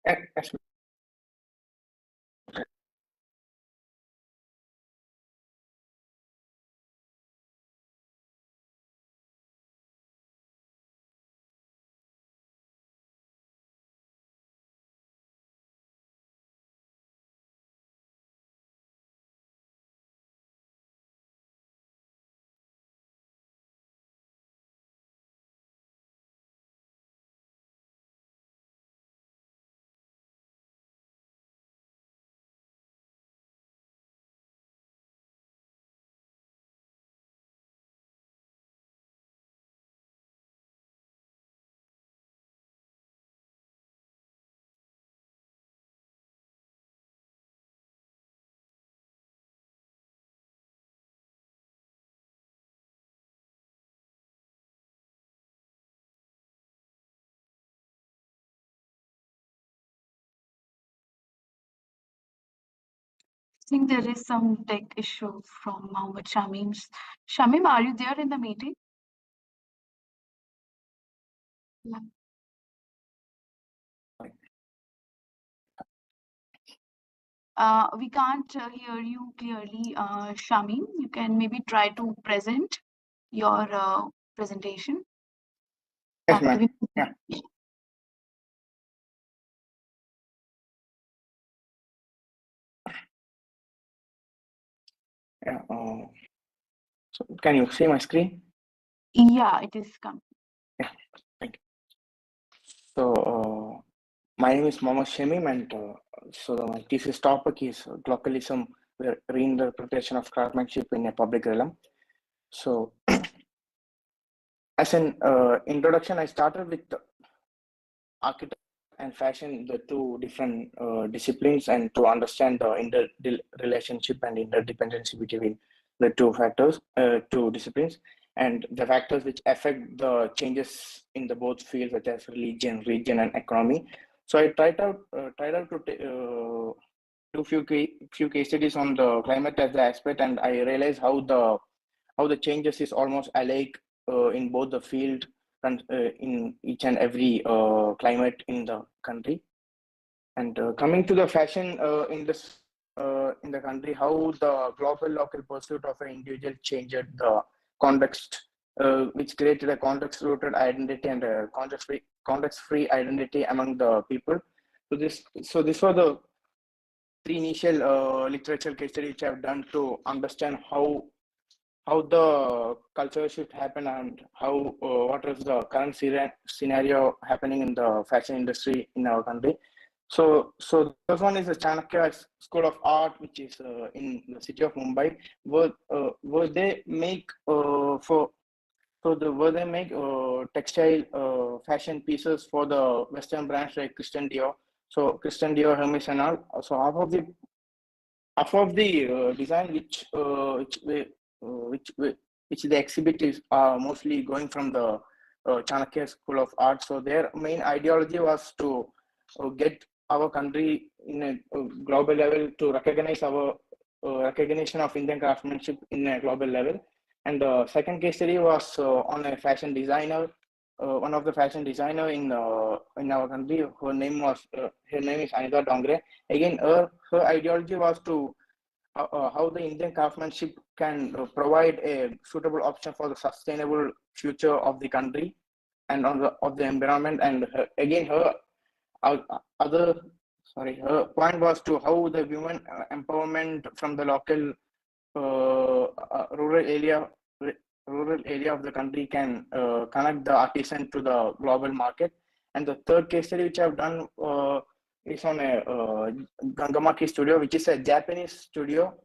Yes. I think there is some tech issue from Mohammed Shamim's. Shamim, are you there in the meeting? Yeah. We can't hear you clearly, Shamim. You can maybe try to present your presentation. Yes, ma'am. Yeah. Yeah. So can you see my screen? Yeah, it is coming. Yeah. Thank you. So my name is Mohammad Shamim, and so my thesis topic is Glocalism, the reinterpretation of craftsmanship in a public realm. So as an introduction, I started with architecture and fashion, the two different disciplines, and to understand the relationship and interdependency between the two disciplines, and the factors which affect the changes in the both fields, such as religion, region, and economy. So I tried out to do few case studies on the climate as the aspect, and I realized how the changes is almost alike in both the field and in each and every climate in the country. And coming to the fashion in the country, how the global local pursuit of an individual changed the context, which created a context-rooted identity and a context-free identity among the people. So this was the three initial literature case studies which I have done to understand how the culture shift happened and how what is the current scenario happening in the fashion industry in our country. So the first one is the Chanakya School of Art, which is in the city of Mumbai, where they make textile fashion pieces for the Western brands like Christian Dior. So Christian Dior, Hermes, and all. So half of the design which the exhibit is mostly going from the Chanakya School of Art. So their main ideology was to get our country in a global level, to recognize our recognition of Indian craftsmanship in a global level. And the second case study was on a fashion designer, one of the fashion designer in our country. Her name is Anita Dongre. Again, her ideology was to how the Indian craftsmanship can provide a suitable option for the sustainable future of the country and of the environment. And her point was to how the women empowerment from the local rural area of the country can connect the artisan to the global market. And the third case study which I've done is on a Gangamaki studio, which is a Japanese studio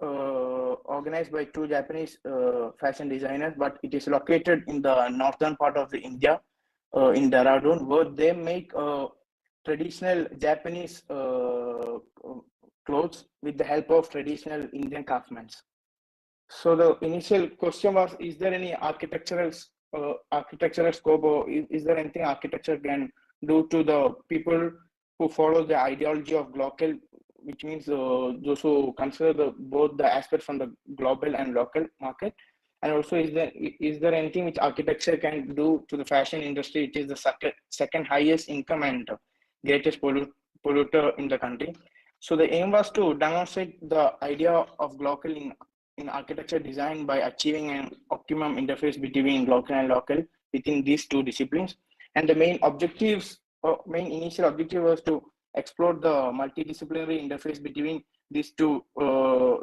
organized by two Japanese fashion designers, but it is located in the northern part of the India, in Dehradun, where they make traditional Japanese clothes with the help of traditional Indian craftsmen. So the initial question was: is there any architectural scope, or is there anything architecture can do to the people who follow the ideology of local, which means those who consider both the aspects from the global and local market? And also, is there anything which architecture can do to the fashion industry, which is the second highest income and greatest polluter in the country? So the aim was to demonstrate the idea of local in architecture design by achieving an optimum interface between local and local within these two disciplines. And the main initial objective was to explore the multidisciplinary interface between these two,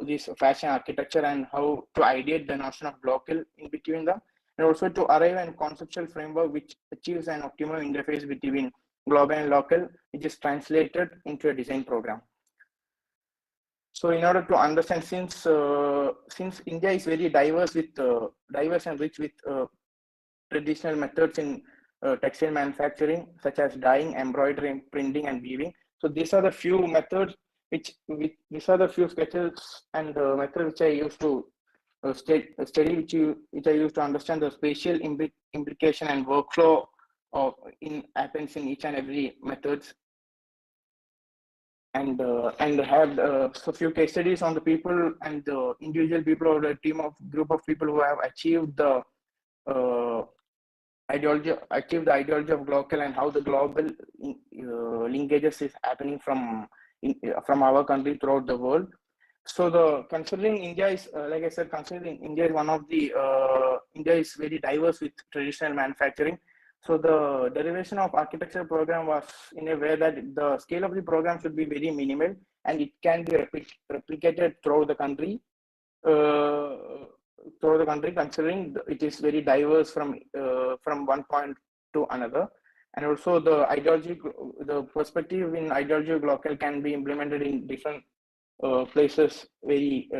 this fashion architecture, and how to ideate the notion of local in between them, and also to arrive at a conceptual framework which achieves an optimal interface between global and local, which is translated into a design program. So in order to understand, since India is very diverse and rich with traditional methods in textile manufacturing, such as dyeing, embroidery, printing, and weaving. So these are the few methods these are the few sketches and methods which I used to study, which I used to understand the spatial implication and workflow happens in each and every methods. And have so few case studies on the people and the individual people, or the group of people who have achieved the ideology of local, and how the global linkages is happening from our country throughout the world. So considering India is, like I said, considering India is one of the India is very diverse with traditional manufacturing. So the derivation of architecture program was in a way that the scale of the program should be very minimal, and it can be replicated throughout the country. Considering it is very diverse from one point to another. And also the perspective in ideology of local can be implemented in different places very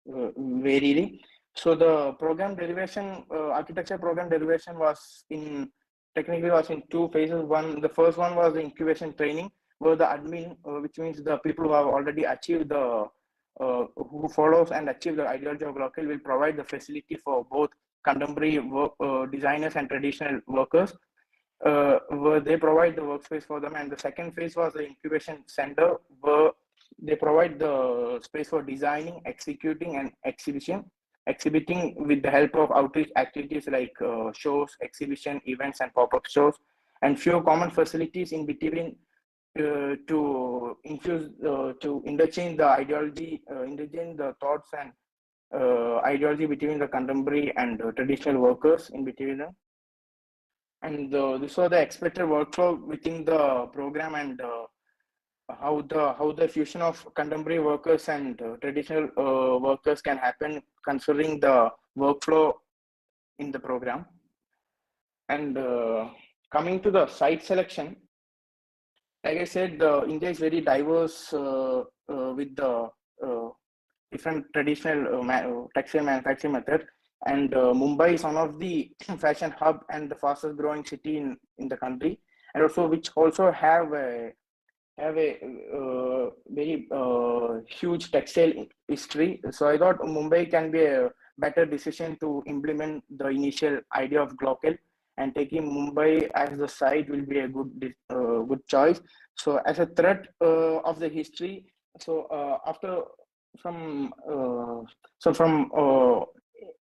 varily. So the program derivation, architecture program derivation was in technically was in two phases. The first one was the incubation training, where the admin, which means the people who have already achieved the who follows and achieve the ideology of local, will provide the facility for both contemporary designers and traditional workers, where they provide the workspace for them. And the second phase was the incubation center, where they provide the space for designing, executing, and exhibiting with the help of outreach activities like shows, exhibition, events, and pop-up shows, and few common facilities in between to infuse, to interchange the ideology, interchange the thoughts and ideology between the contemporary and traditional workers in between them. And this was the expected workflow within the program, and how the fusion of contemporary workers and traditional workers can happen, considering the workflow in the program. And coming to the site selection, like I said, India is very diverse with the different traditional textile manufacturing method, and Mumbai is one of the fashion hub and the fastest growing city in the country, and also which also have a very huge textile history. So I thought Mumbai can be a better decision to implement the initial idea of Glocal, and taking Mumbai as the site will be a good choice. So as a thread of the history, so from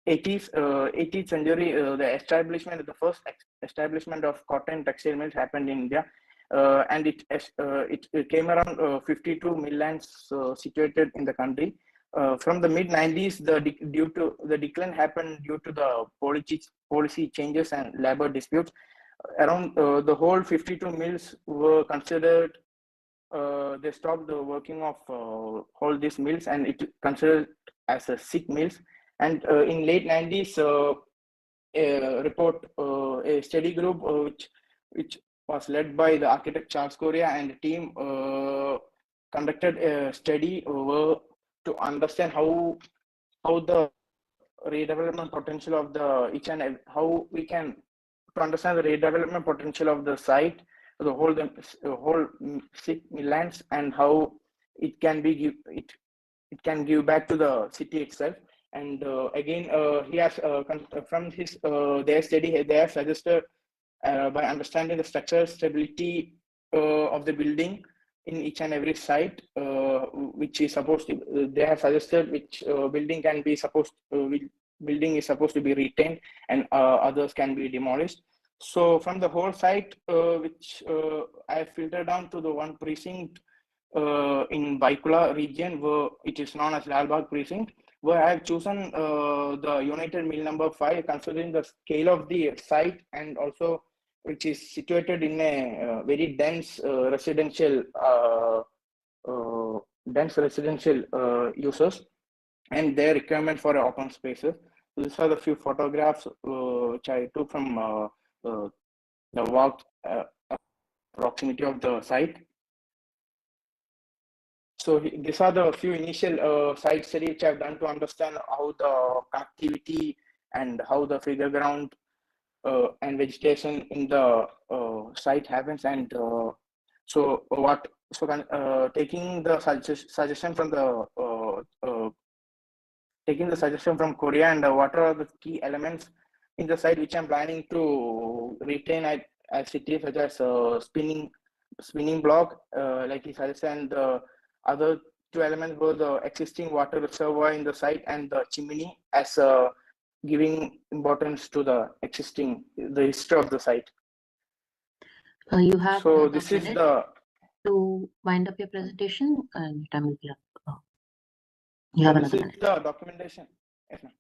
18th century, the first establishment of cotton textile mills happened in India. And it came around 52 mill lands situated in the country. From the mid 90s, the decline happened due to the policy changes and labor disputes. Around the whole 52 mills were considered. They stopped the working of all these mills, and it considered as a sick mills. And in late 90s, a study group which was led by the architect Charles Correa and the team conducted a study to understand how the redevelopment potential of the how we can to understand the redevelopment potential of the site, the whole sick lands, and how it can give back to the city itself. And again, he has from his their study, they have suggested by understanding the structural stability of the building in each and every site, which is supposed to, they have suggested which building can be building is supposed to be retained, and others can be demolished. So from the whole site, which I filtered down to the one precinct in Baikula region, where it is known as Lalbagh precinct, where I have chosen the United Mill number 5, considering the scale of the site, and also which is situated in a very dense residential users, and their requirement for open spaces. So these are the few photographs which I took from the walk proximity of the site. So these are the few initial site study which I've done to understand how the connectivity and how the figure ground and vegetation in the site happens. And taking the suggestion from Korea, and what are the key elements in the site which I'm planning to retain as it is, such as spinning block, like he suggested, and the other two elements were the existing water reservoir in the site and the chimney, as giving importance to the history of the site. You have so this is the to wind up your presentation, and time will be up. You have another minute. The documentation. Yes, ma'am.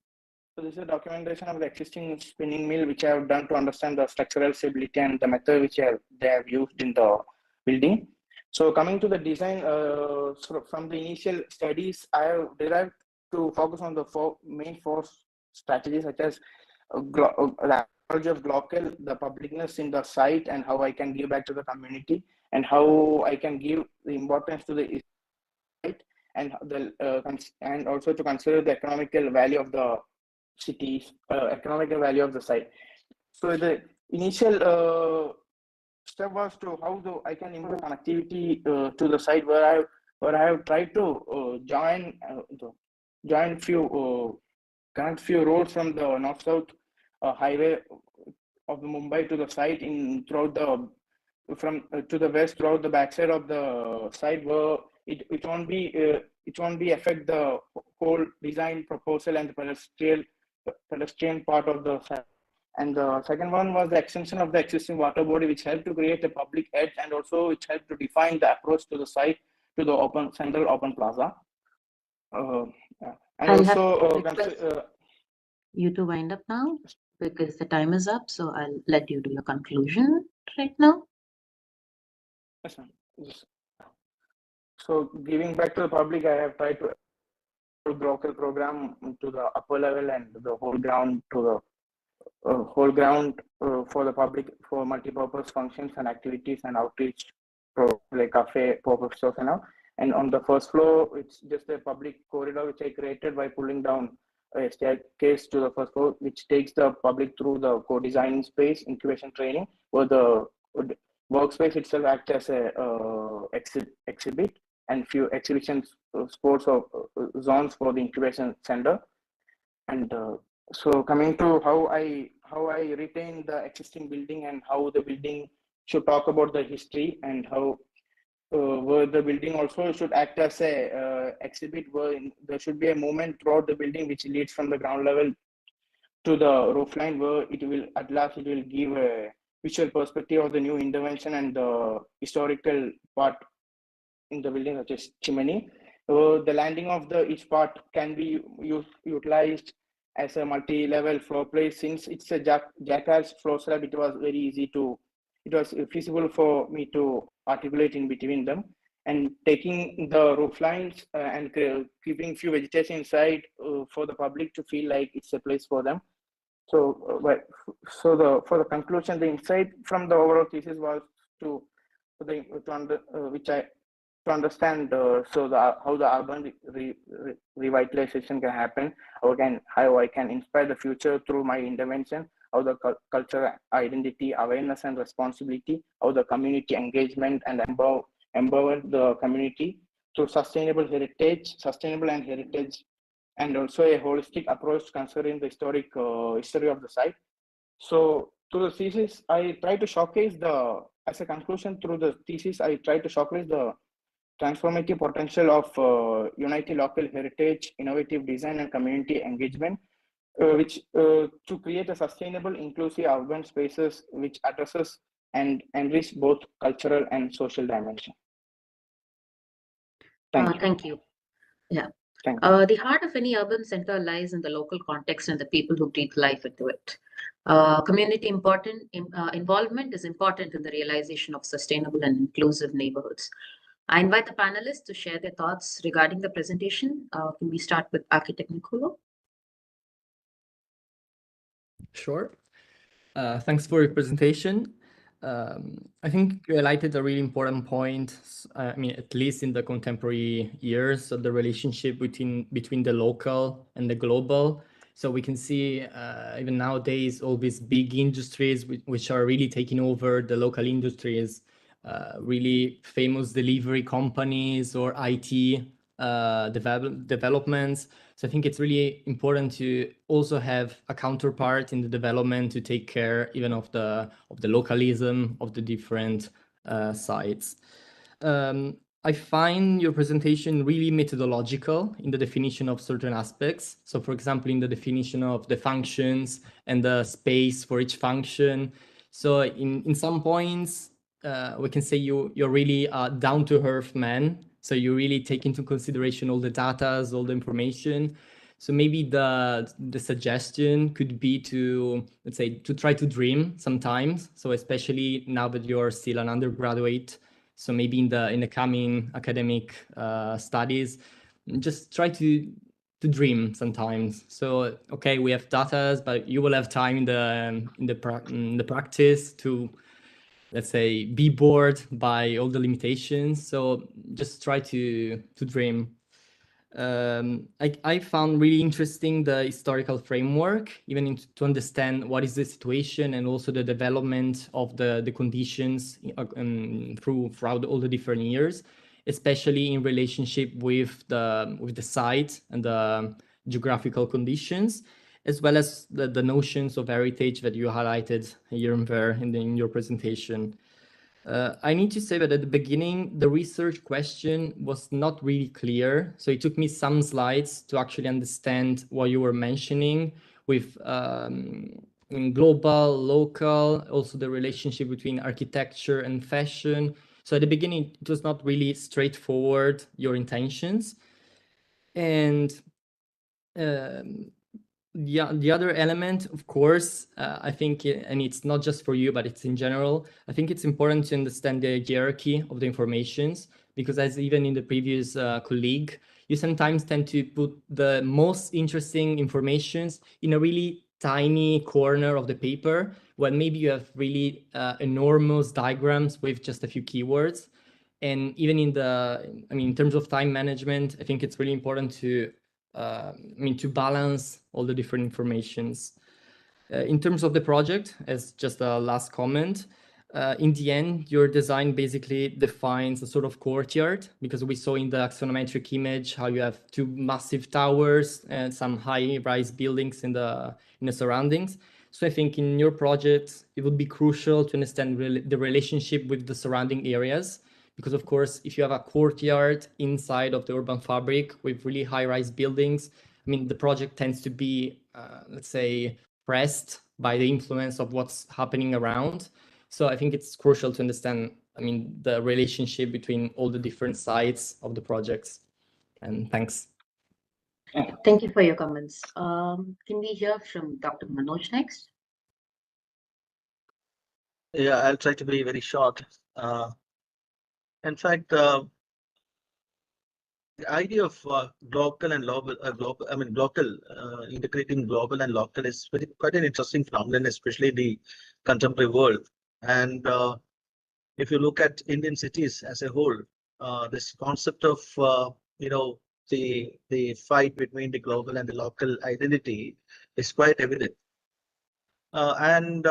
So this is a documentation of the existing spinning mill, which I have done to understand the structural stability and the method which they have used in the building. So coming to the design, from the initial studies, I have derived to focus on the main four strategies, such as the approach of Glocal, the publicness in the site, and how I can give back to the community, and how I can give the importance to the site, and also to consider the economical value of the cities, economical value of the site. So initial step was to how I can improve connectivity to the site where I have tried to join connect few roads from the north-south highway of the Mumbai to the site throughout the from to the west throughout the backside of the site where it won't be affect the whole design proposal and the pedestrian part of the site. And the second one was the extension of the existing water body, which helped to create a public edge and also which helped to define the approach to the site to the central open plaza. And I'll also you to wind up now because the time is up. So I'll let you do your conclusion right now. Yes, ma'am. So giving back to the public, I have tried to the local program to the upper level and the whole ground to the whole ground for the public for multi-purpose functions and activities and outreach like cafe, pop-up stores and all. And on the first floor, it's just a public corridor which I created by pulling down a staircase to the first floor, which takes the public through the co-design space, incubation training, where the workspace itself acts as a exhibit and few exhibition sports or zones for the incubation center. And so coming to how I retain the existing building and how the building should talk about the history and how where the building also should act as a exhibit where there should be a movement throughout the building which leads from the ground level to the roof line where it will at last it will give a visual perspective of the new intervention and the historical part in the building such as chimney. The landing of each part can be utilized as a multi-level floor plate. Since it's a jackass floor slab, it was very easy to, it was feasible for me to articulate in between them. And taking the roof lines and keeping few vegetation inside for the public to feel like it's a place for them. So, for the conclusion, the insight from the overall thesis was to understand how the urban revitalization can happen, how I can inspire the future through my intervention, how the cultural identity, awareness and responsibility, how the community engagement and empower the community through sustainable and heritage, and also a holistic approach considering the historic history of the site. So through the thesis, I try to showcase as a conclusion through the thesis, I try to showcase the transformative potential of united local heritage, innovative design and community engagement, which to create a sustainable, inclusive urban spaces which addresses and enrich both cultural and social dimension. Thank you. Yeah. The heart of any urban center lies in the local context and the people who breathe life into it. Community involvement is important in the realization of sustainable and inclusive neighborhoods. I invite the panelists to share their thoughts regarding the presentation. Can we start with Architect Nikulo? Sure. Thanks for your presentation. I think you highlighted a really important point. I mean, at least in the contemporary years, of the relationship between the local and the global. So we can see even nowadays all these big industries which are really taking over the local industries, really famous delivery companies or IT developments. So I think it's really important to also have a counterpart in the development to take care even of the localism of the different sites. I find your presentation really methodological in the definition of certain aspects. So for example, in the definition of the functions and the space for each function. So in some points, we can say you're really a down-to-earth man. So you really take into consideration all the data, all the information. So maybe the suggestion could be to, let's say, to try to dream sometimes. So especially now that you're still an undergraduate, so maybe in the coming academic studies, just try to dream sometimes. So okay, we have data, but you will have time in the practice to, let's say, be bored by all the limitations. So just try to dream. I found really interesting the historical framework, even to understand what is the situation and also the development of the conditions throughout all the different years, especially in relationship with the site and the geographical conditions, as well as the notions of heritage that you highlighted here and there in your presentation. I need to say that at the beginning, the research question was not really clear. So it took me some slides to actually understand what you were mentioning with global, local, also the relationship between architecture and fashion. So at the beginning, it was not really straightforward, your intentions. And the other element, of course, I think, and it's not just for you, but it's in general, I think it's important to understand the hierarchy of the informations, because as even in the previous colleague, you sometimes tend to put the most interesting informations in a really tiny corner of the paper, when maybe you have really enormous diagrams with just a few keywords. And even in terms of time management, I think it's really important to to balance all the different informations. In terms of the project, as just a last comment, in the end, your design basically defines a sort of courtyard, because we saw in the axonometric image how you have two massive towers and some high-rise buildings in the surroundings. So I think in your project, it would be crucial to understand the relationship with the surrounding areas, because of course, if you have a courtyard inside of the urban fabric with really high-rise buildings, the project tends to be, let's say, pressed by the influence of what's happening around. So I think it's crucial to understand, the relationship between all the different sides of the projects. And thanks. Thank you for your comments. Can we hear from Dr. Manoj next? Yeah, I'll try to be very short. In fact, the idea of local and integrating global and local is quite an interesting phenomenon, especially in the contemporary world. And if you look at Indian cities as a whole, this concept of the fight between the global and the local identity is quite evident, and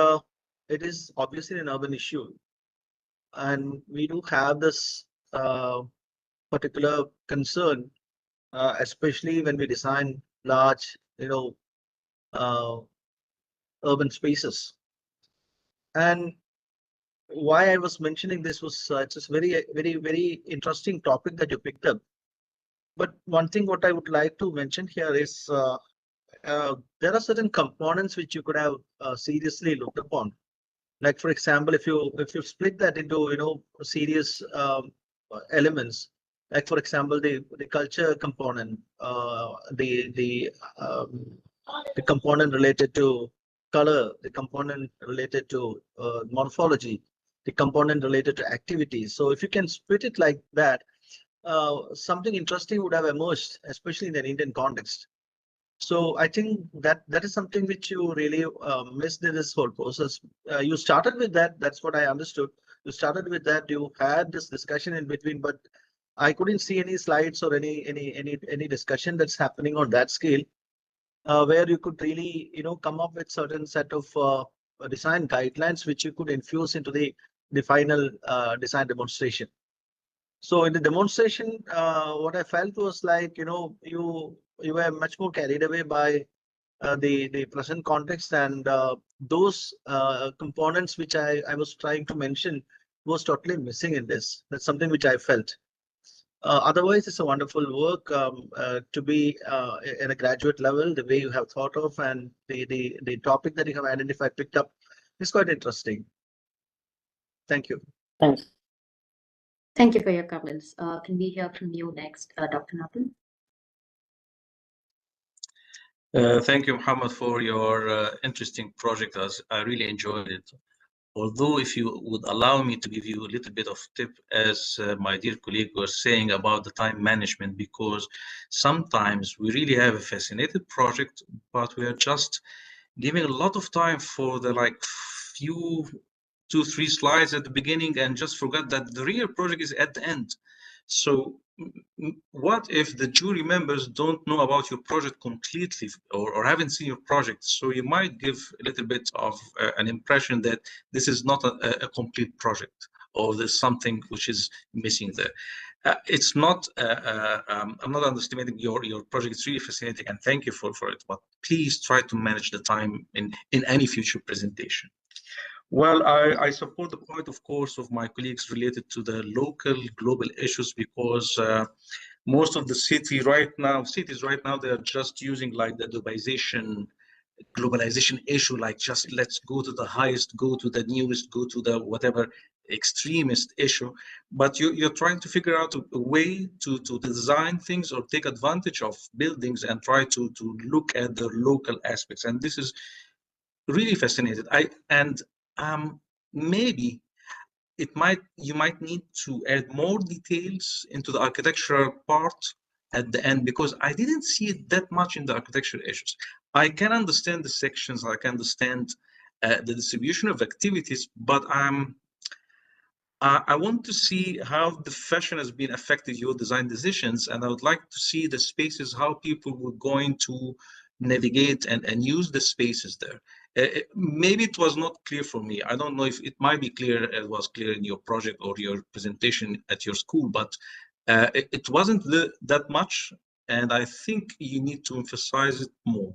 it is obviously an urban issue. And we do have this particular concern, especially when we design large, urban spaces. And why I was mentioning this was it's a very, very, very interesting topic that you picked up. But one thing what I would like to mention here is there are certain components which you could have seriously looked upon. Like, for example, if you split that into serious elements, like for example the culture component, the component related to color, the component related to morphology, the component related to activities. So if you can split it like that, something interesting would have emerged, especially in an Indian context. So I think that is something which you really missed in this whole process. You started with that. That's what I understood. You started with that. You had this discussion in between, but I couldn't see any slides or any discussion that's happening on that scale, where you could really come up with certain set of design guidelines which you could infuse into the final design demonstration. So in the demonstration, what I felt was like you were much more carried away by the present context, and those components which I was trying to mention was totally missing in this. That's something which I felt. Otherwise, it's a wonderful work to be at a graduate level. The way you have thought of and the topic that you have identified, picked up, is quite interesting. Thank you. Thanks. Thank you for your comments. Can we hear from you next, Dr. Nathan? Thank you, Muhammad, for your interesting project. I really enjoyed it. Although, if you would allow me to give you a little bit of tip, as my dear colleague was saying about the time management, because sometimes we really have a fascinating project, but we are just giving a lot of time for the few 2-3 slides at the beginning and just forgot that the real project is at the end. So what if the jury members don't know about your project completely or haven't seen your project? So you might give a little bit of an impression that this is not a complete project, or there's something which is missing there. It's not, I'm not underestimating your project. It's really fascinating, and thank you for it, but please try to manage the time in any future presentation. Well, I support the point, of course, of my colleagues related to the local global issues, because most of the cities right now, they are just using like the globalization issue, like just let's go to the highest, go to the newest, go to the whatever extremist issue. But you're trying to figure out a way to design things or take advantage of buildings and try to look at the local aspects. And this is really fascinating. Maybe you might need to add more details into the architectural part at the end, because I didn't see it that much in the architectural issues. I can understand the sections, I can understand the distribution of activities, but I want to see how the fashion has been affected your design decisions, and I would like to see the spaces, how people were going to navigate and use the spaces there. Maybe it was not clear for me. I don't know if it might be clear, it was clear in your project or your presentation at your school, but it wasn't that much, and I think you need to emphasize it more.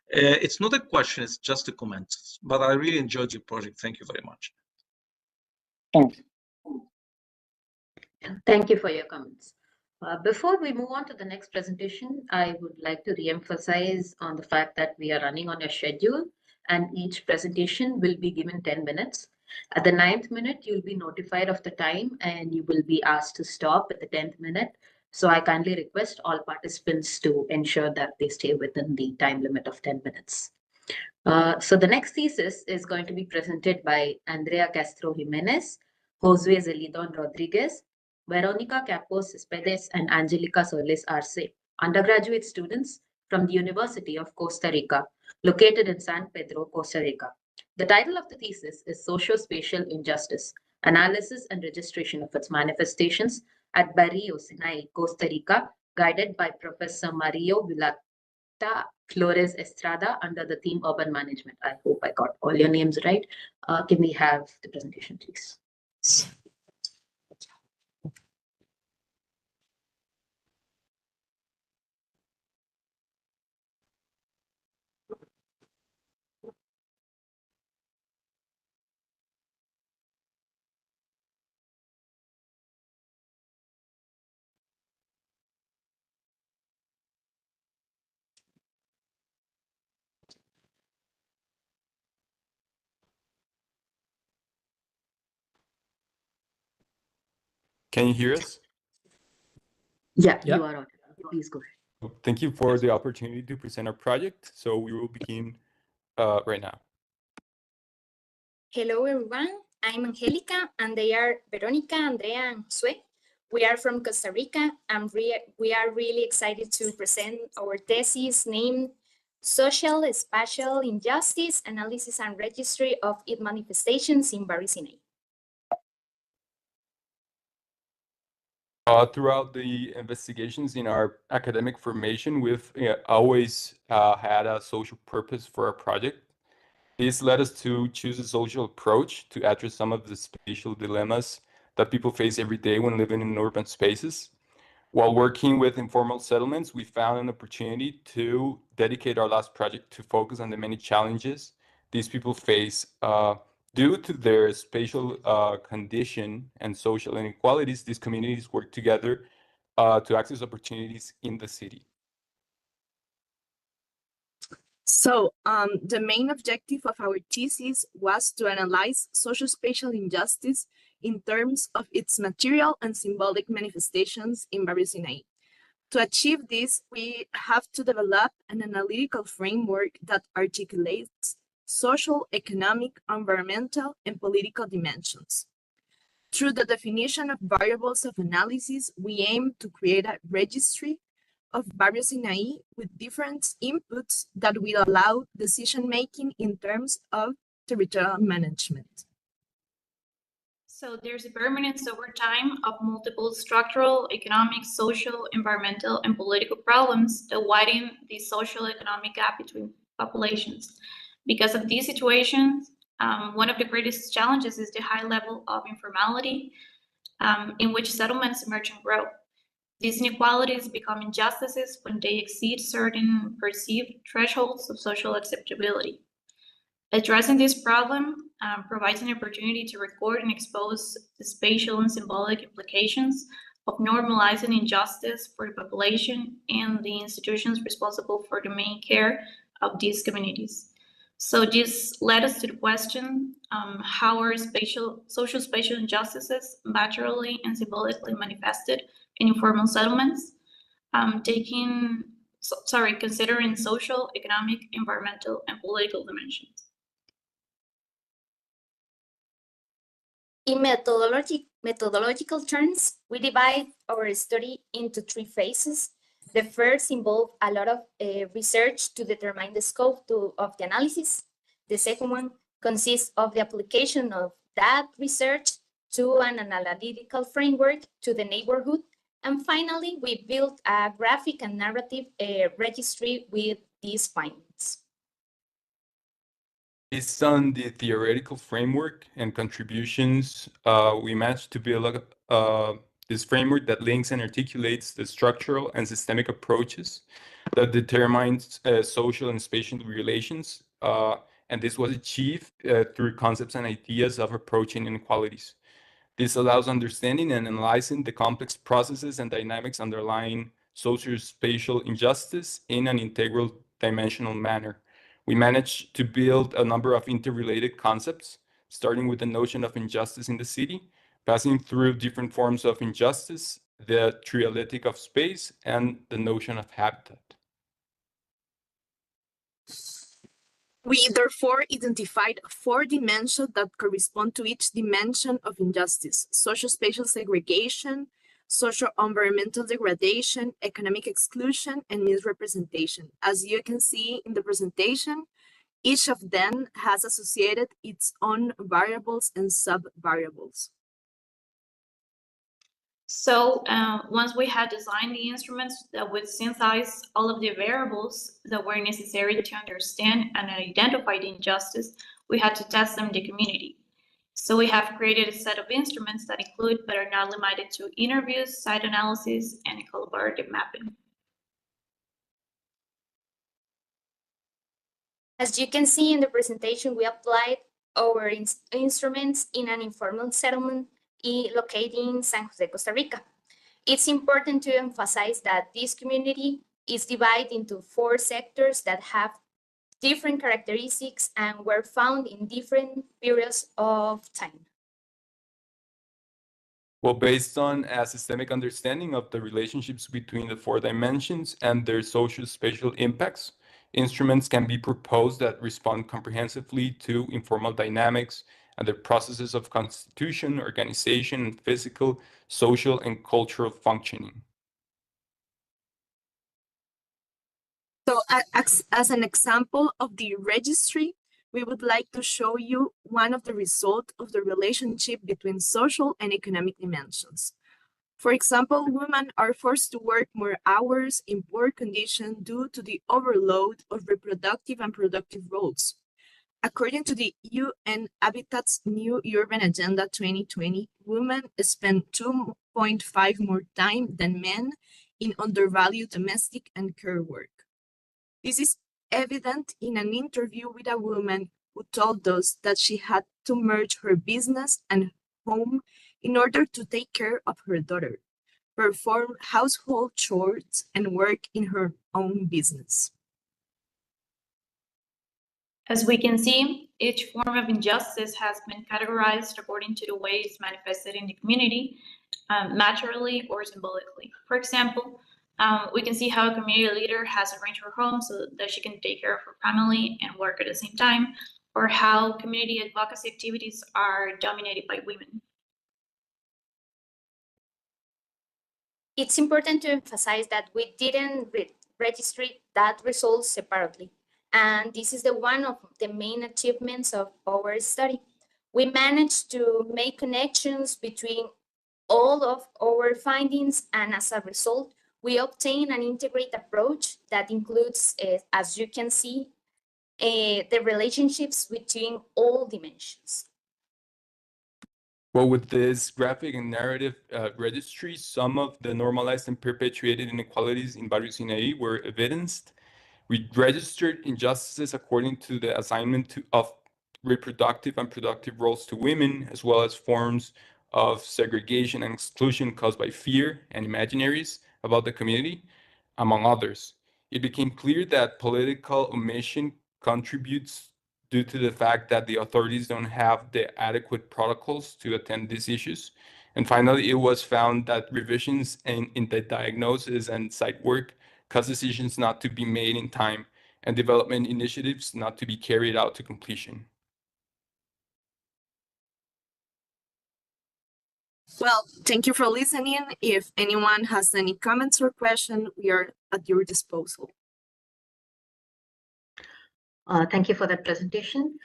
It's not a question, it's just a comment, but I really enjoyed your project. Thank you very much. Thank you. Thank you for your comments. Before we move on to the next presentation, I would like to re-emphasize on the fact that we are running on a schedule and each presentation will be given 10 minutes. At the 9th minute, you'll be notified of the time and you will be asked to stop at the 10th minute. So I kindly request all participants to ensure that they stay within the time limit of 10 minutes. So the next thesis is going to be presented by Andrea Castro Jimenez, Josue Zelidon Rodriguez, Veronica Capos Cespedes, and Angelica Solis Arce, undergraduate students from the University of Costa Rica, located in San Pedro, Costa Rica. The title of the thesis is Socio-Spatial Injustice, Analysis and Registration of its Manifestations at Barrio Sinai, Costa Rica, guided by Professor Mario Vilata Flores Estrada under the theme Urban Management. I hope I got all your names right. Can we have the presentation, please? Can you hear us? Yeah, you are on. Please go ahead. Thank you for the opportunity to present our project. So we will begin right now. Hello, everyone. I'm Angelica, and they are Veronica, Andrea, and Josue. We are from Costa Rica, and we are really excited to present our thesis named Social Spatial Injustice, Analysis and Registry of its Manifestations in Barrio Sinai. Throughout the investigations in our academic formation, we've always had a social purpose for our project. This led us to choose a social approach to address some of the spatial dilemmas that people face every day when living in urban spaces. While working with informal settlements, we found an opportunity to dedicate our last project to focus on the many challenges these people face due to their spatial condition and social inequalities. These communities work together to access opportunities in the city. So the main objective of our thesis was to analyze social spatial injustice in terms of its material and symbolic manifestations in Barrio Sinai. To achieve this, we have to develop an analytical framework that articulates social, economic, environmental, and political dimensions. Through the definition of variables of analysis, we aim to create a registry of Barrio Sinai with different inputs that will allow decision-making in terms of territorial management. So there's a permanence over time of multiple structural, economic, social, environmental, and political problems that widen the social economic gap between populations. Because of these situations, one of the greatest challenges is the high level of informality in which settlements emerge and grow. These inequalities become injustices when they exceed certain perceived thresholds of social acceptability. Addressing this problem provides an opportunity to record and expose the spatial and symbolic implications of normalizing injustice for the population and the institutions responsible for the main care of these communities. So this led us to the question, how are social spatial injustices materially and symbolically manifested in informal settlements, considering social, economic, environmental, and political dimensions. In methodological terms, we divide our study into 3 phases. The first involved a lot of research to determine the scope of the analysis. The second one consists of the application of that research to an analytical framework to the neighborhood. And finally, we built a graphic and narrative registry with these findings. Based on the theoretical framework and contributions, we managed to build this framework that links and articulates the structural and systemic approaches that determines social and spatial relations. And this was achieved through concepts and ideas of approaching inequalities. This allows understanding and analyzing the complex processes and dynamics underlying socio-spatial injustice in an integral dimensional manner. We managed to build a number of interrelated concepts, starting with the notion of injustice in the city, passing through different forms of injustice, the trialectic of space, and the notion of habitat. We therefore identified 4 dimensions that correspond to each dimension of injustice: social-spatial segregation, social-environmental degradation, economic exclusion, and misrepresentation. As you can see in the presentation, each of them has associated its own variables and sub-variables. So once we had designed the instruments that would synthesize all of the variables that were necessary to understand and identify the injustice, we had to test them in the community. So we have created a set of instruments that include, but are not limited to, interviews, site analysis, and collaborative mapping. As you can see in the presentation, we applied our instruments in an informal settlement located in San Jose, Costa Rica. It's important to emphasize that this community is divided into 4 sectors that have different characteristics and were found in different periods of time. Well, based on a systemic understanding of the relationships between the 4 dimensions and their social spatial impacts, instruments can be proposed that respond comprehensively to informal dynamics and the processes of constitution, organization, and physical, social, and cultural functioning. So as an example of the registry, we would like to show you one of the results of the relationship between social and economic dimensions. For example, women are forced to work more hours in poor conditions due to the overload of reproductive and productive roles. According to the UN Habitat's New Urban Agenda 2020, women spend 2.5 more time than men in undervalued domestic and care work. This is evident in an interview with a woman who told us that she had to merge her business and home in order to take care of her daughter, perform household chores, and work in her own business. As we can see, each form of injustice has been categorized according to the way it's manifested in the community, materially or symbolically. For example, we can see how a community leader has arranged her home so that she can take care of her family and work at the same time, or how community advocacy activities are dominated by women. It's important to emphasize that we didn't register that results separately. And this is one of the main achievements of our study. We managed to make connections between all of our findings, and as a result, we obtain an integrated approach that includes, as you can see, the relationships between all dimensions. Well, with this graphic and narrative registry, some of the normalized and perpetuated inequalities in Barrio Sinaí were evidenced. We registered injustices according to the assignment of reproductive and productive roles to women, as well as forms of segregation and exclusion caused by fear and imaginaries about the community, among others. It became clear that political omission contributes due to the fact that the authorities don't have the adequate protocols to attend these issues. And finally, it was found that revisions in the diagnosis and site work cause decisions not to be made in time and development initiatives not to be carried out to completion. Well, thank you for listening. If anyone has any comments or questions, we are at your disposal. Thank you for that presentation.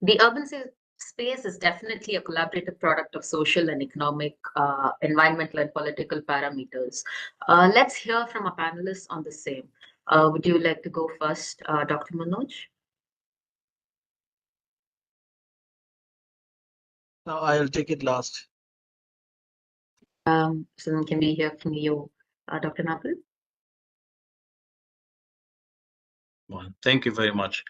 The urban space is definitely a collaborative product of social and economic, environmental and political parameters. Let's hear from our panelists on the same. Would you like to go first, Dr. Manoj? No, I'll take it last. So then can we hear from you, Dr. Napel? Well, thank you very much.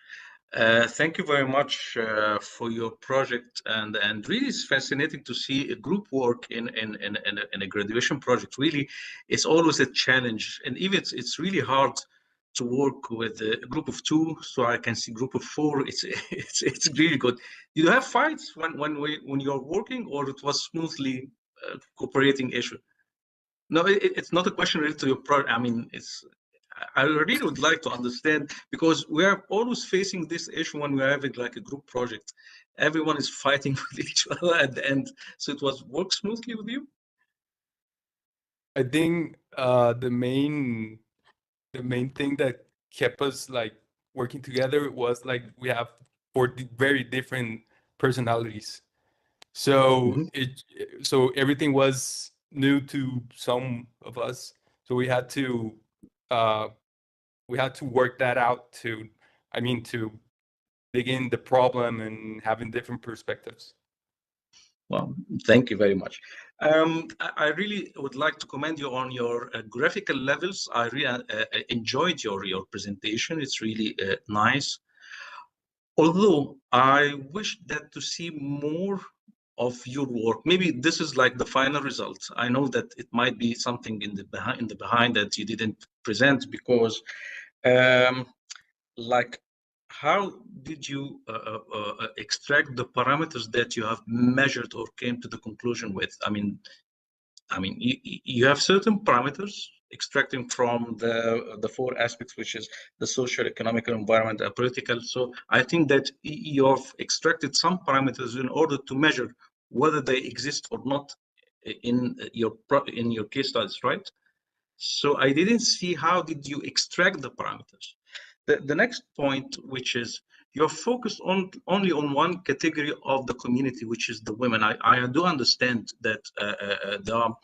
Thank you very much for your project, and really it's fascinating to see a group work in a graduation project. Really, it's always a challenge, and even it's really hard to work with a group of 2. So I can see group of 4. It's really good. Did you have fights when you're working, or it was smoothly cooperating issue? No, it's not a question related to your project. I mean, I really would like to understand, because we are always facing this issue when we're having like a group project. Everyone is fighting with each other at the end. So it was work smoothly with you? I think the main thing that kept us like working together was like we have 4 very different personalities. So so everything was new to some of us. So we had to work that out to dig in the problem and having different perspectives. Well, thank you very much. I really would like to commend you on your graphical levels. I really enjoyed your presentation. It's really nice. Although I wish that to see more of your work. Maybe this is like the final result. I know that it might be something in the behind that you didn't present, because like, how did you extract the parameters that you have measured or came to the conclusion with? I mean, you have certain parameters extracting from the 4 aspects, which is the social, economic, environment, and political. So I think that you have extracted some parameters in order to measure whether they exist or not in your case studies, right? So I didn't see how did you extract the parameters. The next point, which is you're focused only on one category of the community, which is the women. I do understand that they are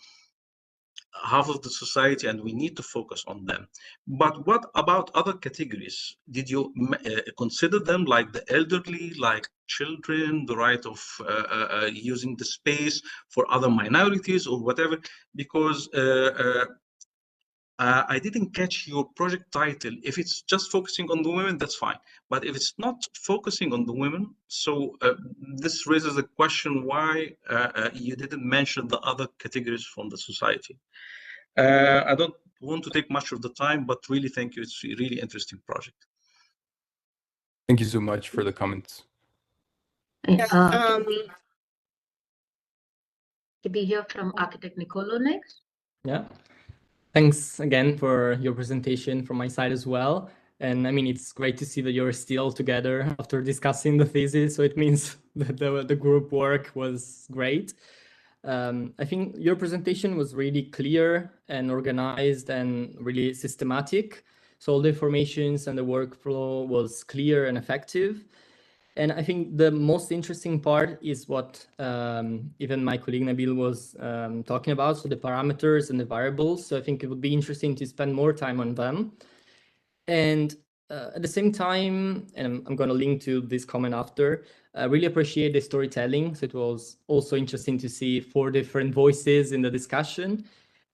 half of the society and we need to focus on them. But what about other categories? Did you consider them, like the elderly, like children, the right of using the space for other minorities or whatever? Because I didn't catch your project title. If it's just focusing on the women, that's fine. But if it's not focusing on the women, so this raises the question why you didn't mention the other categories from the society. I don't want to take much of the time, but really thank you. It's a really interesting project. Thank you so much for the comments. Can we hear from architect Nicolo next? Yeah. Thanks again for your presentation from my side as well. And I mean, it's great to see that you're still together after discussing the thesis. So it means that the group work was great. I think your presentation was really clear and organized and really systematic. So all the informations and the workflow was clear and effective. And I think the most interesting part is what even my colleague Nabil was talking about, so the parameters and the variables. So I think it would be interesting to spend more time on them. And at the same time, and I'm going to link to this comment after, I really appreciate the storytelling. So it was also interesting to see 4 different voices in the discussion.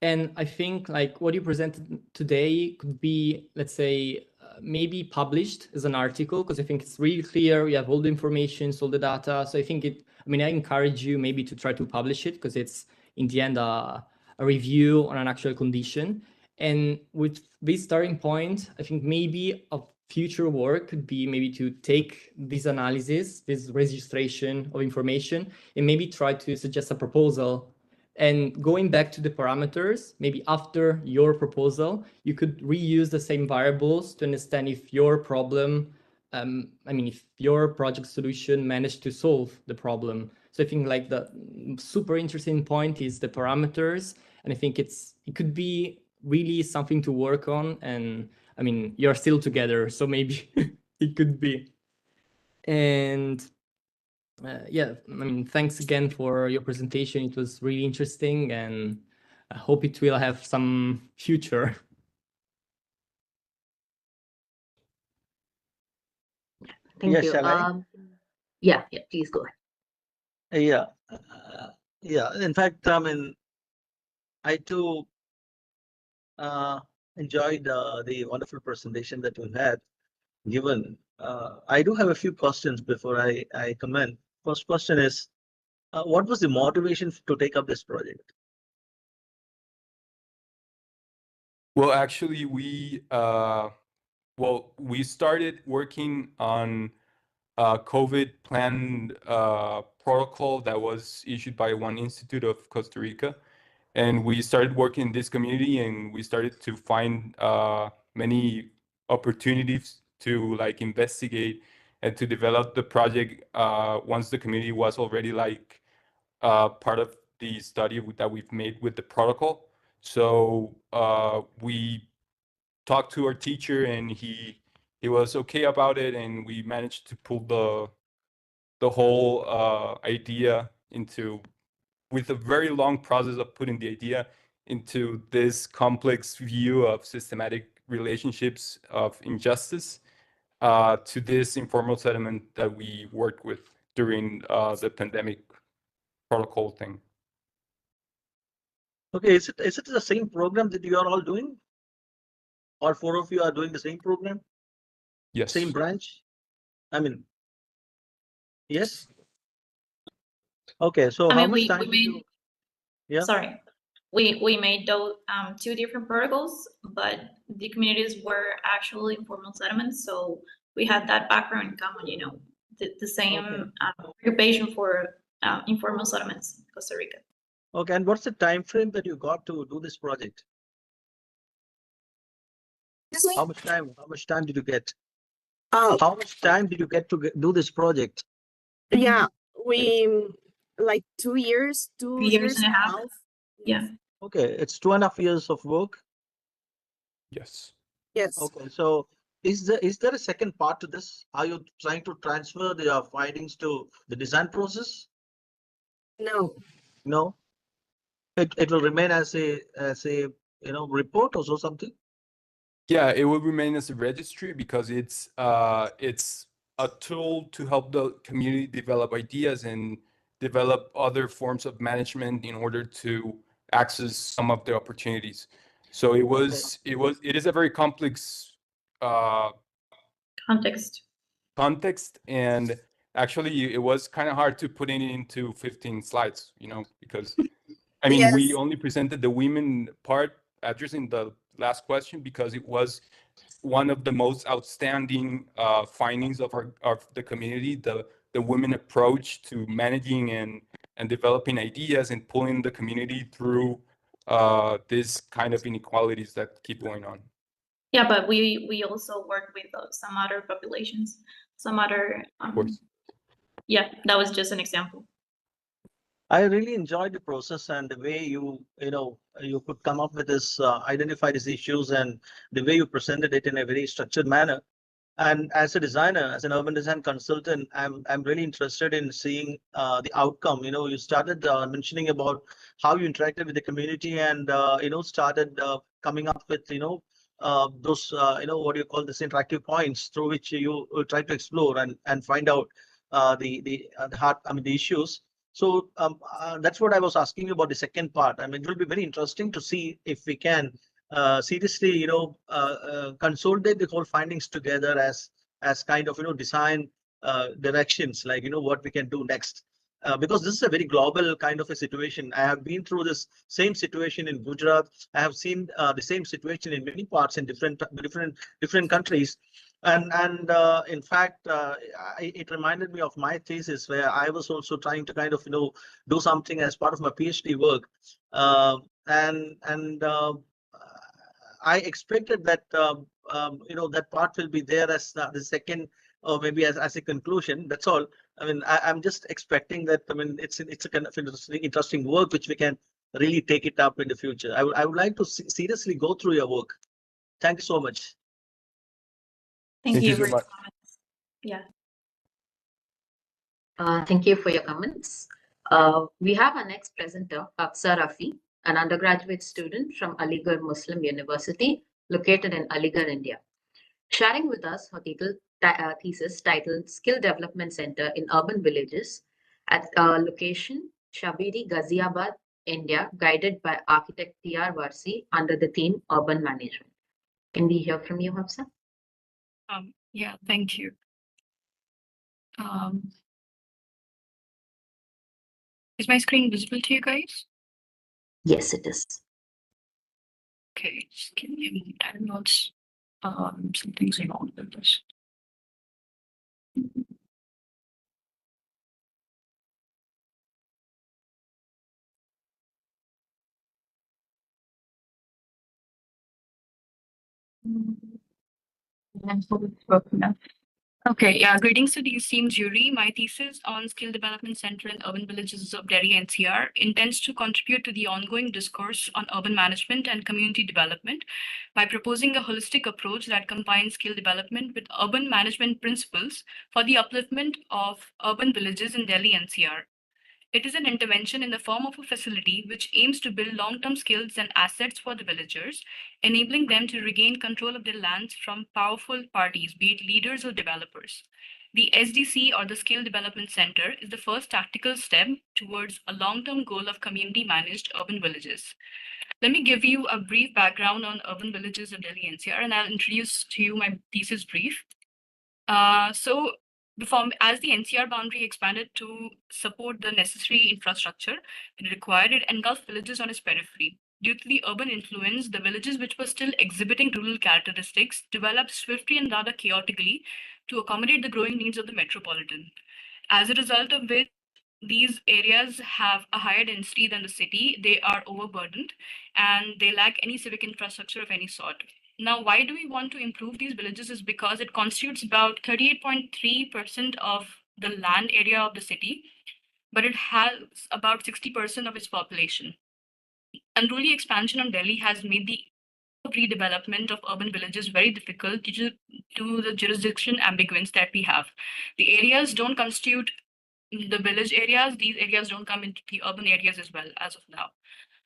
And I think like what you presented today could be, let's say, maybe published as an article, because I think it's really clear. We have all the information, all the data. So I think I encourage you maybe to try to publish it, because it's in the end a review on an actual condition. And with this starting point, I think maybe a future work could be maybe to take this analysis, this registration of information, and maybe try to suggest a proposal. And going back to the parameters, maybe after your proposal, you could reuse the same variables to understand if your problem, if your project solution managed to solve the problem. So I think like the super interesting point is the parameters. And I think it could be really something to work on. And I mean, you're still together, so maybe it could be. And yeah, I mean, thanks again for your presentation. It was really interesting, and I hope it will have some future. Thank Yeah, you. shall I? Yeah, please go ahead. Yeah. In fact, I mean, I too enjoyed the wonderful presentation that you had given. I do have a few questions before I comment. First question is, what was the motivation to take up this project? Well, actually, we started working on a COVID plan protocol that was issued by one institute of Costa Rica. And we started working in this community, and we started to find many opportunities to like investigate and to develop the project once the community was already like part of the study that we've made with the protocol. So we talked to our teacher, and he was okay about it, and we managed to pull the whole idea into, with a very long process of putting the idea into this complex view of systematic relationships of injustice to this informal settlement that we worked with during the pandemic protocol thing. Okay, is it the same program that you are all doing? All 4 of you are doing the same program? Yes. Same branch? I mean, yes? Okay, so I how mean, much time did you... Yeah. Sorry, we made those 2 different protocols, but the communities were actually informal settlements, so we had that background in common. You know, the same occupation for informal settlements in Costa Rica. Okay, and what's the time frame that you got to do this project? How much time did you get? How much time did you get to do this project? Yeah, we like 2 years, 2 years and a half. Yeah. Okay, it's 2.5 years of work. Yes. Yes. Okay, so is there a second part to this? Are you trying to transfer the findings to the design process? No. No. It will remain as a report or so something. Yeah, it will remain as a registry because it's a tool to help the community develop ideas and develop other forms of management in order to access some of the opportunities. So it is a very complex context, and actually it was kind of hard to put it into 15 slides, because I mean, we only presented the women part addressing the last question because it was one of the most outstanding findings of the community, the women approach to managing and developing ideas and pulling the community through this kind of inequalities that keep going on. Yeah, but we also work with some other populations, some other. Of course. Yeah, that was just an example. I really enjoyed the process and the way you could come up with this, identify these issues, and the way you presented it in a very structured manner. And as a designer, as an urban design consultant, I'm really interested in seeing the outcome. You know, you started mentioning about how you interacted with the community and started coming up with those what do you call this, interactive points through which you try to explore and find out the heart, the issues. So that's what I was asking you about the second part. I mean, it will be very interesting to see if we can seriously, consolidate the whole findings together as kind of design directions, like what we can do next. Because this is a very global kind of a situation. I have been through this same situation in Gujarat. I have seen the same situation in many parts in different countries. And in fact, it reminded me of my thesis where I was also trying to kind of do something as part of my PhD work, and I expected that that part will be there as the second, or maybe as a conclusion. That's all. I mean, I'm just expecting that. I mean, it's a kind of interesting work which we can really take it up in the future. I would like to seriously go through your work. Thank you so much. Thank you so for much. your comments. Yeah. Thank you for your comments. We have our next presenter, Hafsa Rafi, an undergraduate student from Aligarh Muslim University, located in Aligarh, India, sharing with us her thesis titled Skill Development Center in Urban Villages at location Shabiri, Ghaziabad, India, guided by architect T.R. Varsi under the theme Urban Management. Can we hear from you, Hafsa? Yeah, thank you. Is my screen visible to you guys? Yes, it is. Okay, just give me a moment. I don't know what's something's wrong with this. Okay, yeah, greetings to the esteemed jury. My thesis on Skill Development Center in Urban Villages of Delhi NCR intends to contribute to the ongoing discourse on urban management and community development by proposing a holistic approach that combines skill development with urban management principles for the upliftment of urban villages in Delhi NCR. It is an intervention in the form of a facility which aims to build long-term skills and assets for the villagers, enabling them to regain control of their lands from powerful parties, be it leaders or developers. The SDC, or the Skill Development Center, is the first tactical step towards a long-term goal of community-managed urban villages. Let me give you a brief background on urban villages of Delhi NCR, and I'll introduce to you my thesis brief. As the NCR boundary expanded to support the necessary infrastructure it required, it engulfed villages on its periphery. Due to the urban influence, the villages which were still exhibiting rural characteristics developed swiftly and rather chaotically to accommodate the growing needs of the metropolitan. As a result of which, these areas have a higher density than the city, they are overburdened, and they lack any civic infrastructure of any sort. Now, why do we want to improve these villages is because it constitutes about 38.3% of the land area of the city, but it has about 60% of its population. Unruly expansion of Delhi has made the redevelopment of urban villages very difficult due to the jurisdiction ambiguance that we have. The areas don't constitute the village areas, these areas don't come into the urban areas as well as of now.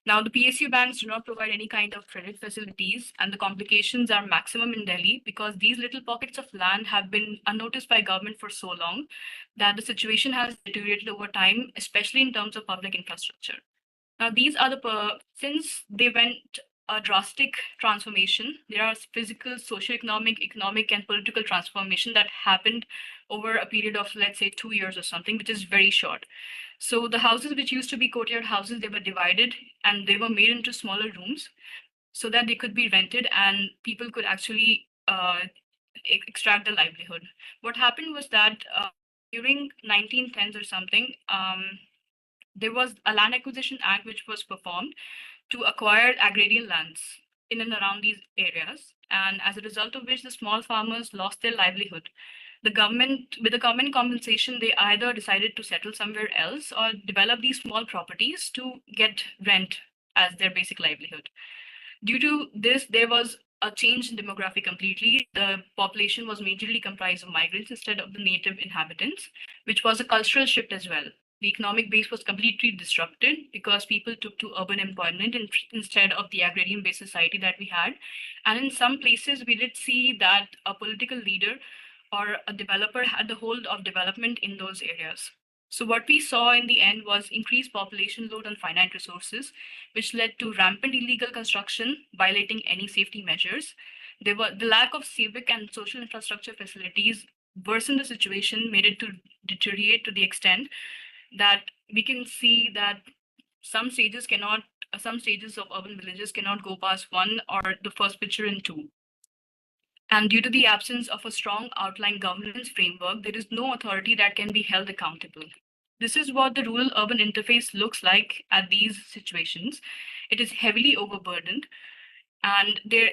Now, the PSU banks do not provide any kind of credit facilities, and the complications are maximum in Delhi because these little pockets of land have been unnoticed by government for so long that the situation has deteriorated over time, especially in terms of public infrastructure. Now, these are since they went a drastic transformation, there are physical, socio-economic, economic, and political transformation that happened over a period of, let's say, 2 years or something, which is very short. So the houses which used to be courtyard houses, they were divided and they were made into smaller rooms so that they could be rented and people could actually extract their livelihood. What happened was that during 1910s or something, there was a land acquisition act which was performed to acquire agrarian lands in and around these areas. And as a result of which the small farmers lost their livelihood. With the government compensation, they either decided to settle somewhere else or develop these small properties to get rent as their basic livelihood. Due to this, there was a change in demographic completely. The population was majorly comprised of migrants instead of the native inhabitants, which was a cultural shift as well. The economic base was completely disrupted because people took to urban employment instead of the agrarian-based society that we had. And in some places, we did see that a political leader or a developer had the hold of development in those areas. So what we saw in the end was increased population load on finite resources, which led to rampant illegal construction, violating any safety measures. The lack of civic and social infrastructure facilities worsened the situation, made it to deteriorate to the extent that we can see that some stages of urban villages cannot go past 1 or the first picture in 2. And due to the absence of a strong outline governance framework, there is no authority that can be held accountable. This is what the rural-urban interface looks like at these situations. It is heavily overburdened, and there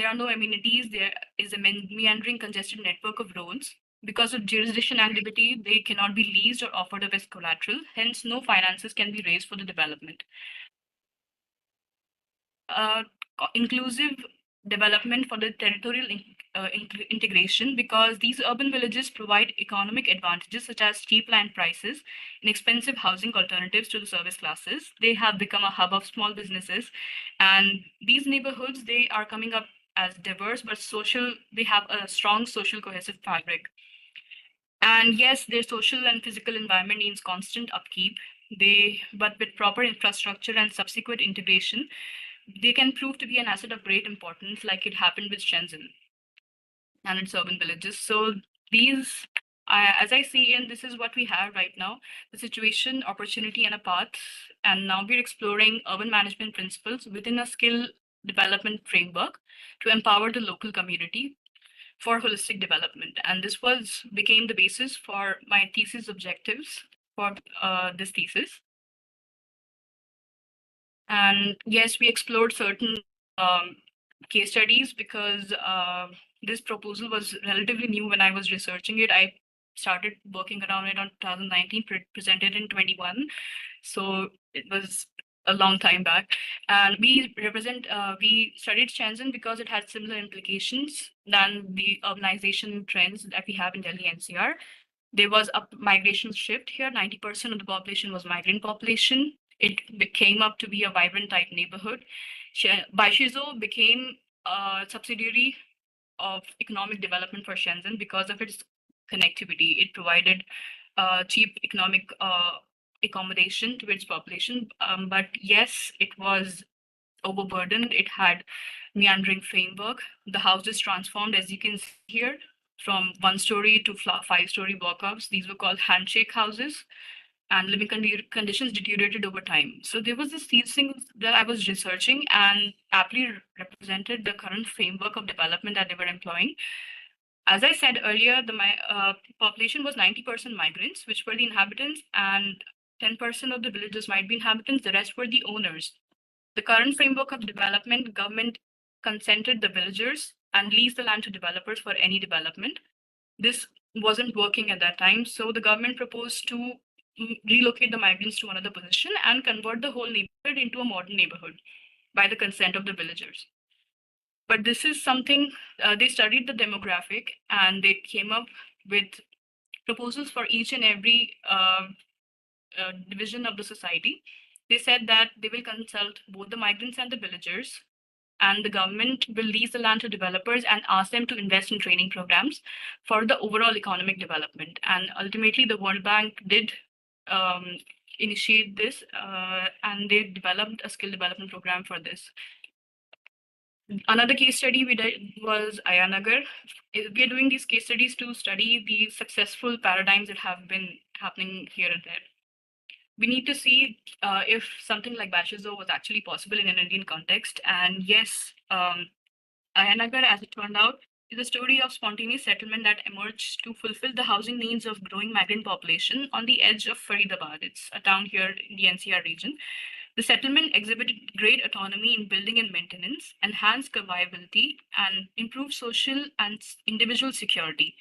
are no amenities. There is a meandering, congested network of roads. Because of jurisdiction ambiguity, they cannot be leased or offered up as collateral. Hence, no finances can be raised for the development. Inclusive development for the territorial integration, because these urban villages provide economic advantages such as cheap land prices, inexpensive housing alternatives to the service classes. They have become a hub of small businesses, and these neighborhoods, they are coming up as diverse but social. They have a strong social cohesive fabric. And yes, their social and physical environment needs constant upkeep. But with proper infrastructure and subsequent integration, they can prove to be an asset of great importance, like it happened with Shenzhen and its urban villages. So these, as I see, and this is what we have right now, the situation, opportunity, and a path. And now we're exploring urban management principles within a skill development framework to empower the local community for holistic development. And this became the basis for my thesis objectives for this thesis. And yes, we explored certain case studies because this proposal was relatively new when I was researching it. I started working around it on 2019, presented in 21. So it was a long time back. And we studied Shenzhen because it had similar implications than the urbanization trends that we have in Delhi NCR. There was a migration shift here. 90% of the population was migrant population. It came up to be a vibrant type neighborhood. Baishizo became a subsidiary of economic development for Shenzhen because of its connectivity. It provided cheap economic accommodation to its population. But yes, it was overburdened. It had meandering framework. The houses transformed, as you can see here, from 1-story to 5-story walk-ups. These were called handshake houses, and living conditions deteriorated over time. So there was this thing that I was researching and aptly represented the current framework of development that they were employing. As I said earlier, the population was 90% migrants, which were the inhabitants, and 10% of the villages might be inhabitants, the rest were the owners. The current framework of development, government consented the villagers and leased the land to developers for any development. This wasn't working at that time, so the government proposed to relocate the migrants to another position and convert the whole neighborhood into a modern neighborhood by the consent of the villagers. But this is something, they studied the demographic and they came up with proposals for each and every division of the society. They said that they will consult both the migrants and the villagers, and the government will lease the land to developers and ask them to invest in training programs for the overall economic development. And ultimately, the World Bank did initiate this, and they developed a skill development program for this. Another case study we did was Ayanagar. We are doing these case studies to study the successful paradigms that have been happening here and there. We need to see if something like Bashizo was actually possible in an Indian context. And yes, Ayanagar, as it turned out, is a story of spontaneous settlement that emerged to fulfill the housing needs of growing migrant population on the edge of Faridabad. It's a town here in the NCR region. The settlement exhibited great autonomy in building and maintenance, enhanced survivability, and improved social and individual security.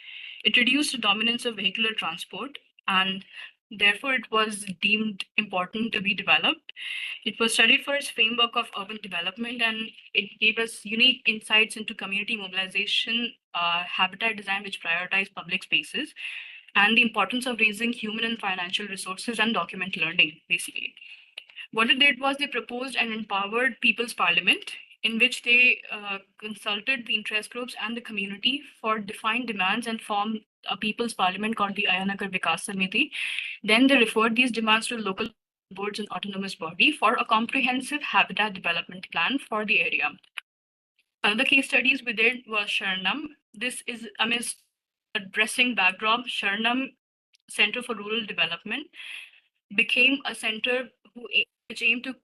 It reduced the dominance of vehicular transport and Therefore, it was deemed important to be developed. It was studied for its framework of urban development, and it gave us unique insights into community mobilization, habitat design, which prioritized public spaces, and the importance of raising human and financial resources and document learning, basically. What it did was they proposed an empowered people's parliament in which they consulted the interest groups and the community for defined demands and formed a people's parliament called the Ayanagar Vikas Samiti. Then they referred these demands to local boards and autonomous body for a comprehensive habitat development plan for the area. Another case studies we did was Sharanam. This is amidst a dressing backdrop. Sharanam Center for Rural Development became a center which aimed to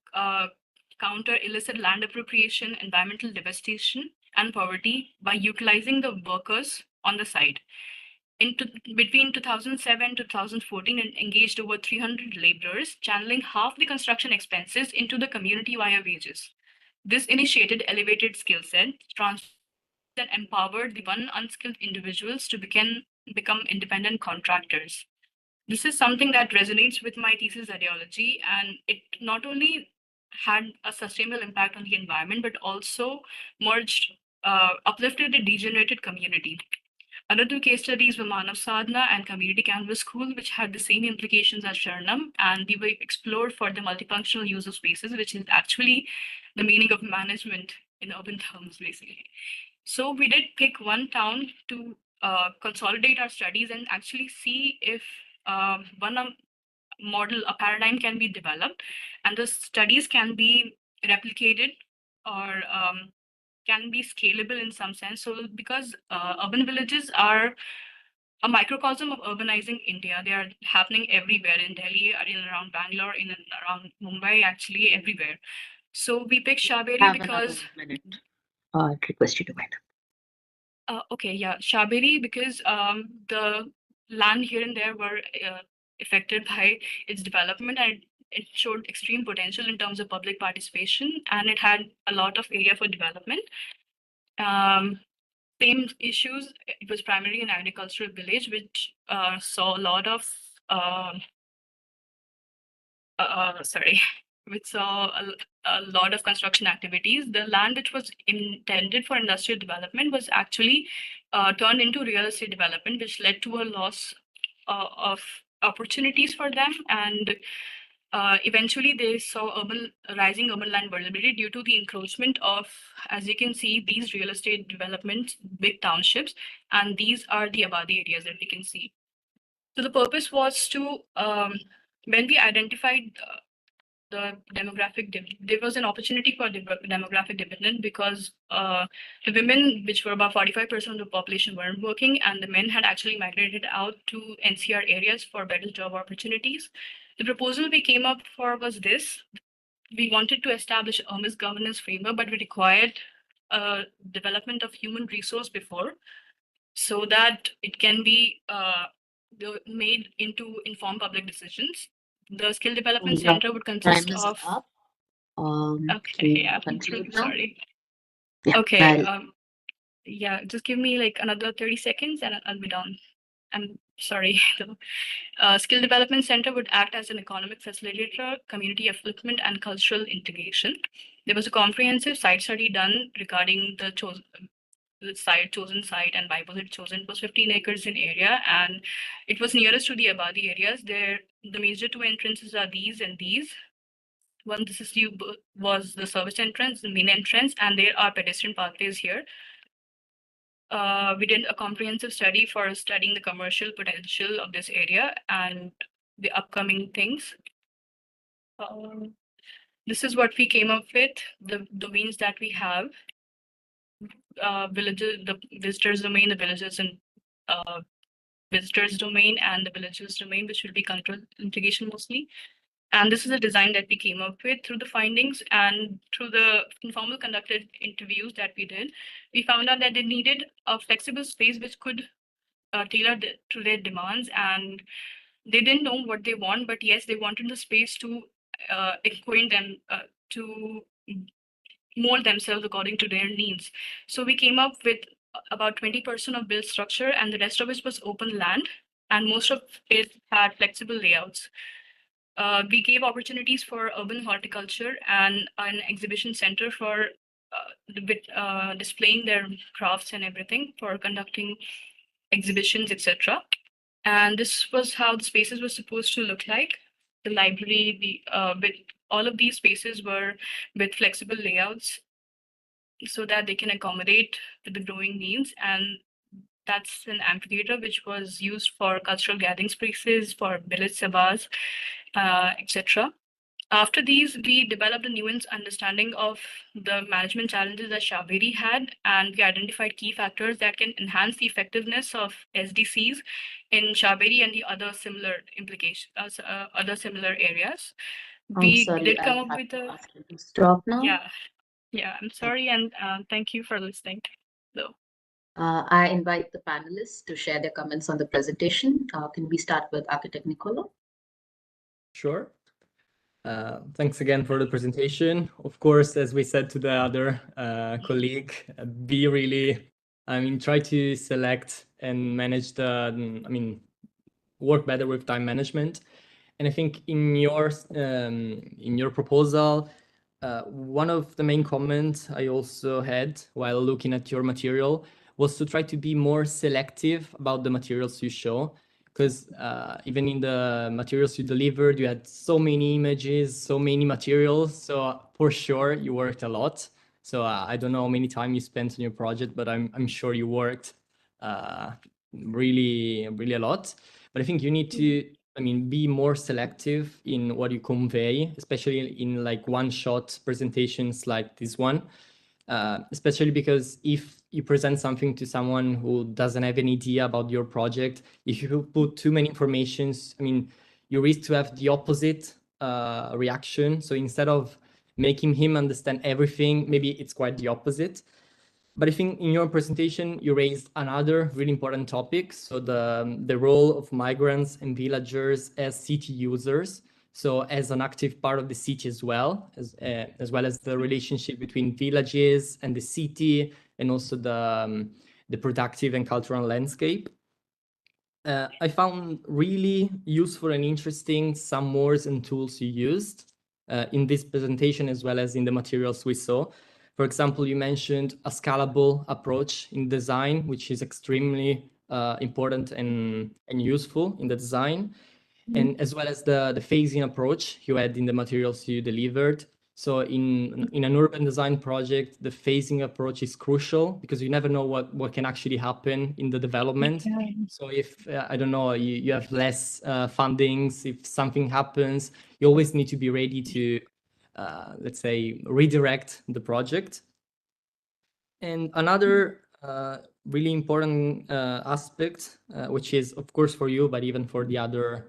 counter illicit land appropriation, environmental devastation, and poverty by utilizing the workers on the site. Between 2007 to 2014, it engaged over 300 laborers, channeling half the construction expenses into the community via wages. This initiated elevated skill set, and empowered the unskilled individuals to become independent contractors. This is something that resonates with my thesis ideology, and it not only had a sustainable impact on the environment, but also uplifted the degenerated community. Other two case studies were Manav Sadhana and Community Canvas School, which had the same implications as Sharanam, and they were explored for the multifunctional use of spaces, which is actually the meaning of management in urban terms, basically. So we did pick one town to consolidate our studies and actually see if one model, a paradigm can be developed, and the studies can be replicated or can be scalable in some sense. So because urban villages are a microcosm of urbanizing India, they are happening everywhere in Delhi, in and around Bangalore, in and around Mumbai, actually everywhere. So we picked Shaberi because I'd request you to wind up. okay, yeah, Shaberi because the land here and there were affected by its development, and it showed extreme potential in terms of public participation, and it had a lot of area for development. Same issues. It was primarily an agricultural village, which saw a lot of which saw a lot of construction activities. The land which was intended for industrial development was actually turned into real estate development, which led to a loss of opportunities for them. And eventually they saw rising urban land vulnerability due to the encroachment of, as you can see, these real estate developments, big townships, and these are the Abadi areas that we can see. So the purpose was to, when we identified the demographic there was an opportunity for demographic dividend because the women, which were about 45% of the population, weren't working, and the men had actually migrated out to NCR areas for better job opportunities. The proposal we came up for was this. We wanted to establish a urban governance framework, but we required development of human resource before, so that it can be made into informed public decisions. The skill development center would consist of. Up. Okay, yeah, conclude now? sorry. Yeah, Okay, yeah, just give me like another 30 seconds and I'll be done. I'm sorry. The skill development center would act as an economic facilitator, community upliftment, and cultural integration. There was a comprehensive site study done regarding the chosen site, and why was it chosen. It was 15 acres in area, and it was nearest to the Abadi areas. There, the major two entrances are these and these. One, this is was the service entrance, the main entrance, and there are pedestrian pathways here. We did a comprehensive study for studying the commercial potential of this area and the upcoming things. This is what we came up with, the domains that we have. Villages, the visitors domain, the villages and visitors domain, and the villages domain, which will be control integration mostly. And this is a design that we came up with through the findings and through the informal conducted interviews that we did. We found out that they needed a flexible space which could tailor to their demands, and they didn't know what they want, but yes, they wanted the space to acquaint them to mold themselves according to their needs. So we came up with about 20% of built structure, and the rest of it was open land. and most of it had flexible layouts. We gave opportunities for urban horticulture and an exhibition center for displaying their crafts and everything, for conducting exhibitions, etc. And this was how the spaces were supposed to look like. The library, with all of these spaces were with flexible layouts so that they can accommodate the growing needs. And that's an amphitheater which was used for cultural gathering spaces, for village sabas, etc. After these, we developed a nuanced understanding of the management challenges that Shaveri had, and we identified key factors that can enhance the effectiveness of SDCs in Shaveri and the other similar implications, other similar areas. I'm We sorry, did come I'll up have with to a ask you to stop now. yeah. I'm sorry, and thank you for listening. Though. I invite the panelists to share their comments on the presentation. Can we start with Architect Nicola? Sure. Thanks again for the presentation. Of course, as we said to the other colleague, be really, try to select and manage work better with time management. And I think in your proposal, one of the main comments I also had while looking at your material was to try to be more selective about the materials you show. Because even in the materials you delivered, you had so many images, so many materials. So for sure, you worked a lot. So I don't know how many time you spent on your project, but I'm sure you worked really, really a lot. But I think you need to, be more selective in what you convey, especially in like one-shot presentations like this one. Especially because if you present something to someone who doesn't have any idea about your project, if you put too many informations, you risk to have the opposite reaction. So instead of making him understand everything, maybe it's quite the opposite. But I think in your presentation, you raised another really important topic. So the role of migrants and villagers as city users. So as an active part of the city as well as the relationship between villages and the city, and also the productive and cultural landscape. I found really useful and interesting some words and tools you used in this presentation, as well as in the materials we saw. For example, you mentioned a scalable approach in design, which is extremely important and useful in the design. And as well as the phasing approach you had in the materials you delivered. So in an urban design project, the phasing approach is crucial because you never know what can actually happen in the development. So if, I don't know, you have less fundings, if something happens, you always need to be ready to, let's say, redirect the project. And another really important aspect, which is, of course, for you, but even for the other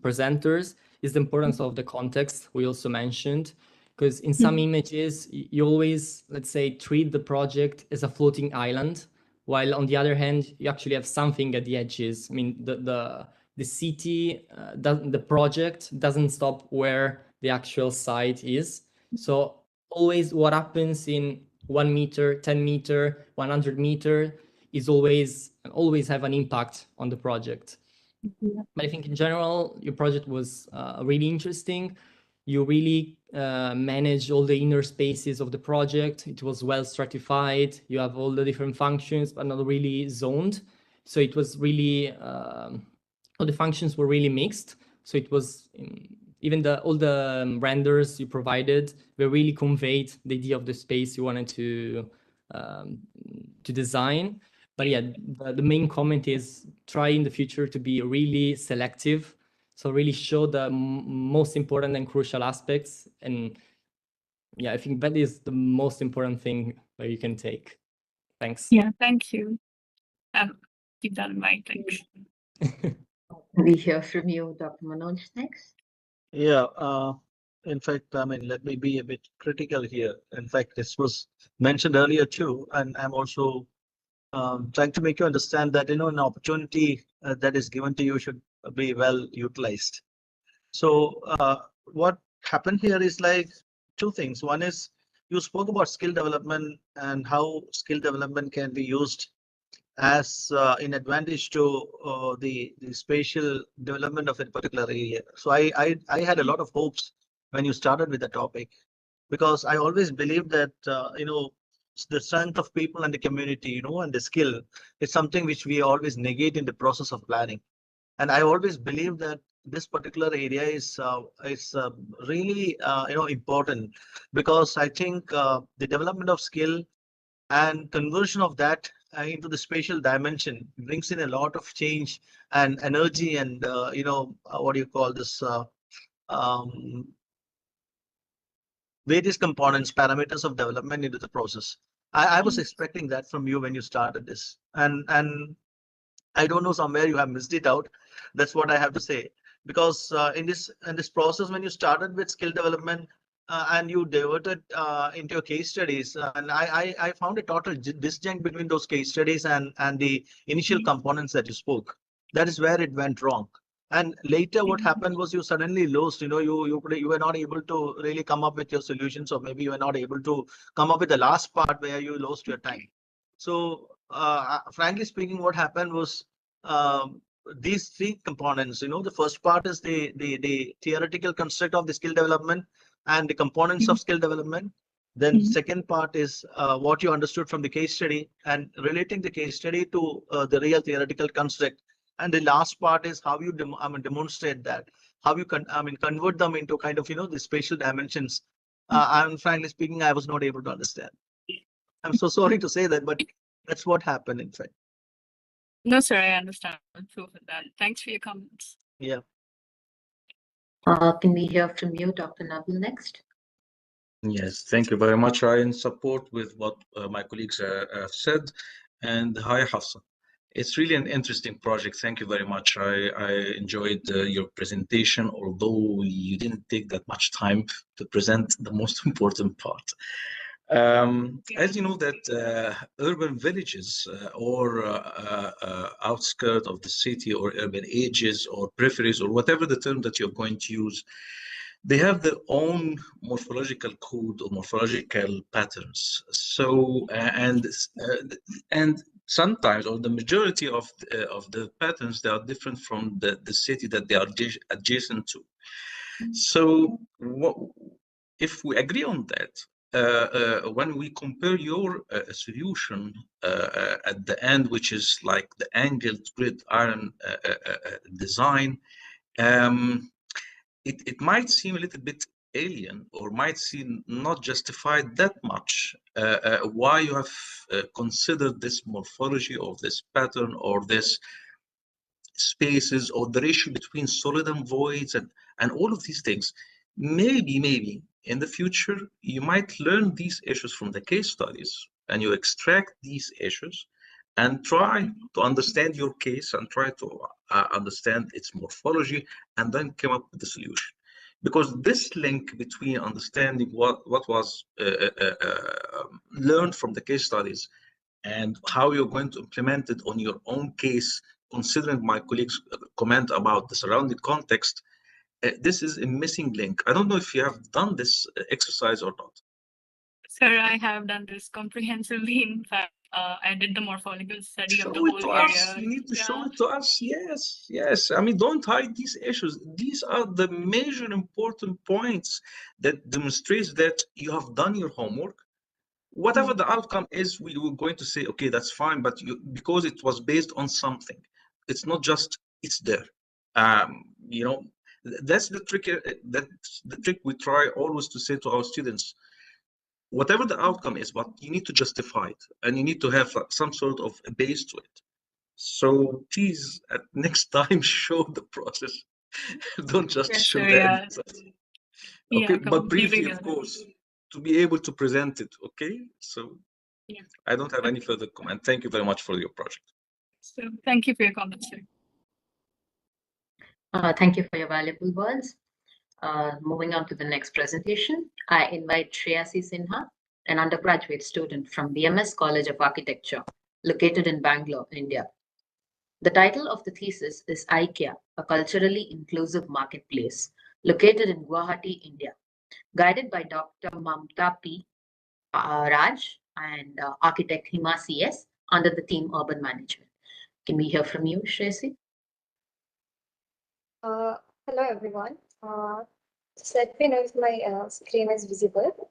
presenters, is the importance of the context we also mentioned. Because in some images, you always, let's say, treat the project as a floating island, while on the other hand, you actually have something at the edges. The city, the project doesn't stop where the actual site is. So always what happens in 1 meter, 10 meter, 100 meter is always have an impact on the project. But I think in general, your project was really interesting. You really managed all the inner spaces of the project. It was well stratified. You have all the different functions, but not really zoned. So it was really, all the functions were really mixed. So it was, even all the renders you provided, they really conveyed the idea of the space you wanted to design. But yeah, the main comment is try in the future to be really selective. So really show the most important and crucial aspects. And yeah, I think that is the most important thing that you can take. Thanks. Yeah, thank you. Keep that in mind. Thanks. We hear from you, Dr. Manoj, next. Yeah, in fact, let me be a bit critical here. In fact, this was mentioned earlier too, and I'm also trying to make you understand that, an opportunity that is given to you should be well utilized. So what happened here is like two things. One is you spoke about skill development and how skill development can be used as in advantage to the spatial development of a particular area. So I had a lot of hopes when you started with the topic, because I always believed that the strength of people and the community, and the skill is something which we always negate in the process of planning. And I always believe that this particular area is really important, because I think the development of skill and conversion of that into the spatial dimension brings in a lot of change and energy and what do you call this um, various components, parameters of development into the process. I was expecting that from you when you started this, and I don't know, somewhere you have missed it out. That's what I have to say, because in this process, when you started with skill development and you diverted into your case studies, and I found a total disjunct between those case studies and the initial components that you spoke. That is where it went wrong. And later, what happened was you suddenly lost. You were not able to really come up with your solutions, or maybe you were not able to come up with the last part where you lost your time. So, frankly speaking, what happened was these three components. The first part is the theoretical construct of the skill development and the components of skill development. Then second part is what you understood from the case study and relating the case study to the real theoretical construct. And the last part is how you demonstrate that, how you convert them into kind of the spatial dimensions. And frankly speaking, I was not able to understand. I'm so sorry to say that, but that's what happened, in fact. No, sir, I understand. Proof of that. Thanks for your comments. Yeah. Can we hear from you, Dr. Nabil, next? Yes, thank you very much. I in support with what my colleagues have said. And hi, Hassan. It's really an interesting project. Thank you very much. I enjoyed your presentation, although you didn't take that much time to present the most important part. As you know that urban villages or outskirts of the city or urban edges or peripheries or whatever the term that you're going to use, they have their own morphological code or morphological patterns. So and sometimes, or the majority of the patterns, they are different from the city that they are adjacent to. So if we agree on that, when we compare your solution at the end, which is like the angled gridiron design, it might seem a little bit alien, or might seem not justified that much. Why you have considered this morphology or this pattern or this spaces or the ratio between solid and voids and all of these things. Maybe in the future, you might learn these issues from the case studies and you extract these issues and try to understand your case and try to understand its morphology and then come up with the solution. Because this link between understanding what was learned from the case studies and how you're going to implement it on your own case, considering my colleagues' comment about the surrounding context, this is a missing link. I don't know if you have done this exercise or not. Sir, I have done this comprehensively. In fact, I did the morphological study of the Show it to whole us. area. You need to show it to us. Yes. I mean, don't hide these issues. These are the major important points that demonstrates that you have done your homework. Whatever the outcome is, we were going to say, okay, that's fine, but because it was based on something, it's not just it's there. That's the trick. That's the trick we try always to say to our students. Whatever the outcome is, but you need to justify it, and you need to have some sort of a base to it. So please, next time, show the process. Don't just Yes, show sir, the end yeah. result. Yeah, Okay, but briefly, completely of got it. course, to be able to present it. Okay, so Yeah. I don't have any further comment. Thank you very much for your project. So thank you for your comments, sir. Thank you for your valuable words. Moving on to the next presentation, I invite Shreyasi Sinha, an undergraduate student from BMS College of Architecture, located in Bangalore, India. The title of the thesis is IKEA, a culturally inclusive marketplace, located in Guwahati, India, guided by Dr. Mamta P. Raj and architect Hima CS, under the theme urban management. Can we hear from you, Shresi? Hello everyone. Just let me know if my screen is visible.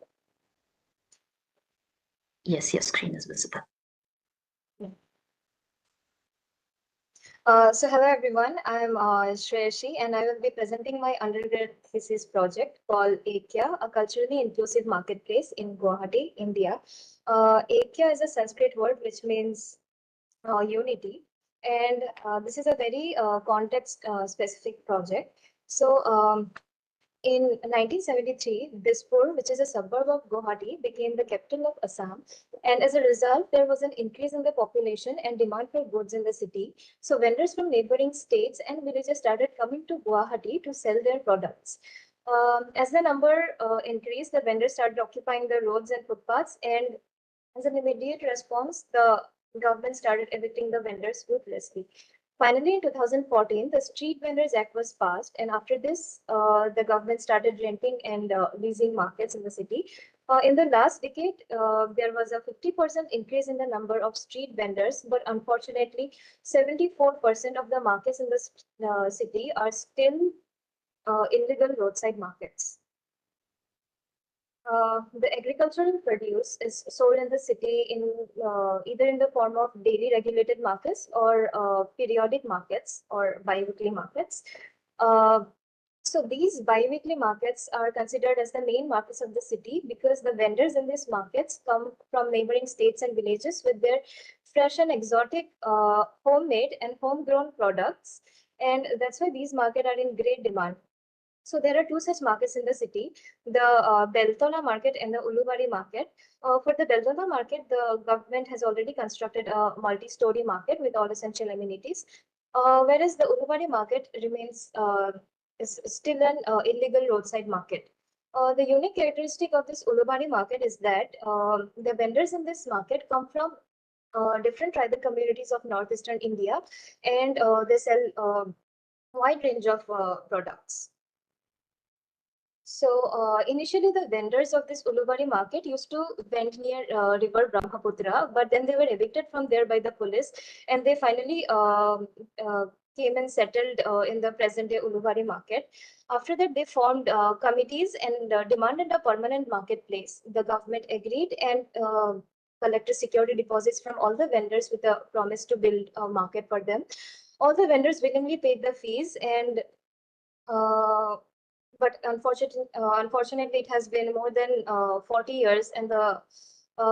Yes, your screen is visible. So hello everyone, I'm Shreyashi and I will be presenting my undergrad thesis project called Ekya, a culturally inclusive marketplace in Guwahati, India. Ekya is a Sanskrit word which means unity, and this is a very context specific project. So in 1973, Dispur, which is a suburb of Guwahati, became the capital of Assam. And as a result, there was an increase in the population and demand for goods in the city. So vendors from neighboring states and villages started coming to Guwahati to sell their products. As the number increased, the vendors started occupying the roads and footpaths. And as an immediate response, the government started evicting the vendors ruthlessly. Finally, in 2014, the Street Vendors Act was passed, and after this, the government started renting and leasing markets in the city. In the last decade, there was a 50% increase in the number of street vendors, but unfortunately, 74% of the markets in the city are still illegal roadside markets. The agricultural produce is sold in the city in either in the form of daily regulated markets or periodic markets or bi-weekly markets. So these bi-weekly markets are considered as the main markets of the city because the vendors in these markets come from neighboring states and villages with their fresh and exotic homemade and homegrown products. And that's why these markets are in great demand. So there are two such markets in the city, the Beltola market and the Ulubari market. For the Beltola market, the government has already constructed a multi-story market with all essential amenities, whereas the Ulubari market remains is still an illegal roadside market. The unique characteristic of this Ulubari market is that the vendors in this market come from different tribal communities of northeastern India, and they sell a wide range of products. So initially, the vendors of this Ulubari market used to vend near river Brahmaputra, but then they were evicted from there by the police, and they finally came and settled in the present-day Ulubari market. After that, they formed committees and demanded a permanent marketplace. The government agreed and collected security deposits from all the vendors with a promise to build a market for them. All the vendors willingly paid the fees, and but unfortunately, it has been more than 40 years, and the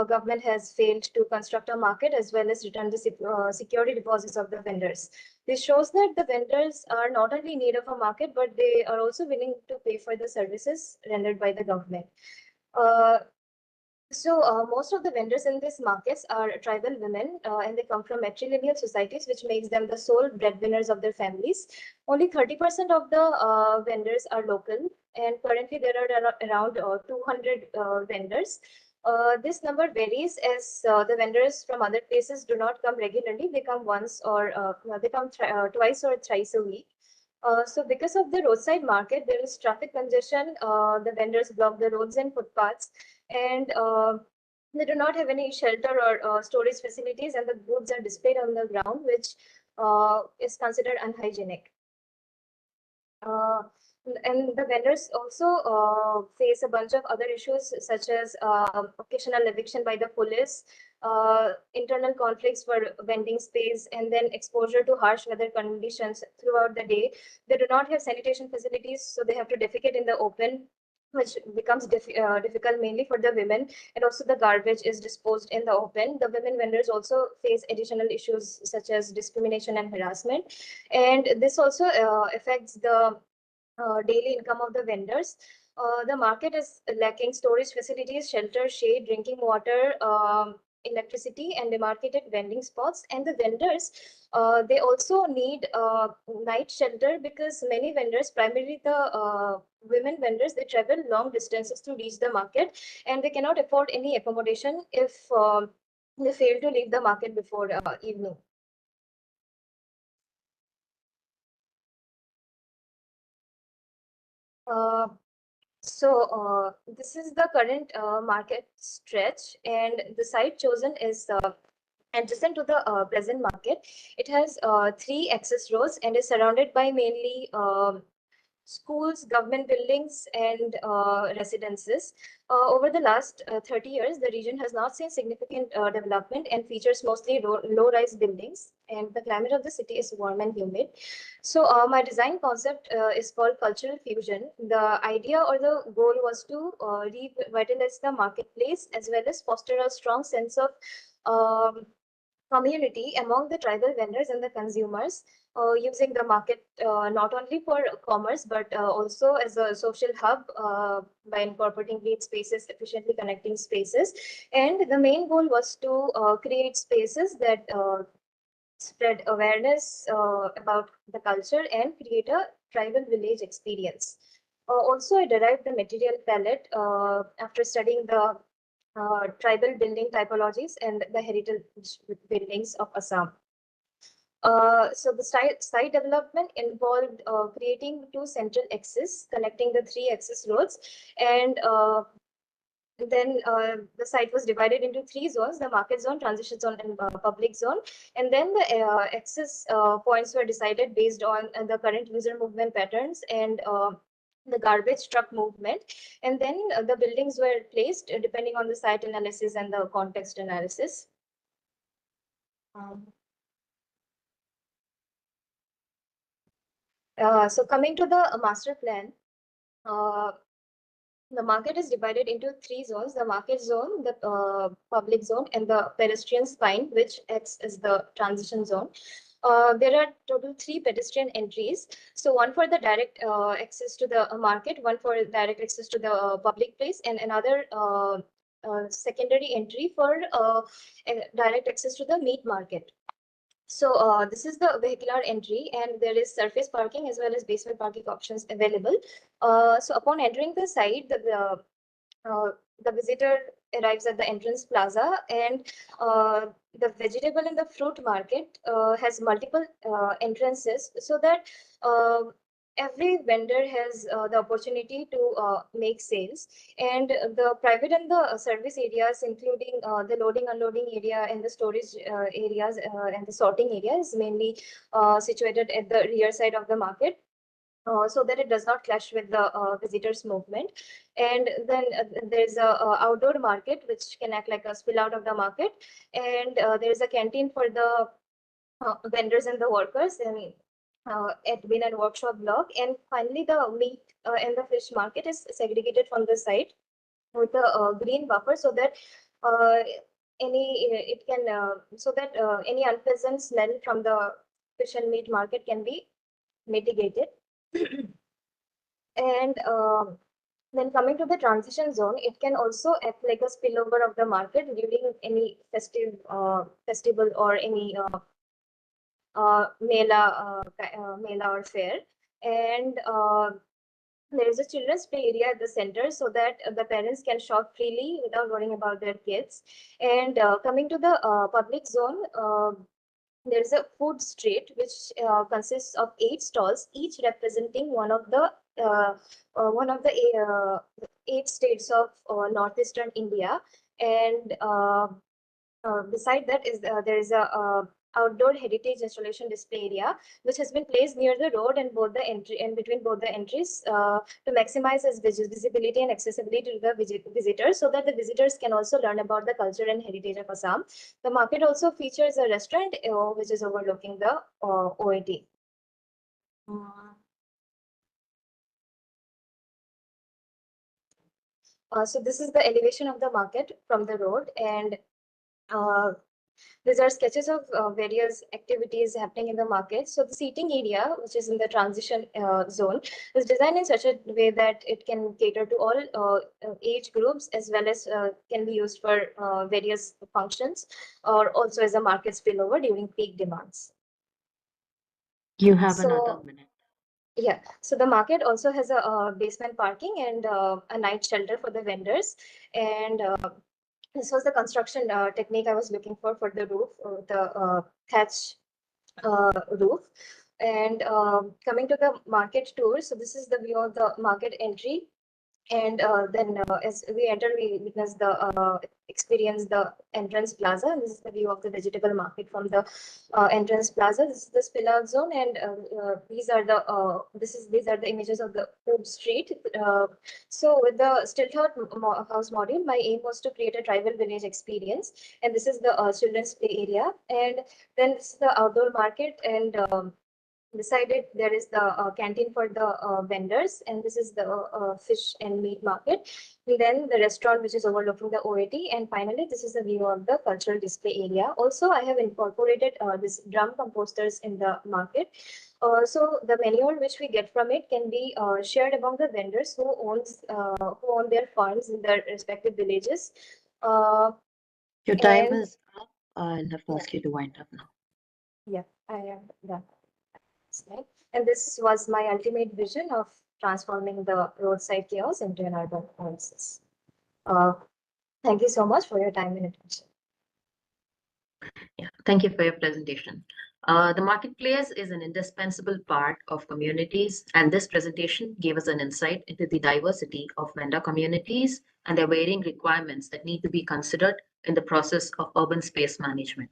government has failed to construct a market as well as return the security deposits of the vendors. This shows that the vendors are not only in need of a market, but they are also willing to pay for the services rendered by the government. Most of the vendors in these markets are tribal women, and they come from matrilineal societies, which makes them the sole breadwinners of their families. Only 30% of the vendors are local, and currently there are around 200 vendors. This number varies as the vendors from other places do not come regularly. They come once or they come twice or thrice a week. So because of the roadside market, there is traffic congestion. The vendors block the roads and footpaths, and they do not have any shelter or storage facilities, and the goods are displayed on the ground, which is considered unhygienic. And the vendors also face a bunch of other issues such as occasional eviction by the police, internal conflicts for vending space, and then exposure to harsh weather conditions throughout the day. They do not have sanitation facilities, so they have to defecate in the open, which becomes difficult mainly for the women, and also the garbage is disposed in the open. The women vendors also face additional issues such as discrimination and harassment, and this also affects the daily income of the vendors. The market is lacking storage facilities, shelter, shade, drinking water, electricity, and demarcated vending spots. And the vendors, they also need night shelter because many vendors, primarily the women vendors, they travel long distances to reach the market, and they cannot afford any accommodation if they fail to leave the market before evening. This is the current market stretch, and the site chosen is adjacent to the present market. It has 3 access roads and is surrounded by mainly schools, government buildings, and residences. Over the last 30 years, the region has not seen significant development and features mostly low-rise buildings, and the climate of the city is warm and humid. So my design concept is called cultural fusion. The idea or the goal was to revitalize the marketplace as well as foster a strong sense of community among the tribal vendors and the consumers, using the market not only for commerce but also as a social hub by incorporating green spaces, efficiently connecting spaces. And the main goal was to create spaces that spread awareness about the culture and create a tribal village experience. Also, I derived the material palette after studying the tribal building typologies and the heritage buildings of Assam. So the site development involved creating 2 central axes connecting the 3 access roads, and then the site was divided into 3 zones: the market zone, transition zone, and public zone. And then the access points were decided based on the current user movement patterns and the garbage truck movement. And then the buildings were placed depending on the site analysis and the context analysis. So coming to the master plan, the market is divided into 3 zones: the market zone, the public zone, and the pedestrian spine, which acts as the transition zone. There are total 3 pedestrian entries. So one for the direct access to the market, one for direct access to the public place, and another secondary entry for direct access to the meat market. So this is the vehicular entry, and there is surface parking as well as basement parking options available. So upon entering the site, the visitor arrives at the entrance plaza, and the vegetable and the fruit market has multiple entrances, so that every vendor has the opportunity to make sales. And the private and the service areas, including the loading, unloading area, and the storage areas and the sorting area, is mainly situated at the rear side of the market, so that it does not clash with the visitors movement. And then there's a outdoor market which can act like a spill out of the market, and there's a canteen for the vendors and the workers, and admin and workshop block. And finally, the meat and the fish market is segregated from the site with a green buffer, so that any unpleasant smell from the fish and meat market can be mitigated. And then coming to the transition zone, it can also act like a spillover of the market during any festival or any mela or fair. And there is a children's play area at the center, so that the parents can shop freely without worrying about their kids. And coming to the public zone, there is a food street which consists of 8 stalls, each representing one of the 8 states of northeastern India. And beside that is there is a outdoor heritage installation display area which has been placed near the road and between both the entries to maximize its visibility and accessibility to the visitors, so that the visitors can also learn about the culture and heritage of Assam. The market also features a restaurant which is overlooking the OAT. So this is the elevation of the market from the road, and these are sketches of various activities happening in the market. So the seating area, which is in the transition zone, is designed in such a way that it can cater to all age groups, as well as can be used for various functions, or also as a market spillover during peak demands. You have another minute. Yeah, so the market also has a basement parking and a night shelter for the vendors. And this was the construction technique I was looking for the roof, the thatch roof. And coming to the market tour, so this is the view of the market entry. And then as we enter, we witness the experience the entrance plaza. This is the view of the vegetable market from the entrance plaza. This is the spill out zone, and these are the these are the images of the food street. So with the stilt house module, my aim was to create a tribal village experience, and this is the children's play area, and then this is the outdoor market, and beside it, there is the canteen for the vendors, and this is the fish and meat market. And then the restaurant, which is overlooking the OAT, and finally, this is a view of the cultural display area. Also, I have incorporated this drum composters in the market. So the manure which we get from it can be shared among the vendors who own their farms in their respective villages. Your time And is up. I'll have to ask you to wind up now. yeah, I am done. Slide. And this was my ultimate vision of transforming the roadside chaos into an urban oasis. Thank you so much for your time and attention. Yeah, thank you for your presentation. The marketplace is an indispensable part of communities, and this presentation gave us an insight into the diversity of vendor communities and their varying requirements that need to be considered in the process of urban space management.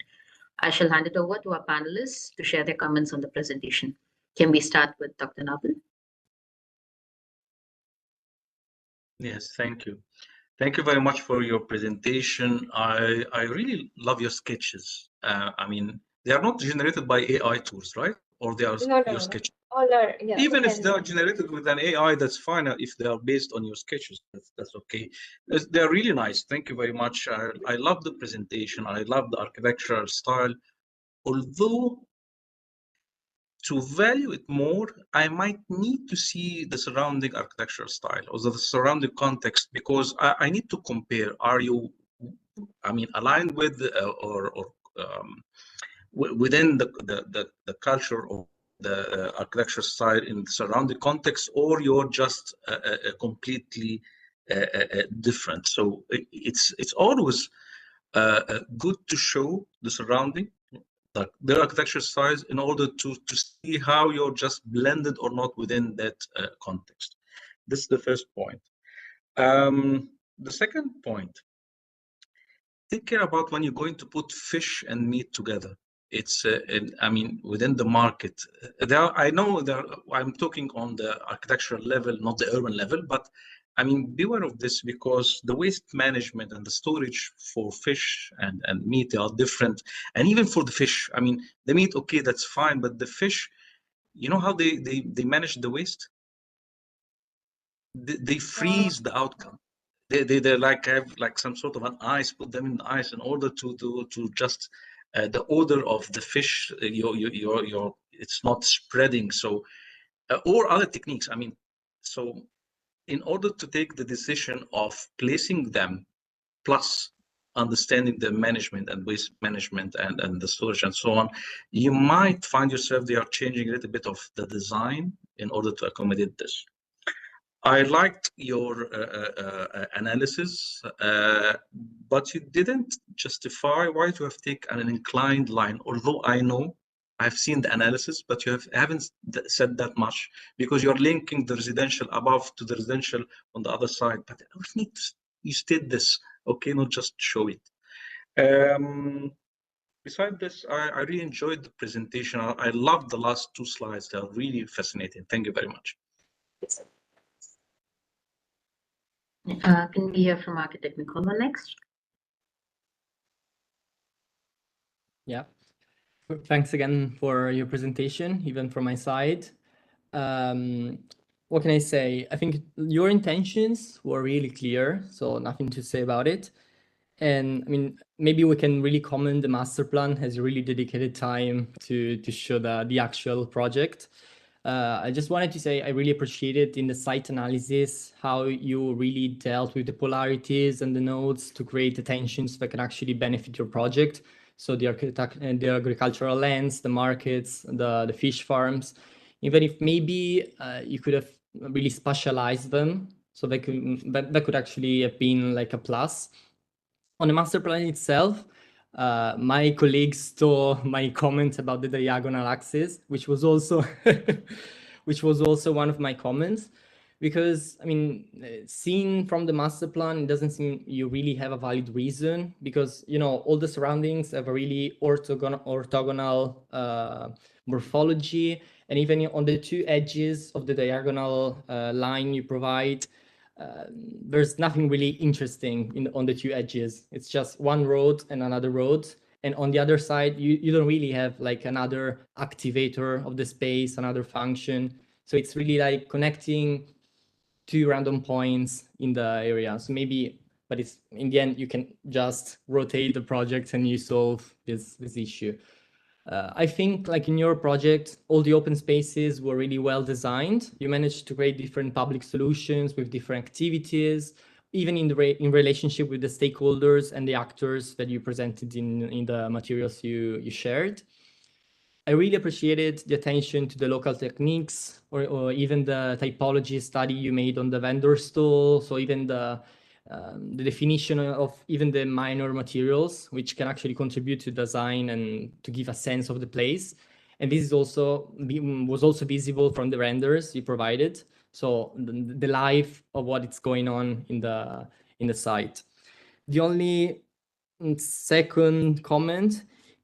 I shall hand it over to our panelists to share their comments on the presentation. Can we start with Dr. Nabil? Yes, thank you. Thank you very much for your presentation. I really love your sketches. I mean, they are not generated by AI tools, right? Or they are your sketches. All are, yeah, Even if they are generated with an AI, that's fine. If they are based on your sketches, that's okay. They're really nice. Thank you very much. I love the presentation. I love the architectural style. Although to value it more, I might need to see the surrounding architectural style or the surrounding context, because I need to compare. Are you, I mean, aligned with or within the culture or the architectural style in the surrounding context, or you're just completely different? So it's always good to show the surrounding, their architecture styles, in order to see how you're just blended or not within that context. This is the first point. The second point, take care about when you're going to put fish and meat together. It's, I mean, within the market, I know I'm talking on the architectural level, not the urban level, but I mean, beware of this, because the waste management and the storage for fish and meat, they are different. And even for the fish, I mean, the meat, okay, that's fine, but the fish, you know how they manage the waste? They freeze the outcome. They like have like some sort of an ice, put them in the ice in order to just the odor of the fish, your it's not spreading. So or other techniques. I mean, so in order to take the decision of placing them, plus understanding the management and waste management and the storage and so on, you might find yourself they are changing a little bit of the design in order to accommodate this. I liked your analysis, but you didn't justify why you have taken an inclined line. Although I know I've seen the analysis, but you haven't said that much, because you're linking the residential above to the residential on the other side. But I always need to, you state this, okay, not just show it. Besides this, I really enjoyed the presentation. I loved the last two slides. They are really fascinating. Thank you very much. Can we hear from Architect Nicola next? Yeah. Thanks again for your presentation, even from my side. What can I say? I think your intentions were really clear, so nothing to say about it. And I mean, maybe we can really comment the master plan has really dedicated time to show the actual project. I just wanted to say I really appreciated in the site analysis how you really dealt with the polarities and the nodes to create the tensions that can actually benefit your project. So the agricultural lands, the markets, the fish farms, even if maybe you could have really specialized them, so that could actually have been like a plus. On the master plan itself, my colleagues stole my comment about the diagonal axis, which was also one of my comments, because I mean, seen from the master plan, it doesn't seem you really have a valid reason, because you know all the surroundings have a really orthogonal morphology, and even on the two edges of the diagonal line you provide, there's nothing really interesting on the two edges. It's just one road and another road. And on the other side, you don't really have like another activator of the space, another function. So it's really like connecting two random points in the area. So maybe, but it's in the end, you can just rotate the project and you solve this issue. I think like in your project, all the open spaces were really well designed. You managed to create different public solutions with different activities, even in relationship with the stakeholders and the actors that you presented in the materials you shared. I really appreciated the attention to the local techniques, or even the typology study you made on the vendor stall. So even the definition of even the minor materials, which can actually contribute to design and to give a sense of the place. And this is was also visible from the renders you provided. So the life of what is going on in the site. The only second comment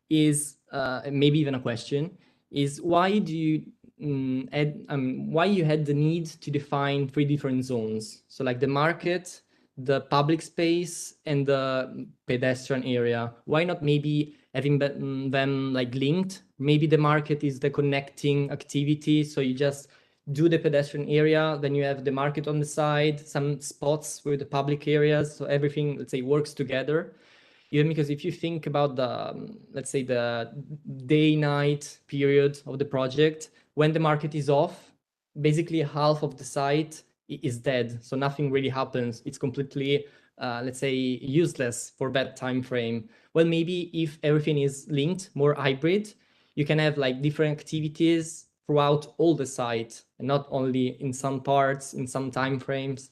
is maybe even a question, is why do you why you had the need to define 3 different zones? So like the market, the public space, and the pedestrian area. Why not maybe having them like linked? Maybe the market is the connecting activity, so you just do the pedestrian area, then you have the market on the side, some spots with the public areas, so everything, let's say, works together. Even because if you think about the, let's say, the day-night period of the project, when the market is off, basically half of the site is dead. So nothing really happens. It's completely, let's say, useless for that time frame. Well, maybe if everything is linked, more hybrid, you can have like different activities throughout all the site, and not only in some parts, in some time frames.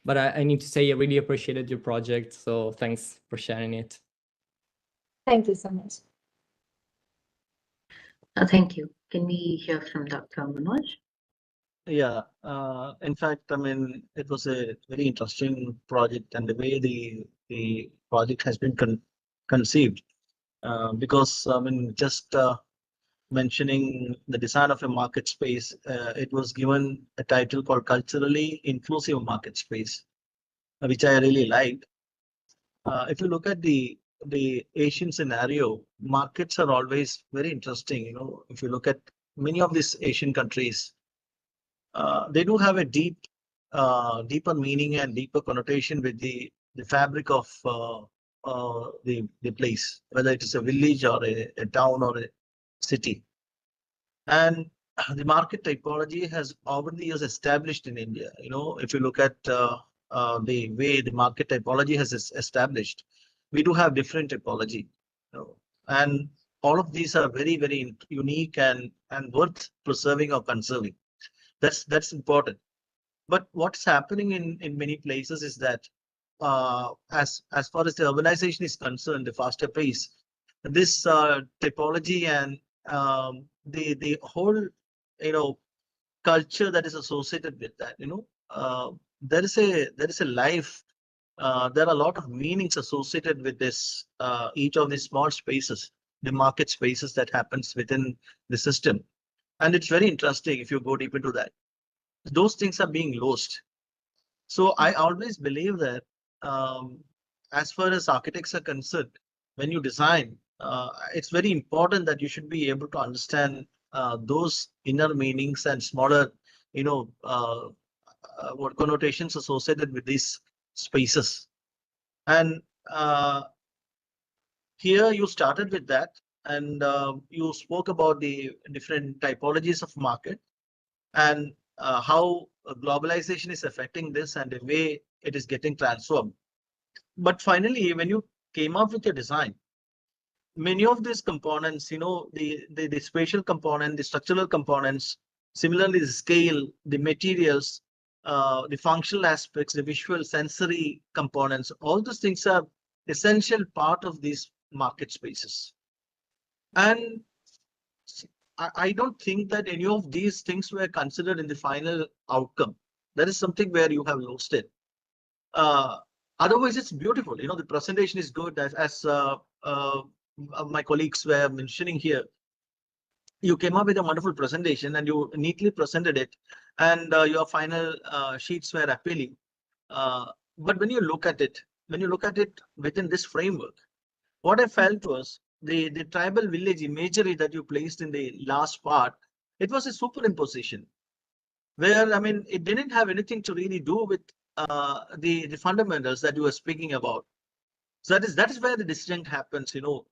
But I need to say I really appreciated your project, so thanks for sharing it. Thank you so much. Thank you. Can we hear from Dr. Manoj? Yeah, in fact, I mean, it was a very interesting project, and the way the project has been conceived, because I mean, just mentioning the design of a market space, it was given a title called Culturally Inclusive Market Space, which I really liked. If you look at the Asian scenario, markets are always very interesting. You know, if you look at many of these Asian countries, they do have a deeper meaning and deeper connotation with the fabric of the place, whether it is a village or a town or a city. And the market typology has over the years established in India. You know, if you look at the way the market typology has established, we do have different typology, you know, and all of these are very, very unique and worth preserving or conserving. That's important. But what's happening in many places is that as far as the urbanization is concerned, the faster pace, this typology and the whole, you know, culture that is associated with that, you know, there is a life. There are a lot of meanings associated with this, each of these small spaces, the market spaces that happens within the system. And it's very interesting if you go deep into that. Those things are being lost. So I always believe that as far as architects are concerned, when you design, it's very important that you should be able to understand those inner meanings and smaller, you know, what connotations associated with these spaces. And here you started with that, and you spoke about the different typologies of market and how globalization is affecting this and the way it is getting transformed. But finally, when you came up with your design, many of these components, you know, the spatial component, the structural components, similarly the scale, the materials, the functional aspects, the visual sensory components, all those things are essential part of these market spaces. And I don't think that any of these things were considered in the final outcome. That is something where you have lost it. Otherwise, it's beautiful. You know, the presentation is good, as my colleagues were mentioning here. You came up with a wonderful presentation and you neatly presented it, and your final sheets were appealing. But when you look at it, within this framework, what I felt was the tribal village imagery that you placed in the last part. It was a superimposition where, I mean, it didn't have anything to really do with the fundamentals that you were speaking about. So that is where the distinct happens. You know,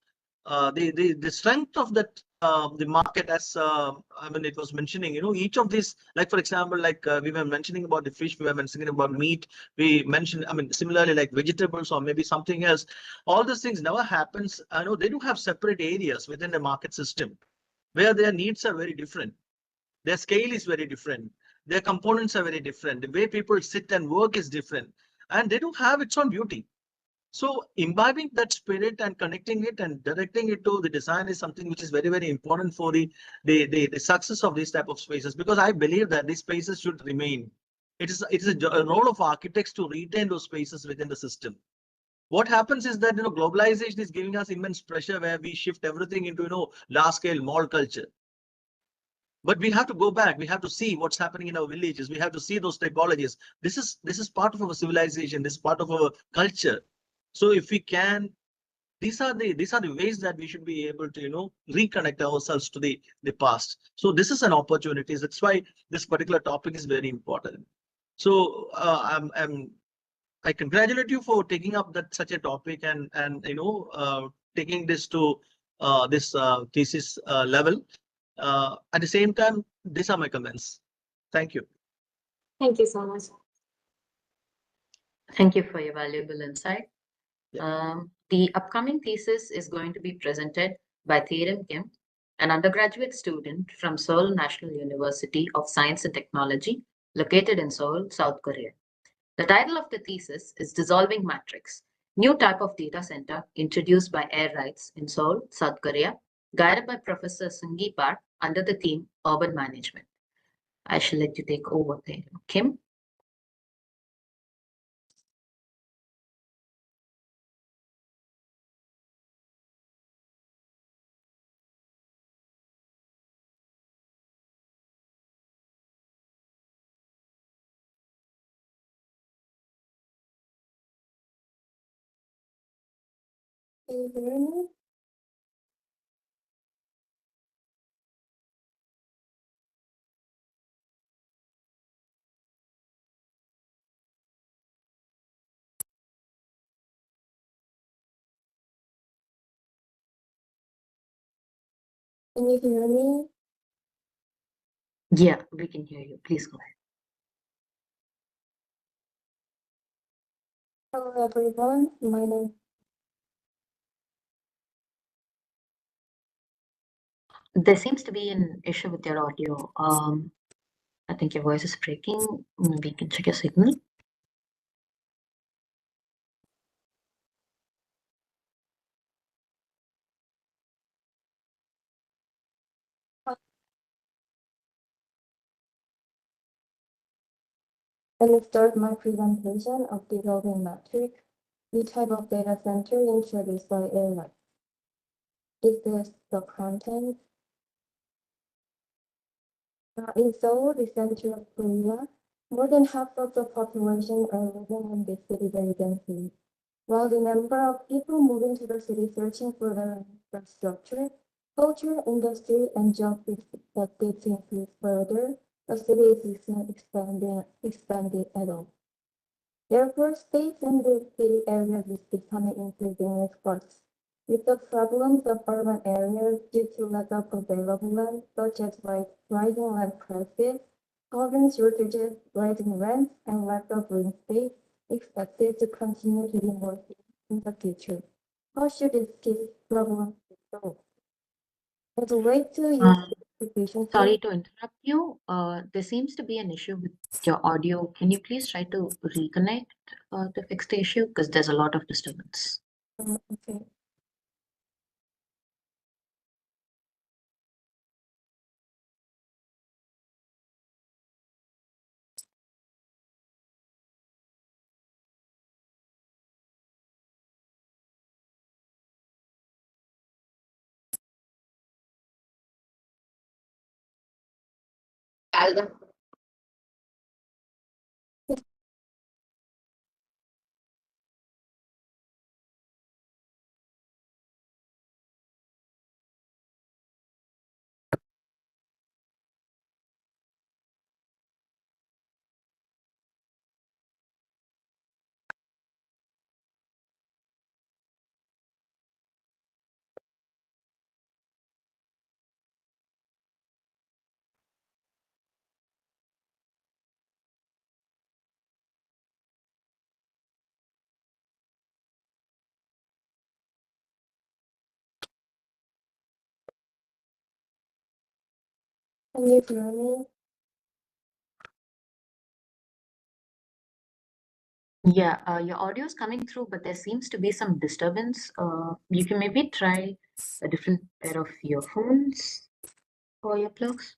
the strength of that the market, as I mean, it was mentioning. You know, each of these, like for example, like we were mentioning about the fish, we were mentioning about meat. We mentioned, I mean, similarly like vegetables or maybe something else. All these things never happens. I know they do have separate areas within the market system where their needs are very different. Their scale is very different. Their components are very different. The way people sit and work is different, and they do have its own beauty. So imbibing that spirit and connecting it and directing it to the design is something which is very, very important for the success of these type of spaces, because I believe that these spaces should remain. It is a role of architects to retain those spaces within the system. What happens is that, you know, globalization is giving us immense pressure where we shift everything into, you know, large scale mall culture. But we have to go back. We have to see what's happening in our villages. We have to see those typologies. This is part of our civilization. This is part of our culture. So if we can, these are the ways that we should be able to, you know, reconnect ourselves to the past. So this is an opportunity. That's why this particular topic is very important. So I congratulate you for taking up such a topic and you know, taking this to this thesis level. At the same time, these are my comments. Thank you. Thank you so much. Thank you for your valuable insight. The upcoming thesis is going to be presented by Theeram Kim, an undergraduate student from Seoul National University of Science and Technology, located in Seoul, South Korea. The title of the thesis is Dissolving Matrix, New Type of Data Center Introduced by Air Rights in Seoul, South Korea, guided by Professor Sungi Park under the theme Urban Management. I shall let you take over, Theeram Kim. Can you hear me? Can you hear me? Yeah, we can hear you. Please go ahead. Hello everyone, my name. There seems to be an issue with your audio. I think your voice is breaking. Maybe you can check your signal. Let me start my presentation of dissolving matrix, the type of data center introduced by airline. Is this the content? In Seoul, the center of Korea, more than half of the population are living in this city very densely. While the number of people moving to the city searching for their infrastructure, culture, industry, and jobs expected to increase further, the city is not expanded at all. Therefore, space in the city areas is becoming increasingly scarce. With the problems of urban areas due to lack of available land, such as rising land prices, housing shortages, rising rents, and lack of green space, expected to continue to be more in the future. How should this problem be solved? As a way to use efficiency. Sorry to interrupt you. There seems to be an issue with your audio. Can you please try to reconnect to fix the issue? Because there's a lot of disturbance. Okay. Alga. Can you hear me? Yeah, your audio is coming through, but there seems to be some disturbance. You can maybe try a different pair of earphones or earplugs.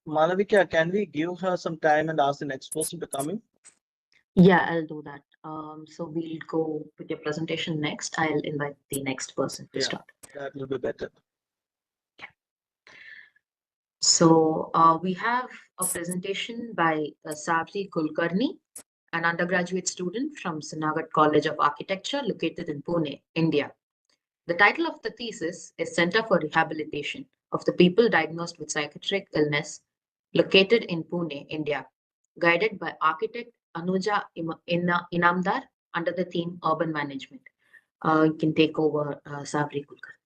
Malavika, can we give her some time and ask the next person to come in? Yeah, I'll do that. So we'll go with your presentation next. I'll invite the next person to start. That will be better. So we have a presentation by Sabri Kulkarni, an undergraduate student from Sanagat College of Architecture located in Pune, India. The title of the thesis is Center for Rehabilitation of the People Diagnosed with Psychiatric Illness located in Pune, India, guided by architect Anuja Inamdar under the theme Urban Management. You can take over, Sabri Kulkarni.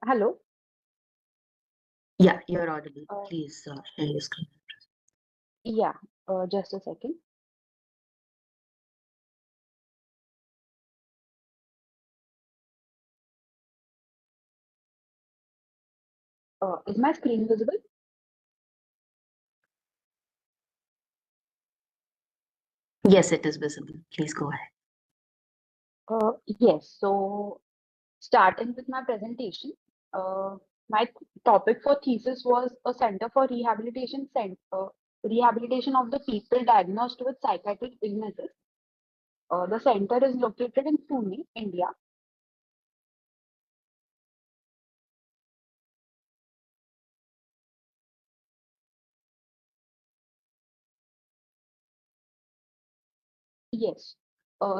Hello. Yeah, you're audible. Please share your screen. Yeah, just a second. Is my screen visible? Yes, it is visible. Please go ahead. Yes, so starting with my presentation, my topic for thesis was a center for rehabilitation of the people diagnosed with psychiatric illnesses. The center is located in Pune, India. Yes.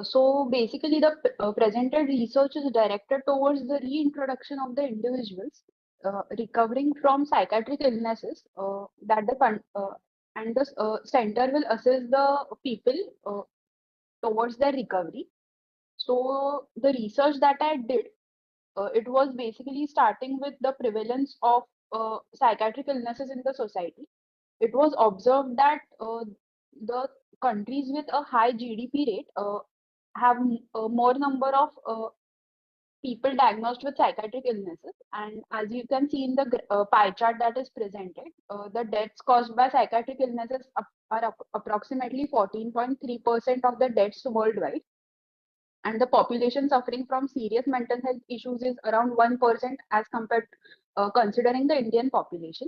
So basically, the presented research is directed towards the reintroduction of the individuals recovering from psychiatric illnesses and the center will assess the people towards their recovery. So the research that I did, it was basically starting with the prevalence of psychiatric illnesses in the society. It was observed that the countries with a high GDP rate have more number of people diagnosed with psychiatric illnesses. And as you can see in the pie chart that is presented, the deaths caused by psychiatric illnesses are approximately 14.3% of the deaths worldwide. And the population suffering from serious mental health issues is around 1% as compared considering the Indian population.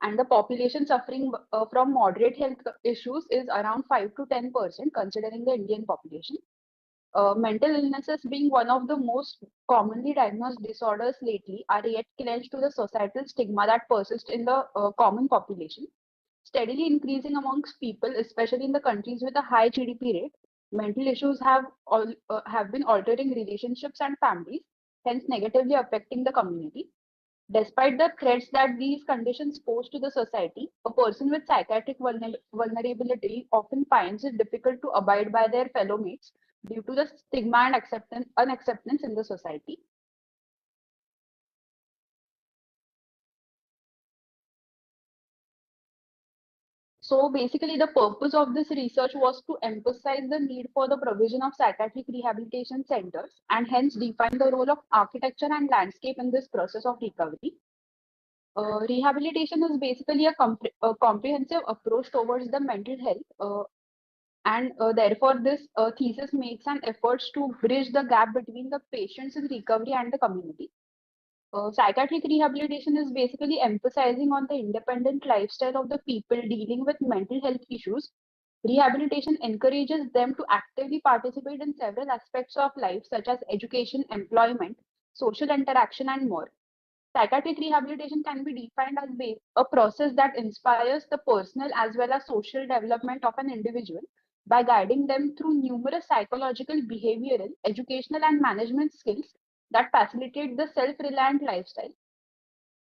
And the population suffering from moderate health issues is around 5 to 10% considering the Indian population. Mental illnesses being one of the most commonly diagnosed disorders lately are yet clinched to the societal stigma that persists in the common population. Steadily increasing amongst people, especially in the countries with a high GDP rate, mental issues have been altering relationships and families, hence negatively affecting the community. Despite the threats that these conditions pose to the society, a person with psychiatric vulnerability often finds it difficult to abide by their fellow mates due to the stigma and unacceptance in the society. So basically, the purpose of this research was to emphasize the need for the provision of psychiatric rehabilitation centers and hence define the role of architecture and landscape in this process of recovery. Rehabilitation is basically a comprehensive approach towards the mental health, and therefore this thesis makes an effort to bridge the gap between the patients in recovery and the community. Psychiatric rehabilitation is basically emphasizing on the independent lifestyle of the people dealing with mental health issues. Rehabilitation encourages them to actively participate in several aspects of life, such as education, employment, social interaction, and more. Psychiatric rehabilitation can be defined as a process that inspires the personal as well as social development of an individual by guiding them through numerous psychological, behavioral, educational, and management skills that facilitate the self-reliant lifestyle.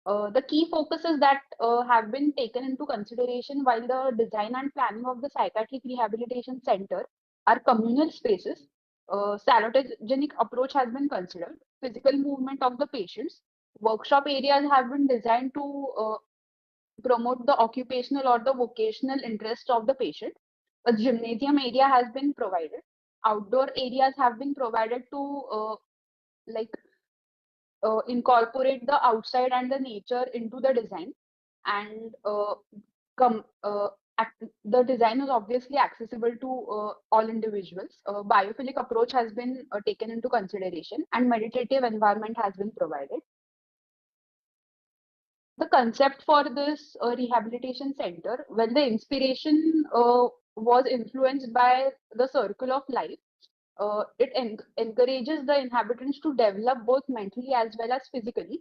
The key focuses that have been taken into consideration while the design and planning of the psychiatric rehabilitation center are communal spaces. Salutogenic approach has been considered. Physical movement of the patients. Workshop areas have been designed to promote the occupational or the vocational interest of the patient. A gymnasium area has been provided. Outdoor areas have been provided to like incorporate the outside and the nature into the design, and com the design is obviously accessible to all individuals. Biophilic approach has been taken into consideration, and meditative environment has been provided. The concept for this rehabilitation center, well, the inspiration was influenced by the circle of life. It encourages the inhabitants to develop both mentally as well as physically,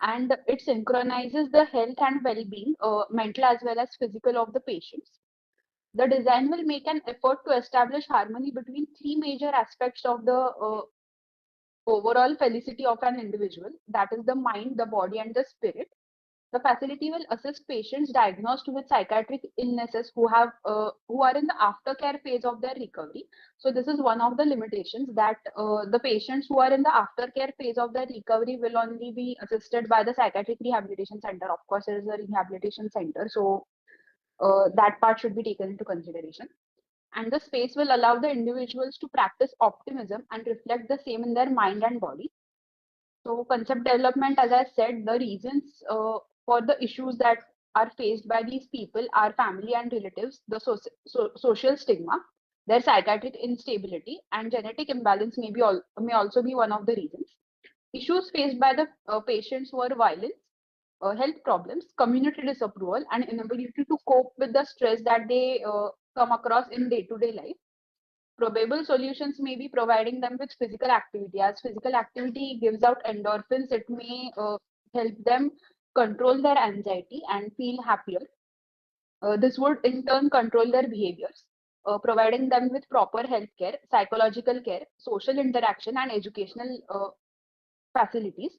and it synchronizes the health and well-being, mental as well as physical, of the patients. The design will make an effort to establish harmony between three major aspects of the overall felicity of an individual, that is the mind, the body, and the spirit. The facility will assist patients diagnosed with psychiatric illnesses who are in the aftercare phase of their recovery. So this is one of the limitations, that the patients who are in the aftercare phase of their recovery will only be assisted by the psychiatric rehabilitation center. Of course, it is a rehabilitation center, so that part should be taken into consideration. And the space will allow the individuals to practice optimism and reflect the same in their mind and body. So concept development, as I said, the reasons for the issues that are faced by these people are family and relatives, the social stigma, their psychiatric instability, and genetic imbalance may also be one of the reasons. Issues faced by the patients were violence, health problems, community disapproval, and inability to cope with the stress that they come across in day-to-day life. Probable solutions may be providing them with physical activity. As physical activity gives out endorphins, it may help them control their anxiety and feel happier. This would in turn control their behaviors, providing them with proper health care, psychological care, social interaction, and educational facilities.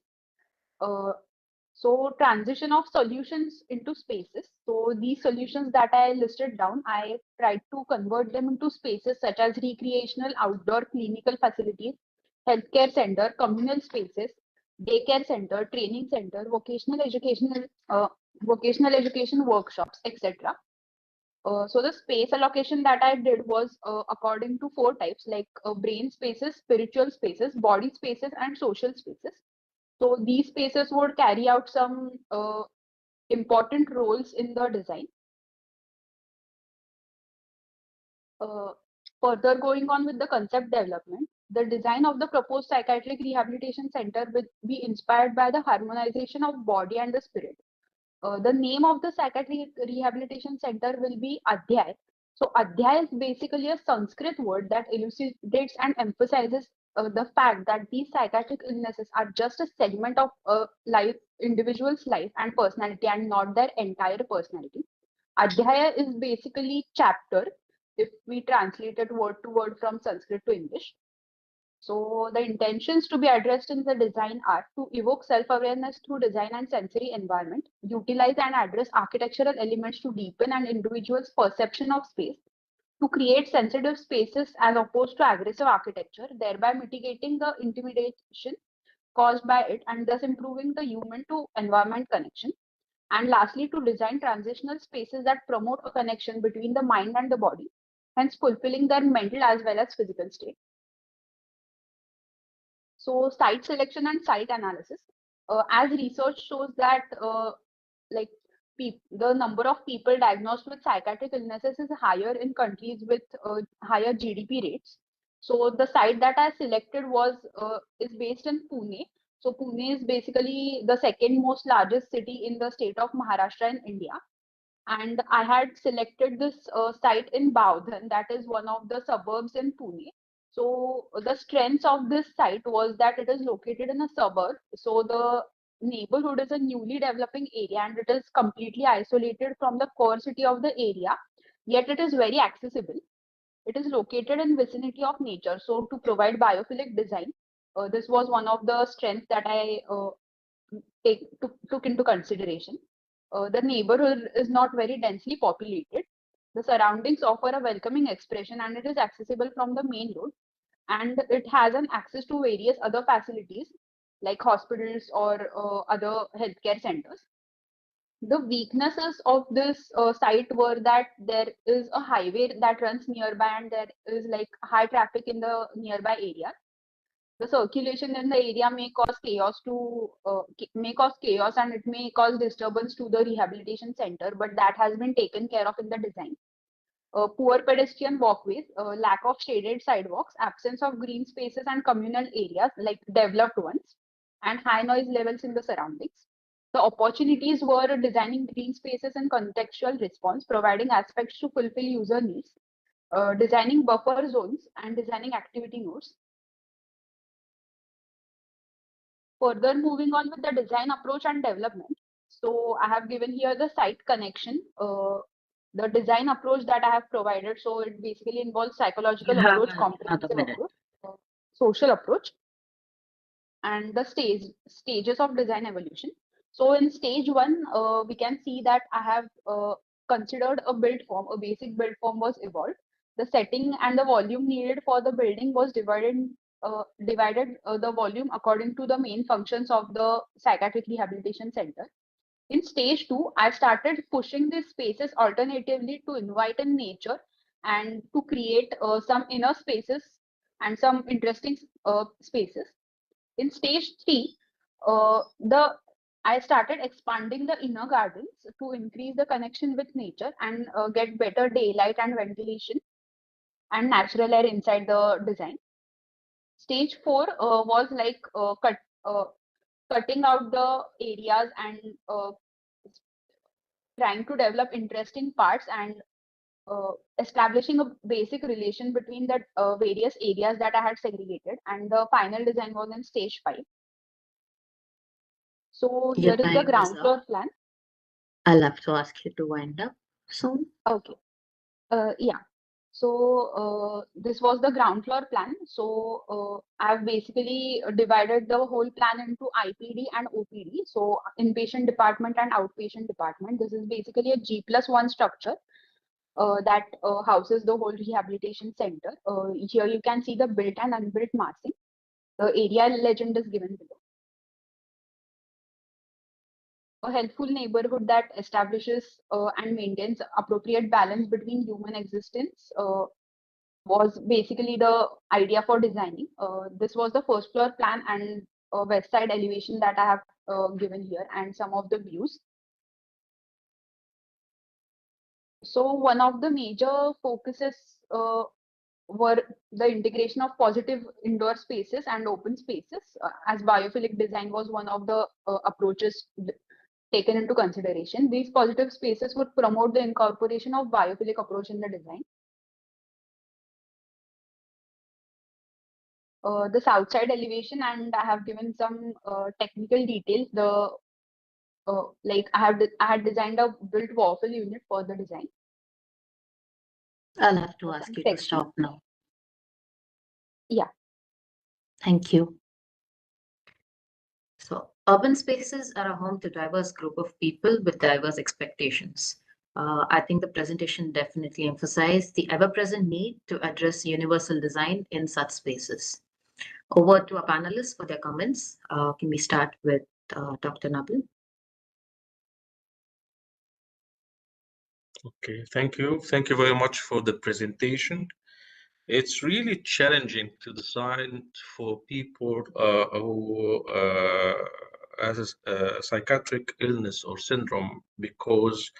So transition of solutions into spaces. So these solutions that I listed down, I tried to convert them into spaces such as recreational, outdoor clinical facilities, healthcare center, communal spaces, daycare center, training center, vocational education workshops, etc. So the space allocation that I did was according to 4 types, like brain spaces, spiritual spaces, body spaces, and social spaces. So these spaces would carry out some important roles in the design. Further going on with the concept development, the design of the proposed psychiatric rehabilitation center will be inspired by the harmonization of body and the spirit. The name of the psychiatric rehabilitation center will be Adhyay. So Adhyay is basically a Sanskrit word that elucidates and emphasizes the fact that these psychiatric illnesses are just a segment of individual's life and personality, and not their entire personality. Adhyaya is basically chapter, if we translate it word to word from Sanskrit to English. So the intentions to be addressed in the design are to evoke self-awareness through design and sensory environment, utilize and address architectural elements to deepen an individual's perception of space, to create sensitive spaces as opposed to aggressive architecture, thereby mitigating the intimidation caused by it and thus improving the human to environment connection. And lastly, to design transitional spaces that promote a connection between the mind and the body, hence fulfilling their mental as well as physical state. So site selection and site analysis. As research shows that like the number of people diagnosed with psychiatric illnesses is higher in countries with higher GDP rates. So the site that I selected is based in Pune. So Pune is basically the second most largest city in the state of Maharashtra in India. And I had selected this site in Baudhan, that is one of the suburbs in Pune. So the strength of this site was that it is located in a suburb. So the neighborhood is a newly developing area and it is completely isolated from the core city of the area, yet it is very accessible. It is located in vicinity of nature. So to provide biophilic design, this was one of the strengths that I took into consideration. The neighborhood is not very densely populated. The surroundings offer a welcoming expression and it is accessible from the main road. And it has an access to various other facilities like hospitals or other healthcare centers. The weaknesses of this site were that there is a highway that runs nearby and there is like high traffic in the nearby area. The circulation in the area may cause chaos and it may cause disturbance to the rehabilitation center, but that has been taken care of in the design. Poor pedestrian walkways, lack of shaded sidewalks, absence of green spaces and communal areas like developed ones, and high noise levels in the surroundings. The opportunities were designing green spaces and contextual response, providing aspects to fulfill user needs, designing buffer zones, and designing activity nodes. Further moving on with the design approach and development. So I have given here the site connection, the design approach that I have provided. So it basically involves psychological approach, comprehensive approach, social approach, and the stages of design evolution. So in stage one, we can see that I have considered a build form, a basic build form was evolved. The setting and the volume needed for the building was divided the volume according to the main functions of the psychiatric rehabilitation center. In stage two, I started pushing these spaces alternatively to invite in nature and to create some inner spaces and some interesting spaces. In stage three, I started expanding the inner gardens to increase the connection with nature and get better daylight and ventilation and natural air inside the design. Stage four was like cutting out the areas and trying to develop interesting parts and establishing a basic relation between the various areas that I had segregated. And the final design was in stage 5. So here is the ground floor plan. I'll have to ask you to wind up soon. Okay. Yeah. So this was the ground floor plan. So I've basically divided the whole plan into IPD and OPD. So inpatient department and outpatient department. This is basically a G+1 structure that houses the whole rehabilitation center. Here you can see the built and unbuilt massing. The area legend is given below. A helpful neighborhood that establishes and maintains appropriate balance between human existence was basically the idea for designing. This was the first floor plan and west side elevation that I have given here and some of the views. So one of the major focuses were the integration of positive indoor spaces and open spaces, as biophilic design was one of the approaches taken into consideration. These positive spaces would promote the incorporation of biophilic approach in the design. The south side elevation, and I have given some technical details. Like I had designed a built waffle unit for the design. I'll have to ask you to stop now. Yeah. Thank you. So urban spaces are a home to diverse group of people with diverse expectations. I think the presentation definitely emphasized the ever-present need to address universal design in such spaces. Over to our panelists for their comments. Can we start with Dr. Nabil? Okay, thank you. Thank you very much for the presentation. It's really challenging to design for people who as a psychiatric illness or syndrome because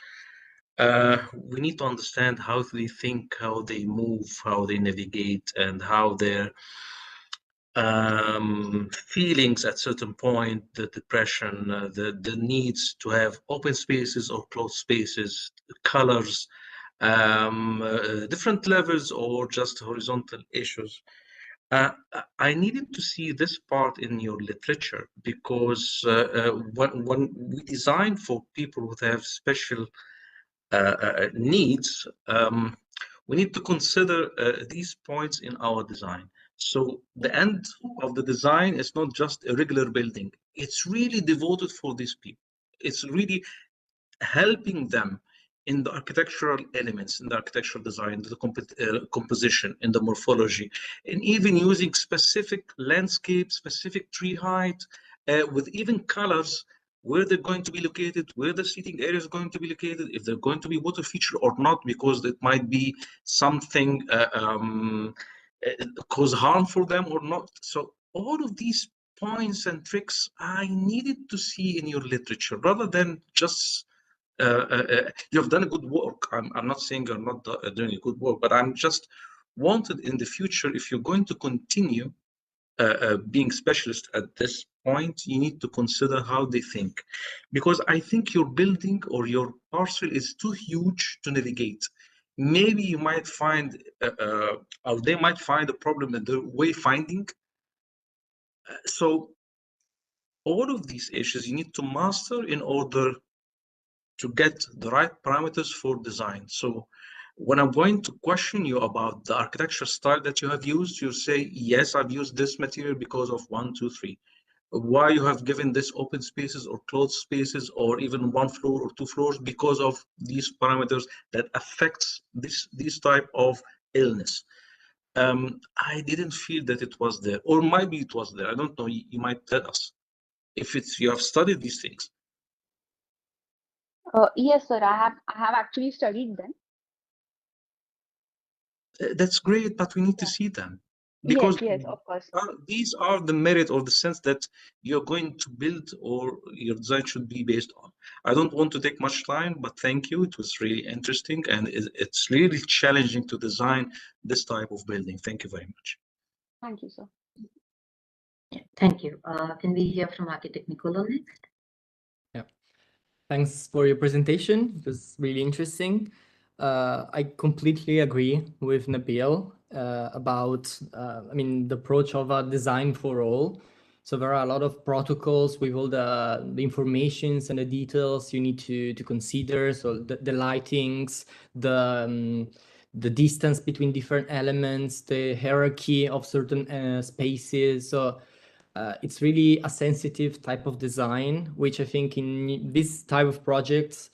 we need to understand how they think, how they move, how they navigate, and how their feelings at certain point, the depression, the needs to have open spaces or closed spaces, colors, different levels or just horizontal issues. I needed to see this part in your literature because when we design for people who have special needs, we need to consider these points in our design. So the end of the design is not just a regular building. It's really devoted for these people. It's really helping them in the architectural elements, in the architectural design, the composition, in the morphology, and even using specific landscape, specific tree height, with even colors, where they're going to be located, where the seating area is going to be located, if they're going to be water feature or not, because it might be something cause harm for them or not. So all of these points and tricks I needed to see in your literature rather than just you have done a good work. I'm not saying you're not doing a good work, but I'm just wanted in the future, if you're going to continue being specialist at this point, you need to consider how they think. Because I think your building or your parcel is too huge to navigate. Maybe you might find, or they might find a problem in their wayfinding. So all of these issues you need to master in order to get the right parameters for design. So when I'm going to question you about the architecture style that you have used, you say, yes, I've used this material because of 1, 2, 3. Why you have given this open spaces or closed spaces or even 1 floor or 2 floors because of these parameters that affects this type of illness. I didn't feel that it was there, or maybe it was there. I don't know. You might tell us if you have studied these things. Yes, sir. I have actually studied them. That's great, but we need to see them because Yes, of course. these are the merit or the sense that you're going to build or your design should be based on. I don't want to take much time, but thank you. It was really interesting and it's really challenging to design this type of building. Thank you very much. Thank you, sir. Yeah, thank you. Can we hear from architect Nicola next? Yeah, thanks for your presentation. It was really interesting. I completely agree with Nabil about, the approach of a design for all. So there are a lot of protocols with all the informations and the details you need to consider. So the lightings, the distance between different elements, the hierarchy of certain spaces. So it's really a sensitive type of design, which I think in this type of projects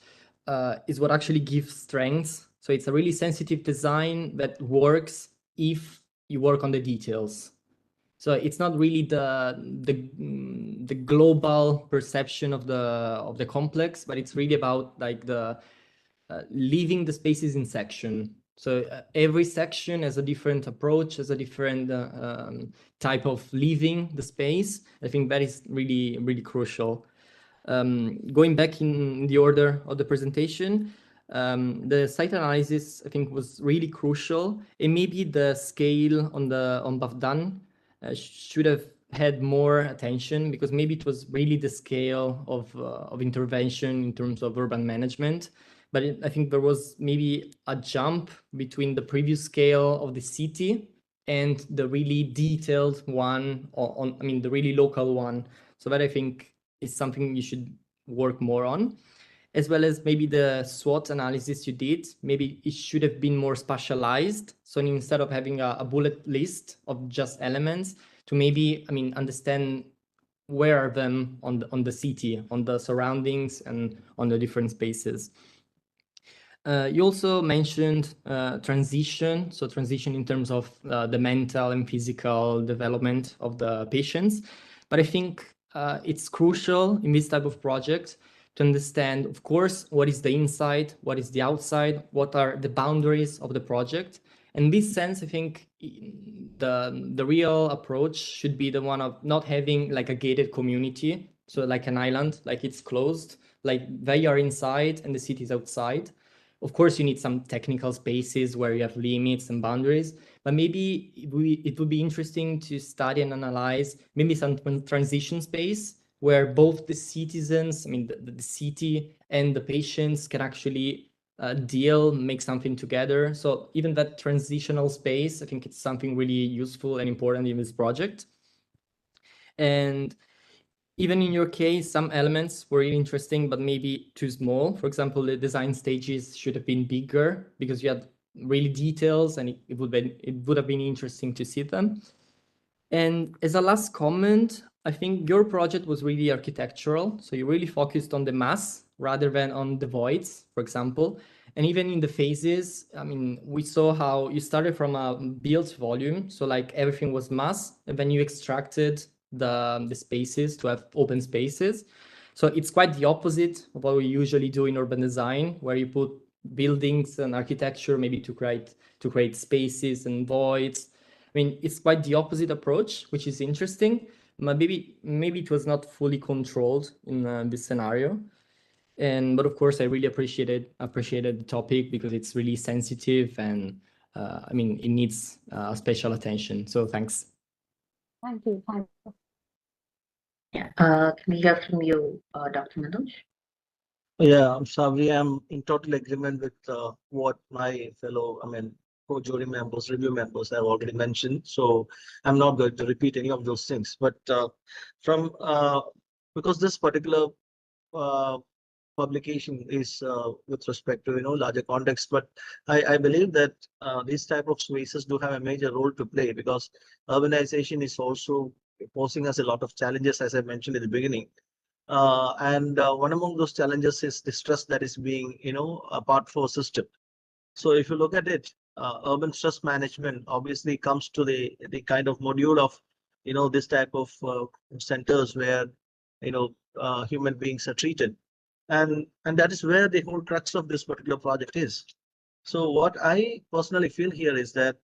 is what actually gives strength. So it's a really sensitive design that works if you work on the details. So it's not really the global perception of the complex, but it's really about like the leaving the spaces in section. So every section has a different approach, has a different type of leaving the space. I think that is really, really crucial. Going back in the order of the presentation, the site analysis, I think, was really crucial. And maybe the scale on Bafdan should have had more attention, because maybe it was really the scale of intervention in terms of urban management. But I think there was maybe a jump between the previous scale of the city and the really detailed one the really local one. So that I think is something you should work more on, as well as maybe the SWOT analysis you did. Maybe it should have been more specialized. So instead of having a bullet list of just elements, to maybe, understand where are them on the city, on the surroundings, and on the different spaces. You also mentioned transition, so transition in terms of the mental and physical development of the patients. But I think it's crucial in this type of project to understand, of course, what is the inside, what is the outside, what are the boundaries of the project. In this sense, I think the real approach should be the one of not having like a gated community. So like an island, like it's closed, like they are inside and the city is outside. Of course, you need some technical spaces where you have limits and boundaries, but maybe it would be interesting to study and analyze maybe some transition space where both the citizens, I mean, the city and the patients can actually make something together. So even that transitional space, I think it's something really useful and important in this project. And even in your case, some elements were really interesting, but maybe too small. For example, the design stages should have been bigger because you had really details and it would have been interesting to see them. And as a last comment, I think your project was really architectural. So you really focused on the mass rather than on the voids, for example. And even in the phases, I mean, we saw how you started from a built volume. So like everything was mass, and then you extracted the spaces to have open spaces. So it's quite the opposite of what we usually do in urban design, where you put buildings and architecture maybe to create spaces and voids. I mean, it's quite the opposite approach, which is interesting. But maybe it was not fully controlled in this scenario. But of course, I really appreciated the topic because it's really sensitive and I mean, it needs special attention. So thanks. Thank you. Thank you. Yeah. Can we hear from you, Dr. Manoj? Yeah, I'm sorry. I'm in total agreement with what my fellow, co-jury members, review members have already mentioned. So I'm not going to repeat any of those things. But because this particular publication is with respect to larger context, but I believe that these type of spaces do have a major role to play because urbanization is also posing us a lot of challenges, as I mentioned in the beginning. One among those challenges is the stress that is being, a part for system. So if you look at it, urban stress management obviously comes to the kind of module of, this type of centers where, human beings are treated. And that is where the whole crux of this particular project is. So what I personally feel here is that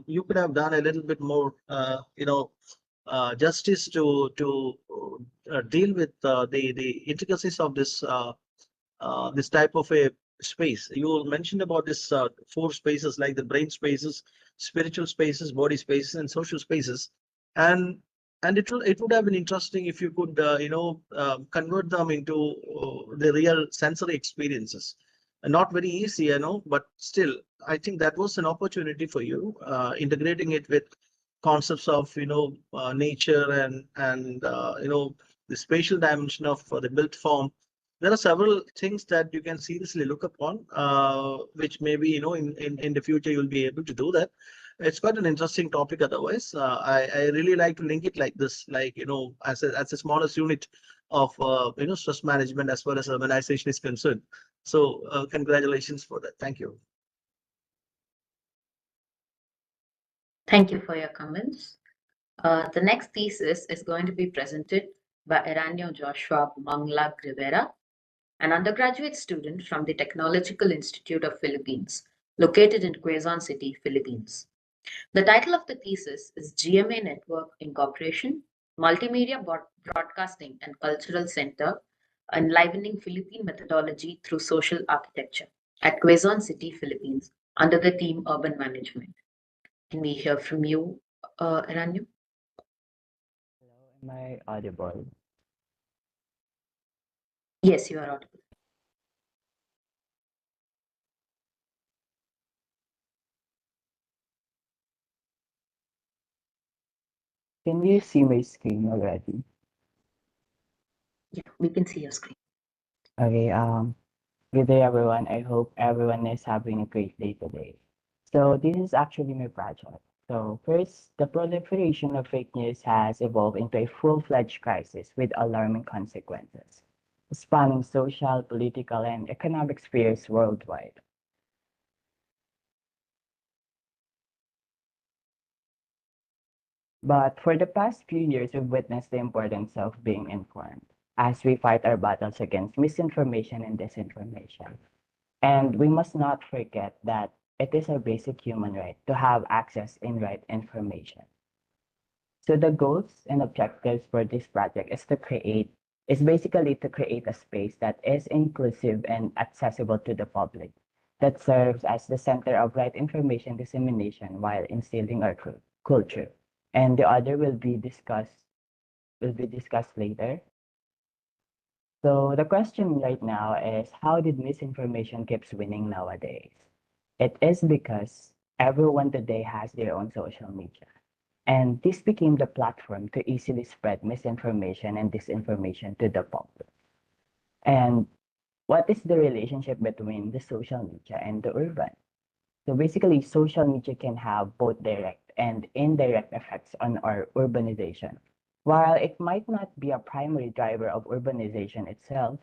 you could have done a little bit more, justice to deal with the intricacies of this this type of a space. You mentioned about this four spaces like the brain spaces, spiritual spaces, body spaces, and social spaces, and it would have been interesting if you could convert them into the real sensory experiences. Not very easy, but still, I think that was an opportunity for you, integrating it with concepts of nature and the spatial dimension of the built form. There are several things that you can seriously look upon, which maybe in the future you'll be able to do that. It's quite an interesting topic. Otherwise, I really like to link it like this, like as a smallest unit of stress management as far as urbanization is concerned. So congratulations for that. Thank you. Thank you for your comments. The next thesis is going to be presented by Eranio Joshua Manglag Rivera, an undergraduate student from the Technological Institute of Philippines, located in Quezon City, Philippines. The title of the thesis is GMA Network Incorporation, Multimedia Broadcasting and Cultural Center, Enlivening Philippine Methodology Through Social Architecture at Quezon City, Philippines, under the theme Urban Management. Can we hear from you, Eranio? Am I audible? Yes, you are audible. Can you see my screen already? Yeah, we can see your screen. Okay, good day everyone. I hope everyone is having a great day today. So this is actually my project. So first, the proliferation of fake news has evolved into a full-fledged crisis with alarming consequences, spanning social, political, and economic spheres worldwide. But for the past few years, we've witnessed the importance of being informed as we fight our battles against misinformation and disinformation. And we must not forget that it is a basic human right to have access in right information. So the goals and objectives for this project is to create is basically to create a space that is inclusive and accessible to the public, that serves as the center of right information dissemination while instilling our culture. And the other will be discussed later. So the question right now is, how did misinformation keeps winning nowadays? It is because everyone today has their own social media. And this became the platform to easily spread misinformation and disinformation to the public. And what is the relationship between the social media and the urban? So basically, social media can have both direct and indirect effects on our urbanization. While it might not be a primary driver of urbanization itself,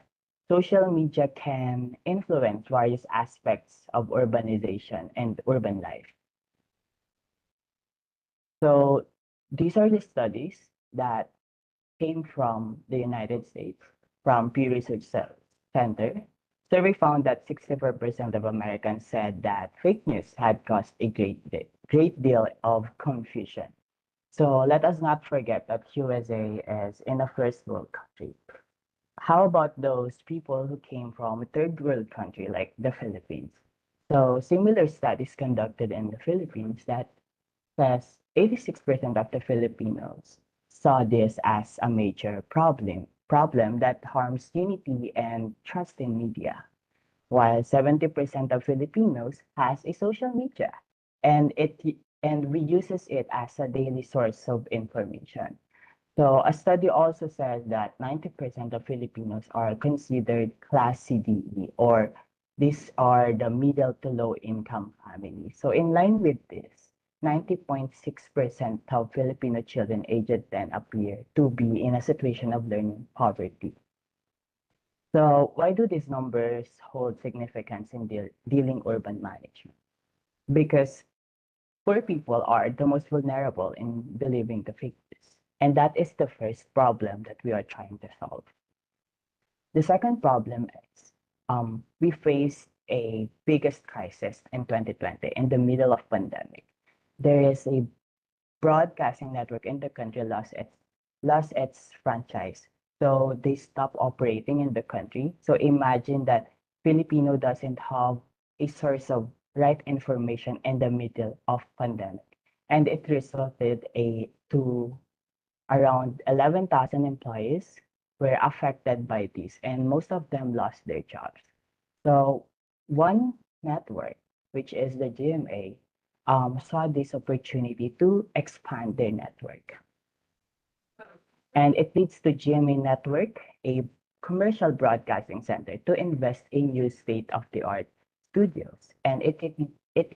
social media can influence various aspects of urbanization and urban life. So these are the studies that came from the United States, from Pew Research Center. Survey found that 64% of Americans said that fake news had caused a great deal of confusion. So let us not forget that USA is in a first world country. How about those people who came from a third world country like the Philippines? So similar studies conducted in the Philippines that says 86% of the Filipinos saw this as a major problem that harms unity and trust in media, while 70% of Filipinos has a social media and we uses it as a daily source of information. So a study also says that 90% of Filipinos are considered class CDE, or these are the middle to low income families. So in line with this, 90.6% of Filipino children aged 10 appear to be in a situation of learning poverty. So why do these numbers hold significance in dealing urban management? Because poor people are the most vulnerable in believing the fake news. And that is the first problem that we are trying to solve. The second problem is we faced a biggest crisis in 2020 in the middle of pandemic. There is a broadcasting network in the country lost its franchise. So they stopped operating in the country. So imagine that Filipino doesn't have a source of right information in the middle of pandemic. And it resulted to around 11,000 employees were affected by this, and most of them lost their jobs. So one network, which is the GMA, saw this opportunity to expand their network. And it leads to GMA Network, a commercial broadcasting center, to invest in new state-of-the-art studios. And it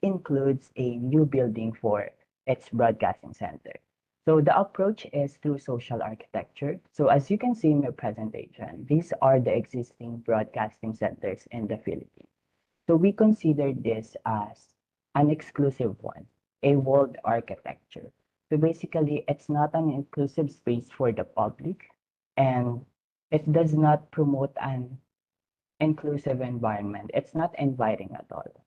includes a new building for its broadcasting center. So the approach is through social architecture. So as you can see in my presentation, these are the existing broadcasting centers in the Philippines. So we consider this as an exclusive one, a walled architecture. So basically, it's not an inclusive space for the public, and it does not promote an inclusive environment. It's not inviting at all.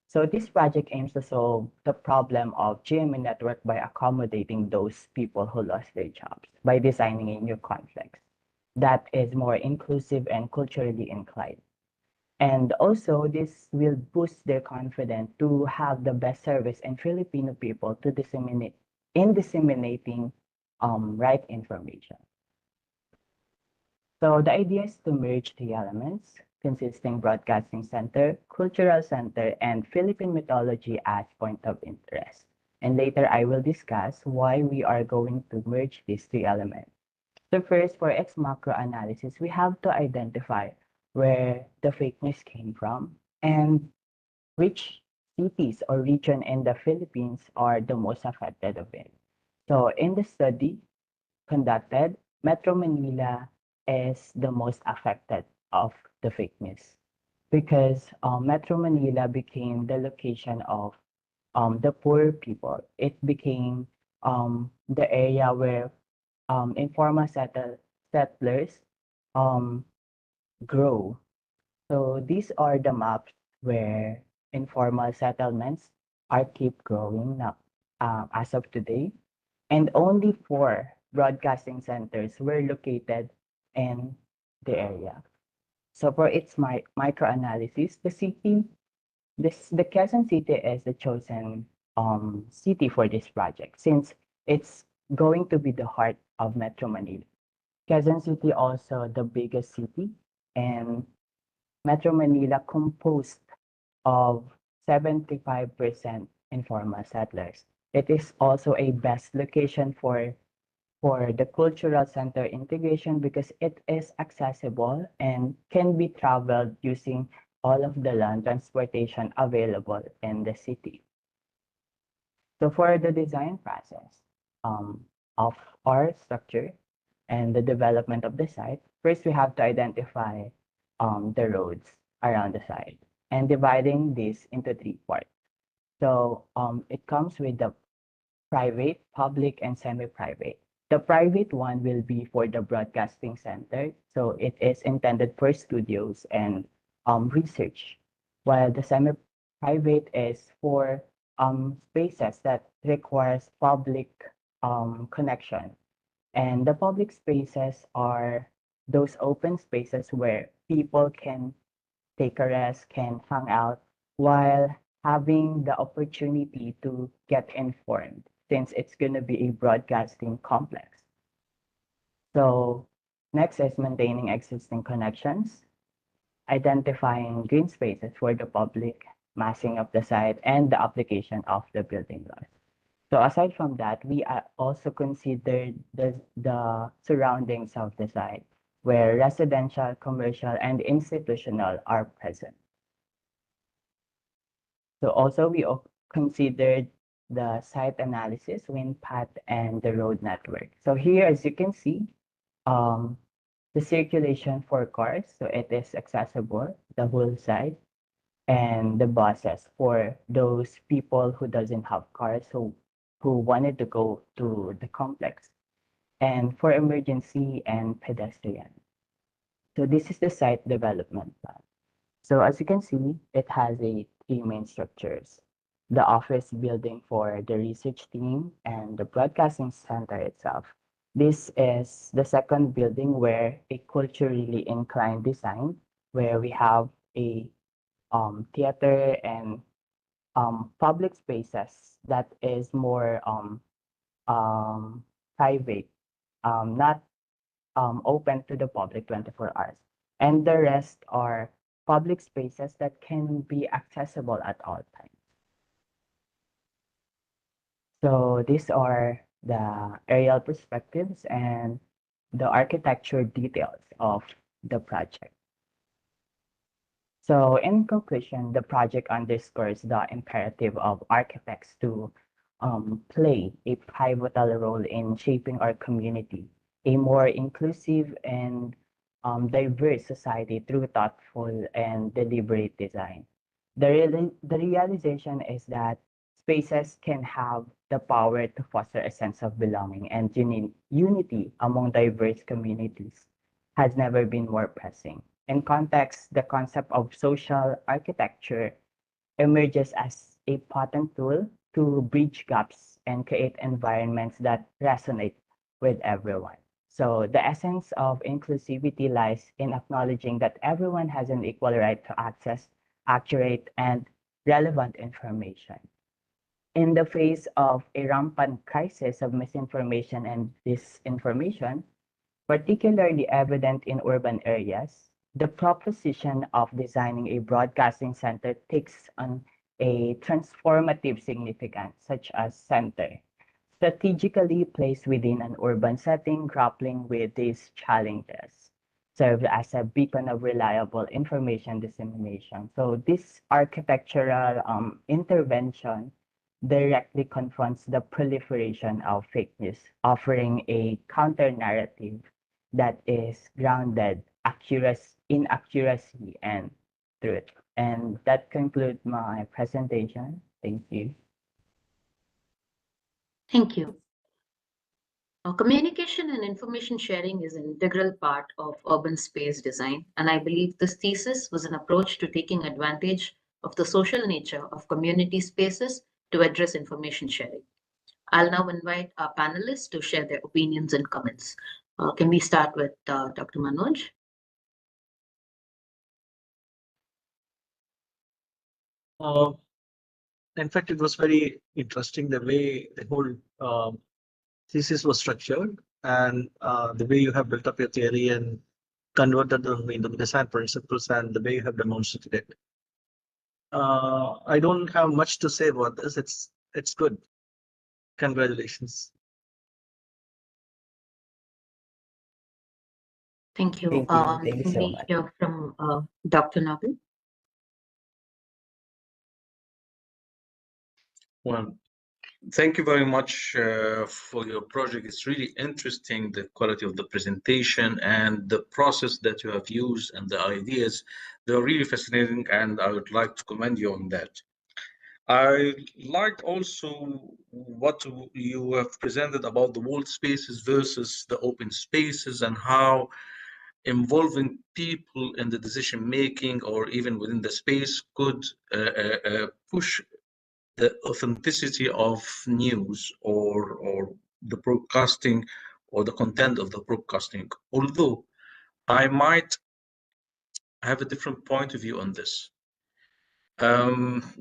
So this project aims to solve the problem of GMA network by accommodating those people who lost their jobs by designing a new context that is more inclusive and culturally inclined. And also, this will boost their confidence to have the best service in Filipino people to disseminating right information. So the idea is to merge the elements consisting broadcasting center, cultural center, and Philippine mythology as point of interest. And later I will discuss why we are going to merge these three elements. So first, for its macro analysis, we have to identify where the fake news came from and which cities or region in the Philippines are the most affected of it. So in the study conducted, Metro Manila is the most affected of the fake news because Metro Manila became the location of the poor people. It became the area where informal settlers grow. So these are the maps where informal settlements are keep growing now as of today, and only 4 broadcasting centers were located in the area. So for its microanalysis, the Quezon City is the chosen city for this project since it's going to be the heart of Metro Manila. Quezon City also the biggest city, and Metro Manila composed of 75% informal settlers. It is also a best location for the cultural center integration because it is accessible and can be traveled using all of the land transportation available in the city. So for the design process of our structure and the development of the site, first we have to identify the roads around the site and dividing this into 3 parts. So it comes with the private, public, and semi-private. The private one will be for the broadcasting center. So it is intended for studios and research, while the semi-private is for spaces that requires public connection. And the public spaces are those open spaces where people can take a rest, can hang out while having the opportunity to get informed since it's going to be a broadcasting complex. So next is maintaining existing connections, identifying green spaces for the public, massing of the site, and the application of the building laws. So aside from that, we also considered the surroundings of the site where residential, commercial, and institutional are present. So also we considered the site analysis, wind path, and the road network. So here, as you can see, the circulation for cars, so it is accessible, the whole site, and the buses for those people who doesn't have cars, who wanted to go to the complex, and for emergency and pedestrian. So this is the site development plan. So as you can see, it has 3 main structures. The office building for the research team and the broadcasting center itself. This is the second building where a culturally inclined design, where we have a theater and public spaces that is more private, not open to the public 24 hours. And the rest are public spaces that can be accessible at all times. So these are the aerial perspectives and the architecture details of the project. So in conclusion, the project underscores the imperative of architects to play a pivotal role in shaping our community, a more inclusive and diverse society through thoughtful and deliberate design. The realization is that spaces can have the power to foster a sense of belonging and unity among diverse communities has never been more pressing. In context, the concept of social architecture emerges as a potent tool to bridge gaps and create environments that resonate with everyone. So the essence of inclusivity lies in acknowledging that everyone has an equal right to access accurate and relevant information. In the face of a rampant crisis of misinformation and disinformation, particularly evident in urban areas, the proposition of designing a broadcasting center takes on a transformative significance, such as center, strategically placed within an urban setting grappling with these challenges, serve as a beacon of reliable information dissemination. So this architectural intervention directly confronts the proliferation of fake news, offering a counter-narrative that is grounded in accuracy and truth. And that concludes my presentation. Thank you. Thank you. Communication and information sharing is an integral part of urban space design, and I believe this thesis was an approach to taking advantage of the social nature of community spaces to address information sharing. I'll now invite our panelists to share their opinions and comments. Can we start with Dr. Manoj? In fact, it was very interesting the way the whole thesis was structured and the way you have built up your theory and converted them into the design principles and the way you have demonstrated it. I don't have much to say about this. It's good. Congratulations. Thank you. Thank you. Thank you Can so we much. hear from Dr. Nabil? Well, thank you very much for your project. It's really interesting, the quality of the presentation and the process that you have used and the ideas. They're really fascinating, and I would like to commend you on that. I liked also what you have presented about the walled spaces versus the open spaces and how involving people in the decision making or even within the space could push the authenticity of news or the broadcasting or the content of the broadcasting. Although I might have a different point of view on this.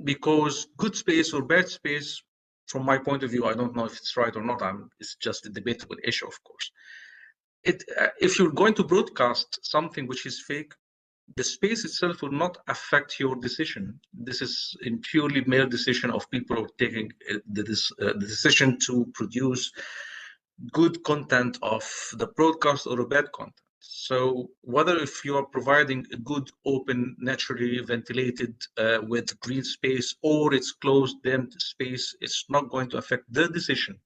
Because good space or bad space, from my point of view, I don't know if it's right or not. It's just a debatable issue, of course. If you're going to broadcast something which is fake, the space itself will not affect your decision. This is a purely mere decision of people taking the decision to produce good content of the broadcast or a bad content. So whether if you are providing a good, open, naturally ventilated with green space or it's closed, damp space, it's not going to affect the decision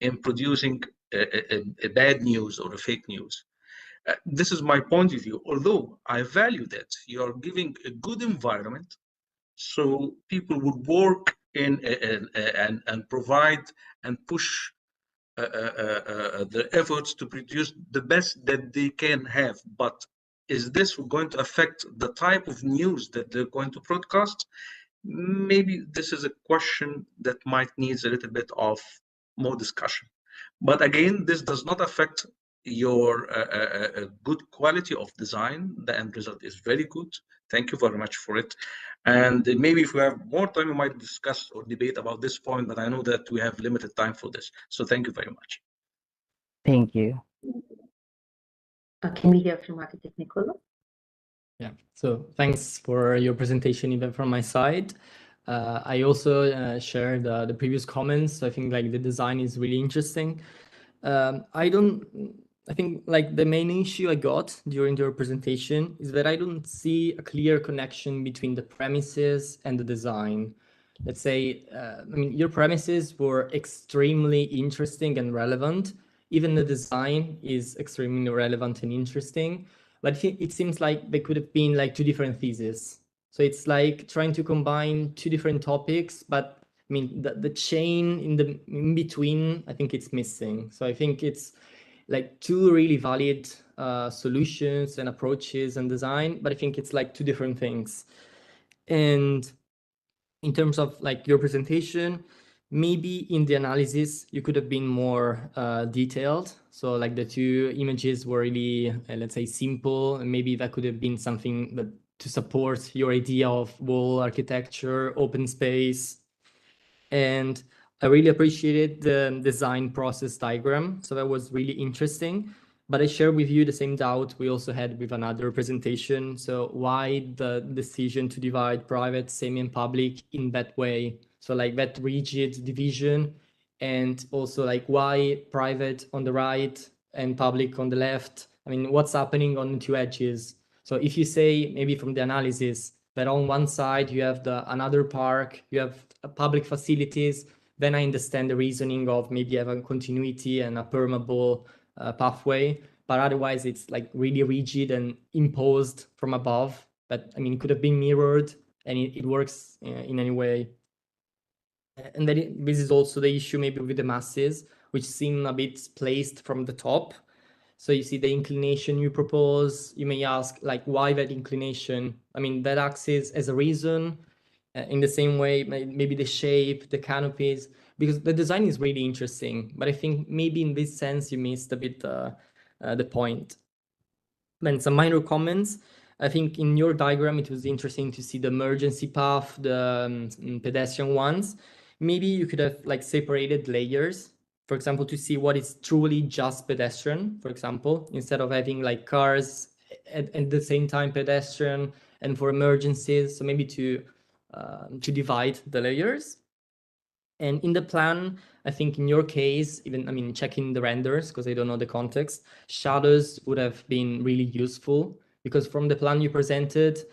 in producing a bad news or a fake news. This is my point of view, although I value that you are giving a good environment so people would work in and provide and push the efforts to produce the best that they can have. But is this going to affect the type of news that they're going to broadcast? Maybe this is a question that might need a little bit of more discussion. But again, this does not affect your good quality of design. The end result is very good. Thank you very much for it. And maybe if we have more time, we might discuss or debate about this point, but I know that we have limited time for this. So thank you very much. Thank you. Can we hear from architect Nicola? Yeah, so thanks for your presentation, even from my side. I also shared the previous comments. So I think like the design is really interesting. I think like the main issue I got during your presentation is that I don't see a clear connection between the premises and the design. Let's say, I mean, your premises were extremely interesting and relevant. Even the design is extremely relevant and interesting, but it seems like they could have been like two different theses. So it's like trying to combine two different topics, but I mean, the chain in between, I think it's missing. So I think it's like two really valid solutions and approaches and design, but I think it's like two different things. And in terms of like your presentation, maybe in the analysis, you could have been more detailed. So like the two images were really, let's say, simple, and maybe that could have been something that to support your idea of wall architecture, open space. And I really appreciated the design process diagram. So that was really interesting. But I share with you the same doubt we also had with another presentation. So why the decision to divide private, semi, and public in that way? So like that rigid division, and also like why private on the right and public on the left? I mean, what's happening on the two edges? So if you say maybe from the analysis that on one side you have another park, you have public facilities, then I understand the reasoning of maybe having continuity and a permeable pathway, but otherwise it's like really rigid and imposed from above. But I mean, it could have been mirrored, and it works in any way. And then this is also the issue maybe with the masses, which seem a bit placed from the top. So you see the inclination you propose, you may ask like, why that inclination? I mean, that axis as a reason, In the same way, maybe the shape, the canopies, because the design is really interesting, but I think maybe in this sense you missed a bit the point. Then some minor comments. I think in your diagram, it was interesting to see the emergency path, the pedestrian ones. Maybe you could have like separated layers, for example, to see what is truly just pedestrian, for example, instead of having like cars at the same time pedestrian and for emergencies. So maybe to divide the layers. And in the plan, I think in your case, even, I mean, checking the renders, because I don't know the context, shadows would have been really useful, because from the plan you presented,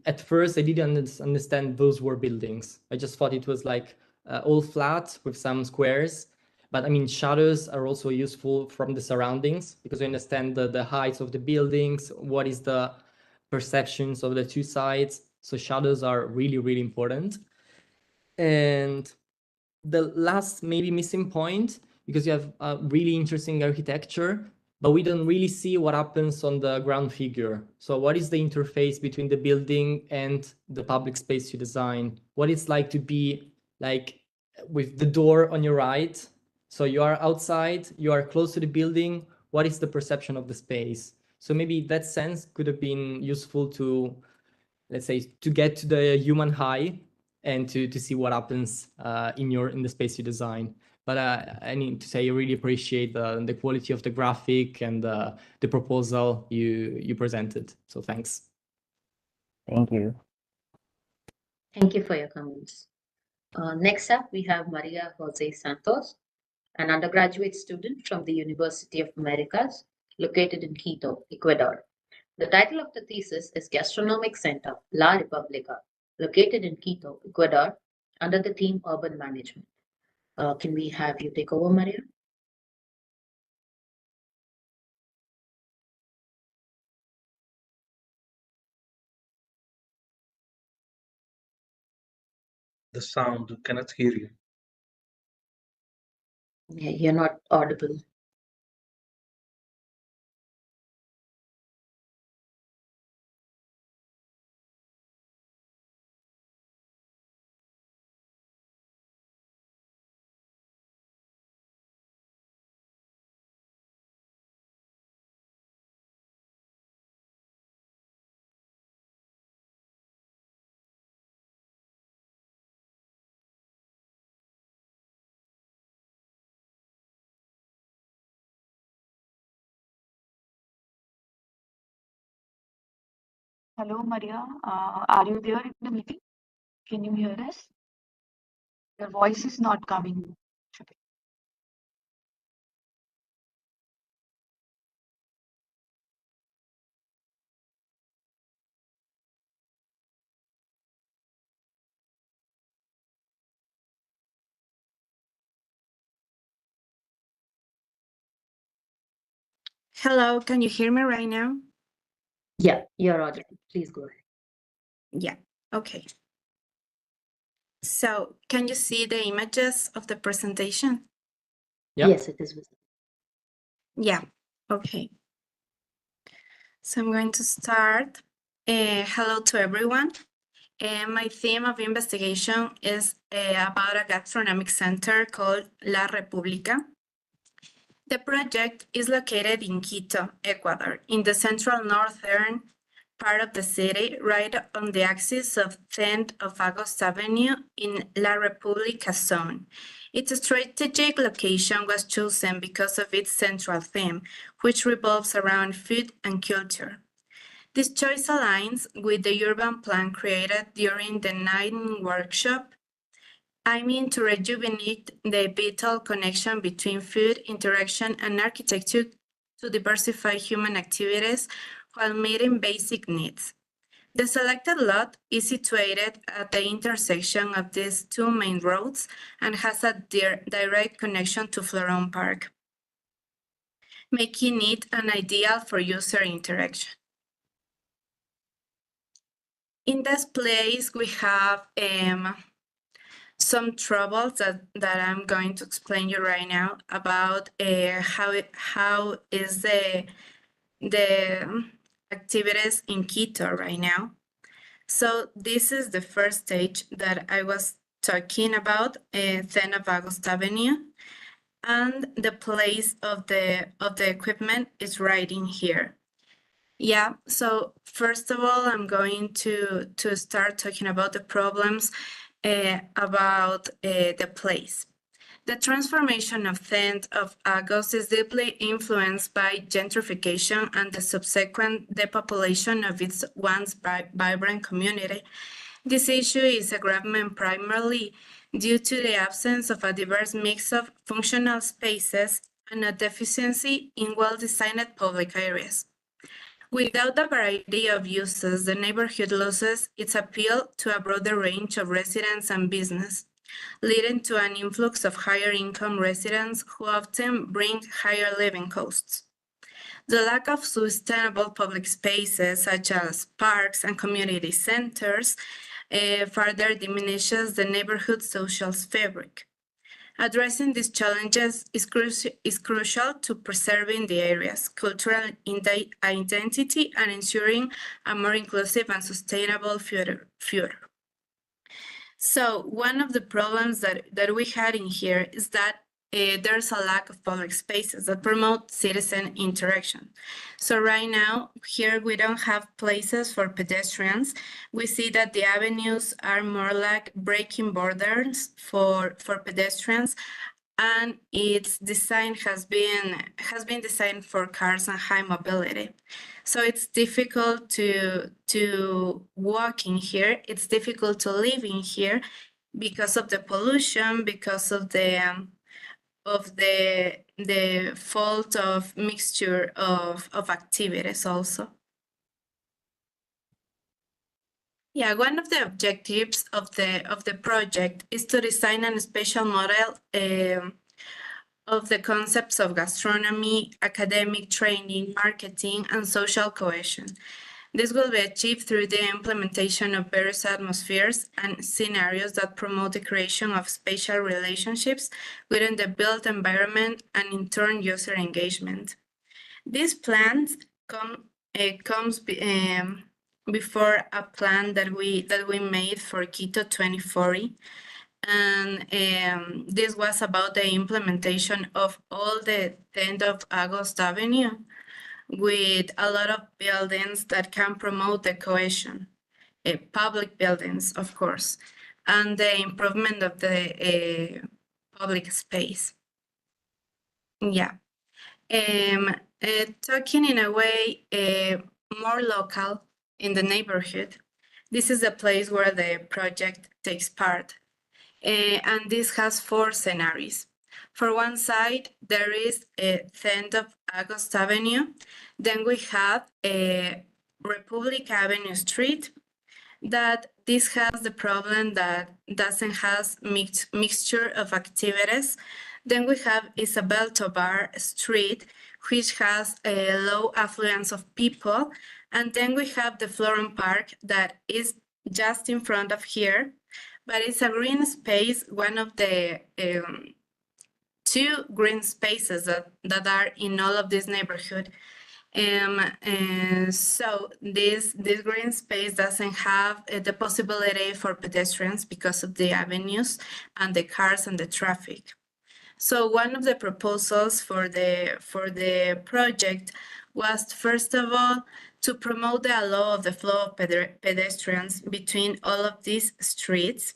at first I didn't understand those were buildings. I just thought it was like all flat with some squares. But I mean, shadows are also useful from the surroundings, because you understand the heights of the buildings, what is the perceptions of the two sides. So shadows are really, really important. And the last maybe missing point, because you have a really interesting architecture, but we don't really see what happens on the ground figure. So what is the interface between the building and the public space you design? What it's like to be like with the door on your right. So you are outside, you are close to the building. What is the perception of the space? So maybe that sense could have been useful to, let's say, to get to the human high and to see what happens in the space you design. But I need to say, I really appreciate the quality of the graphic and the proposal you presented. So thanks. Thank you. Thank you for your comments. Next up, we have Maria Jose Santos, an undergraduate student from the University of Americas, located in Quito, Ecuador. The title of the thesis is Gastronomic Center, La República, located in Quito, Ecuador, under the theme Urban Management. Can we have you take over, Maria? The sound, cannot hear you. Yeah, you're not audible. Hello, Maria. Are you there in the meeting? Can you hear us? Your voice is not coming. Hello, can you hear me right now? Yeah, you're audible. Please go ahead. Yeah, okay. So can you see the images of the presentation? Yeah. Yes, it is visible. Yeah, okay. So I'm going to start. Hello to everyone. My theme of investigation is about a gastronomic center called La República. The project is located in Quito, Ecuador, in the central northern part of the city, right on the axis of 10th of August Avenue in La República zone. Its strategic location was chosen because of its central theme, which revolves around food and culture. This choice aligns with the urban plan created during the Night workshop, aiming to rejuvenate the vital connection between food, interaction, and architecture to diversify human activities while meeting basic needs. The selected lot is situated at the intersection of these two main roads and has a direct connection to Floron Park, making it an ideal for user interaction. In this place, we have some troubles that I'm going to explain you right now about how is the activities in Quito right now. So this is the first stage that I was talking about, 10 of August Avenue, and the place of the equipment is right in here. Yeah, so first of all, I'm going to start talking about the problems about the place. The transformation of 10th of August is deeply influenced by gentrification and the subsequent depopulation of its once vibrant community. This issue is aggravated primarily due to the absence of a diverse mix of functional spaces and a deficiency in well-designed public areas. Without the variety of uses, the neighborhood loses its appeal to a broader range of residents and business, leading to an influx of higher income residents who often bring higher living costs. The lack of sustainable public spaces, such as parks and community centers, further diminishes the neighborhood's social fabric. Addressing these challenges is crucial to preserving the area's cultural identity and ensuring a more inclusive and sustainable future. So one of the problems that we had in here is that there's a lack of public spaces that promote citizen interaction. So right now, here we don't have places for pedestrians. We see that the avenues are more like breaking borders for pedestrians, and its design has been designed for cars and high mobility. So it's difficult to walk in here. It's difficult to live in here because of the pollution, because of the fault of mixture of activities also. Yeah, one of the objectives of the project is to design a special model of the concepts of gastronomy, academic training, marketing, and social cohesion. This will be achieved through the implementation of various atmospheres and scenarios that promote the creation of spatial relationships within the built environment and in turn user engagement. These plans comes before a plan that we made for Quito 2040. And this was about the implementation of all the 10th of August Avenue with a lot of buildings that can promote the cohesion, public buildings, of course, and the improvement of the public space. Yeah. Talking in a way more local in the neighborhood, this is the place where the project takes part. And this has 4 scenarios. For one side, there is a 10th of August Avenue. Then we have a Republic Avenue Street, that this has the problem that doesn't have mixture of activities. Then we have Isabel Tovar Street, which has a low affluence of people. And then we have the Florin Park that is just in front of here, but it's a green space, one of the 2 green spaces that are in all of this neighborhood. So this green space doesn't have the possibility for pedestrians because of the avenues and the cars and the traffic. So one of the proposals for the project was, first of all, to promote the allow of the flow of pedestrians between all of these streets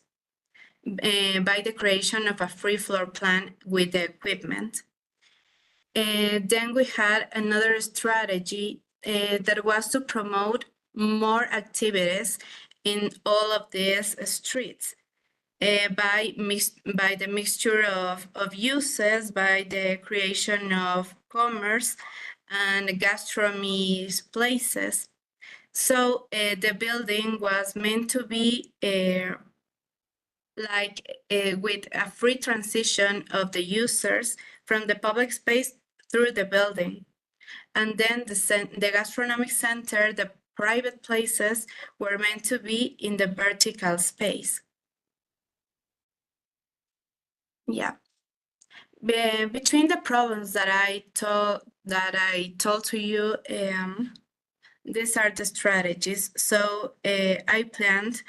by the creation of a free floor plan with the equipment. Then we had another strategy that was to promote more activities in all of these streets by the mixture of uses, by the creation of commerce and gastronomy places. So the building was meant to be with a free transition of the users from the public space through the building. And then the gastronomic center, the private places, were meant to be in the vertical space. Yeah. Between the problems that I told to you, these are the strategies. So I planned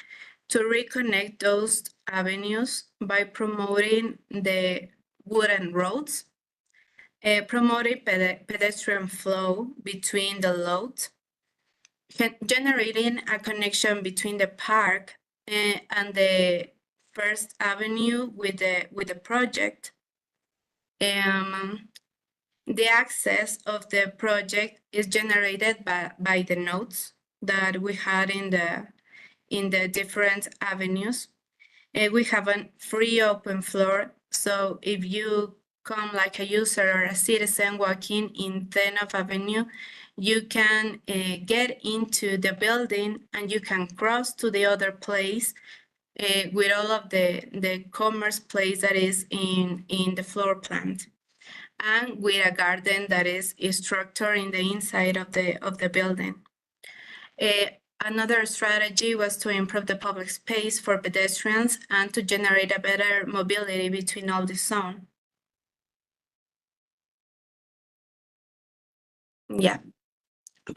to reconnect those avenues by promoting the wooden roads, promoting pedestrian flow between the loads, generating a connection between the park and the First Avenue with the project. The access of the project is generated by the nodes that we had in the different avenues. We have a free open floor, so if you come like a user or a citizen walking in 10th Avenue, you can get into the building and you can cross to the other place with all of the commerce place that is in the floor plan, and with a garden that is structured in the inside of the building. Another strategy was to improve the public space for pedestrians and to generate a better mobility between all the zones. Yeah.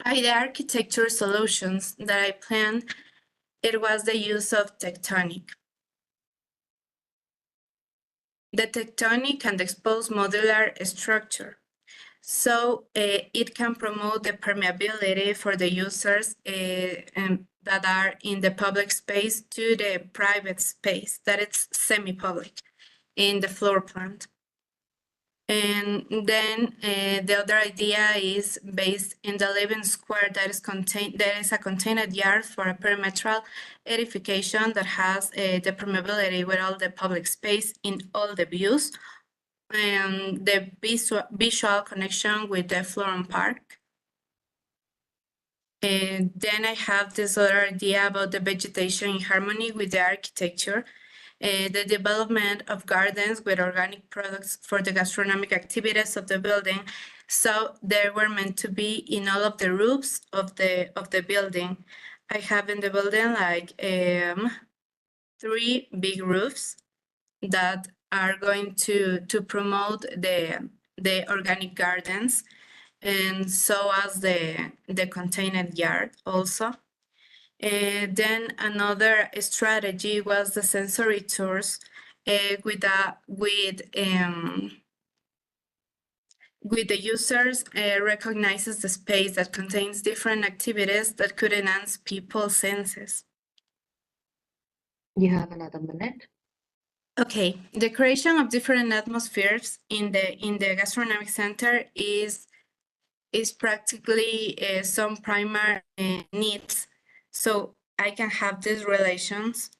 By the architecture solutions that I planned, it was the use of tectonic. The tectonic and exposed modular structure. So it can promote the permeability for the users that are in the public space to the private space that it's semi-public in the floor plan. And then the other idea is based in the living square that is contained. There is a contained yard for a perimetral edification that has the permeability with all the public space in all the views, and the visual connection with the Florin Park. And then I have this other idea about the vegetation in harmony with the architecture, the development of gardens with organic products for the gastronomic activities of the building. So they were meant to be in all of the roofs of the building. I have in the building like 3 big roofs that are going to promote the organic gardens, and so as the contained yard also. Then another strategy was the sensory tours with the users recognizes the space that contains different activities that could enhance people's senses. You have another minute. Okay, the creation of different atmospheres in the gastronomic center is practically some primary needs. So I can have these relations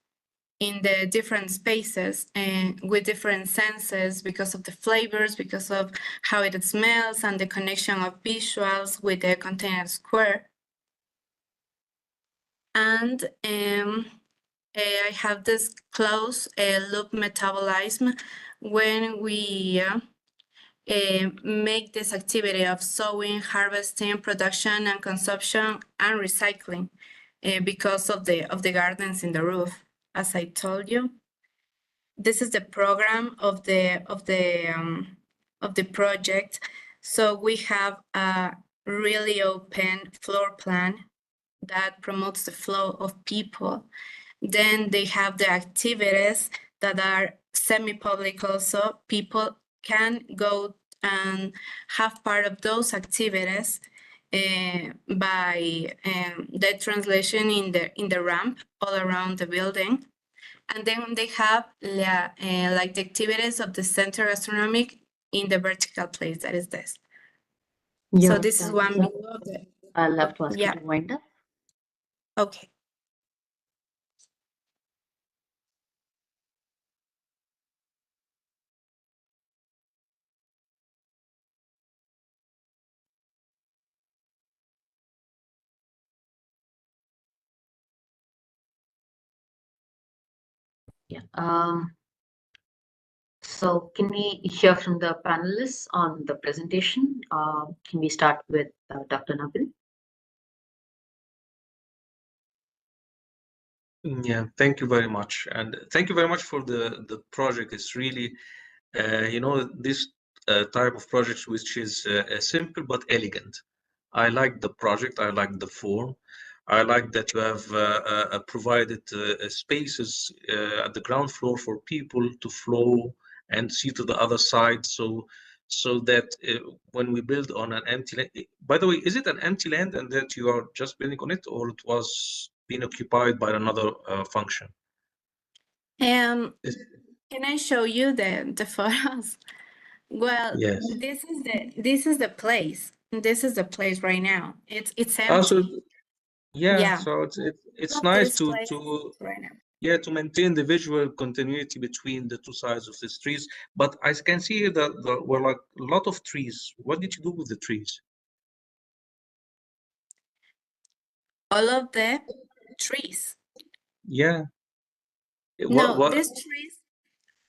in the different spaces and with different senses because of the flavors, because of how it smells, and the connection of visuals with the container square. And I have this closed loop metabolism when we make this activity of sowing, harvesting, production, and consumption, and recycling because of the gardens in the roof, as I told you. This is the program of the project. So we have a really open floor plan that promotes the flow of people. Then they have the activities that are semi-public also. People can go and have part of those activities by the translation in the ramp all around the building. And then they have like the activities of the center gastronomic in the vertical place, that is this. So this is one view of the. I'll have to ask you to wind up. Okay. Yeah. So can we hear from the panelists on the presentation? Can we start with Dr. Nabil? Yeah, thank you very much. And thank you very much for the project. It's really, this type of project which is simple but elegant. I like the project. I like the form. I like that you have provided spaces at the ground floor for people to flow and see to the other side. So that when we build on an empty land, by the way, is it an empty land and that you are just building on it, or it was being occupied by another function? Can I show you the photos? Well, Yes. this is the place. This is the place right now. It's Also, empty. Yeah. so it's Of nice this to place right now. yeah, to maintain the visual continuity between the two sides of the trees. But I can see here that there were like a lot of trees. What did you do with the trees? All of the trees. Yeah. No, these trees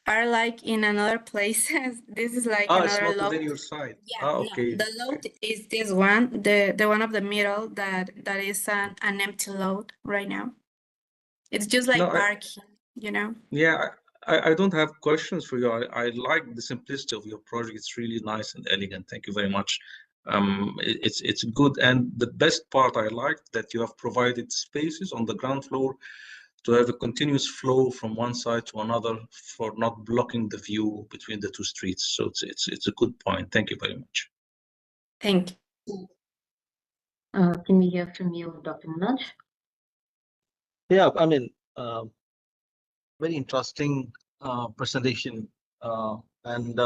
are like in another places. This is like It's another not lot. within your side. Yeah, no, Okay. the load is this one, the one of the middle that is an empty load right now. It's just like No, parking, you know. yeah, I don't have questions for you. I like the simplicity of your project. It's really nice and elegant. Thank you very much. It's good, and the best part I like that you have provided spaces on the ground floor to have a continuous flow from one side to another for not blocking the view between the two streets. So it's a good point. Thank you very much. Thank you. Can we hear from you, Dr. Manoj? Yeah, I mean, very interesting presentation. And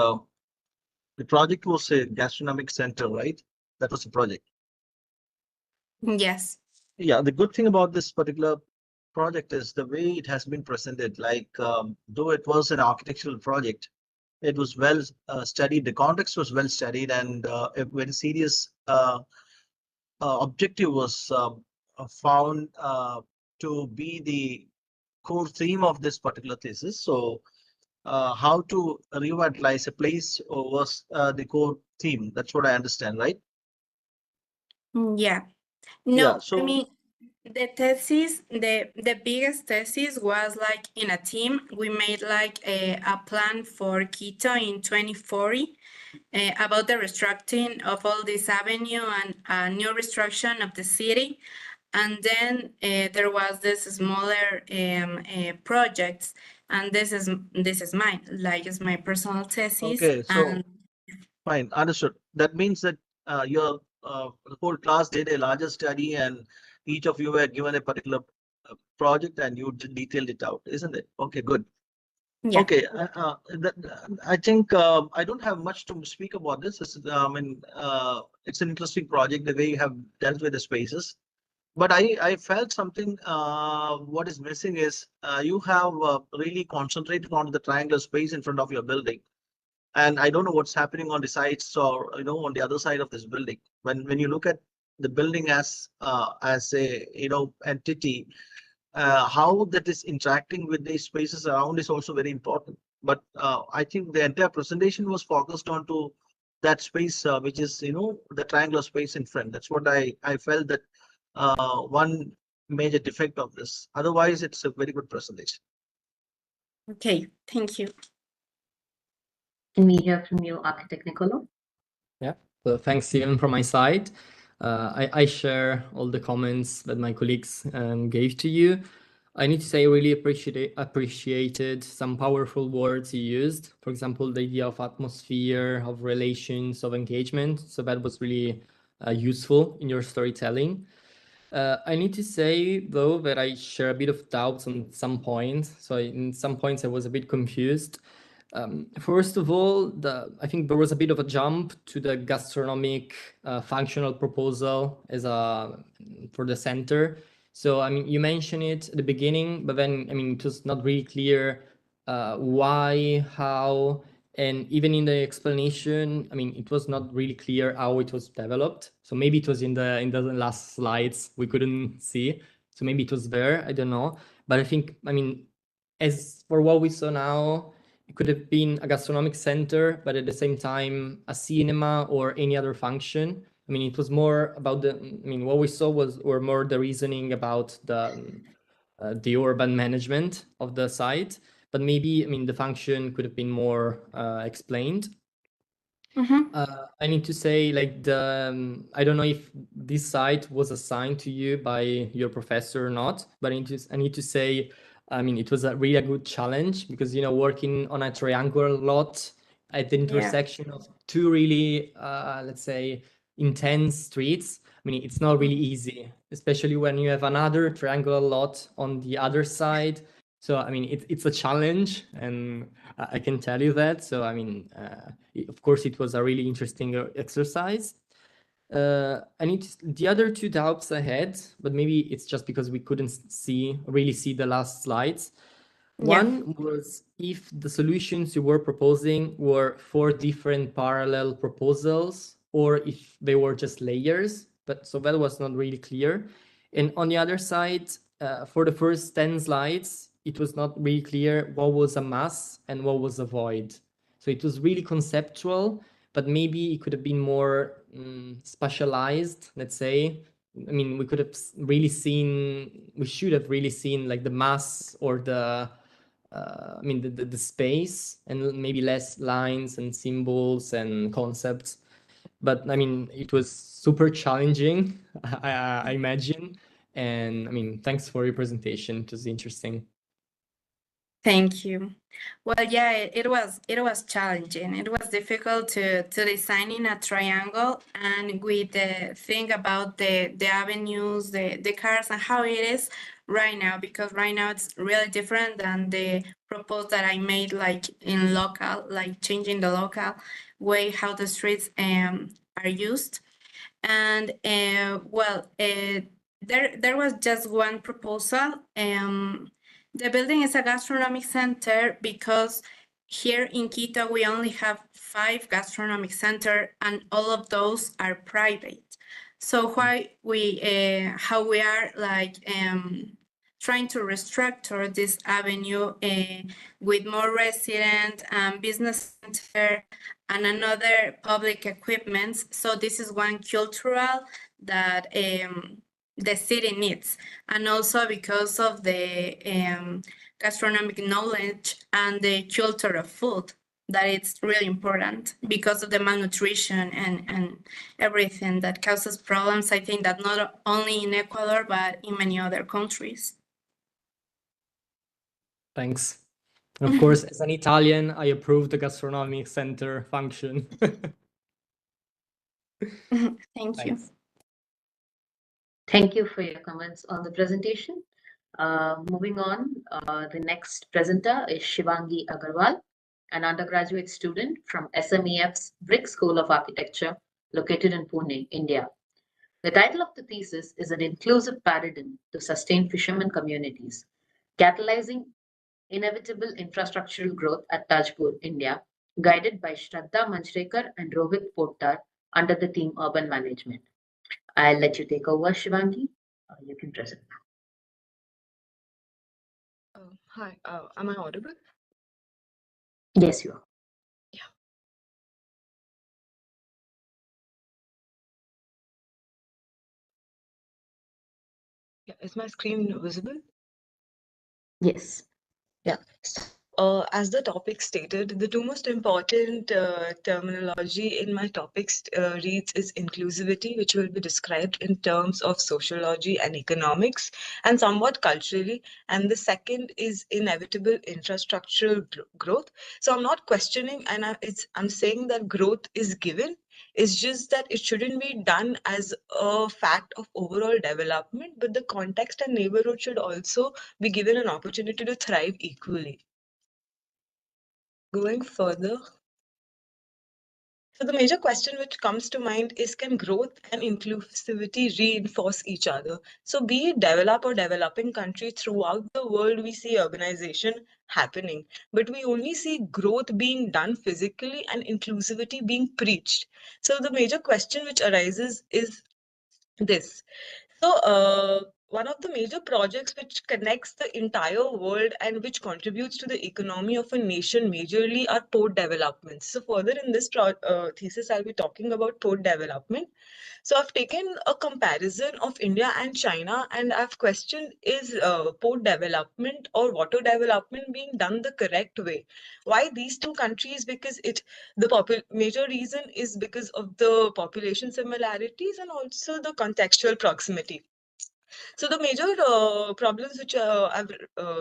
the project was a gastronomic center, right? That was the project. Yes. Yeah, the good thing about this particular project is the way it has been presented. Like, though it was an architectural project, it was well studied. The context was well studied, and a very serious objective was found to be the core theme of this particular thesis. So, how to revitalize a place was the core theme. That's what I understand, right? Yeah. Yeah. No, So, I mean, the thesis, the biggest thesis was like in a team. We made like a plan for Quito in 2040 about the restructuring of all this avenue and a new restructuring of the city. And then there was this smaller projects, and this is mine, like it's my personal thesis. okay, so And fine, understood. That means that your the whole class did a larger study, and each of you were given a particular project, and you detailed it out, isn't it? Okay, good. yeah. Okay, I think I don't have much to speak about this. I mean, it's an interesting project, the way you have dealt with the spaces. But I felt something, what is missing is you have really concentrated on the triangular space in front of your building. And I don't know what's happening on the sides or, on the other side of this building. When you look at the building as a, entity, how that is interacting with the spaces around is also very important. But I think the entire presentation was focused onto that space, which is, the triangular space in front. That's what I felt that one major defect of this. Otherwise, it's a very good presentation. Okay, thank you. Can we hear from you, Architect Nicolo? Yeah, so thanks, Stephen, from my side. I share all the comments that my colleagues gave to you. I need to say I really appreciated some powerful words you used. For example, the idea of atmosphere, of relations, of engagement. So that was really useful in your storytelling. I need to say, though, that I share a bit of doubts on some points. So in some points, I was a bit confused. First of all, I think there was a bit of a jump to the gastronomic functional proposal for the center. So, I mean, you mentioned it at the beginning, but then, I mean, it was not really clear why, how, and even in the explanation, I mean, it was not really clear how it was developed. So maybe it was in the last slides we couldn't see. So maybe it was there, I don't know. But I think, I mean, as for what we saw now, it could have been a gastronomic center, but at the same time, a cinema or any other function. I mean, it was more about what we saw were more the reasoning about the urban management of the site, but maybe, I mean, the function could have been more explained. I need to say, like, I don't know if this site was assigned to you by your professor or not, but I need to say, I mean, it was a really good challenge because, you know, working on a triangular lot at the intersection of two really, let's say, intense streets. I mean, it's not really easy, especially when you have another triangular lot on the other side. So, I mean, it's a challenge, and I can tell you that. So, I mean, of course, it was a really interesting exercise. The other two doubts I had, but maybe it's just because we couldn't really see the last slides. One was if the solutions you were proposing were 4 different parallel proposals, or if they were just layers. But so that was not really clear. And on the other side, for the first 10 slides, it was not really clear what was a mass and what was a void. So it was really conceptual, but maybe it could have been more specialized, let's say. I mean, we should have really seen like the mass or the space, and maybe less lines and symbols and concepts. But I mean, it was super challenging, I imagine. And I mean, thanks for your presentation. It was interesting. Thank you. Well, yeah, it was challenging. It was difficult to design in a triangle, and with the thing about the avenues, the cars, and how it is right now, because right now it's really different than the proposal that I made, like in local, like changing the local way how the streets are used. And there was just one proposal. The building is a gastronomic center because here in Quito we only have 5 gastronomic centers, and all of those are private. So how we are like trying to restructure this avenue with more resident business center and another public equipments. So this is one cultural that the city needs, and also because of the gastronomic knowledge and the culture of food, that it's really important because of the malnutrition and everything that causes problems. I think that not only in Ecuador, but in many other countries. Thanks. Of course, as an Italian, I approve the gastronomic center function. Thank you. Thank you for your comments on the presentation. Moving on, the next presenter is Shivangi Agarwal, an undergraduate student from SMEF's Brick School of Architecture, located in Pune, India. The title of the thesis is An Inclusive Paradigm to Sustain Fishermen Communities, Catalyzing Inevitable Infrastructural Growth at Tajpur, India, guided by Shraddha Manjrekar and Rohit Pottar under the theme Urban Management. I'll let you take over, Shivangi. You can present. Hi, am I audible? Yes, you are. Yeah, is my screen visible? Yes. Yeah. As the topic stated, the 2 most important terminology in my topics reads is inclusivity, which will be described in terms of sociology and economics and somewhat culturally. And the second is inevitable infrastructural growth. So I'm not questioning, and I'm saying that growth is given. It's just that it shouldn't be done as a fact of overall development, but the context and neighborhood should also be given an opportunity to thrive equally. Going further, so the major question which comes to mind is, can growth and inclusivity reinforce each other? So be it developed or developing country, throughout the world we see urbanization happening, but we only see growth being done physically and inclusivity being preached. So the major question which arises is this. So one of the major projects which connects the entire world and which contributes to the economy of a nation majorly are port developments. So further in this thesis, I'll be talking about port development. So I've taken a comparison of India and China, and I've questioned, is port development or water development being done the correct way? Why these two countries? Because the major reason is because of the population similarities and also the contextual proximity. So the major problems which I've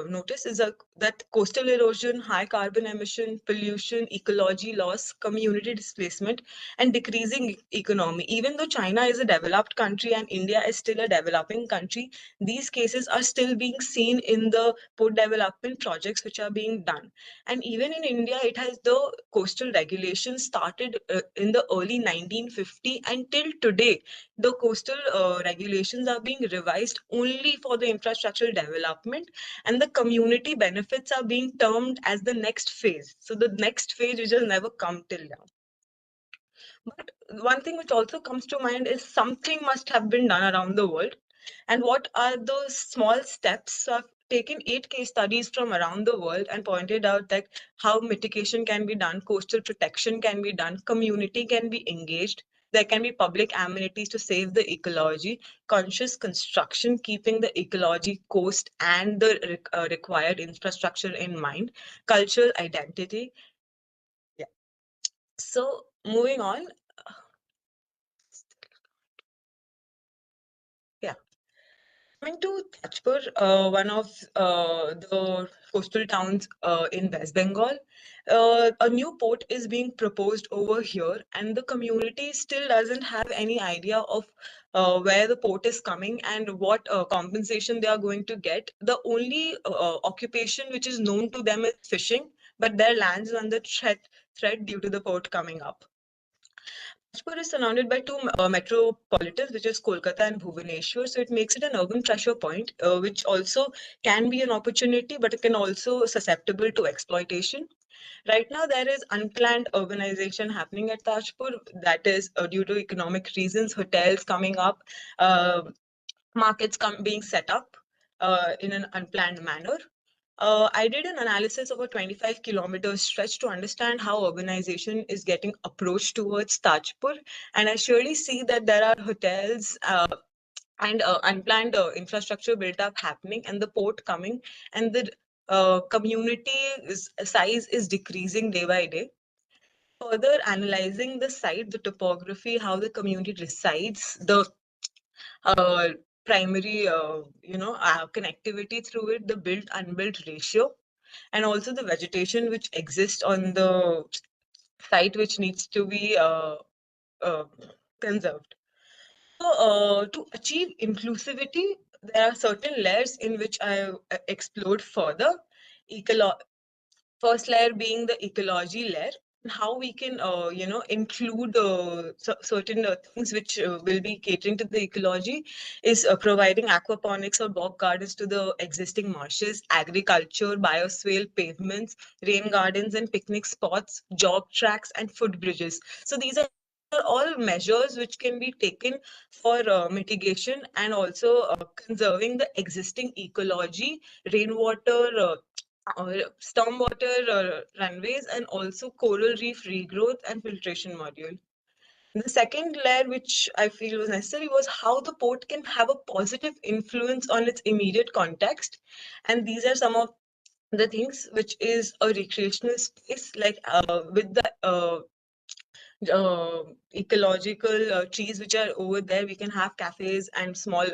noticed is that coastal erosion, high carbon emission, pollution, ecology loss, community displacement, and decreasing economy. Even though China is a developed country and India is still a developing country, these cases are still being seen in the port development projects which are being done. And even in India, it has the coastal regulation started in the early 1950, and till today, the coastal regulations are being revised only for the infrastructural development, and the community benefits are being termed as the next phase. So the next phase which has never come till now. But one thing which also comes to mind is something must have been done around the world. And what are those small steps? So I've taken 8 case studies from around the world and pointed out that how mitigation can be done, coastal protection can be done, community can be engaged. There can be public amenities to save the ecology, conscious construction, keeping the ecology, coast, and the required infrastructure in mind, cultural identity. Yeah. So moving on. Yeah. Coming to Tajpur, one of the coastal towns in West Bengal, a new port is being proposed over here, and the community still doesn't have any idea of where the port is coming and what compensation they are going to get. The only occupation which is known to them is fishing, but their land is under threat due to the port coming up. Tajpur is surrounded by 2 metropolitans, which is Kolkata and Bhubaneswar. So it makes it an urban pressure point, which also can be an opportunity, but it can also susceptible to exploitation. Right now, there is unplanned urbanization happening at Tajpur. That is due to economic reasons, hotels coming up, markets being set up in an unplanned manner. I did an analysis of a 25-kilometer stretch to understand how urbanization is getting approached towards Tajpur, and I surely see that there are hotels and unplanned infrastructure built up happening, and the port coming, and the community size is decreasing day by day. Further analyzing the site, the topography, how the community resides, the primary, connectivity through it, the built-unbuilt ratio, and also the vegetation which exists on the site which needs to be conserved. So to achieve inclusivity, there are certain layers in which I explored further. First layer being the ecology layer, and how we can include certain things which will be catering to the ecology is providing aquaponics or bog gardens to the existing marshes, agriculture, bioswale, pavements, rain gardens and picnic spots, jog tracks and footbridges. So these are all measures which can be taken for mitigation and also conserving the existing ecology, rainwater, stormwater runways, and also coral reef regrowth and filtration module. The second layer, which I feel was necessary, was how the port can have a positive influence on its immediate context. And these are some of the things which is a recreational space, like with the ecological trees which are over there. We can have cafes and small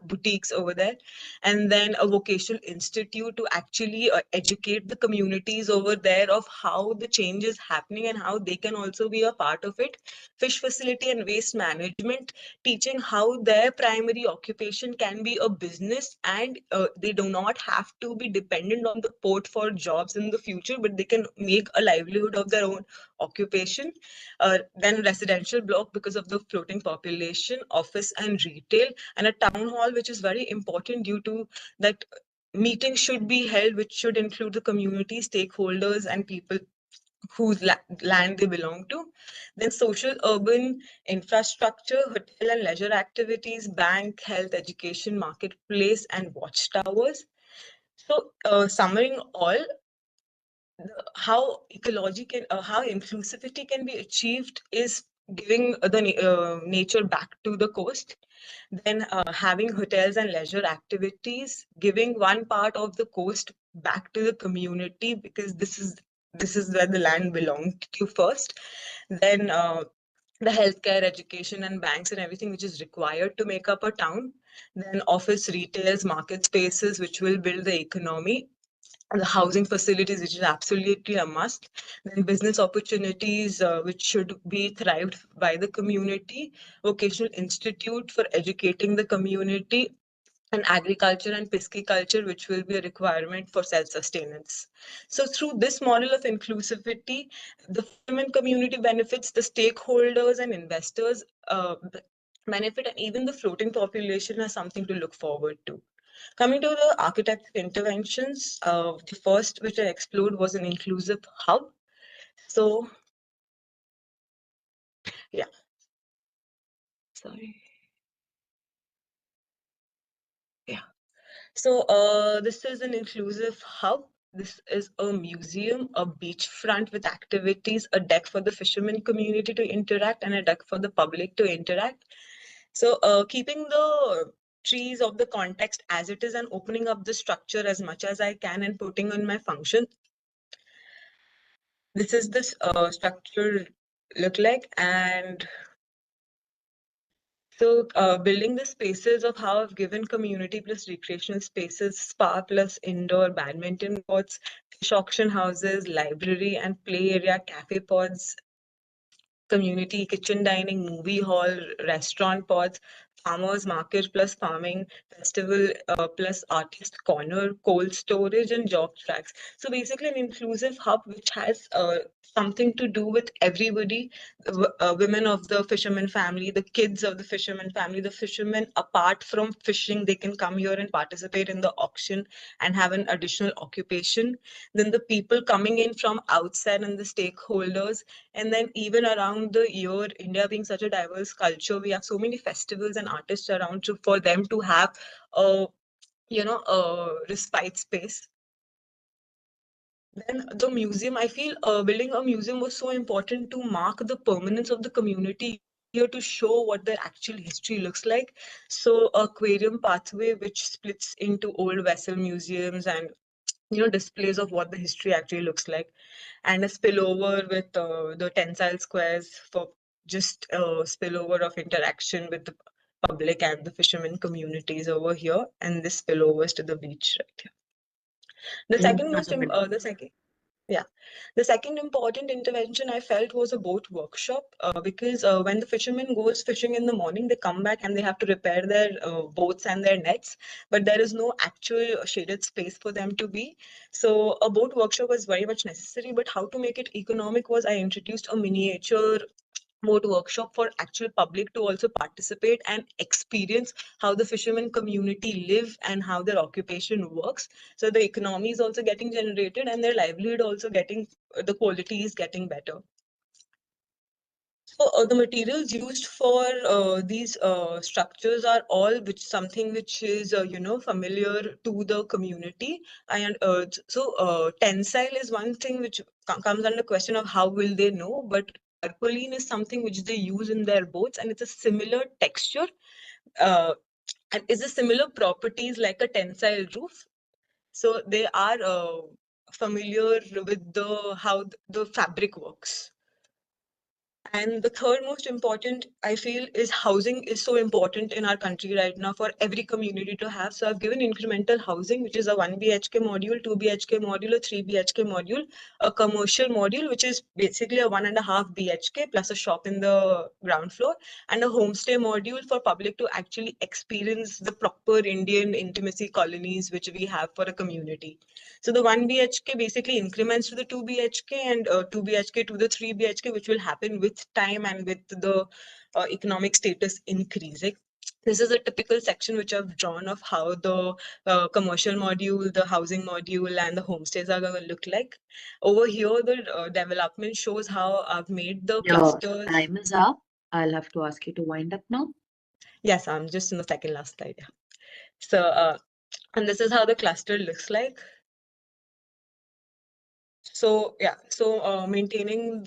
boutiques over there, and then a vocational institute to actually educate the communities over there of how the change is happening and how they can also be a part of it. Fish facility and waste management, teaching how their primary occupation can be a business, and they do not have to be dependent on the port for jobs in the future, but they can make a livelihood of their own occupation. Then residential block because of the floating population, office and retail, and a town hall, which is very important due to that meetings should be held, which should include the community stakeholders and people whose land they belong to. Then social urban infrastructure, hotel and leisure activities, bank, health, education, marketplace, and watchtowers. So summarizing all, how ecology can, how inclusivity can be achieved is giving the nature back to the coast, then having hotels and leisure activities, giving one part of the coast back to the community, because this is where the land belonged to first, then the healthcare, education, and banks and everything which is required to make up a town, then office, retails, market spaces which will build the economy, the housing facilities, which is absolutely a must, then business opportunities, which should be thrived by the community, vocational institute for educating the community, and agriculture and pisciculture, which will be a requirement for self-sustenance. So through this model of inclusivity, the fishermen community benefits, the stakeholders and investors benefit, and even the floating population has something to look forward to. Coming to the architecture interventions, the first which I explored was an inclusive hub. So, yeah, sorry. Yeah. So this is an inclusive hub. This is a museum, a beachfront with activities, a deck for the fishermen community to interact, and a deck for the public to interact. So keeping the trees of the context as it is and opening up the structure as much as I can and putting on my function. This is this structure look like, and so building the spaces of how I've given community plus recreational spaces, spa plus indoor badminton courts, fish auction houses, library and play area, cafe pods, community kitchen dining, movie hall, restaurant pods, farmers market plus farming, festival plus artist corner, cold storage, and job tracks. So basically an inclusive hub which has something to do with everybody, women of the fisherman family, the kids of the fisherman family, the fishermen apart from fishing, they can come here and participate in the auction and have an additional occupation. Then the people coming in from outside and the stakeholders, and then even around the year, India being such a diverse culture, we have so many festivals and artists around for them to have a, a respite space. Then the museum, I feel building a museum was so important to mark the permanence of the community here, to show what their actual history looks like. So aquarium pathway, which splits into old vessel museums and displays of what the history actually looks like, and a spillover with the tensile squares for just spillover of interaction with the public and the fishermen communities over here, and this spillovers to the beach right here. The second important intervention I felt was a boat workshop, because when the fishermen goes fishing in the morning, they come back and they have to repair their boats and their nets, but there is no actual shaded space for them to be. So a boat workshop was very much necessary, but how to make it economic was I introduced a miniature boat workshop for actual public to also participate and experience how the fishermen community live and how their occupation works. So the economy is also getting generated and their livelihood also getting, the quality is getting better. So the materials used for these structures are all something which is familiar to the community. And so tensile is one thing which comes under question of how will they know, but tarpaulin is something which they use in their boats, and it's a similar texture and is a similar properties like a tensile roof. So they are familiar with how the fabric works. And the third most important, I feel, is housing is so important in our country right now for every community to have. So I've given incremental housing, which is a 1 BHK module, 2 BHK module, a 3 BHK module, a commercial module, which is basically a 1.5 BHK plus a shop in the ground floor, and a homestay module for public to actually experience the proper Indian intimacy colonies, which we have for a community. So the 1 BHK basically increments to the 2 BHK and 2 BHK to the 3 BHK, which will happen with time and with the economic status increasing. This is a typical section which I've drawn of how the commercial module, the housing module, and the homestays are going to look like. Over here, the development shows how I've made the Your clusters. time is up. I'll have to ask you to wind up now. Yes, I'm just in the second last slide. Yeah. So, and this is how the cluster looks like. So yeah, so maintaining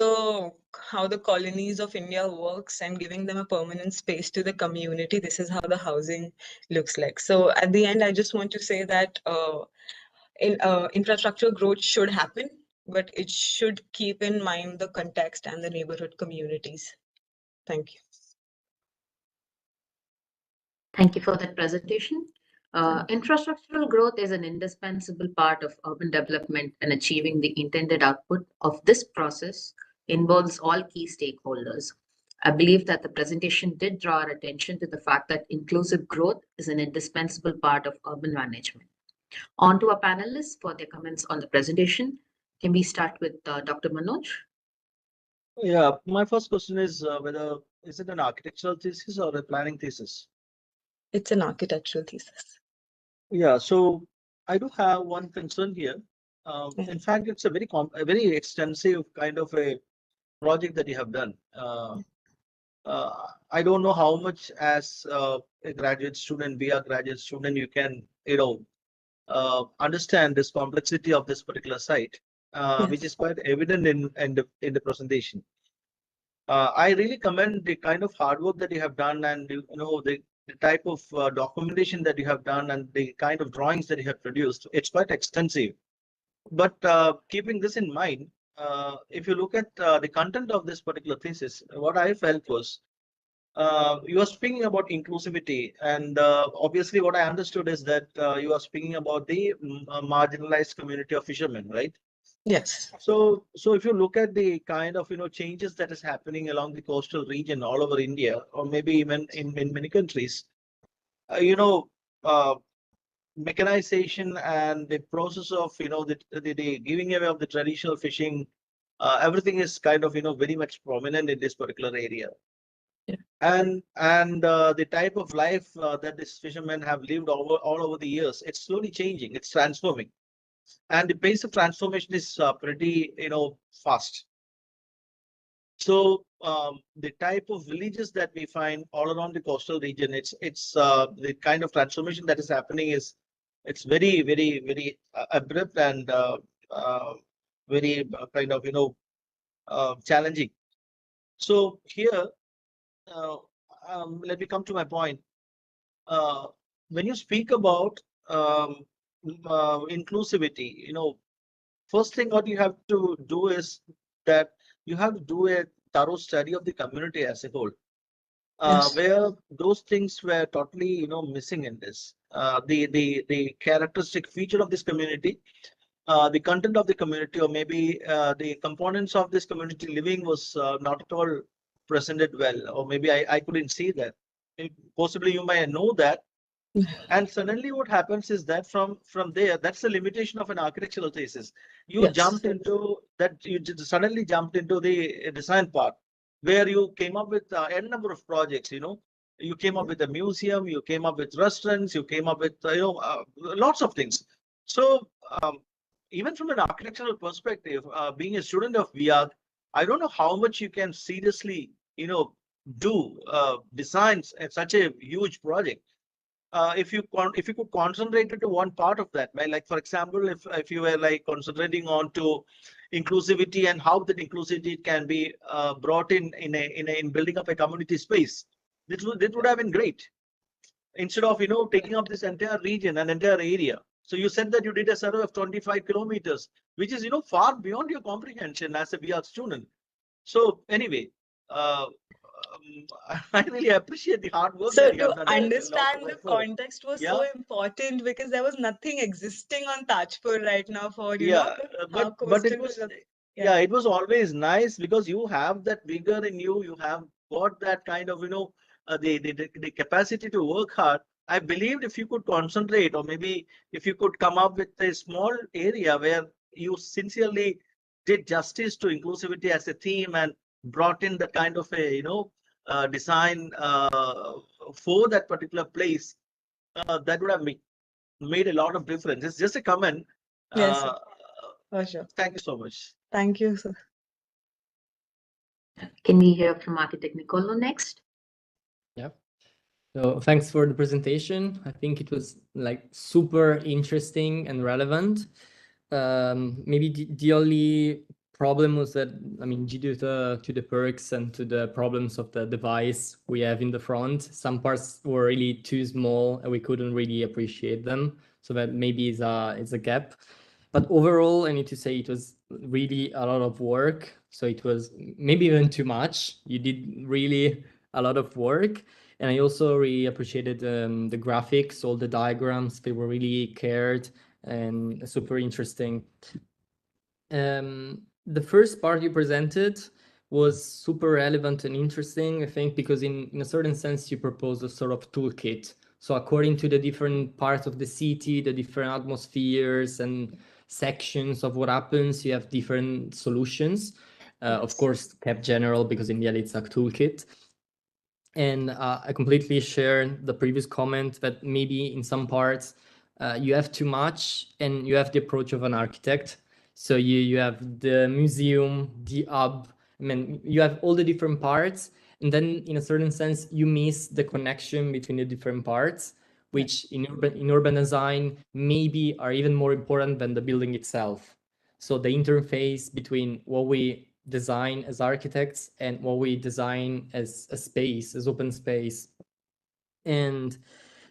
how the colonies of India works and giving them a permanent space to the community. This is how the housing looks like. So at the end, I just want to say that infrastructure growth should happen, but it should keep in mind the context and the neighborhood communities. Thank you. Thank you for that presentation. Infrastructural growth is an indispensable part of urban development, and achieving the intended output of this process involves all key stakeholders. I believe that the presentation did draw our attention to the fact that inclusive growth is an indispensable part of urban management. On to our panelists for their comments on the presentation. Can we start with Dr. Manoj? Yeah, my first question is whether is it an architectural thesis or a planning thesis? It's an architectural thesis. Yeah, so I do have one concern here. In fact, it's a very extensive kind of a project that you have done. I don't know how much as a graduate student, be a graduate student, you can, understand this complexity of this particular site, which is quite evident in the presentation. I really commend the kind of hard work that you have done, and the type of documentation that you have done, and the kind of drawings that you have produced. It's quite extensive. But keeping this in mind, if you look at the content of this particular thesis, what I felt was you are speaking about inclusivity, and obviously what I understood is that you are speaking about the marginalized community of fishermen, right? Yes. So if you look at the kind of changes that is happening along the coastal region all over India, or maybe even in many countries, uh, mechanization and the process of the giving away of the traditional fishing, everything is kind of very much prominent in this particular area. And the type of life that these fishermen have lived all over the years, it's slowly changing, it's transforming, and the pace of transformation is pretty fast. So the type of villages that we find all around the coastal region, it's the kind of transformation that is happening is it's very very abrupt and very kind of challenging. So here, let me come to my point. When you speak about inclusivity, first thing what you have to do is that you have to do a thorough study of the community as a whole, where those things were totally missing in this. The characteristic feature of this community, the content of the community, or maybe the components of this community living was not at all presented well, or maybe I couldn't see that. Possibly you may know that, and suddenly what happens is that from there, that's the limitation of an architectural thesis. You jumped into that, suddenly jumped into the design part, where you came up with n number of projects. You came up with a museum, you came up with restaurants, you came up with lots of things. So even from an architectural perspective, being a student of VIAG, I don't know how much you can seriously do designs at such a huge project. If you could concentrate into one part of that, right? Like for example, if you were like concentrating on to inclusivity and how that inclusivity can be brought in building up a community space, this would have been great. Instead of taking up this entire region and entire area. So you said that you did a survey of 25 kilometers, which is far beyond your comprehension as a VR student. So anyway, I really appreciate the hard work So that you have to done. understand the context was so important, because there was nothing existing on Tajpur right now for but it was it was always nice, because you have that vigor in you. You have got that kind of the capacity to work hard. I believed if you could concentrate, or maybe if you could come up with a small area where you sincerely did justice to inclusivity as a theme and brought in the kind of a design for that particular place, that would have made a lot of difference. It's just a comment. Yes, sir. For sure. Thank you so much. Thank you, sir. Can we hear from architect Nicolo next? Yeah. So thanks for the presentation. I think it was like super interesting and relevant. Maybe the only problem was that, I mean, due to the perks and to the problems of the device we have in the front, some parts were really too small and we couldn't really appreciate them. So that maybe is a gap. But overall, I need to say it was really a lot of work. So it was maybe even too much. You did really a lot of work. And I also really appreciated the graphics, all the diagrams. They were really cared and super interesting. The first part you presented was super relevant and interesting, I think, because in a certain sense, you propose a sort of toolkit. So according to the different parts of the city, the different atmospheres and sections of what happens, you have different solutions. Of course, kept general, because in the end, it's a toolkit. And I completely share the previous comment that maybe in some parts, you have too much and you have the approach of an architect. So you have the museum, the hub, I mean, you have all the different parts. And then in a certain sense, you miss the connection between the different parts, which in urban design maybe are even more important than the building itself. So the interface between what we design as architects and what we design as a space, as open space. And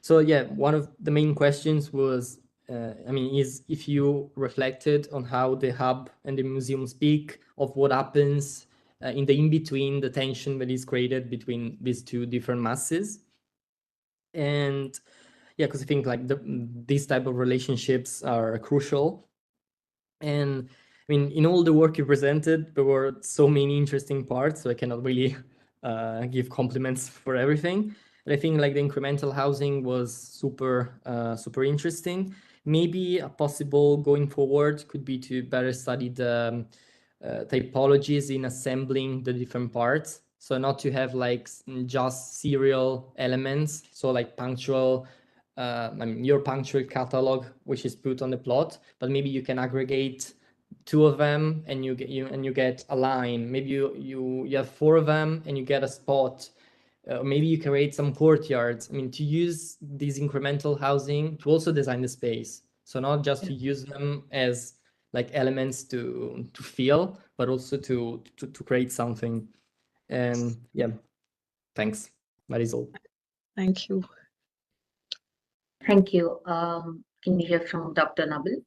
so, yeah, one of the main questions was, is if you reflected on how the hub and the museum speak of what happens in the in-between, the tension that is created between these two different masses. And yeah, because I think like these type of relationships are crucial. And I mean, in all the work you presented, there were so many interesting parts, so I cannot really give compliments for everything. But I think like the incremental housing was super interesting. Maybe a possible going forward could be to better study the typologies in assembling the different parts. So not to have like just serial elements, so like punctual, your punctual catalog, which is put on the plot, but maybe you can aggregate 2 of them and you get a line. Maybe you have 4 of them and you get a spot. Maybe you create some courtyards. I mean, to use these incremental housing to also design the space. So not just to use them as like elements to feel, but also to create something. And yeah, thanks. That is all. Thank you. Thank you. Can we hear from Dr. Nabil?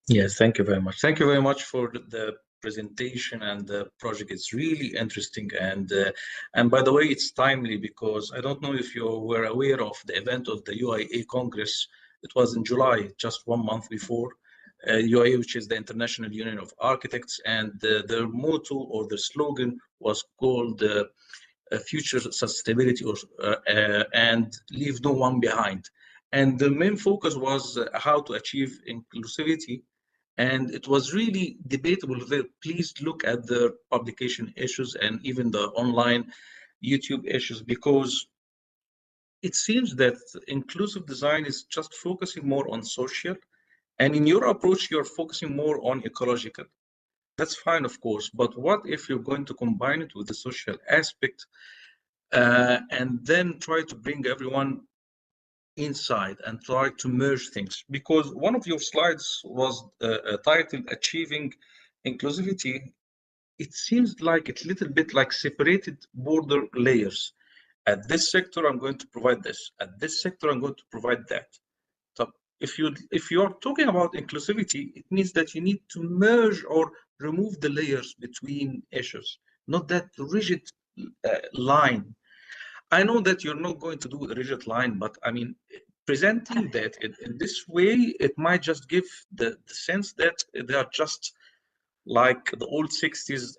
Yes, thank you very much. Thank you very much for the presentation, and the project is really interesting. And by the way, it's timely because I don't know if you were aware of the event of the UIA Congress. It was in July, just 1 month before. UIA, which is the International Union of Architects, and their motto or their slogan was called future sustainability and leave no one behind. And the main focus was how to achieve inclusivity. And it was really debatable. Please look at the publication issues and even the online YouTube issues, because it seems that inclusive design is just focusing more on social. And in your approach, you're focusing more on ecological. That's fine, of course. But what if you're going to combine it with the social aspect and then try to bring everyone inside and try to merge things? Because one of your slides was titled Achieving Inclusivity. It seems like it's a little bit like separated border layers. At this sector, I'm going to provide this. At this sector, I'm going to provide that. So if you're talking about inclusivity, it means that you need to merge or remove the layers between issues, not that rigid line. I know that you're not going to do a rigid line, but I mean, presenting that in this way, it might just give the sense that they are just like the old 60s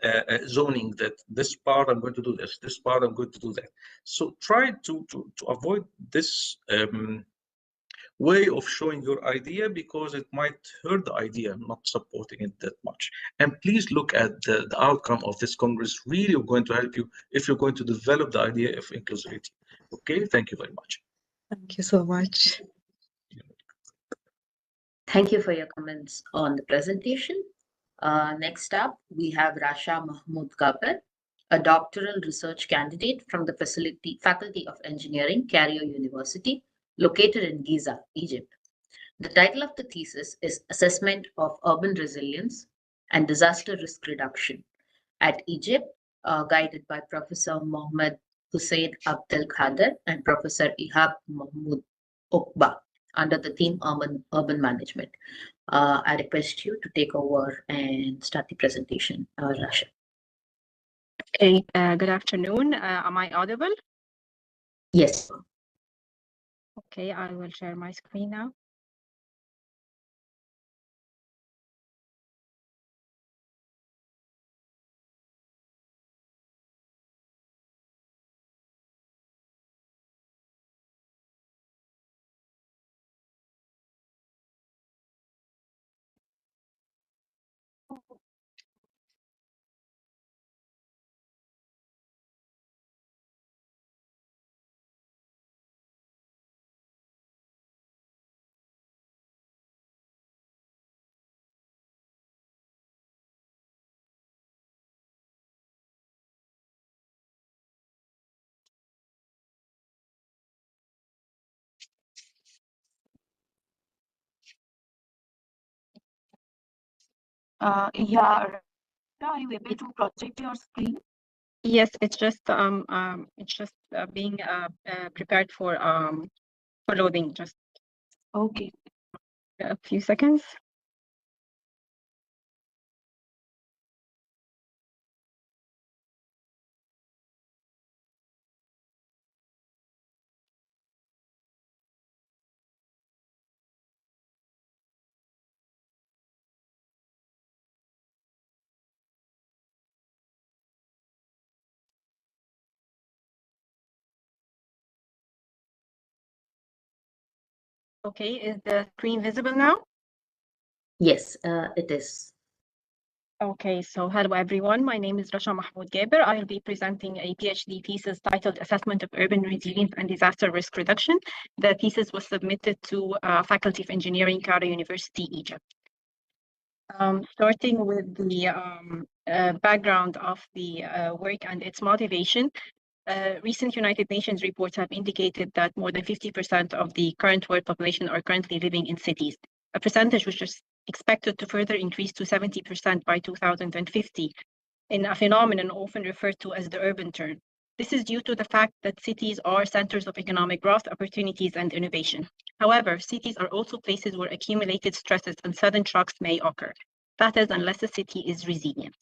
zoning, that this part I'm going to do this part I'm going to do that. So try to avoid this way of showing your idea, because it might hurt the idea, not supporting it that much. And please look at the outcome of this Congress. Really going to help you if you're going to develop the idea of inclusivity. Okay, thank you very much. Thank you so much. Thank you for your comments on the presentation. Next up, we have Rasha Mahmood Kaper, a doctoral research candidate from the Faculty of Engineering, Cairo University, located in Giza, Egypt. The title of the thesis is Assessment of Urban Resilience and Disaster Risk Reduction at Egypt, guided by Professor Mohammed Hussein Abdel Khader and Professor Ihab Mahmoud Okba under the theme Urban Management. I request you to take over and start the presentation, Rasha. Okay, good afternoon. Am I audible? Yes. Okay, I will share my screen now. Yeah, are you able to project your screen? Yes, it's just being prepared for loading. Just okay. A few seconds. Okay, is the screen visible now? Yes, it is. Okay, so hello everyone. My name is Rasha Mahmoud Gaber. I will be presenting a PhD thesis titled Assessment of Urban Resilience and Disaster Risk Reduction. The thesis was submitted to Faculty of Engineering, Cairo University, Egypt. Starting with the background of the work and its motivation, recent United Nations reports have indicated that more than 50% of the current world population are currently living in cities, a percentage which is expected to further increase to 70% by 2050, in a phenomenon often referred to as the urban turn. This is due to the fact that cities are centers of economic growth, opportunities, and innovation. However, cities are also places where accumulated stresses and sudden shocks may occur. That is, unless a city is resilient.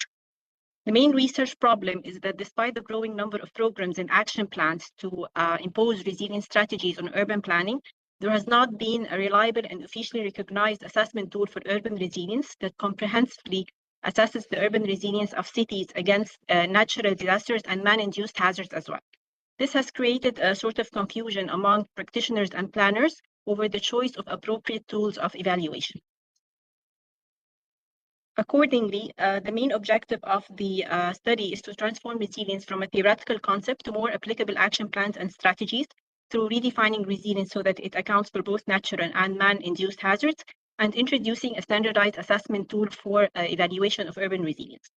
The main research problem is that despite the growing number of programs and action plans to impose resilient strategies on urban planning, there has not been a reliable and officially recognized assessment tool for urban resilience that comprehensively assesses the urban resilience of cities against natural disasters and man-induced hazards as well. This has created a sort of confusion among practitioners and planners over the choice of appropriate tools of evaluation. Accordingly, the main objective of the study is to transform resilience from a theoretical concept to more applicable action plans and strategies through redefining resilience so that it accounts for both natural and man-induced hazards, and introducing a standardized assessment tool for evaluation of urban resilience.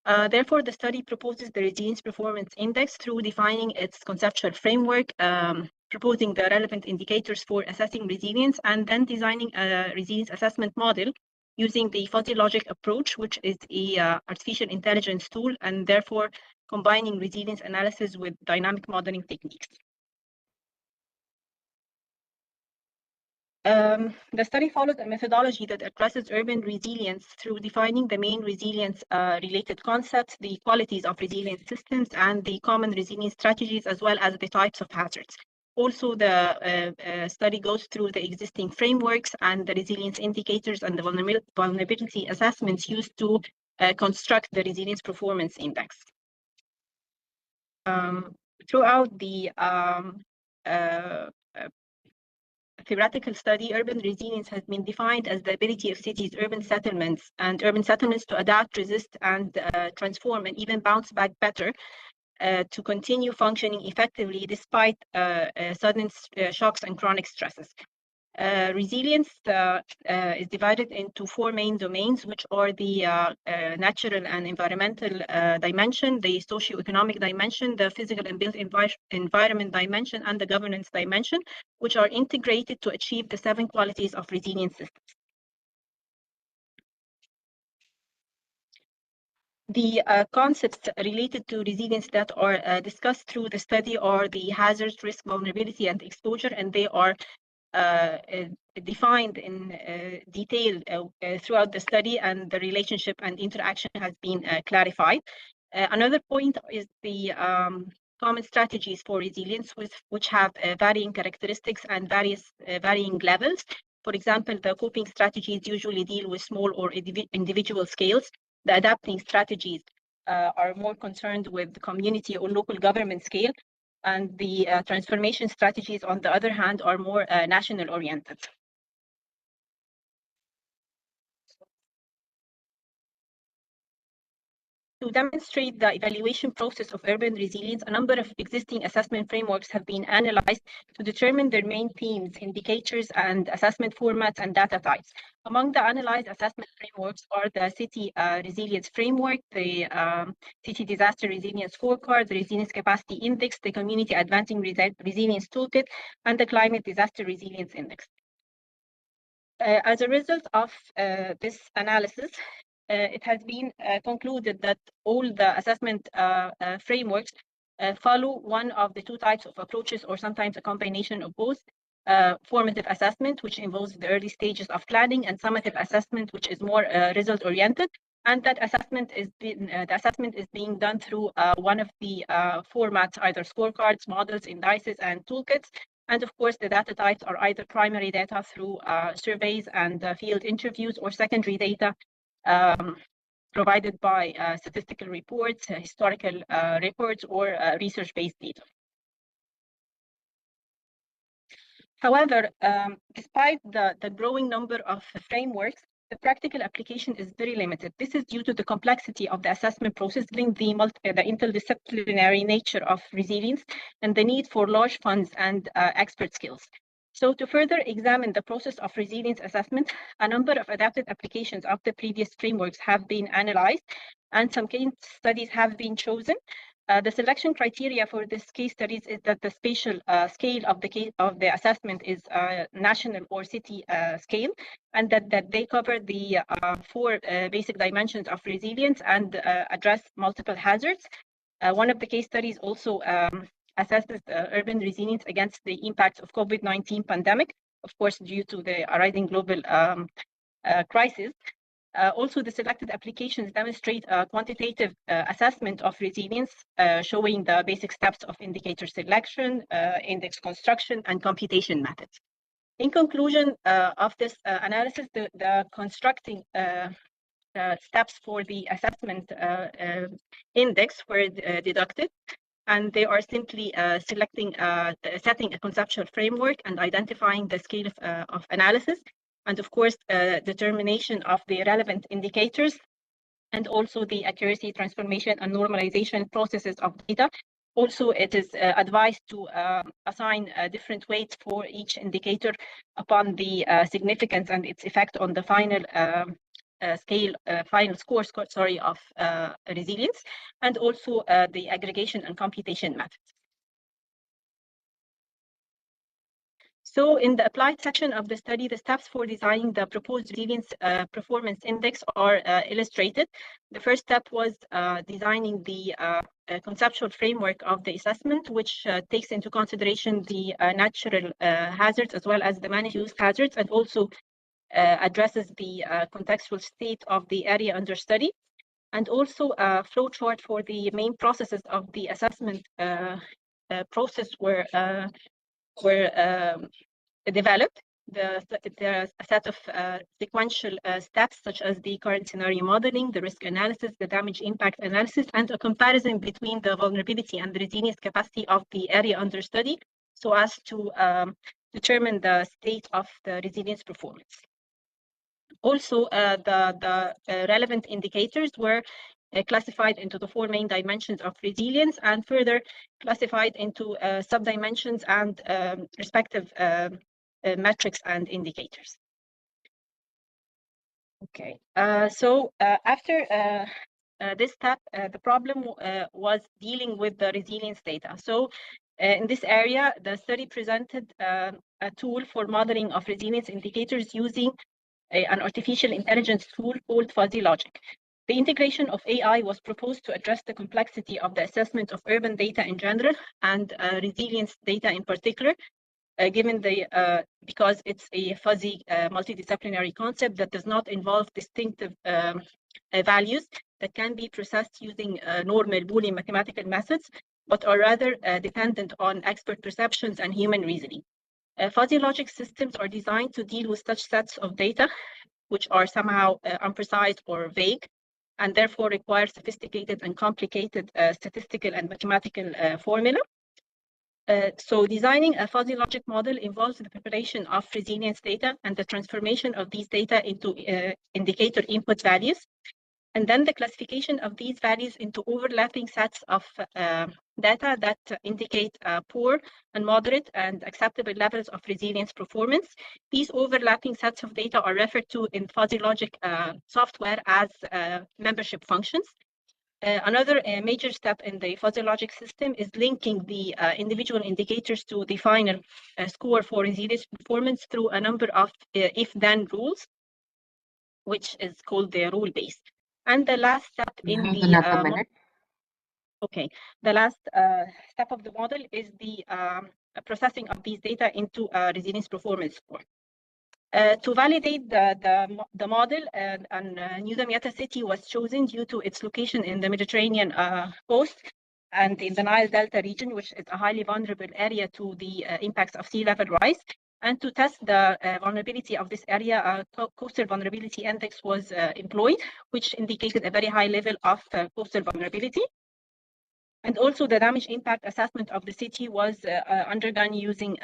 Therefore, the study proposes the Resilience Performance Index through defining its conceptual framework, proposing the relevant indicators for assessing resilience, and then designing a resilience assessment model using the fuzzy logic approach, which is a artificial intelligence tool, and therefore combining resilience analysis with dynamic modeling techniques. The study follows a methodology that addresses urban resilience through defining the main resilience-related concepts, the qualities of resilient systems, and the common resilience strategies, as well as the types of hazards. Also, the study goes through the existing frameworks and the resilience indicators and the vulnerability assessments used to construct the Resilience Performance Index. Throughout the theoretical study, urban resilience has been defined as the ability of cities, urban settlements to adapt, resist, and transform, and even bounce back better to continue functioning effectively despite sudden shocks and chronic stresses. Resilience is divided into 4 main domains, which are the natural and environmental dimension, the socio-economic dimension, the physical and built environment dimension, and the governance dimension, which are integrated to achieve the 7 qualities of resilient systems. The concepts related to resilience that are discussed through the study are the hazard, risk, vulnerability, and exposure, and they are defined in detail throughout the study, and the relationship and interaction has been clarified. Another point is the common strategies for resilience, which have varying characteristics and varying levels. For example, the coping strategies usually deal with small or individual scales. The adapting strategies are more concerned with the community or local government scale, and the transformation strategies, on the other hand, are more national oriented. To demonstrate the evaluation process of urban resilience, a number of existing assessment frameworks have been analyzed to determine their main themes, indicators, and assessment formats and data types. Among the analyzed assessment frameworks are the City Resilience Framework, the City Disaster Resilience Scorecard, the Resilience Capacity Index, the Community Advancing Resilience Toolkit, and the Climate Disaster Resilience Index. As a result of this analysis, it has been concluded that all the assessment frameworks follow one of the 2 types of approaches, or sometimes a combination of both. Formative assessment, which involves the early stages of planning, and summative assessment, which is more result-oriented. And that assessment is being done through one of the formats, either scorecards, models, indices, and toolkits. And of course, the data types are either primary data through surveys and field interviews, or secondary data provided by statistical reports, historical records, or research-based data. However, despite the growing number of frameworks, the practical application is very limited. This is due to the complexity of the assessment process, given the interdisciplinary nature of resilience and the need for large funds and expert skills. So to further examine the process of resilience assessment, a number of adapted applications of the previous frameworks have been analyzed, and some case studies have been chosen. The selection criteria for this case studies is that the spatial scale of the assessment is national or city scale, and that they cover the 4 basic dimensions of resilience and address multiple hazards. One of the case studies also assesses urban resilience against the impacts of COVID-19 pandemic, of course, due to the rising global crisis. Also, the selected applications demonstrate a quantitative assessment of resilience, showing the basic steps of indicator selection, index construction, and computation methods. In conclusion of this analysis, the constructing steps for the assessment index were deducted, and they are simply setting a conceptual framework and identifying the scale of analysis, and of course, determination of the relevant indicators, and also the accuracy, transformation, and normalization processes of data. Also, it is advised to assign different weights for each indicator upon the significance and its effect on the final final score of resilience, and also the aggregation and computation methods. So in the applied section of the study, the steps for designing the proposed resilience performance index are illustrated. The first step was designing the conceptual framework of the assessment, which takes into consideration the natural hazards as well as the managed use hazards, and also addresses the contextual state of the area under study, and also a flow chart for the main processes of the assessment process were developed. The set of sequential steps, such as the current scenario modeling, the risk analysis, the damage impact analysis, and a comparison between the vulnerability and the resilience capacity of the area under study, so as to determine the state of the resilience performance. Also, the relevant indicators were classified into the 4 main dimensions of resilience and further classified into sub-dimensions and respective metrics and indicators. Okay, so after this step, the problem was dealing with the resilience data. So in this area, the study presented a tool for modeling of resilience indicators using an artificial intelligence tool called fuzzy logic. The integration of AI was proposed to address the complexity of the assessment of urban data in general and resilience data in particular, given the because it's a fuzzy multidisciplinary concept that does not involve distinctive values that can be processed using normal Boolean mathematical methods, but are rather dependent on expert perceptions and human reasoning. Fuzzy logic systems are designed to deal with such sets of data which are somehow imprecise or vague, and therefore require sophisticated and complicated statistical and mathematical formula. So designing a fuzzy logic model involves the preparation of resilience data and the transformation of these data into indicator input values, and then the classification of these values into overlapping sets of data that indicate poor and moderate and acceptable levels of resilience performance. These overlapping sets of data are referred to in fuzzy logic software as membership functions. Another major step in the fuzzy logic system is linking the individual indicators to the final score for resilience performance through a number of if-then rules, which is called the rule base. And the last step in the okay, the last step of the model is the processing of these data into a resilience performance score. To validate the model, New Damietta city was chosen due to its location in the Mediterranean coast and in the Nile Delta region, which is a highly vulnerable area to the impacts of sea level rise. And to test the vulnerability of this area, a coastal vulnerability index was employed, which indicated a very high level of coastal vulnerability. And also the damage impact assessment of the city was undergone using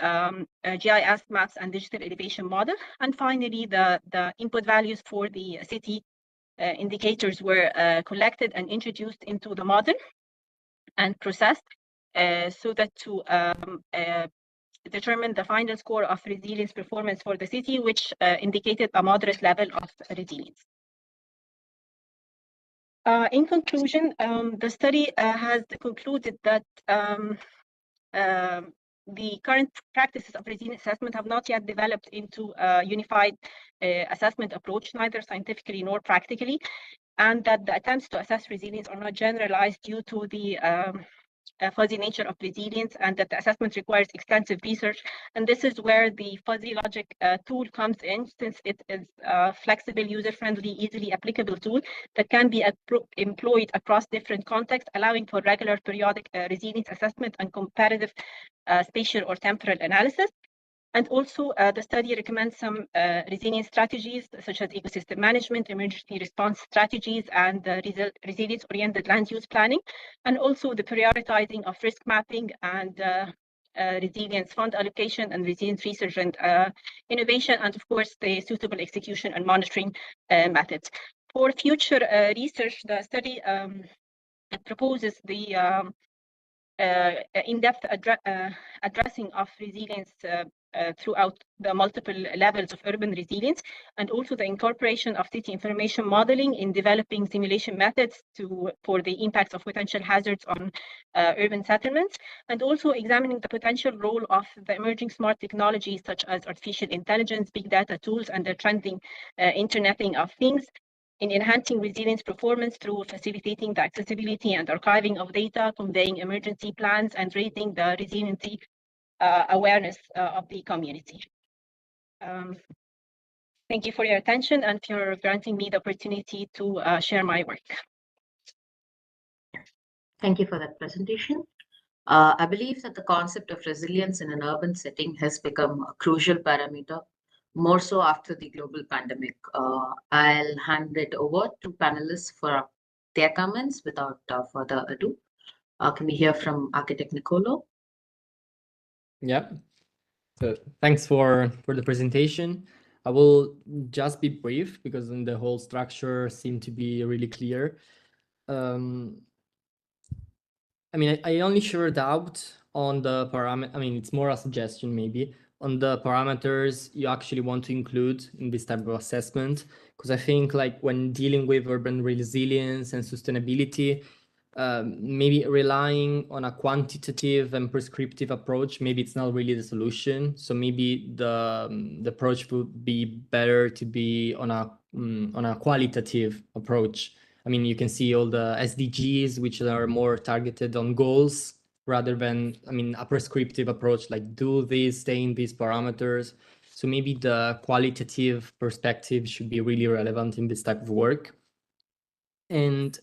GIS maps and digital elevation model. And finally, the input values for the city indicators were collected and introduced into the model and processed so that to determine the final score of resilience performance for the city, which indicated a moderate level of resilience. In conclusion, the study has concluded that the current practices of resilience assessment have not yet developed into a unified assessment approach, neither scientifically nor practically, and that the attempts to assess resilience are not generalized due to the fuzzy nature of resilience, and that the assessment requires extensive research. And this is where the fuzzy logic tool comes in, since it is a flexible, user-friendly, easily applicable tool that can be employed across different contexts, allowing for regular periodic resilience assessment and comparative spatial or temporal analysis. And also, the study recommends some resilience strategies, such as ecosystem management, emergency response strategies, and resilience-oriented land use planning, and also the prioritizing of risk mapping and resilience fund allocation and resilience research and innovation, and of course, the suitable execution and monitoring methods. For future research, the study proposes the in-depth addressing of resilience throughout the multiple levels of urban resilience, and also the incorporation of city information modeling in developing simulation methods for the impacts of potential hazards on urban settlements, and also examining the potential role of the emerging smart technologies such as artificial intelligence, big data tools, and the trending interneting of things in enhancing resilience performance through facilitating the accessibility and archiving of data, conveying emergency plans, and raising the resiliency awareness of the community. Thank you for your attention and for granting me the opportunity to share my work. Thank you for that presentation. I believe that the concept of resilience in an urban setting has become a crucial parameter, more so after the global pandemic. I'll hand it over to panelists for their comments without further ado. Can we hear from Architect Nicolo? Yeah. So thanks for the presentation. I will just be brief because the whole structure seemed to be really clear. I mean, I only share a doubt on the parameter. I mean, it's more a suggestion maybe on the parameters you actually want to include in this type of assessment. Because I think like when dealing with urban resilience and sustainability, maybe relying on a quantitative and prescriptive approach, maybe it's not really the solution. So maybe the approach would be better to be on a qualitative approach. I mean, you can see all the SDGs, which are more targeted on goals rather than, I mean, a prescriptive approach like do this, stay in these parameters. So maybe the qualitative perspective should be really relevant in this type of work. And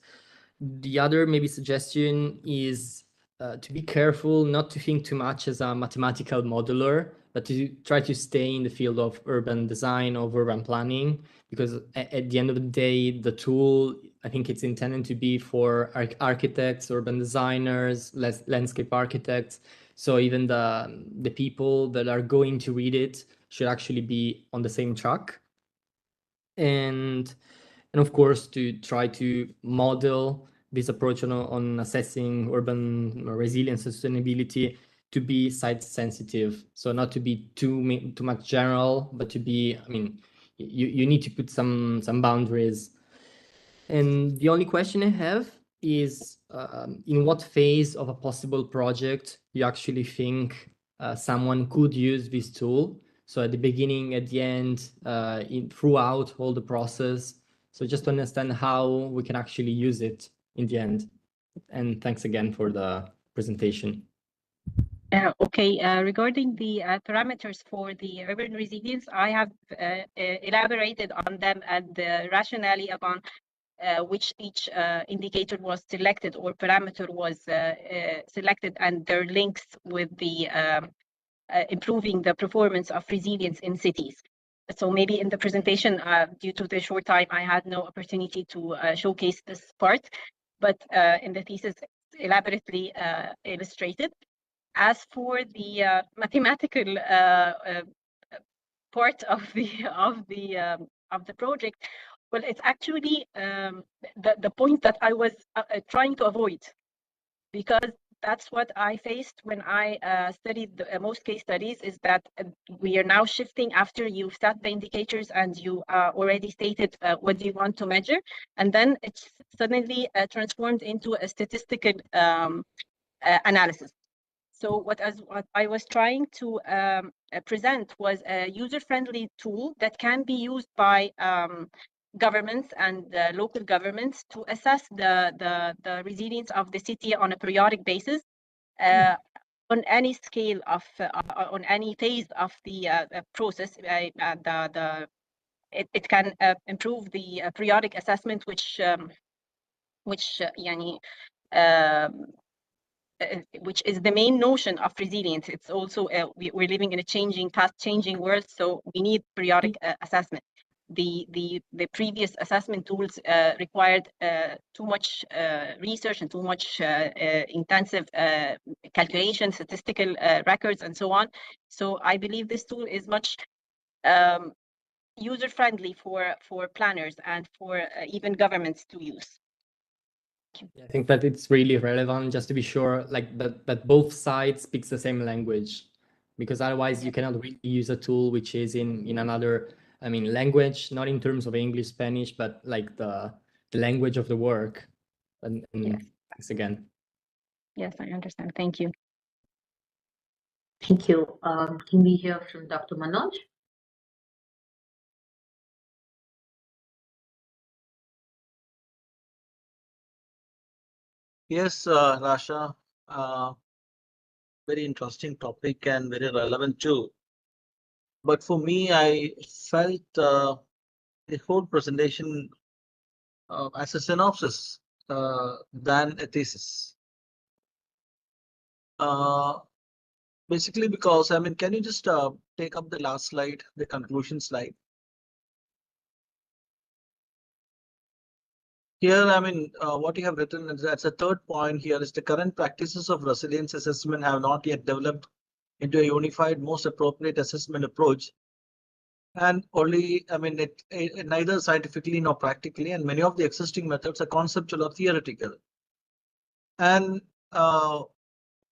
the other maybe suggestion is to be careful not to think too much as a mathematical modeler, but to try to stay in the field of urban design or urban planning, because at the end of the day, the tool, I think it's intended to be for architects, urban designers, landscape architects. So even the people that are going to read it should actually be on the same track. And of course, to try to model this approach on assessing urban resilience and sustainability to be site sensitive. So not to be too much general, but to be, I mean, you need to put some boundaries. And the only question I have is in what phase of a possible project you actually think someone could use this tool? So at the beginning, at the end, throughout all the process. So just to understand how we can actually use it in the end. And thanks again for the presentation. Okay, regarding the parameters for the urban resilience, I have elaborated on them and the rationale upon which each indicator was selected or parameter was selected and their links with the improving the performance of resilience in cities. So maybe in the presentation, due to the short time, I had no opportunity to showcase this part, but in the thesis, elaborately illustrated. As for the mathematical part of the project, well, it's actually the point that I was trying to avoid, because that's what I faced when I studied most case studies, is that we are now shifting after you've set the indicators and you already stated what do you want to measure, and then it's suddenly transformed into a statistical analysis. So what I was trying to present was a user-friendly tool that can be used by governments and local governments to assess the resilience of the city on a periodic basis on any scale of on any phase of the process. It can improve the periodic assessment, which which is the main notion of resilience. It's also we're living in a fast-changing world, so we need periodic assessment. The previous assessment tools required too much research and too much intensive calculation, statistical records, and so on. So I believe this tool is much user-friendly for planners and for even governments to use. I think that it's really relevant just to be sure like that both sides speaks the same language, because otherwise you cannot really use a tool which is in another, I mean, language, not in terms of English, Spanish, but like the language of the work. And yes. Thanks again. Yes, I understand. Thank you. Thank you. Can we hear from Dr. Manoj? Yes, Rasha, very interesting topic and very relevant too. But for me, I felt the whole presentation as a synopsis than a thesis. Basically because, I mean, can you just take up the last slide, the conclusion slide? Here, I mean, what you have written is that's a third point here is the current practices of resilience assessment have not yet developed into a unified, most appropriate assessment approach and only, I mean, it neither scientifically nor practically, and many of the existing methods are conceptual or theoretical. And all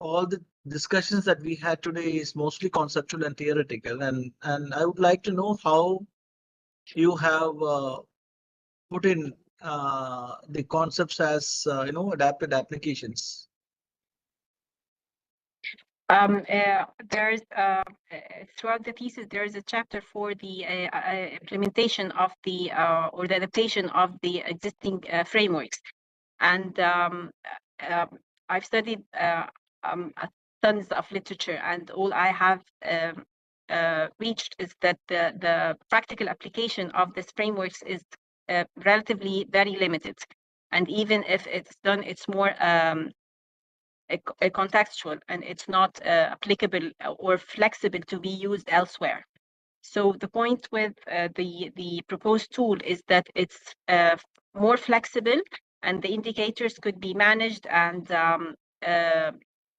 the discussions that we had today is mostly conceptual and theoretical, and I would like to know how you have put in the concepts as adapted applications. There's throughout the thesis, there is a chapter for the implementation of the or the adaptation of the existing frameworks, and I've studied tons of literature, and all I have reached is that the practical application of these frameworks is relatively very limited, and even if it's done, it's more a contextual, and it's not applicable or flexible to be used elsewhere. So the point with the proposed tool is that it's more flexible, and the indicators could be managed, and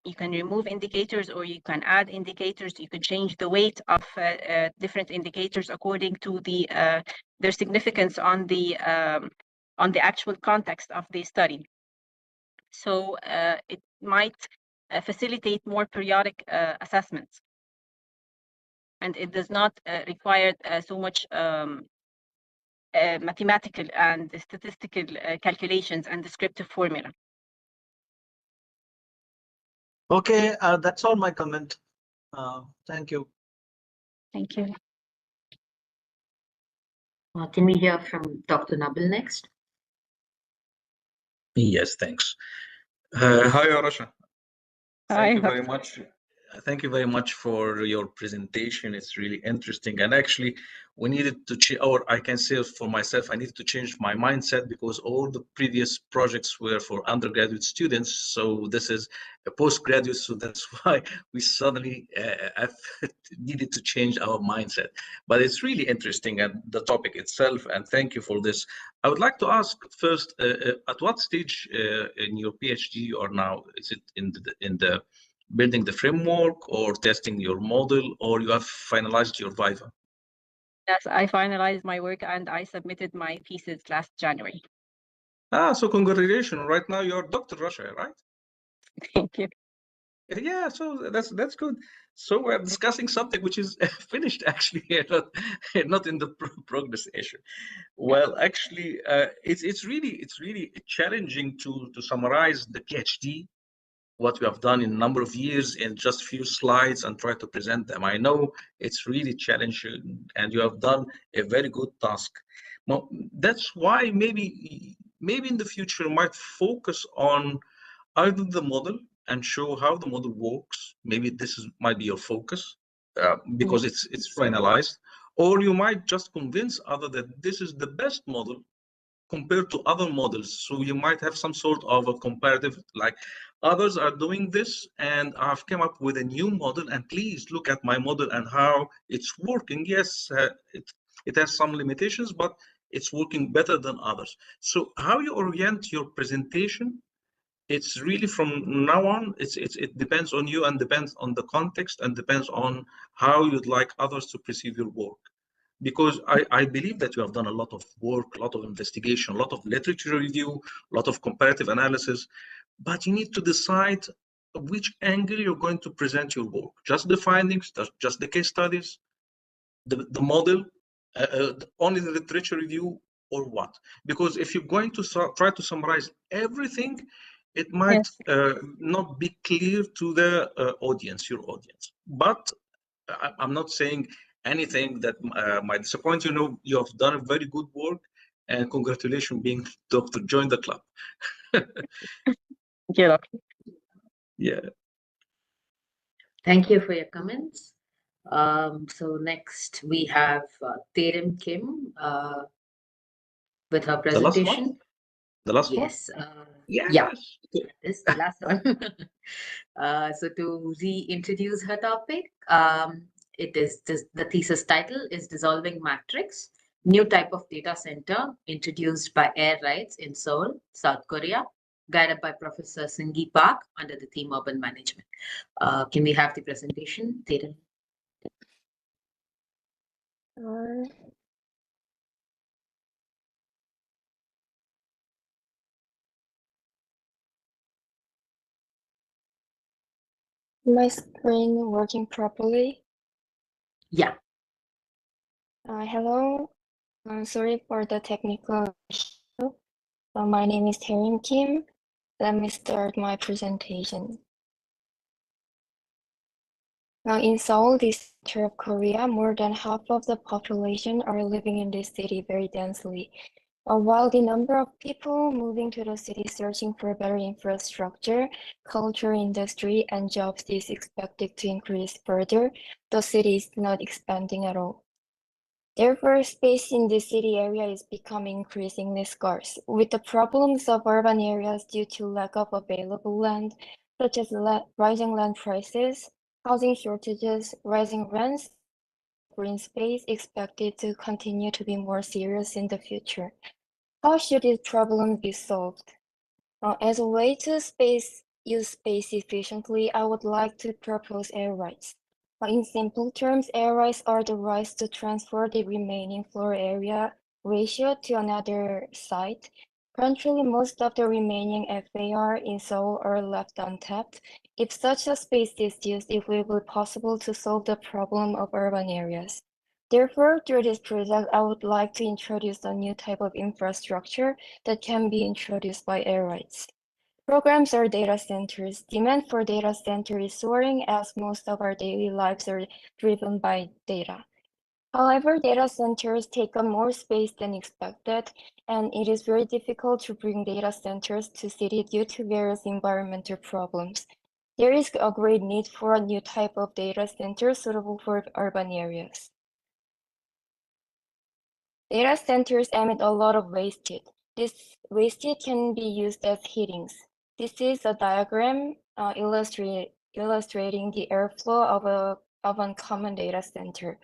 you can remove indicators or you can add indicators. You can change the weight of different indicators according to their significance on the actual context of the study. So it might facilitate more periodic assessments, and it does not require so much mathematical and statistical calculations and descriptive formula. Okay, that's all my comment. Thank you. Thank you. Can we hear from Dr. Nabil next? Yes, thanks. Hi, Arasha. Thank you very much. Thank you very much for your presentation. It's really interesting. And actually, we needed to change, or I can say for myself, I needed to change my mindset because all the previous projects were for undergraduate students. So this is a postgraduate. So that's why we suddenly needed to change our mindset. But it's really interesting, and the topic itself. And thank you for this. I would like to ask first, at what stage in your PhD you are now? Is it in the building the framework or testing your model, or you have finalized your Viva? Yes, I finalized my work and I submitted my thesis last January. So congratulations. Right now you're Dr. Rasha, right? Thank you. Yeah, so that's good. So we're discussing something which is finished actually, not in the progress issue. Well, actually, it's really challenging to summarize the PhD, what we have done in a number of years, in just few slides and try to present them. I know it's really challenging, and you have done a very good task. Well, that's why maybe in the future you might focus on either the model and show how the model works. Maybe might be your focus because it's finalized, or you might just convince others that this is the best model compared to other models. So you might have some sort of a comparative, like others are doing this and I've come up with a new model, and please look at my model and how it's working. Yes, it has some limitations, but it's working better than others. So how you orient your presentation, it's really from now on, it depends on you and depends on the context and depends on how you'd like others to perceive your work. Because I believe that you have done a lot of work, a lot of investigation, a lot of literature review, a lot of comparative analysis, but you need to decide which angle you're going to present your work. Just the findings, just the case studies, the model, only the literature review, or what? Because if you're going to try to summarize everything, it might not be clear to the your audience. But I'm not saying anything that might disappoint you. Know you have done a very good work, and congratulations being doctor. Join the club. Yeah. Thank you for your comments. So next we have Terim Kim with her presentation. The last one? Yes. Yes. Yeah, this is the last one. So to reintroduce her topic, the thesis title is Dissolving Matrix, New Type of Data Center Introduced by Air Rights in Seoul, South Korea, guided by Professor Seung-gi Park under the theme Urban Management. Can we have the presentation, Terim? My screen working properly? Yeah. Hello. Sorry for the technical issue. My name is Taerin Kim. Let me start my presentation. Now, in Seoul, the center of Korea, more than half of the population are living in this city very densely. While the number of people moving to the city searching for better infrastructure, culture, industry, and jobs is expected to increase further, the city is not expanding at all. Therefore, space in the city area is becoming increasingly scarce, with the problems of urban areas due to lack of available land, such as rising land prices, housing shortages, rising rents, green space expected to continue to be more serious in the future. How should this problem be solved? As a way to use space efficiently, I would like to propose air rights. In simple terms, air rights are the rights to transfer the remaining floor area ratio to another site. Currently, most of the remaining FAR in Seoul are left untapped. If such a space is used, it will be possible to solve the problem of urban areas. Therefore, through this project, I would like to introduce a new type of infrastructure that can be introduced by air rights. Programs are data centers. Demand for data center is soaring as most of our daily lives are driven by data. However, data centers take up more space than expected, and it is very difficult to bring data centers to city due to various environmental problems. There is a great need for a new type of data center suitable for urban areas. Data centers emit a lot of waste heat. This waste heat can be used as heatings. This is a diagram illustrating the airflow of a common data center.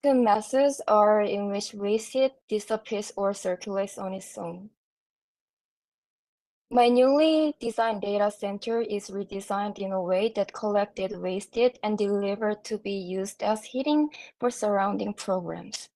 Two masses are in which waste heat dissipates or circulates on its own. My newly designed data center is redesigned in a way that collected waste heat and delivered to be used as heating for surrounding programs.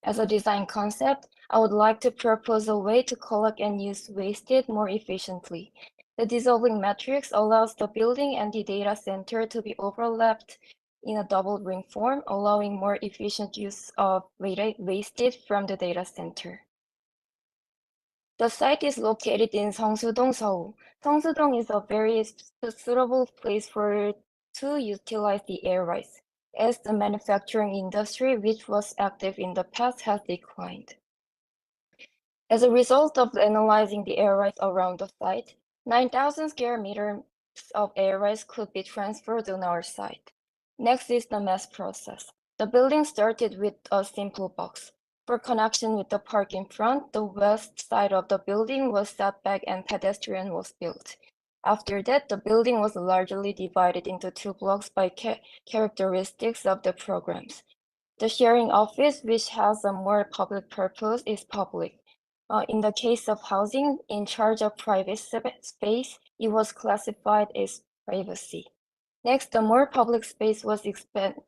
As a design concept, I would like to propose a way to collect and use waste heat more efficiently. The dissolving matrix allows the building and the data center to be overlapped in a double ring form, allowing more efficient use of waste heat from the data center. The site is located in Seongsu-dong, Seoul. Seongsu-dong is a very suitable place to utilize the air rights, as the manufacturing industry, which was active in the past, has declined. As a result of analyzing the air rights around the site, 9,000 square meters of air rights could be transferred on our site. Next is the mass process. The building started with a simple box. For connection with the park in front, the west side of the building was set back and pedestrian was built. After that, the building was largely divided into two blocks by characteristics of the programs. The sharing office, which has a more public purpose, is public. In the case of housing, in charge of private space, it was classified as privacy. Next, the more public space was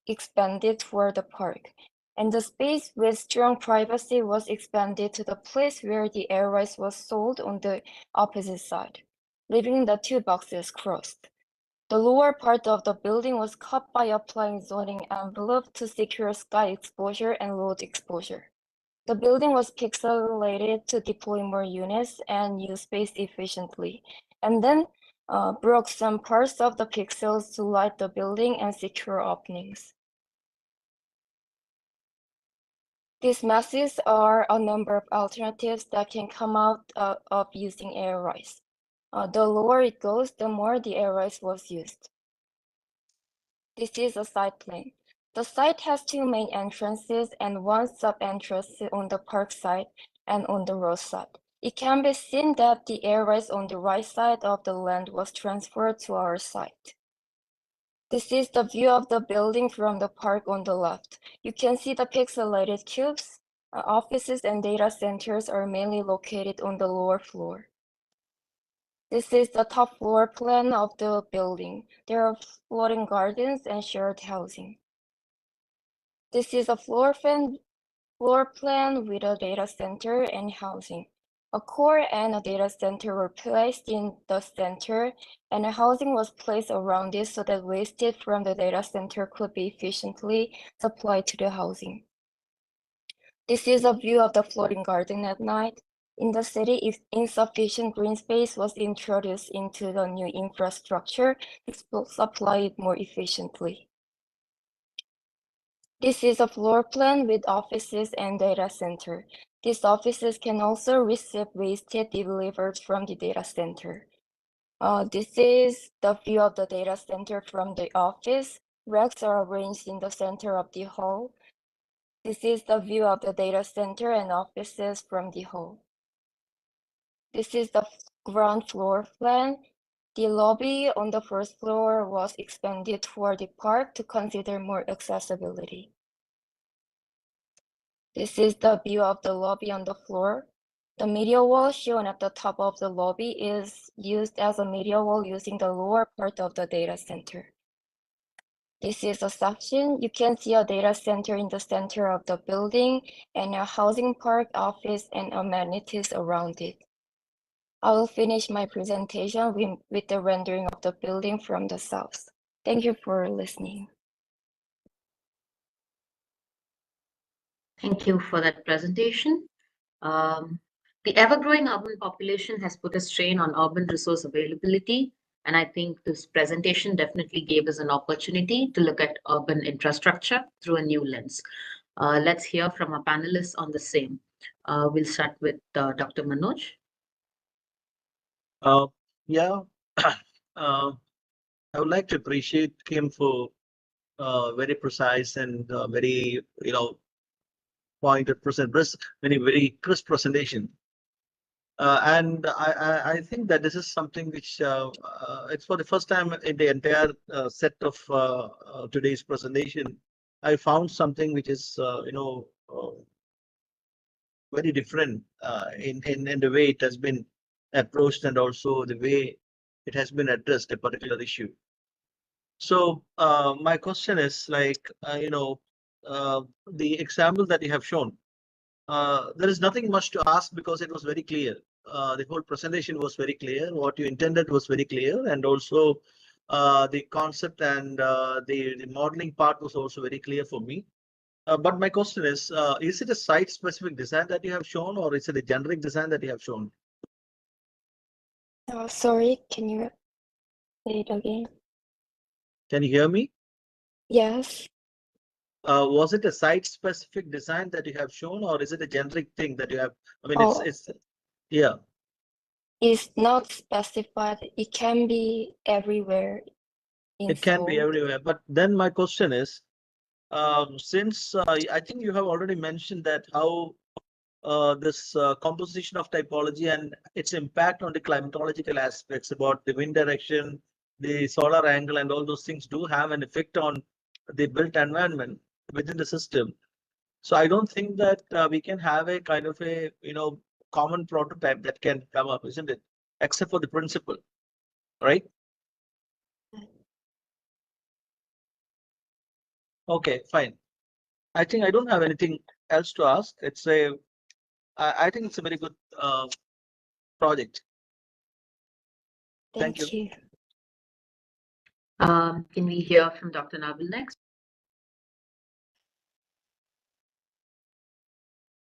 expanded toward the park, and the space with strong privacy was expanded to the place where the air rights was sold on the opposite side, leaving the two boxes crossed. The lower part of the building was cut by applying zoning envelope to secure sky exposure and road exposure. The building was pixelated to deploy more units and use space efficiently, and then broke some parts of the pixels to light the building and secure openings. These masses are a number of alternatives that can come out of using air rights. The lower it goes, the more the air rights was used. This is a site plan. The site has two main entrances and one sub-entrance on the park side and on the road side. It can be seen that the air rights on the right side of the land was transferred to our site. This is the view of the building from the park on the left. You can see the pixelated cubes. Offices and data centers are mainly located on the lower floor. This is the top floor plan of the building. There are floating gardens and shared housing. This is a floor plan with a data center and housing. A core and a data center were placed in the center, and a housing was placed around it so that waste from the data center could be efficiently supplied to the housing. This is a view of the floating garden at night. In the city, insufficient green space was introduced into the new infrastructure to supply it more efficiently. This is a floor plan with offices and data center. These offices can also receive waste delivered from the data center. This is the view of the data center from the office. Racks are arranged in the center of the hall. This is the view of the data center and offices from the hall. This is the ground floor plan. The lobby on the first floor was expanded toward the park to consider more accessibility. This is the view of the lobby on the floor. The media wall shown at the top of the lobby is used as a media wall using the lower part of the data center. This is a section. You can see a data center in the center of the building and a housing park, office, and amenities around it. I will finish my presentation with the rendering of the building from the south. Thank you for listening. Thank you for that presentation. The ever-growing urban population has put a strain on urban resource availability, and I think this presentation definitely gave us an opportunity to look at urban infrastructure through a new lens. Let's hear from our panelists on the same. We'll start with Dr. Manoj. Yeah, I would like to appreciate Kim for very precise and very, pointed very crisp presentation. And I think that this is something which it's for the first time in the entire set of today's presentation. I found something which is very different in the way it has been approached and also the way it has been addressed a particular issue. So my question is like the example that you have shown. There is nothing much to ask because it was very clear. The whole presentation was very clear. What you intended was very clear, and also the concept and the modeling part was also very clear for me. But my question is it a site-specific design that you have shown, or is it a generic design that you have shown? Sorry, can you say it again? Can you hear me? Yes. Was it a site-specific design that you have shown, or is it a generic thing that you have? I mean, it's yeah. It's not specified. It can be everywhere. It can be everywhere. But then my question is, since I think you have already mentioned that how this composition of typology and its impact on the climatological aspects about the wind direction, the solar angle, and all those things do have an effect on the built environment within the system. So I don't think that we can have a kind of a common prototype that can come up, isn't it? Except for the principle, right? Okay, fine. I think I don't have anything else to ask. I think it's a very good project. Thank you. Can we hear from Dr. Nabil next?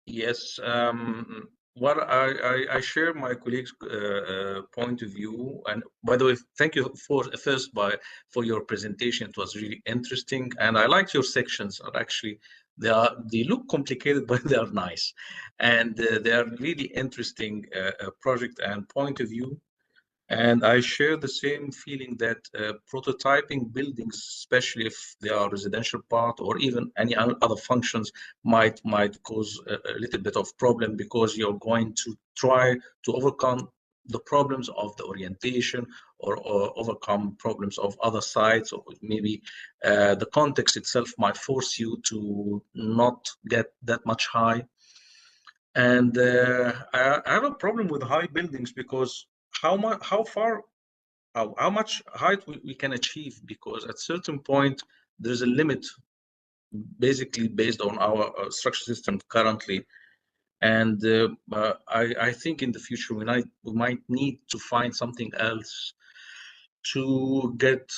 Yes, what I share my colleagues' point of view. And by the way, thank you for your presentation. It was really interesting, and I like your sections. Are actually they look complicated, but they are nice, and they are really interesting project and point of view. And I share the same feeling that prototyping buildings, especially if they are residential part or even any other functions, might cause a little bit of problem, because you're going to try to overcome the problems of the orientation or overcome problems of other sites, or maybe the context itself might force you to not get that much high. And I have a problem with high buildings, because how much height we can achieve, because at certain point there's a limit basically based on our structure system currently. And I think in the future we might need to find something else to get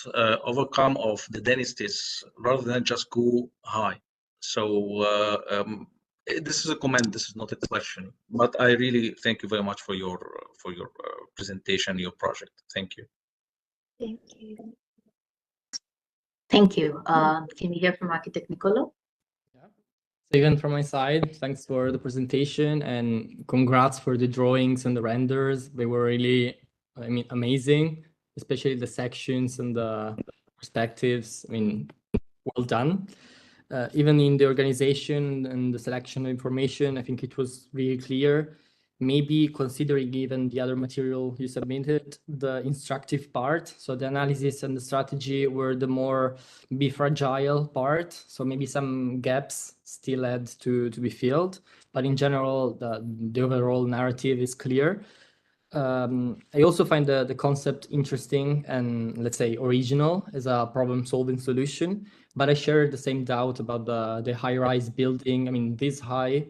overcome of the densities rather than just go high. So this is a comment. This is not a question. But I really thank you very much for your presentation, your project. Thank you. Thank you. Thank you. Can we hear from Architect Nicolo? So even from my side, thanks for the presentation and congrats for the drawings and the renders. They were really, I mean, amazing, especially the sections and the perspectives. I mean, well done. Even in the organization and the selection of information, I think it was really clear. Maybe considering even the other material you submitted, the instructive part, so the analysis and the strategy were the more fragile part. So maybe some gaps still had to be filled, but in general, the overall narrative is clear. I also find the concept interesting and, let's say, original as a problem-solving solution, but I share the same doubt about the high-rise building. I mean, this high,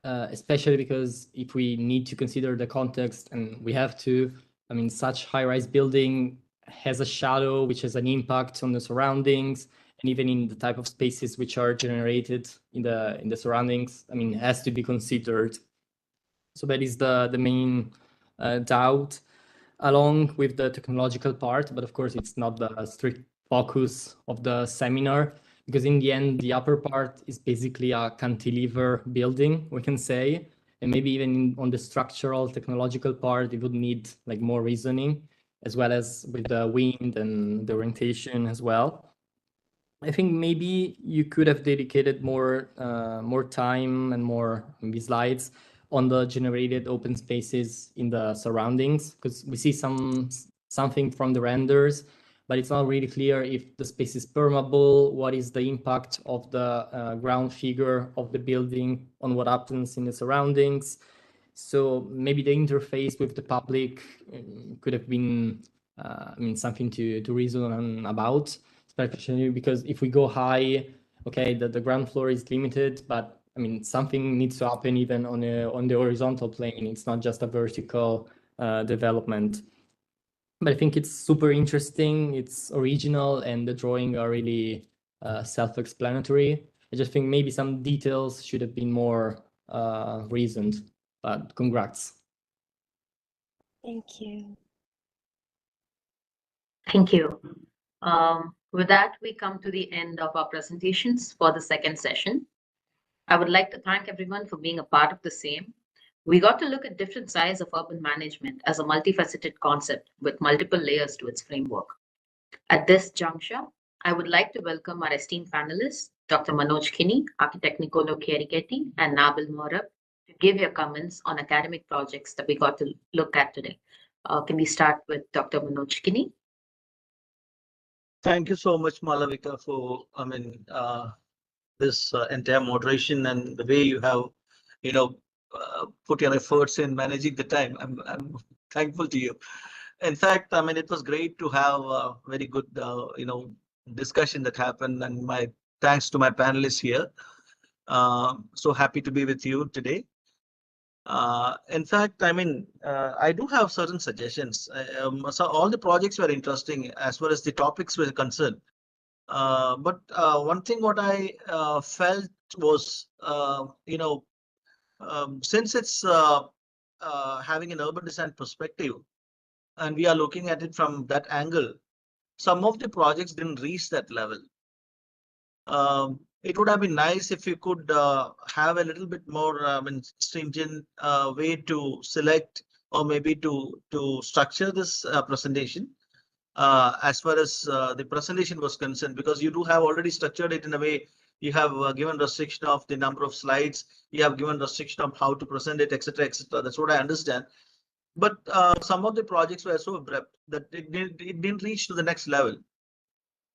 especially because if we need to consider the context, and we have to, I mean, such high-rise building has a shadow, which has an impact on the surroundings, and even in the type of spaces which are generated in the surroundings, I mean, has to be considered. So that is the main doubt, along with the technological part, but of course it's not the strict focus of the seminar, because in the end, the upper part is basically a cantilever building, we can say, and maybe even on the structural technological part, it would need like more reasoning, as well as with the wind and the orientation as well. I think maybe you could have dedicated more time and more maybe slides on the generated open spaces in the surroundings, because we see something from the renders, but it's not really clear if the space is permeable, what is the impact of the ground figure of the building on what happens in the surroundings. So maybe the interface with the public could have been I mean, something to reason about, especially because if we go high, okay, the ground floor is limited, but I mean, something needs to happen even on the horizontal plane. It's not just a vertical development. But I think it's super interesting. It's original, and the drawing are really self-explanatory. I just think maybe some details should have been more reasoned. But congrats. Thank you. Thank you. With that, we come to the end of our presentations for the second session. I would like to thank everyone for being a part of the same. We got to look at different sides of urban management as a multifaceted concept with multiple layers to its framework. At this juncture, I would like to welcome our esteemed panelists, Dr. Manoj Kinney, Architect Nicolo Chiarichetti, and Nabil Morab, to give your comments on academic projects that we got to look at today. Can we start with Dr. Manoj Kinney? Thank you so much, Malavika, for this entire moderation and the way you have, put your efforts in managing the time. I'm thankful to you. In fact, I mean, it was great to have a very good, discussion that happened, and my thanks to my panelists here. So happy to be with you today. In fact, I mean, I do have certain suggestions. So all the projects were interesting as far as the topics were concerned. But one thing what I felt was, since it's having an urban design perspective, and we are looking at it from that angle, some of the projects didn't reach that level. It would have been nice if you could have a little bit more stringent way to select or maybe to structure this presentation as far as the presentation was concerned, because you do have already structured it in a way. You have given restriction of the number of slides, you have given restriction of how to present it, etc., etc. That's what I understand. But some of the projects were so abrupt that it didn't reach to the next level.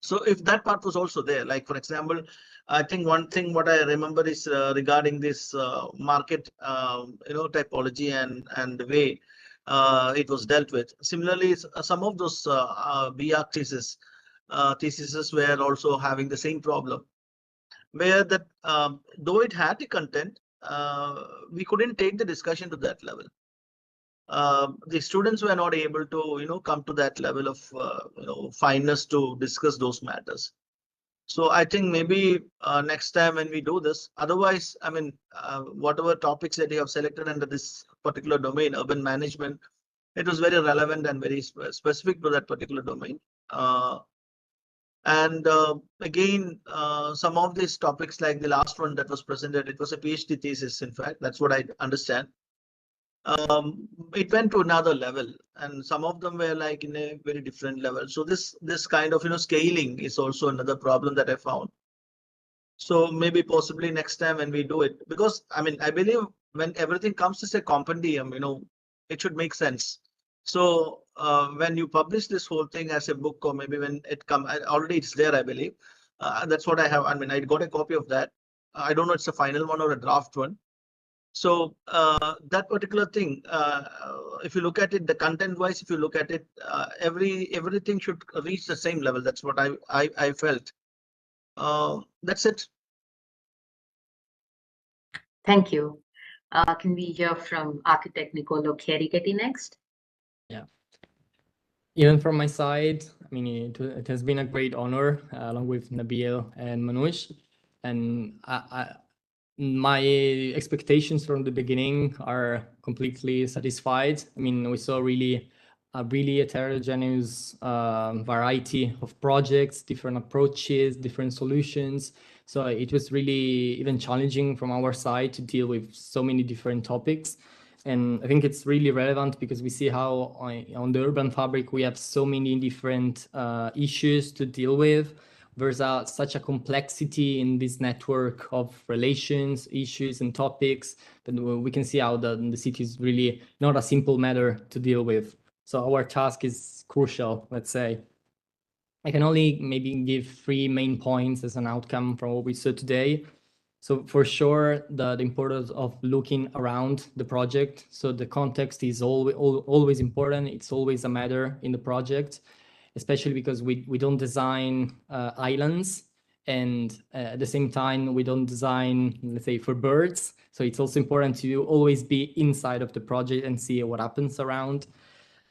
So if that part was also there, like for example, I think one thing what I remember is regarding this market, typology and the way it was dealt with. Similarly, some of those BR theses were also having the same problem. where that though it had the content, we couldn't take the discussion to that level. The students were not able to come to that level of fineness to discuss those matters. So I think maybe next time when we do this, otherwise, I mean, whatever topics that you have selected under this particular domain, urban management, it was very relevant and very specific to that particular domain. And again, some of these topics, like the last one that was presented, it was a PhD thesis. In fact, that's what I understand. It went to another level, and some of them were like in a very different level. So this kind of scaling is also another problem that I found. So maybe possibly next time when we do it, because I mean I believe when everything comes as a compendium, it should make sense. So when you publish this whole thing as a book, or maybe when it comes, already it's there, I believe. That's what I have. I mean, I got a copy of that. I don't know it's a final one or a draft one. So that particular thing, if you look at it, the content wise, if you look at it, everything should reach the same level. That's what I felt. That's it. Thank you. Can we hear from architect Nicolo Chierichetti next? Yeah. Even from my side, I mean, it has been a great honor along with Nabil and Manoj. And my expectations from the beginning are completely satisfied. I mean, we saw really a really heterogeneous variety of projects, different approaches, different solutions. So it was really even challenging from our side to deal with so many different topics. And I think it's really relevant because we see how on the urban fabric, we have so many different issues to deal with. There's such a complexity in this network of relations, issues, and topics that we can see how the city is really not a simple matter to deal with. So our task is crucial, let's say. I can only maybe give 3 main points as an outcome from what we saw today. So for sure, the importance of looking around the project. So the context is always important. It's always a matter in the project, especially because we don't design islands. And at the same time, we don't design, let's say, for birds. So it's also important to always be inside of the project and see what happens around.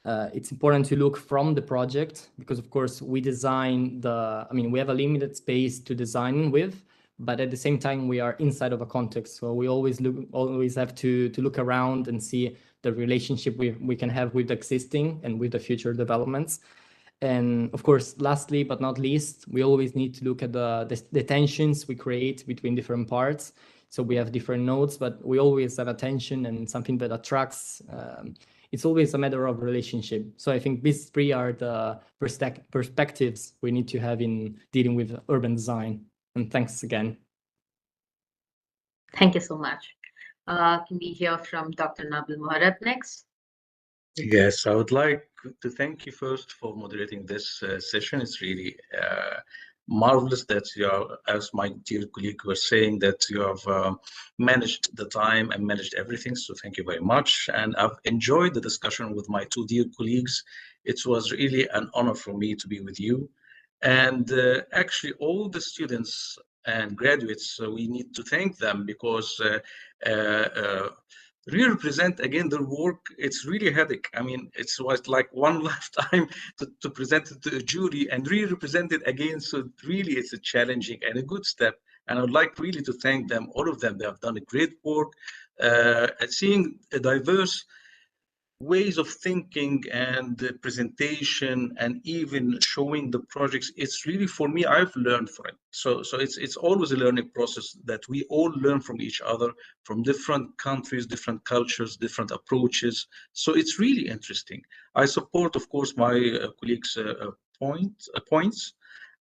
It's important to look from the project because, of course, we design we have a limited space to design with, but at the same time, we are inside of a context. So we always have to look around and see the relationship we can have with the existing and with the future developments. And of course, lastly, but not least, we always need to look at the tensions we create between different parts. So we have different nodes, but we always have a tension and something that attracts. It's always a matter of relationship. So I think these 3 are the perspectives we need to have in dealing with urban design. And thanks again. Thank you so much. Can we hear from Dr. Nabil Moharrat next? Yes, I would like to thank you first for moderating this session. It's really marvelous that you are, as my dear colleague was saying, that you have managed the time and managed everything. So thank you very much. And I've enjoyed the discussion with my 2 dear colleagues. It was really an honor for me to be with you. And actually, all the students and graduates, we need to thank them because re-represent again their work. It's really a headache. I mean, it was like one lifetime to present it to a jury and re-represent it again. So really, it's a challenging and a good step. And I would like really to thank them, all of them. They have done a great work. Seeing a diverse ways of thinking and the presentation and even showing the projects, it's really, for me, I've learned from it. So it's always a learning process that we all learn from each other, from different countries, different cultures, different approaches. So it's really interesting. I support, of course, my colleagues' points,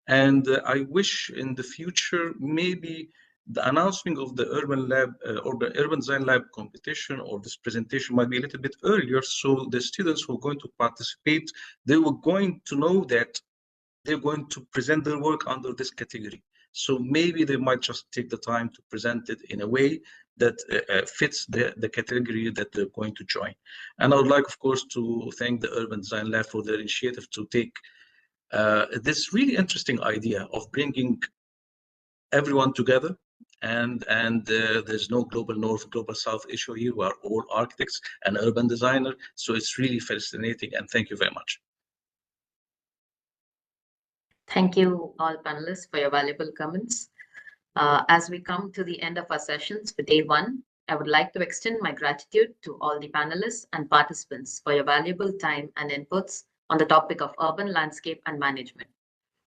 and I wish in the future maybe the announcement of the Urban Lab or the Urban Design Lab competition or this presentation might be a little bit earlier, so the students who are going to participate, they were going to know that they're going to present their work under this category. So maybe they might just take the time to present it in a way that fits the category that they're going to join. And I would like, of course, to thank the Urban Design Lab for their initiative to take this really interesting idea of bringing everyone together. And there's no global north, global south issue here. We are all architects and urban designers. So it's really fascinating. And thank you very much. Thank you all panelists for your valuable comments. As we come to the end of our sessions for day one, I would like to extend my gratitude to all the panelists and participants for your valuable time and inputs on the topic of urban landscape and management.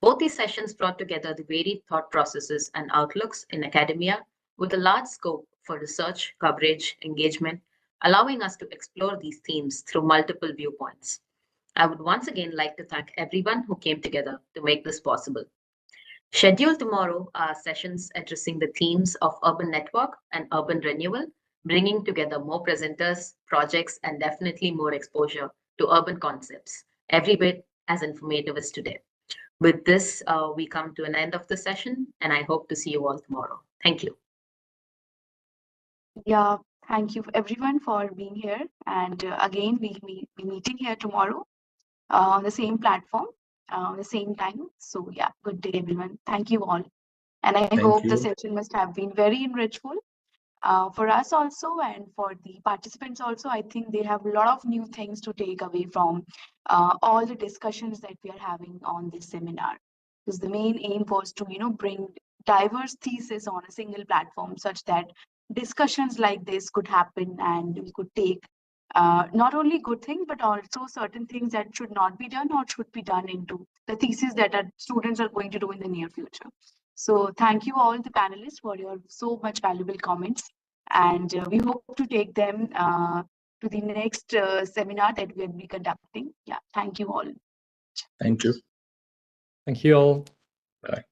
Both these sessions brought together the varied thought processes and outlooks in academia with a large scope for research, coverage, engagement, allowing us to explore these themes through multiple viewpoints. I would once again like to thank everyone who came together to make this possible. Scheduled tomorrow are sessions addressing the themes of urban network and urban renewal, bringing together more presenters, projects, and definitely more exposure to urban concepts, every bit as informative as today. With this, we come to an end of the session, and I hope to see you all tomorrow. Thank you. Yeah, thank you everyone for being here. And again, we'll be meeting here tomorrow on the same platform, the same time. So yeah, good day everyone. Thank you all. And I hope the session must have been very enrichful for us also, and for the participants also. I think they have a lot of new things to take away from all the discussions that we are having on this seminar. Because the main aim was to, bring diverse theses on a single platform such that discussions like this could happen and we could take not only good things, but also certain things that should not be done or should be done into the thesis that our students are going to do in the near future. So thank you all the panelists for your so much valuable comments. And we hope to take them to the next seminar that we'll be conducting. Yeah, thank you all. Thank you. Thank you all. Bye.